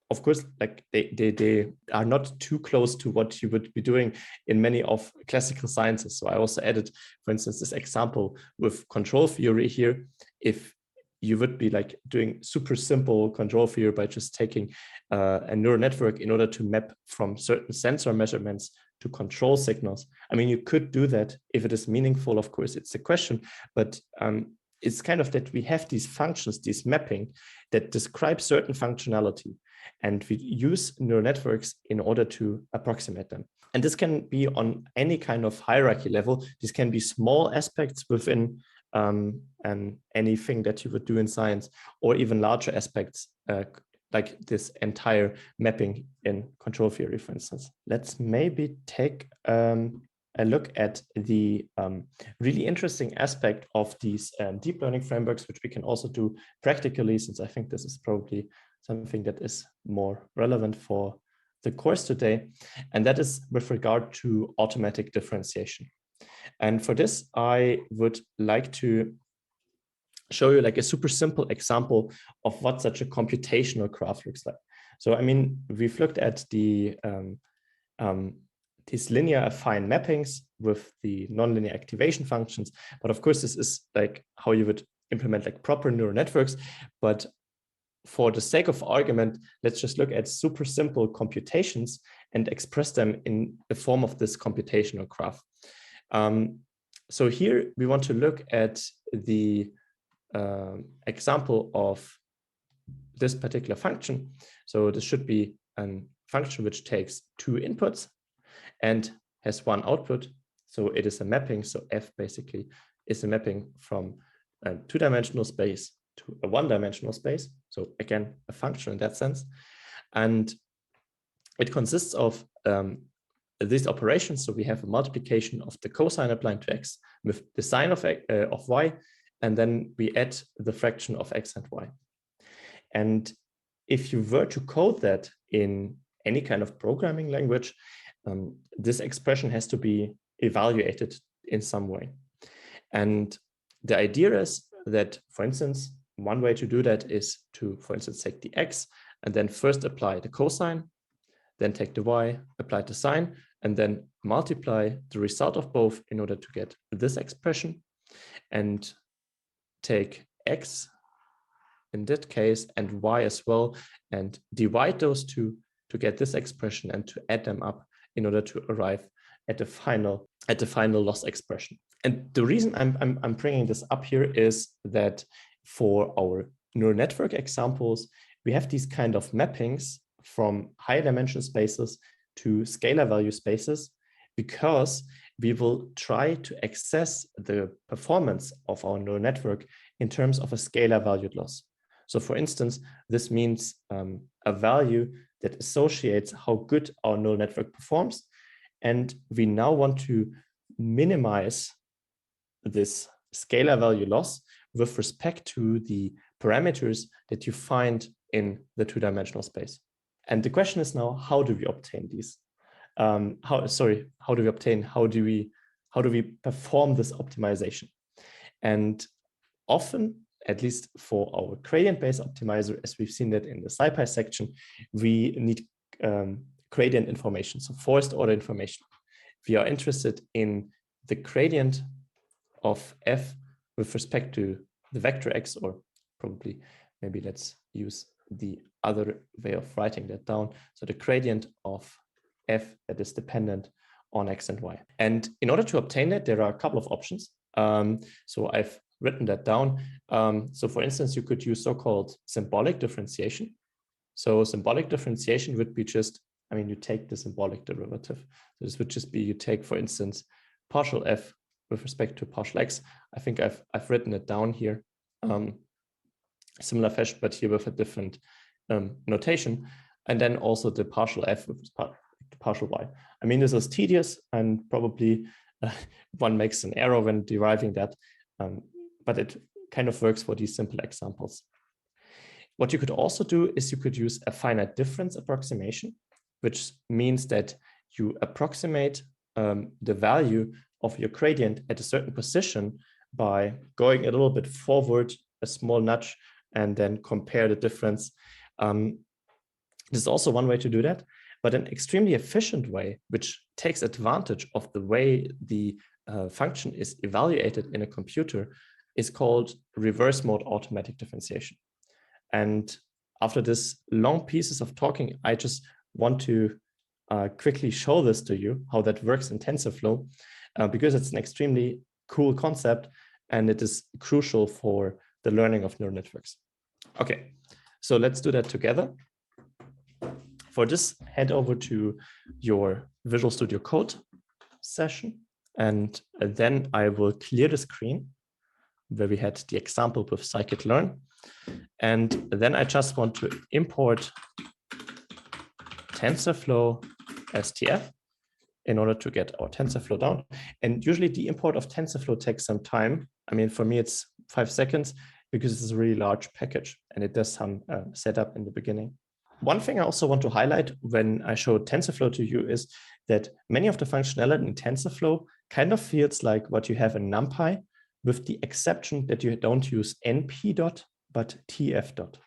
of course, like they are not too close to what you would be doing in many of classical sciences. So I also added, for instance, this example with control theory here. If you would be like doing super simple control theory by just taking a neural network in order to map from certain sensor measurements to control signals. I mean, you could do that if it is meaningful, of course, it's a question, but it's kind of that we have these functions, this mapping that describe certain functionality, and we use neural networks in order to approximate them. And this can be on any kind of hierarchy level. This can be small aspects within and anything that you would do in science, or even larger aspects like this entire mapping in control theory, for instance. Let's maybe take a look at the really interesting aspect of these deep learning frameworks, which we can also do practically, since I think this is probably something that is more relevant for the course today, and that is with regard to automatic differentiation. And for this, I would like to show you like a super simple example of what such a computational graph looks like. So, I mean, we've looked at these linear affine mappings with the nonlinear activation functions, but of course, this is like how you would implement like proper neural networks. But for the sake of argument, let's just look at super simple computations and express them in the form of this computational graph. So here we want to look at the example of this particular function. So this should be a function which takes two inputs and has one output. So it is a mapping. So f basically is a mapping from a two-dimensional space to a one-dimensional space. So again, a function in that sense. And it consists of these operations. So we have a multiplication of the cosine applying to x with the sine of y, and then we add the fraction of x and y. And if you were to code that in any kind of programming language, this expression has to be evaluated in some way. And the idea is that, for instance, one way to do that is to, for instance, take the x and then first apply the cosine, then take the y, apply the sine, and then multiply the result of both in order to get this expression, and take x in that case and y as well, and divide those two to get this expression and to add them up in order to arrive at the final loss expression. And the reason I'm bringing this up here is that for our neural network examples, we have these kind of mappings from higher dimension spaces to scalar value spaces, because we will try to access the performance of our neural network in terms of a scalar valued loss. So for instance, this means a value that associates how good our neural network performs. And we now want to minimize this scalar value loss with respect to the parameters that you find in the two-dimensional space. And the question is now, how do we obtain these? How do we perform this optimization? And often, at least for our gradient-based optimizer, as we've seen that in the SciPy section, we need gradient information, so forced order information. We are interested in the gradient of f with respect to the vector x, or probably maybe let's use the other way of writing that down. So the gradient of f that is dependent on x and y. And in order to obtain that, there are a couple of options. So I've written that down. So for instance, you could use so-called symbolic differentiation. So symbolic differentiation would be just, I mean, you take the symbolic derivative. So this would just be, you take, for instance, partial f with respect to partial x. I think I've written it down here, similar fashion, but here with a different notation. And then also the partial f with partial y. I mean, this is tedious, and probably one makes an error when deriving that, but it kind of works for these simple examples. What you could also do is you could use a finite difference approximation, which means that you approximate the value of your gradient at a certain position by going a little bit forward, a small nudge, and then compare the difference. This is also one way to do that, but an extremely efficient way, which takes advantage of the way the function is evaluated in a computer, is called reverse mode automatic differentiation. And after this long pieces of talking, I just want to quickly show this to you, how that works in TensorFlow, because it's an extremely cool concept and it is crucial for the learning of neural networks. Okay, so let's do that together. For this, head over to your Visual Studio Code session, and then I will clear the screen. where we had the example with Scikit-Learn. And then I just want to import TensorFlow STF in order to get our TensorFlow down. And usually the import of TensorFlow takes some time. I mean, for me, it's 5 seconds because it's a really large package and it does some setup in the beginning. One thing I also want to highlight when I show TensorFlow to you is that many of the functionality in TensorFlow kind of feels like what you have in NumPy, with the exception that you don't use np dot, but tf dot.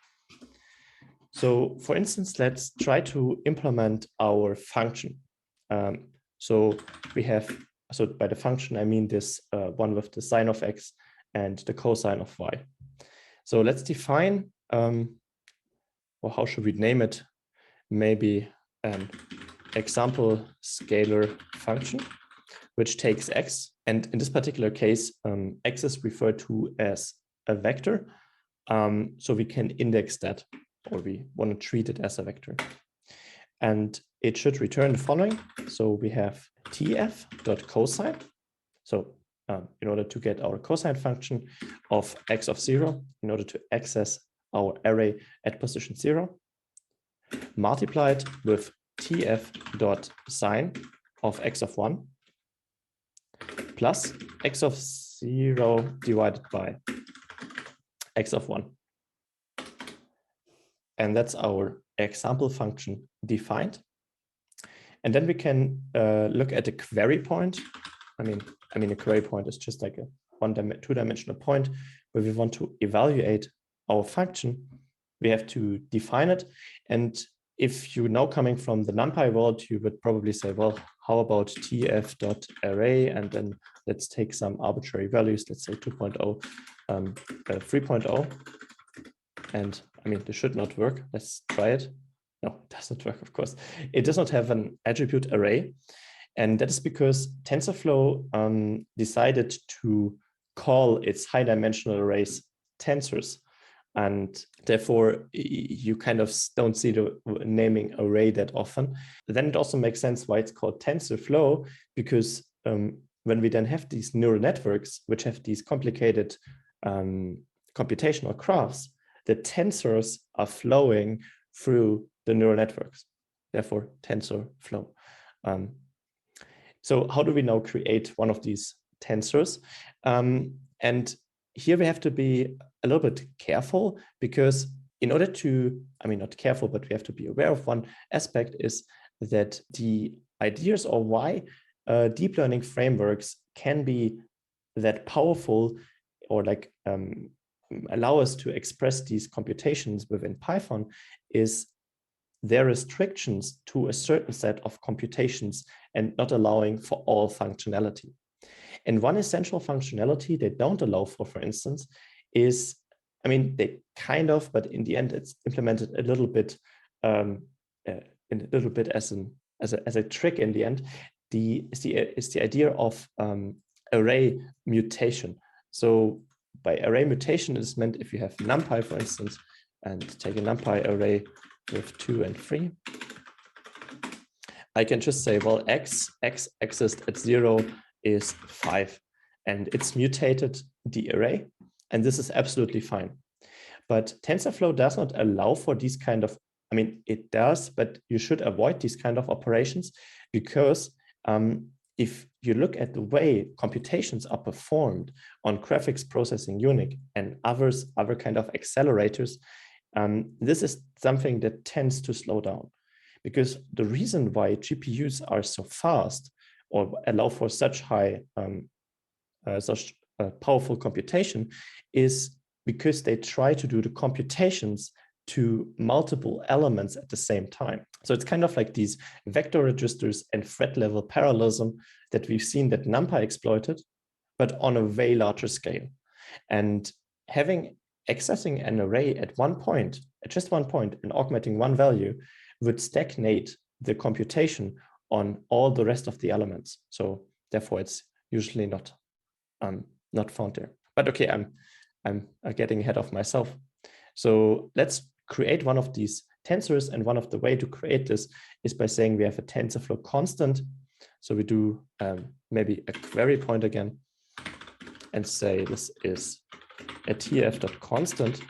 So for instance, let's try to implement our function. So by the function, I mean this one with the sine of x and the cosine of y. So let's define, or how should we name it? Maybe an example scalar function, which takes x. And in this particular case, x is referred to as a vector. So we can index that, or we want to treat it as a vector. And it should return the following. So we have tf.cosine. So in order to get our cosine function of x of 0, in order to access our array at position 0, multiplied with tf.sine of x of 1, plus x of 0 divided by x of 1. And that's our example function defined. And then we can look at a query point. I mean, a query point is just like a two-dimensional point where we want to evaluate our function. We have to define it. And if you're now coming from the NumPy world, you would probably say, well, how about tf.array? And then let's take some arbitrary values, let's say 2.0, 3.0. And I mean, this should not work. Let's try it. No, it doesn't work, of course. It does not have an attribute array. And that is because TensorFlow decided to call its high dimensional arrays tensors. And therefore, you kind of don't see the naming array that often. Then it also makes sense why it's called TensorFlow, because when we then have these neural networks, which have these complicated computational graphs, the tensors are flowing through the neural networks, therefore TensorFlow. So how do we now create one of these tensors? And here we have to be a little bit careful, because in order to, I mean, not careful, but we have to be aware of one aspect, is that the ideas or why deep learning frameworks can be that powerful, or like allow us to express these computations within Python, is their restrictions to a certain set of computations and not allowing for all functionality. And one essential functionality they don't allow for instance, is, I mean, they kind of, but in the end, it's implemented a little bit, as a trick in the end. Is the idea of array mutation. So by array mutation is meant if you have NumPy, for instance, and take a NumPy array with 2 and 3, I can just say, well, x exists at 0 is 5, and it's mutated the array, and this is absolutely fine. But TensorFlow does not allow for these kind of, I mean, it does, but you should avoid these kind of operations, because if you look at the way computations are performed on graphics processing unit and other kind of accelerators, this is something that tends to slow down. Because the reason why GPUs are so fast or allow for such high, powerful computation is because they try to do the computations to multiple elements at the same time. So it's kind of like these vector registers and thread level parallelism that we've seen that NumPy exploited, but on a way larger scale. And accessing an array at just one point, and augmenting one value would stagnate the computation on all the rest of the elements. So therefore, it's usually not found there. But okay, I'm getting ahead of myself. So let's create one of these tensors, and one of the way to create this is by saying we have a TensorFlow constant. So we do maybe a query point again, and say this is a tf.constant.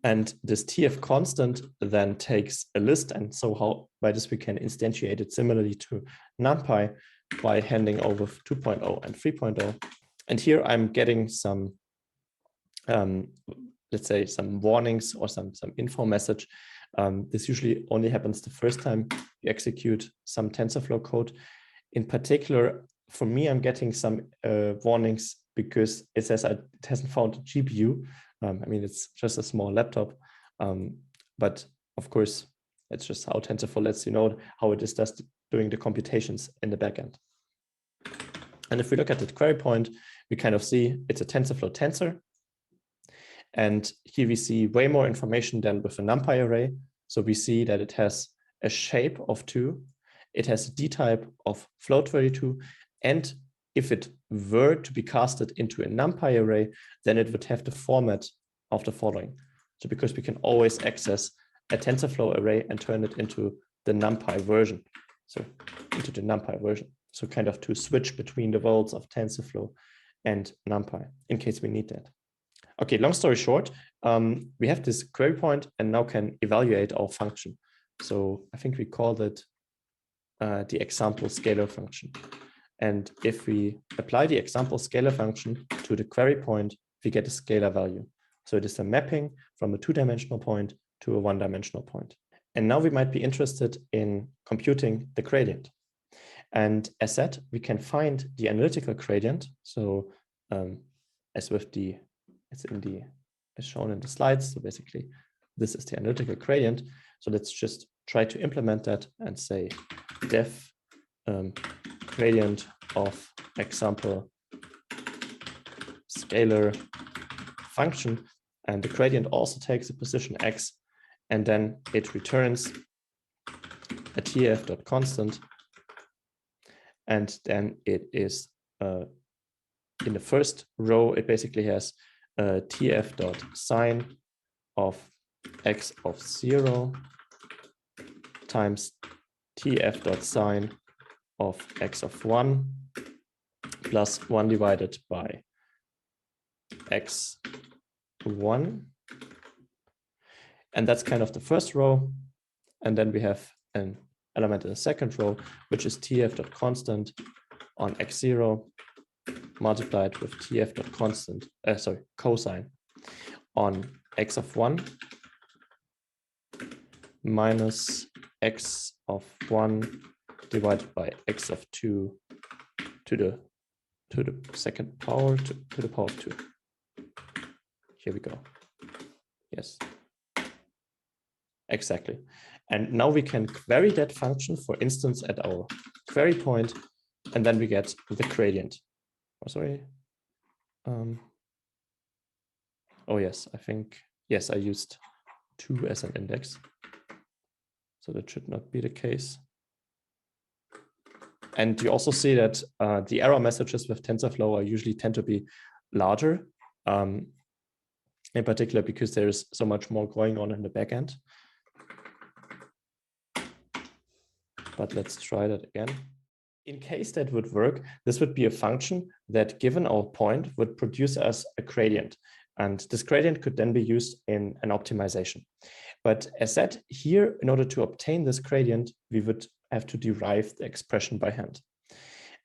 And this tf constant then takes a list. And so how by this we can instantiate it similarly to NumPy by handing over 2.0 and 3.0. And here I'm getting some, let's say, some warnings or some info message. This usually only happens the first time you execute some TensorFlow code. In particular, for me, I'm getting some warnings because it says it hasn't found a GPU. I mean, it's just a small laptop, but of course, it's just how TensorFlow lets you know how it is just doing the computations in the backend. And if we look at the query point, we kind of see it's a TensorFlow tensor. And here we see way more information than with a NumPy array. So we see that it has a shape of 2. It has a d-type of float32. And if it were to be casted into a NumPy array, then it would have the format of the following. So because we can always access a TensorFlow array and turn it into the NumPy version. So into the NumPy version. So kind of to switch between the worlds of TensorFlow and NumPy in case we need that. Okay, long story short, we have this query point and now can evaluate our function. So I think we called it the example scalar function. And if we apply the example scalar function to the query point, we get a scalar value. So it is a mapping from a 2-dimensional point to a 1-dimensional point. And now we might be interested in computing the gradient. And as said, we can find the analytical gradient. So as with the, it's in the, as shown in the slides. So basically, this is the analytical gradient. So let's just try to implement that and say def gradient of example scalar function. And the gradient also takes a position x, and then it returns a tf.constant. And then it is in the first row, it basically has tf.sign of x of 0 times tf.sign of x of 1 plus 1 divided by x1. And that's kind of the first row. And then we have an element in the second row, which is tf.constant on x0 multiplied with tf.constant, cosine on x of 1 minus x of 1 divided by x of 2 to the second power to the power of 2. Here we go. Yes. Exactly. And now we can query that function, for instance, at our query point, and then we get the gradient. Oh, sorry. Oh, yes, I think, yes, I used 2 as an index. So that should not be the case. And you also see that the error messages with TensorFlow are usually tend to be larger, in particular because there is so much more going on in the backend. But let's try that again. In case that would work, this would be a function that, given our point, would produce us a gradient. And this gradient could then be used in an optimization. But as said here, in order to obtain this gradient, we would have to derive the expression by hand.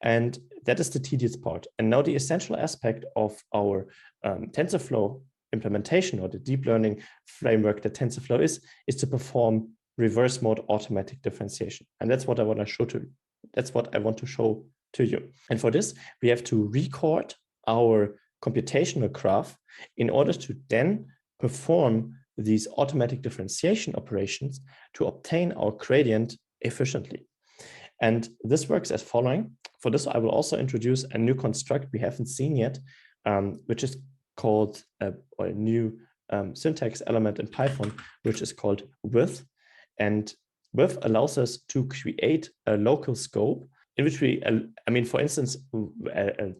And that is the tedious part. And now the essential aspect of our TensorFlow implementation, or the deep learning framework that TensorFlow is to perform reverse mode automatic differentiation. And that's what I want to show to you. That's what I want to show to you. And for this, we have to record our computational graph in order to then perform these automatic differentiation operations to obtain our gradient efficiently. And this works as following. For this, I will also introduce a new construct we haven't seen yet, which is called a new syntax element in Python, which is called with. And with allows us to create a local scope in which we, I mean, for instance, a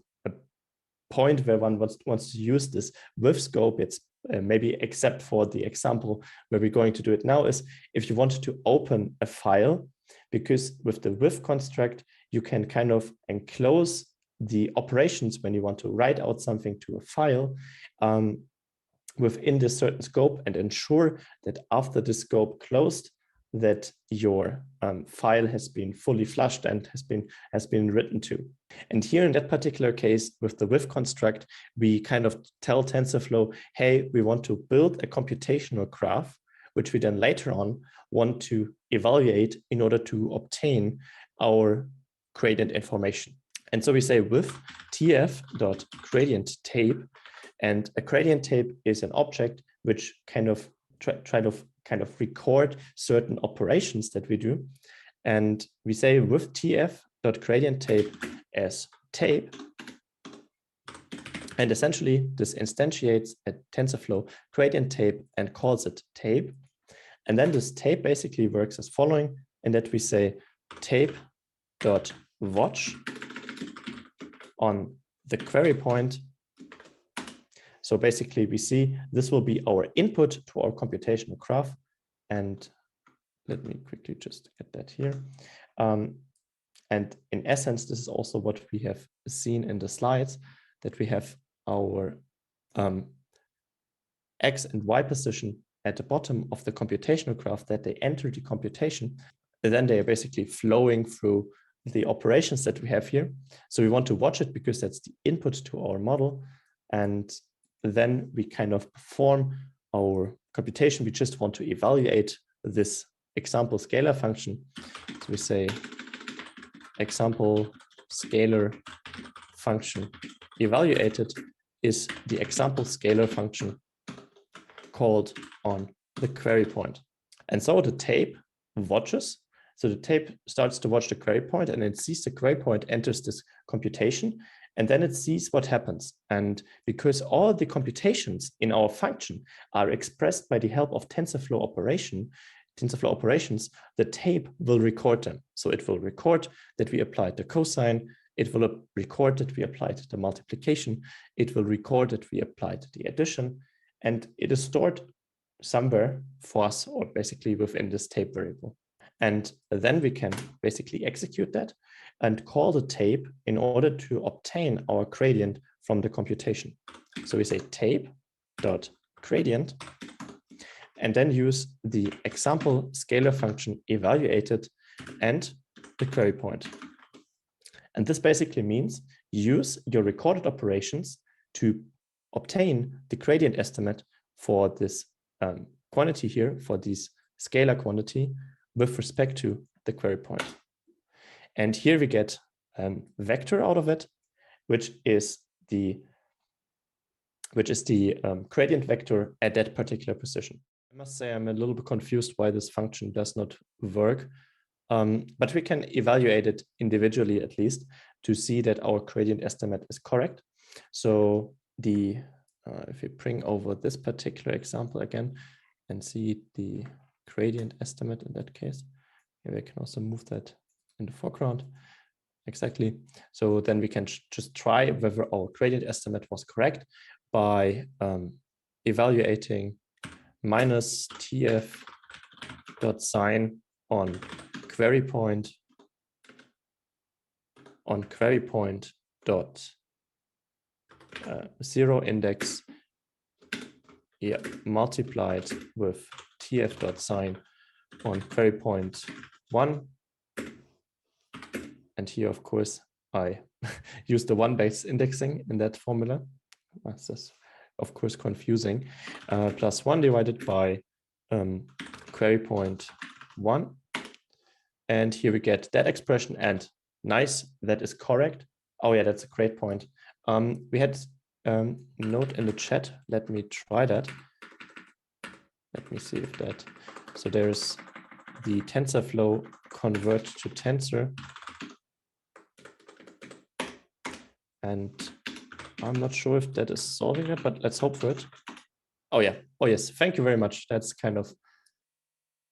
point where one wants to use this with scope, it's maybe except for the example where we're going to do it now, is if you wanted to open a file, because with the with construct, you can kind of enclose the operations when you want to write out something to a file within this certain scope, and ensure that after the scope closed, that your file has been fully flushed and has been written to. And here in that particular case, with the with construct, we kind of tell TensorFlow, hey, we want to build a computational graph, which we then later on want to evaluate in order to obtain our gradient information. And so we say with tf.gradient tape, and a gradient tape is an object which kind of try to record certain operations that we do. And we say with tf.gradient tape as tape. And essentially this instantiates a TensorFlow gradient tape and calls it tape. And then this tape basically works as following, in that we say tape.watch on the query point. So basically we see this will be our input to our computational graph. And let me quickly just get that here. And in essence, this is also what we have seen in the slides, that we have our X and Y position at the bottom of the computational graph, that they enter the computation, and then they are basically flowing through the operations that we have here. So we want to watch it because that's the input to our model. And then we kind of perform our computation. We just want to evaluate this example scalar function. So we say example scalar function evaluated is the example scalar function called on the query point. And so the tape watches. So the tape starts to watch the query point, and it sees the query point enters this computation, and then it sees what happens. And because all the computations in our function are expressed by the help of TensorFlow operations, the tape will record them. So it will record that we applied the cosine, it will record that we applied the multiplication, it will record that we applied the addition, and it is stored somewhere for us, or basically within this tape variable. And then we can basically execute that and call the tape in order to obtain our gradient from the computation. So we say tape.gradient, and then use the example scalar function evaluated and the query point. And this basically means use your recorded operations to obtain the gradient estimate for this quantity here, for this scalar quantity, with respect to the query point. And here we get a vector out of it, which is the gradient vector at that particular position. I must say I'm a little bit confused why this function does not work, but we can evaluate it individually at least to see that our gradient estimate is correct. So if we bring over this particular example again and see the gradient estimate in that case, maybe I can also move that in the foreground. Exactly. So then we can just try whether our gradient estimate was correct by evaluating minus tf.sign on query point dot 0 index, multiplied with tf.sign on query point 1. And here, of course, I use the one-base indexing in that formula. That's, of course, confusing. Plus 1 divided by query point 1. And here we get that expression, and nice, that is correct. Oh yeah, that's a great point. We had note in the chat. Let me try that. Let me see if that. So there's the TensorFlow convert to tensor. And I'm not sure if that is solving it, but let's hope for it. Oh yeah. Oh yes. Thank you very much. That's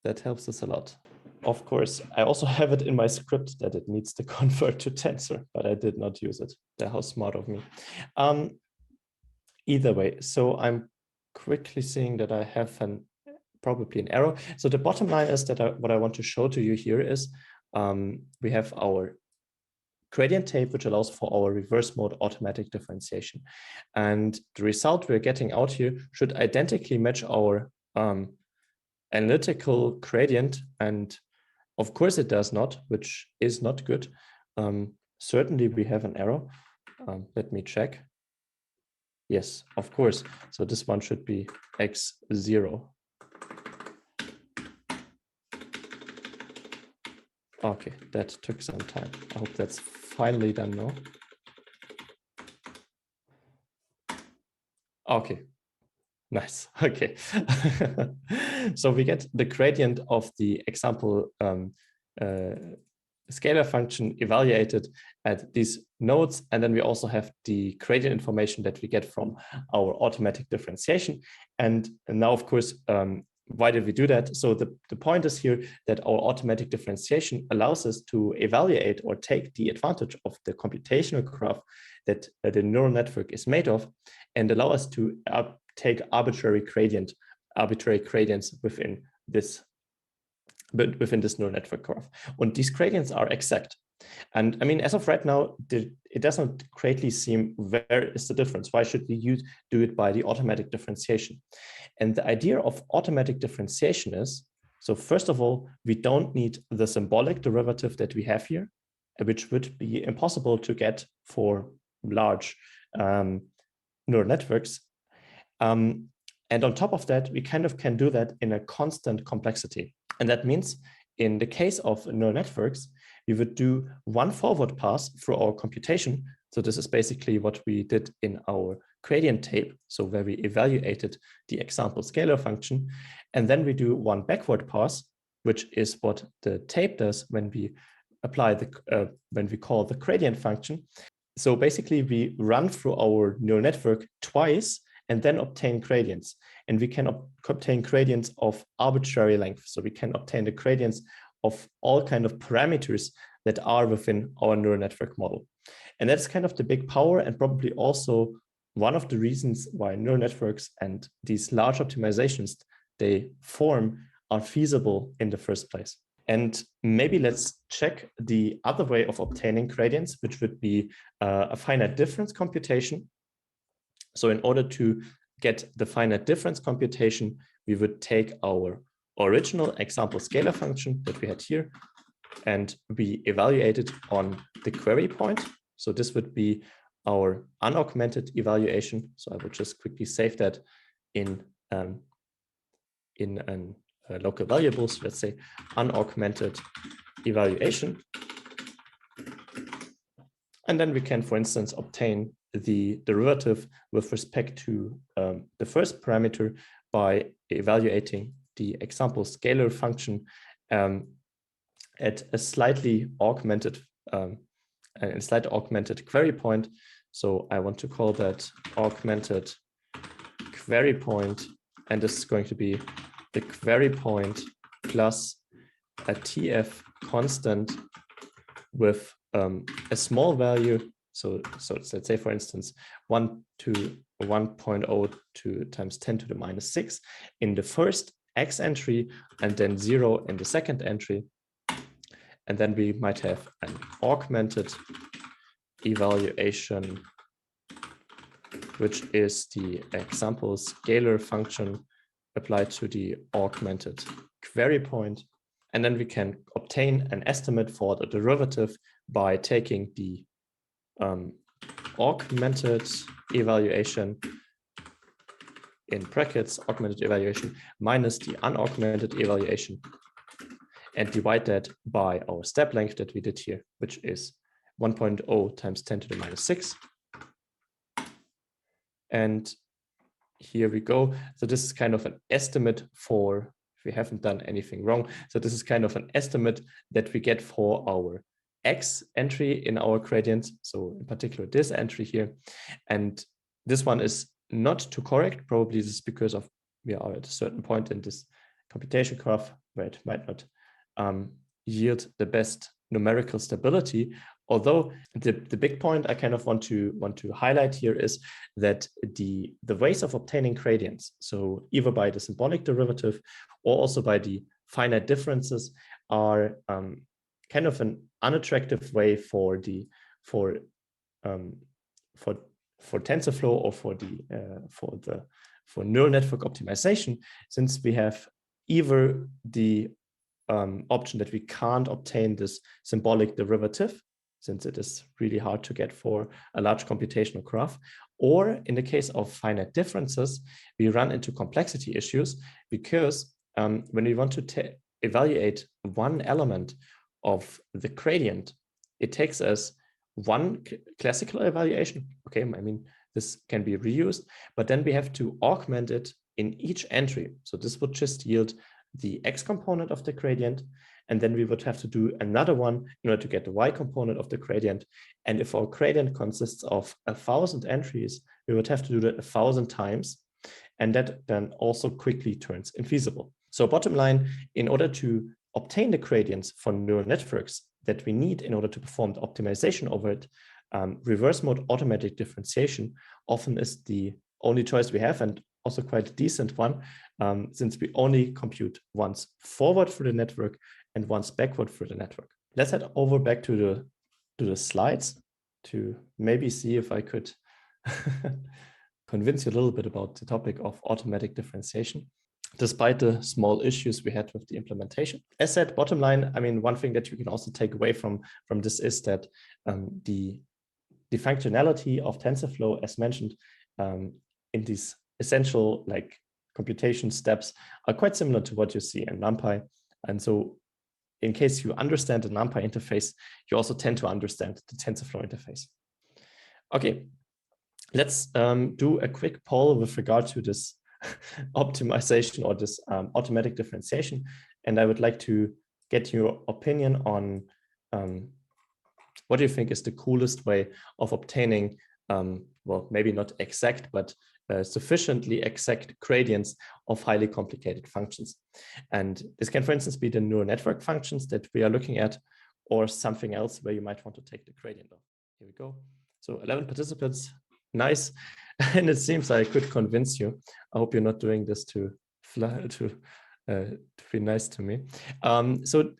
that helps us a lot. Of course, I also have it in my script that it needs to convert to tensor, but I did not use it. How smart of me. Either way, so I'm quickly seeing that I have probably an error. So the bottom line is that what I want to show to you here is we have our gradient tape, which allows for our reverse mode automatic differentiation. And the result we're getting out here should identically match our analytical gradient. And of course it does not, which is not good. Certainly we have an error. Let me check. Yes, of course. So this one should be x0. Okay, that took some time. I hope that's finally done now. Okay, nice. Okay. So we get the gradient of the example scalar function evaluated at these nodes. And then we also have the gradient information that we get from our automatic differentiation. And now, of course, why did we do that? So the point is here that our automatic differentiation allows us to evaluate or take the advantage of the computational graph that the neural network is made of, and allow us to take arbitrary gradients within this neural network graph. And these gradients are exact. And I mean, as of right now, it doesn't greatly seem where is the difference. Why should we do it by the automatic differentiation? And the idea of automatic differentiation is, so first of all, we don't need the symbolic derivative that we have here, which would be impossible to get for large neural networks. And on top of that, we kind of can do that in a constant complexity. And that means in the case of neural networks, we would do one forward pass through our computation. So this is basically what we did in our gradient tape. So where we evaluated the example scalar function. And then we do one backward pass, which is what the tape does when we apply when we call the gradient function. So basically we run through our neural network twice and then obtain gradients. And we can obtain gradients of arbitrary length. So we can obtain the gradients of all kind of parameters that are within our neural network model. And that's kind of the big power, and probably also one of the reasons why neural networks and these large optimizations they form are feasible in the first place. And maybe let's check the other way of obtaining gradients, which would be a finite difference computation. So in order to get the finite difference computation, we would take our original example scalar function that we had here, and we evaluate it on the query point. So this would be our unaugmented evaluation. So I would just quickly save that in a local variable. So let's say unaugmented evaluation. And then we can, for instance, obtain the derivative with respect to the first parameter by evaluating the example scalar function at a slightly augmented query point. So I want to call that augmented query point, and this is going to be the query point plus a TF constant with a small value. So let's say, for instance, 1 to 1.0 to times 10 to the minus 6 in the first X entry, and then 0 in the second entry. And then we might have an augmented evaluation, which is the example scalar function applied to the augmented query point. And then we can obtain an estimate for the derivative by taking the augmented evaluation in brackets, augmented evaluation minus the unaugmented evaluation, and divide that by our step length that we did here, which is 1.0 times 10 to the minus 6. And here we go. So this is kind of an estimate for, if we haven't done anything wrong. So this is kind of an estimate that we get for our X entry in our gradient. So in particular, this entry here. And this one is not too correct. Probably this is because of we are at a certain point in this computation graph where it might not yield the best numerical stability. Although the big point I kind of want to highlight here is that the ways of obtaining gradients, so either by the symbolic derivative or also by the finite differences, are kind of an unattractive way for TensorFlow or for neural network optimization, since we have either the option that we can't obtain this symbolic derivative, since it is really hard to get for a large computational graph, or in the case of finite differences, we run into complexity issues, because when we want to evaluate one element of the gradient, it takes us one classical evaluation. Okay, I mean, this can be reused, but then we have to augment it in each entry. So this would just yield the x component of the gradient, and then we would have to do another one in order to get the y component of the gradient. And if our gradient consists of 1,000 entries, we would have to do that 1,000 times, and that then also quickly turns infeasible. So bottom line, in order to obtain the gradients for neural networks that we need in order to perform the optimization over it, reverse mode automatic differentiation often is the only choice we have, and also quite a decent one, since we only compute once forward through the network and once backward through the network. Let's head over back to the slides to maybe see if I could convince you a little bit about the topic of automatic differentiation, despite the small issues we had with the implementation. As said, bottom line, I mean, one thing that you can also take away from this is that the functionality of TensorFlow, as mentioned, in these essential like computation steps, are quite similar to what you see in NumPy. And so in case you understand the NumPy interface, you also tend to understand the TensorFlow interface. Okay, let's do a quick poll with regard to this optimization or this automatic differentiation. And I would like to get your opinion on what do you think is the coolest way of obtaining, well, maybe not exact, but sufficiently exact gradients of highly complicated functions. And this can, for instance, be the neural network functions that we are looking at, or something else where you might want to take the gradient of. Here we go. So 11 participants, nice. And it seems I could convince you. I hope you're not doing this to be nice to me. So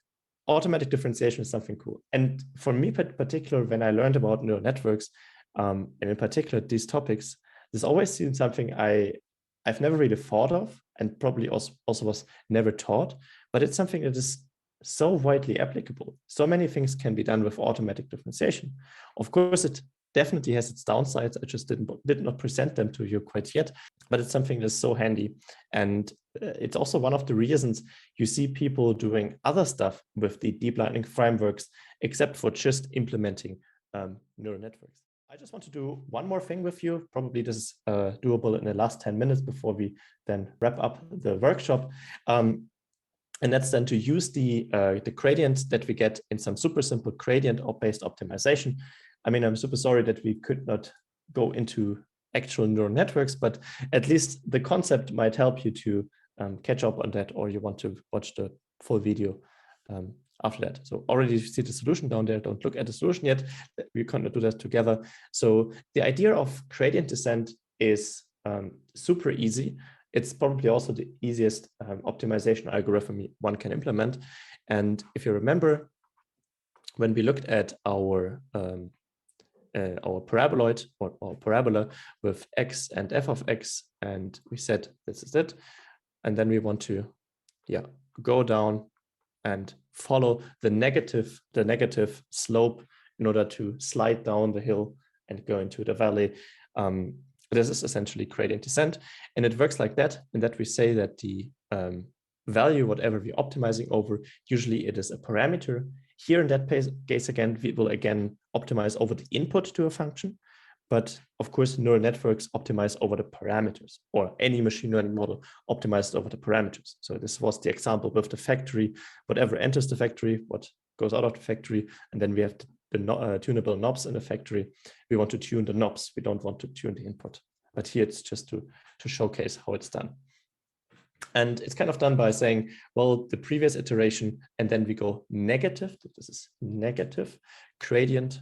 automatic differentiation is something cool. And for me, in particular, when I learned about neural networks, and in particular these topics, this always seemed something I've never really thought of, and probably also was never taught, but it's something that is so widely applicable. So many things can be done with automatic differentiation. Of course, it definitely has its downsides. I just did not present them to you quite yet, but it's something that's so handy. And it's also one of the reasons you see people doing other stuff with the deep learning frameworks, except for just implementing neural networks. I just want to do one more thing with you. Probably this is doable in the last 10 minutes before we then wrap up the workshop. And that's then to use the gradients that we get in some super simple gradient-based optimization. I mean, I'm super sorry that we could not go into actual neural networks, but at least the concept might help you to catch up on that, or you want to watch the full video after that. So already you see the solution down there. Don't look at the solution yet. We can't do that together. So the idea of gradient descent is super easy. It's probably also the easiest optimization algorithm one can implement. And if you remember, when we looked at our paraboloid or parabola with x and f of x, and we said this is it, and then we want to go down and follow the negative slope in order to slide down the hill and go into the valley. This is essentially gradient descent, and it works like that, in that we say that the value, whatever we're optimizing over, usually it is a parameter. Here in that case, again, we will again optimize over the input to a function. But of course, neural networks optimize over the parameters, or any machine learning model optimizes over the parameters. So this was the example with the factory, whatever enters the factory, what goes out of the factory, and then we have the tunable knobs in the factory. We want to tune the knobs. We don't want to tune the input. But here it's just to showcase how it's done. And it's kind of done by saying, well, the previous iteration, and then we go negative. This is negative gradient.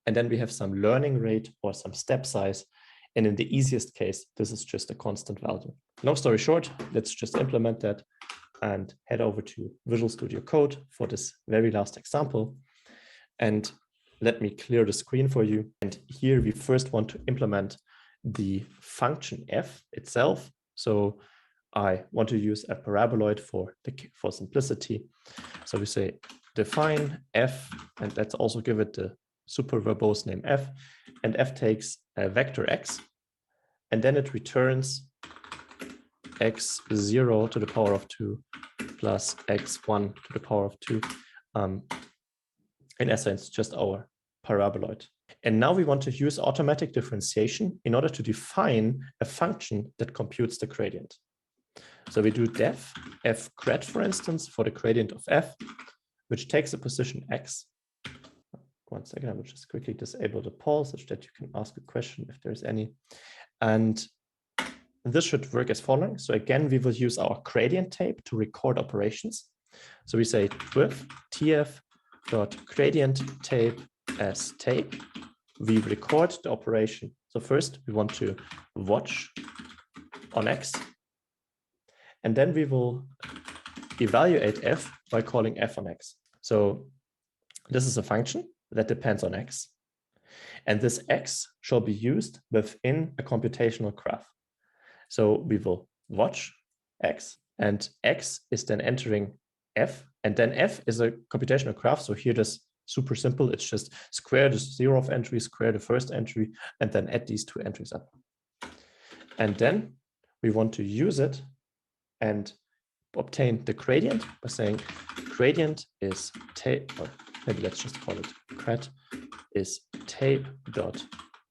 And then we have some learning rate or some step size. And in the easiest case, this is just a constant value. Long story short, let's just implement that and head over to Visual Studio Code for this very last example. And let me clear the screen for you. And here we first want to implement the function f itself. So I want to use a paraboloid for simplicity. So we say define f, and let's also give it the super verbose name f, and f takes a vector x, and then it returns x0 to the power of 2 plus x1 to the power of 2. In essence, just our paraboloid. And now we want to use automatic differentiation in order to define a function that computes the gradient. So we do def f grad, for instance, for the gradient of f, which takes a position x. 1 second, I will just quickly disable the poll such that you can ask a question if there's any. And this should work as following. So again, we will use our gradient tape to record operations. So we say with tf.gradient tape as tape, we record the operation. So first we want to watch on x, and then we will evaluate f by calling f on x. So this is a function that depends on x, and this x shall be used within a computational graph. So we will watch x, and x is then entering f, and then f is a computational graph. So here it is super simple. It's just square the 0th entry, square the first entry, and then add these 2 entries up. And then we want to use it and obtain the gradient by saying gradient is tape, or maybe let's just call it grad, is tape dot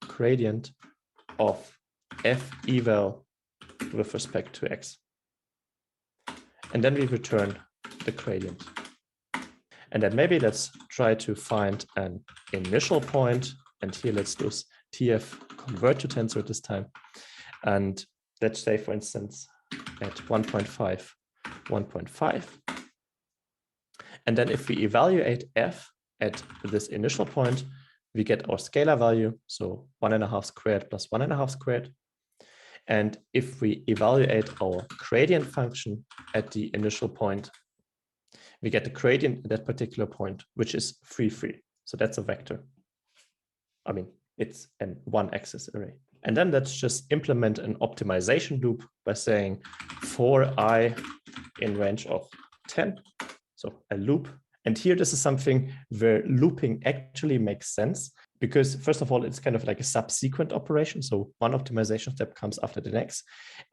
gradient of f eval with respect to x. And then we return the gradient. And then maybe let's try to find an initial point. And here let's do tf convert to tensor this time. And let's say, for instance, at 1.5, 1.5. And then if we evaluate f at this initial point, we get our scalar value, so 1.5 squared plus 1.5 squared. And if we evaluate our gradient function at the initial point, we get the gradient at that particular point, which is 3, 3. So that's a vector. I mean, it's an 1-axis array. And then let's just implement an optimization loop by saying for I in range of 10. So a loop. And here, this is something where looping actually makes sense, because first of all, it's kind of like a subsequent operation. So one optimization step comes after the next.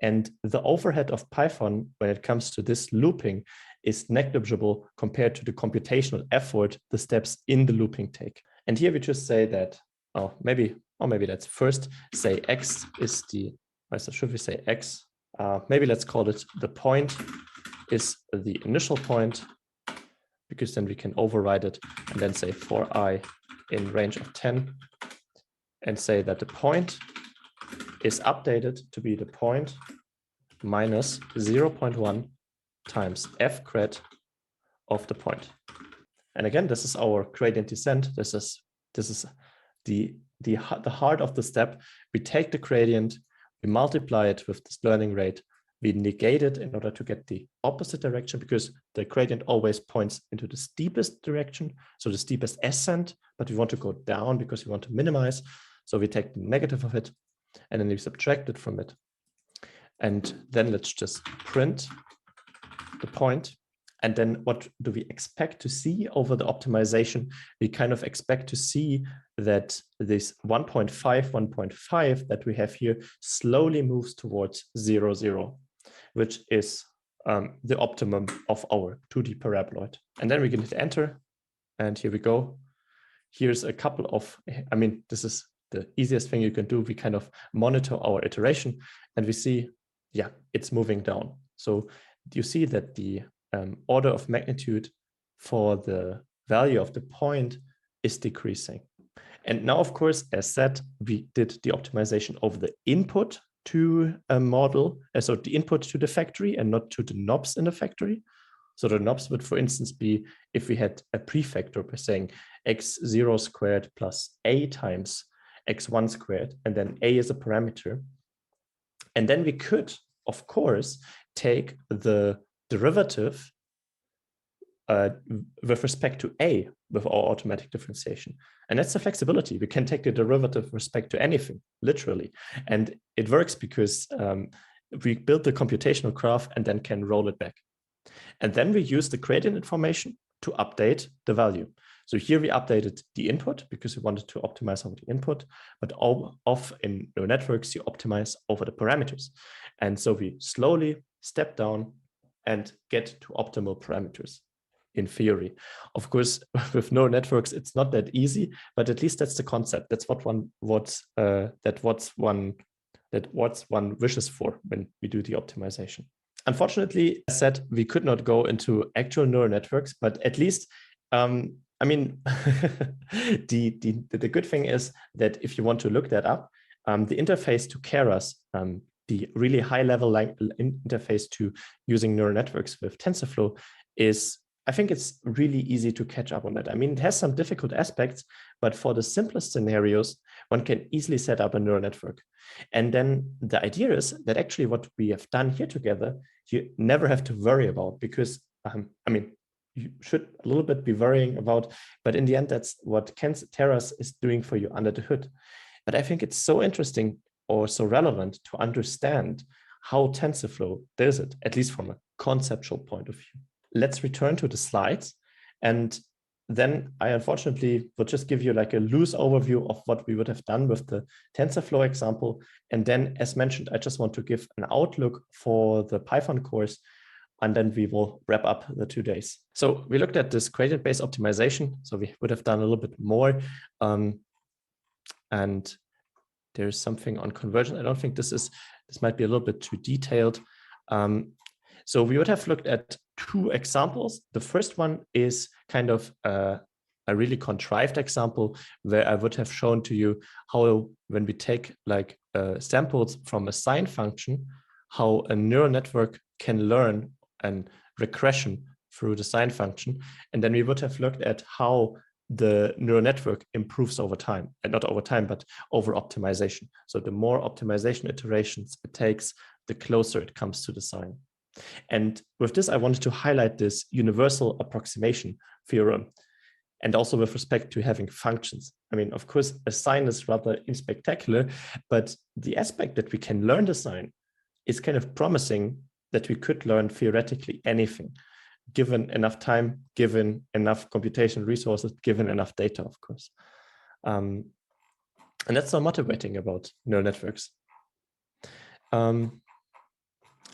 And the overhead of Python when it comes to this looping is negligible compared to the computational effort the steps in the looping take. And here we just say that, maybe let's first say x is the, should we say x? Maybe let's call it the point is the initial point, because then we can override it and then say for I in range of 10 and say that the point is updated to be the point minus 0.1 times f grad of the point. And again, this is our gradient descent. This is the heart of the step. We take the gradient, we multiply it with this learning rate, we negate it in order to get the opposite direction, because the gradient always points into the steepest direction, so the steepest ascent, but we want to go down because we want to minimize. So we take the negative of it, and then we subtract it from it. And then let's just print the point. And then what do we expect to see over the optimization? We kind of expect to see that this 1.5, 1.5 that we have here slowly moves towards 0, 0, which is the optimum of our 2D paraboloid. And then we can hit enter, and here we go. Here's a couple of, this is the easiest thing you can do. We kind of monitor our iteration, and we see, yeah, it's moving down. So you see that the order of magnitude for the value of the point is decreasing. And now, of course, as said, we did the optimization of the input to a model, so the input to the factory and not to the knobs in the factory. So the knobs would, for instance, be if we had a prefactor by saying x0 squared plus a times x1 squared, and then a is a parameter. And then we could, of course, take the derivative with respect to A with our automatic differentiation. And that's the flexibility. We can take the derivative with respect to anything, literally. And it works because we build the computational graph and then can roll it back. And then we use the gradient information to update the value. So here we updated the input because we wanted to optimize over the input, but in neural networks, you optimize over the parameters. And so we slowly step down and get to optimal parameters in theory. Of course, with neural networks, it's not that easy, but at least that's the concept. That's what one wishes for when we do the optimization. Unfortunately, as said, we could not go into actual neural networks, but at least, I mean, the good thing is that if you want to look that up, the interface to Keras, the really high-level interface to using neural networks with TensorFlow is, I think it's really easy to catch up on that. I mean, it has some difficult aspects, but for the simplest scenarios, one can easily set up a neural network. And then the idea is that actually what we have done here together, you never have to worry about because, I mean, you should a little bit be worrying about, but in the end, that's what Keras is doing for you under the hood. But I think it's so interesting or so relevant to understand how TensorFlow does it, at least from a conceptual point of view. Let's return to the slides. And then I unfortunately will just give you like a loose overview of what we would have done with the TensorFlow example. And then, as mentioned, I just want to give an outlook for the Python course, and then we will wrap up the 2 days. So we looked at this gradient-based optimization. So we would have done a little bit more. And there's something on conversion. I don't think this might be a little bit too detailed. So we would have looked at 2 examples. The first one is kind of a really contrived example where I would have shown to you how when we take like samples from a sine function, how a neural network can learn an regression through the sine function. And then we would have looked at how the neural network improves over time, and not over time, but over optimization. So the more optimization iterations it takes, the closer it comes to the sine. And with this, I wanted to highlight this universal approximation theorem, and also with respect to having functions. I mean, of course, a sine is rather unspectacular, but the aspect that we can learn the sine is kind of promising that we could learn theoretically anything, given enough time, given enough computational resources, given enough data, of course. And that's so motivating about neural networks.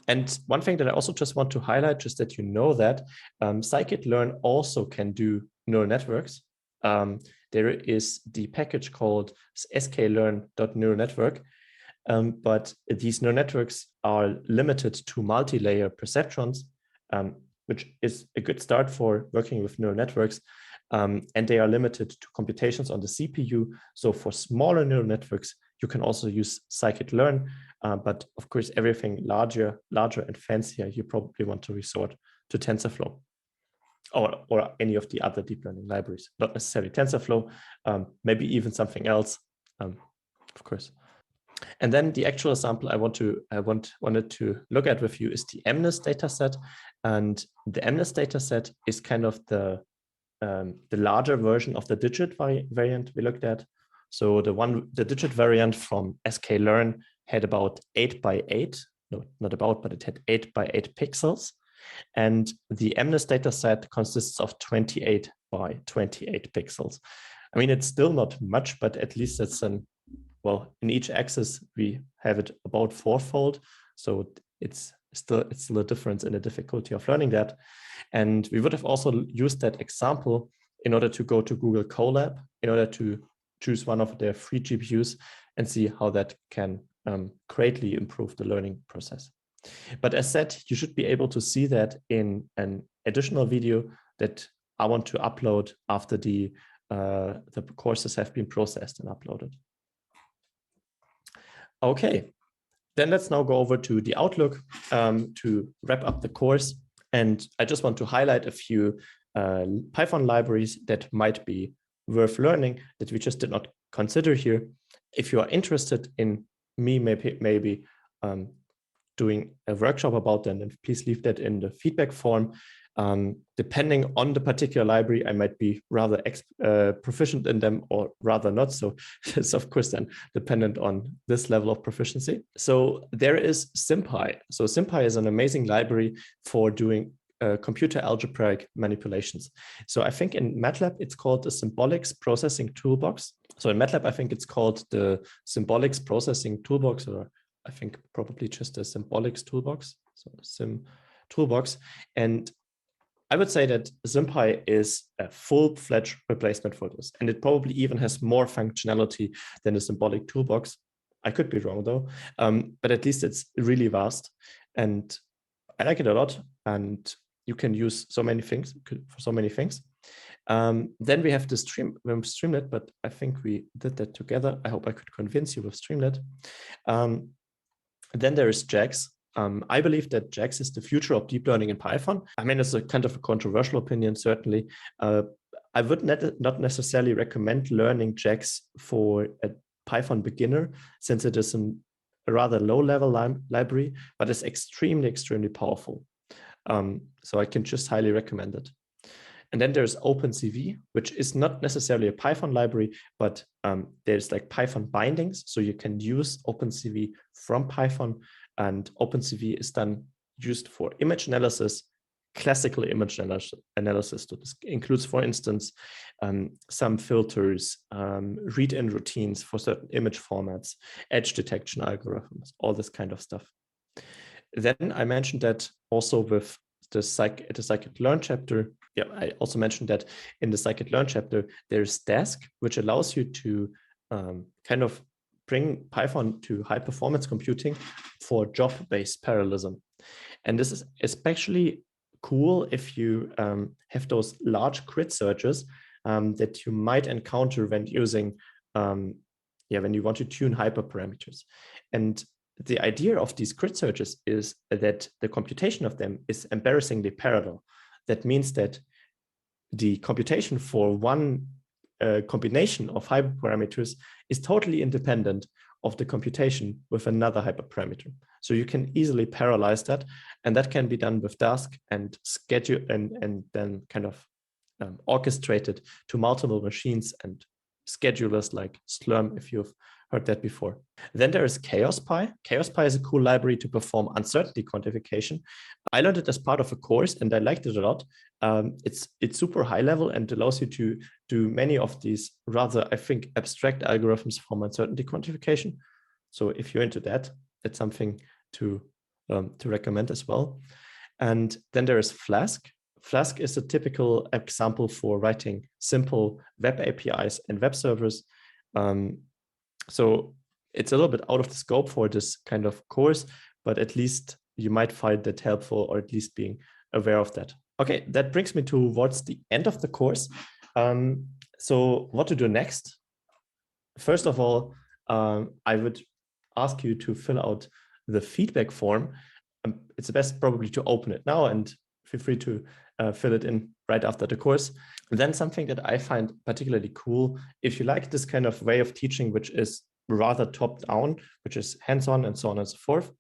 And one thing that I also just want to highlight, just that you know that Scikit-Learn also can do neural networks. There is the package called sklearn.neural network, but these neural networks are limited to multi-layer perceptrons, which is a good start for working with neural networks. And they are limited to computations on the CPU. So for smaller neural networks, you can also use Scikit-Learn. But of course, everything larger and fancier, you probably want to resort to TensorFlow or any of the other deep learning libraries, not necessarily TensorFlow, maybe even something else, of course. And then the actual example I wanted to look at with you is the MNIST dataset. And the MNIST dataset is kind of the larger version of the digit variant we looked at. So the digit variant from sklearn had about 8 by 8, no, not about, but it had 8 by 8 pixels. And the MNIST dataset consists of 28 by 28 pixels. I mean, it's still not much, but at least it's well, in each axis, we have it about 4-fold. So it's still a difference in the difficulty of learning that. And we would have also used that example in order to go to Google Colab, in order to choose one of their free GPUs and see how that can greatly improve the learning process. But as said, you should be able to see that in an additional video that I want to upload after the courses have been processed and uploaded. Okay, then let's now go over to the outlook to wrap up the course. And I just want to highlight a few Python libraries that might be worth learning that we just did not consider here. If you are interested in me maybe doing a workshop about them, then please leave that in the feedback form. Depending on the particular library, I might be rather proficient in them or rather not. So it's of course then dependent on this level of proficiency. So there is SymPy. So SymPy is an amazing library for doing computer algebraic manipulations. So I think in MATLAB, it's called the Symbolics Processing Toolbox. So in MATLAB, I think it's called the Symbolics Processing Toolbox, or I think probably just the Symbolics Toolbox. So Sim Toolbox. And I would say that SymPy is a full-fledged replacement for this. And it probably even has more functionality than the Symbolic Toolbox. I could be wrong though, but at least it's really vast. And I like it a lot. And you can use so many things for so many things. Then we have the Streamlit, but I think we did that together. I hope I could convince you with Streamlit. Then there is JAX. I believe that JAX is the future of deep learning in Python. I mean, it's a kind of a controversial opinion, certainly. I would not necessarily recommend learning JAX for a Python beginner, since it is a rather low-level library, but it's extremely, extremely powerful. So I can just highly recommend it. And then there's OpenCV, which is not necessarily a Python library, but there's like Python bindings. So you can use OpenCV from Python, and OpenCV is then used for image analysis, classical image analysis. So this includes, for instance, some filters, read-in routines for certain image formats, edge detection algorithms, all this kind of stuff. Then I mentioned that also with the Scikit-Learn chapter. Yeah, I also mentioned that in the Scikit-Learn chapter, there's Dask, which allows you to kind of bring Python to high performance computing for job-based parallelism. And this is especially cool if you have those large grid searches that you might encounter when using, when you want to tune hyperparameters. And the idea of these grid searches is that the computation of them is embarrassingly parallel. That means that the computation for one combination of hyperparameters is totally independent of the computation with another hyperparameter. So you can easily parallelize that, and that can be done with Dask and schedule and then kind of orchestrated to multiple machines and schedulers like Slurm, if you've heard that before. Then there is ChaosPy. ChaosPy is a cool library to perform uncertainty quantification. I learned it as part of a course and I liked it a lot. It's super high level and allows you to do many of these rather, I think, abstract algorithms for uncertainty quantification. So if you're into that, it's something to recommend as well. And then there is Flask. Flask is a typical example for writing simple web APIs and web servers. So it's a little bit out of the scope for this kind of course, but at least you might find that helpful, or at least being aware of that. Okay, that brings me towards the end of the course. So what to do next? First of all, I would ask you to fill out the feedback form. It's best probably to open it now, and feel free to fill it in right after the course. And then something that I find particularly cool, if you like this kind of way of teaching, which is rather top-down, which is hands-on and so on and so forth,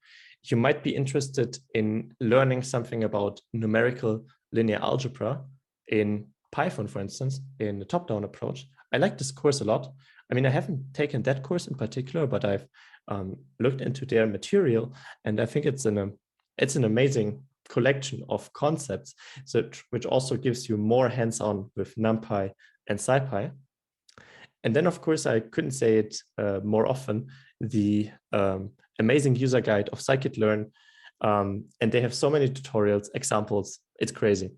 you might be interested in learning something about numerical linear algebra in Python, for instance, in the top-down approach. I like this course a lot. I mean, I haven't taken that course in particular, but I've looked into their material, and I think it's an amazing collection of concepts, which also gives you more hands-on with NumPy and SciPy. And then, of course, I couldn't say it more often, the amazing user guide of Scikit-Learn. And they have so many tutorials, examples. It's crazy.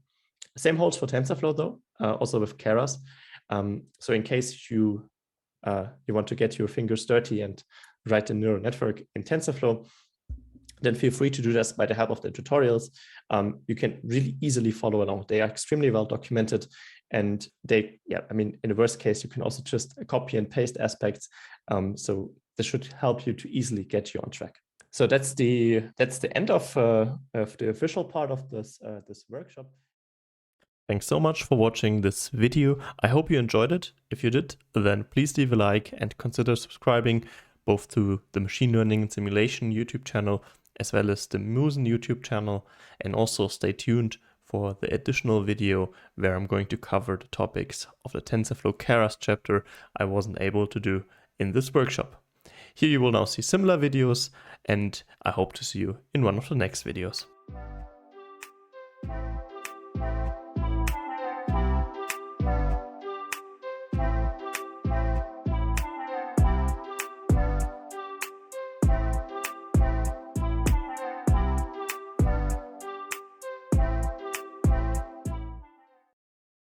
Same holds for TensorFlow, though, also with Keras. So in case you want to get your fingers dirty and write a neural network in TensorFlow, then feel free to do this by the help of the tutorials. You can really easily follow along. They are extremely well documented, and in the worst case, you can also just copy and paste aspects. So this should help you to easily get you on track. So that's the end of the official part of this workshop. Thanks so much for watching this video. I hope you enjoyed it. If you did, then please leave a like and consider subscribing both to the Machine Learning and Simulation YouTube channel as well as the Musen YouTube channel, and also stay tuned for the additional video where I'm going to cover the topics of the TensorFlow Keras chapter I wasn't able to do in this workshop. Here you will now see similar videos, and I hope to see you in one of the next videos.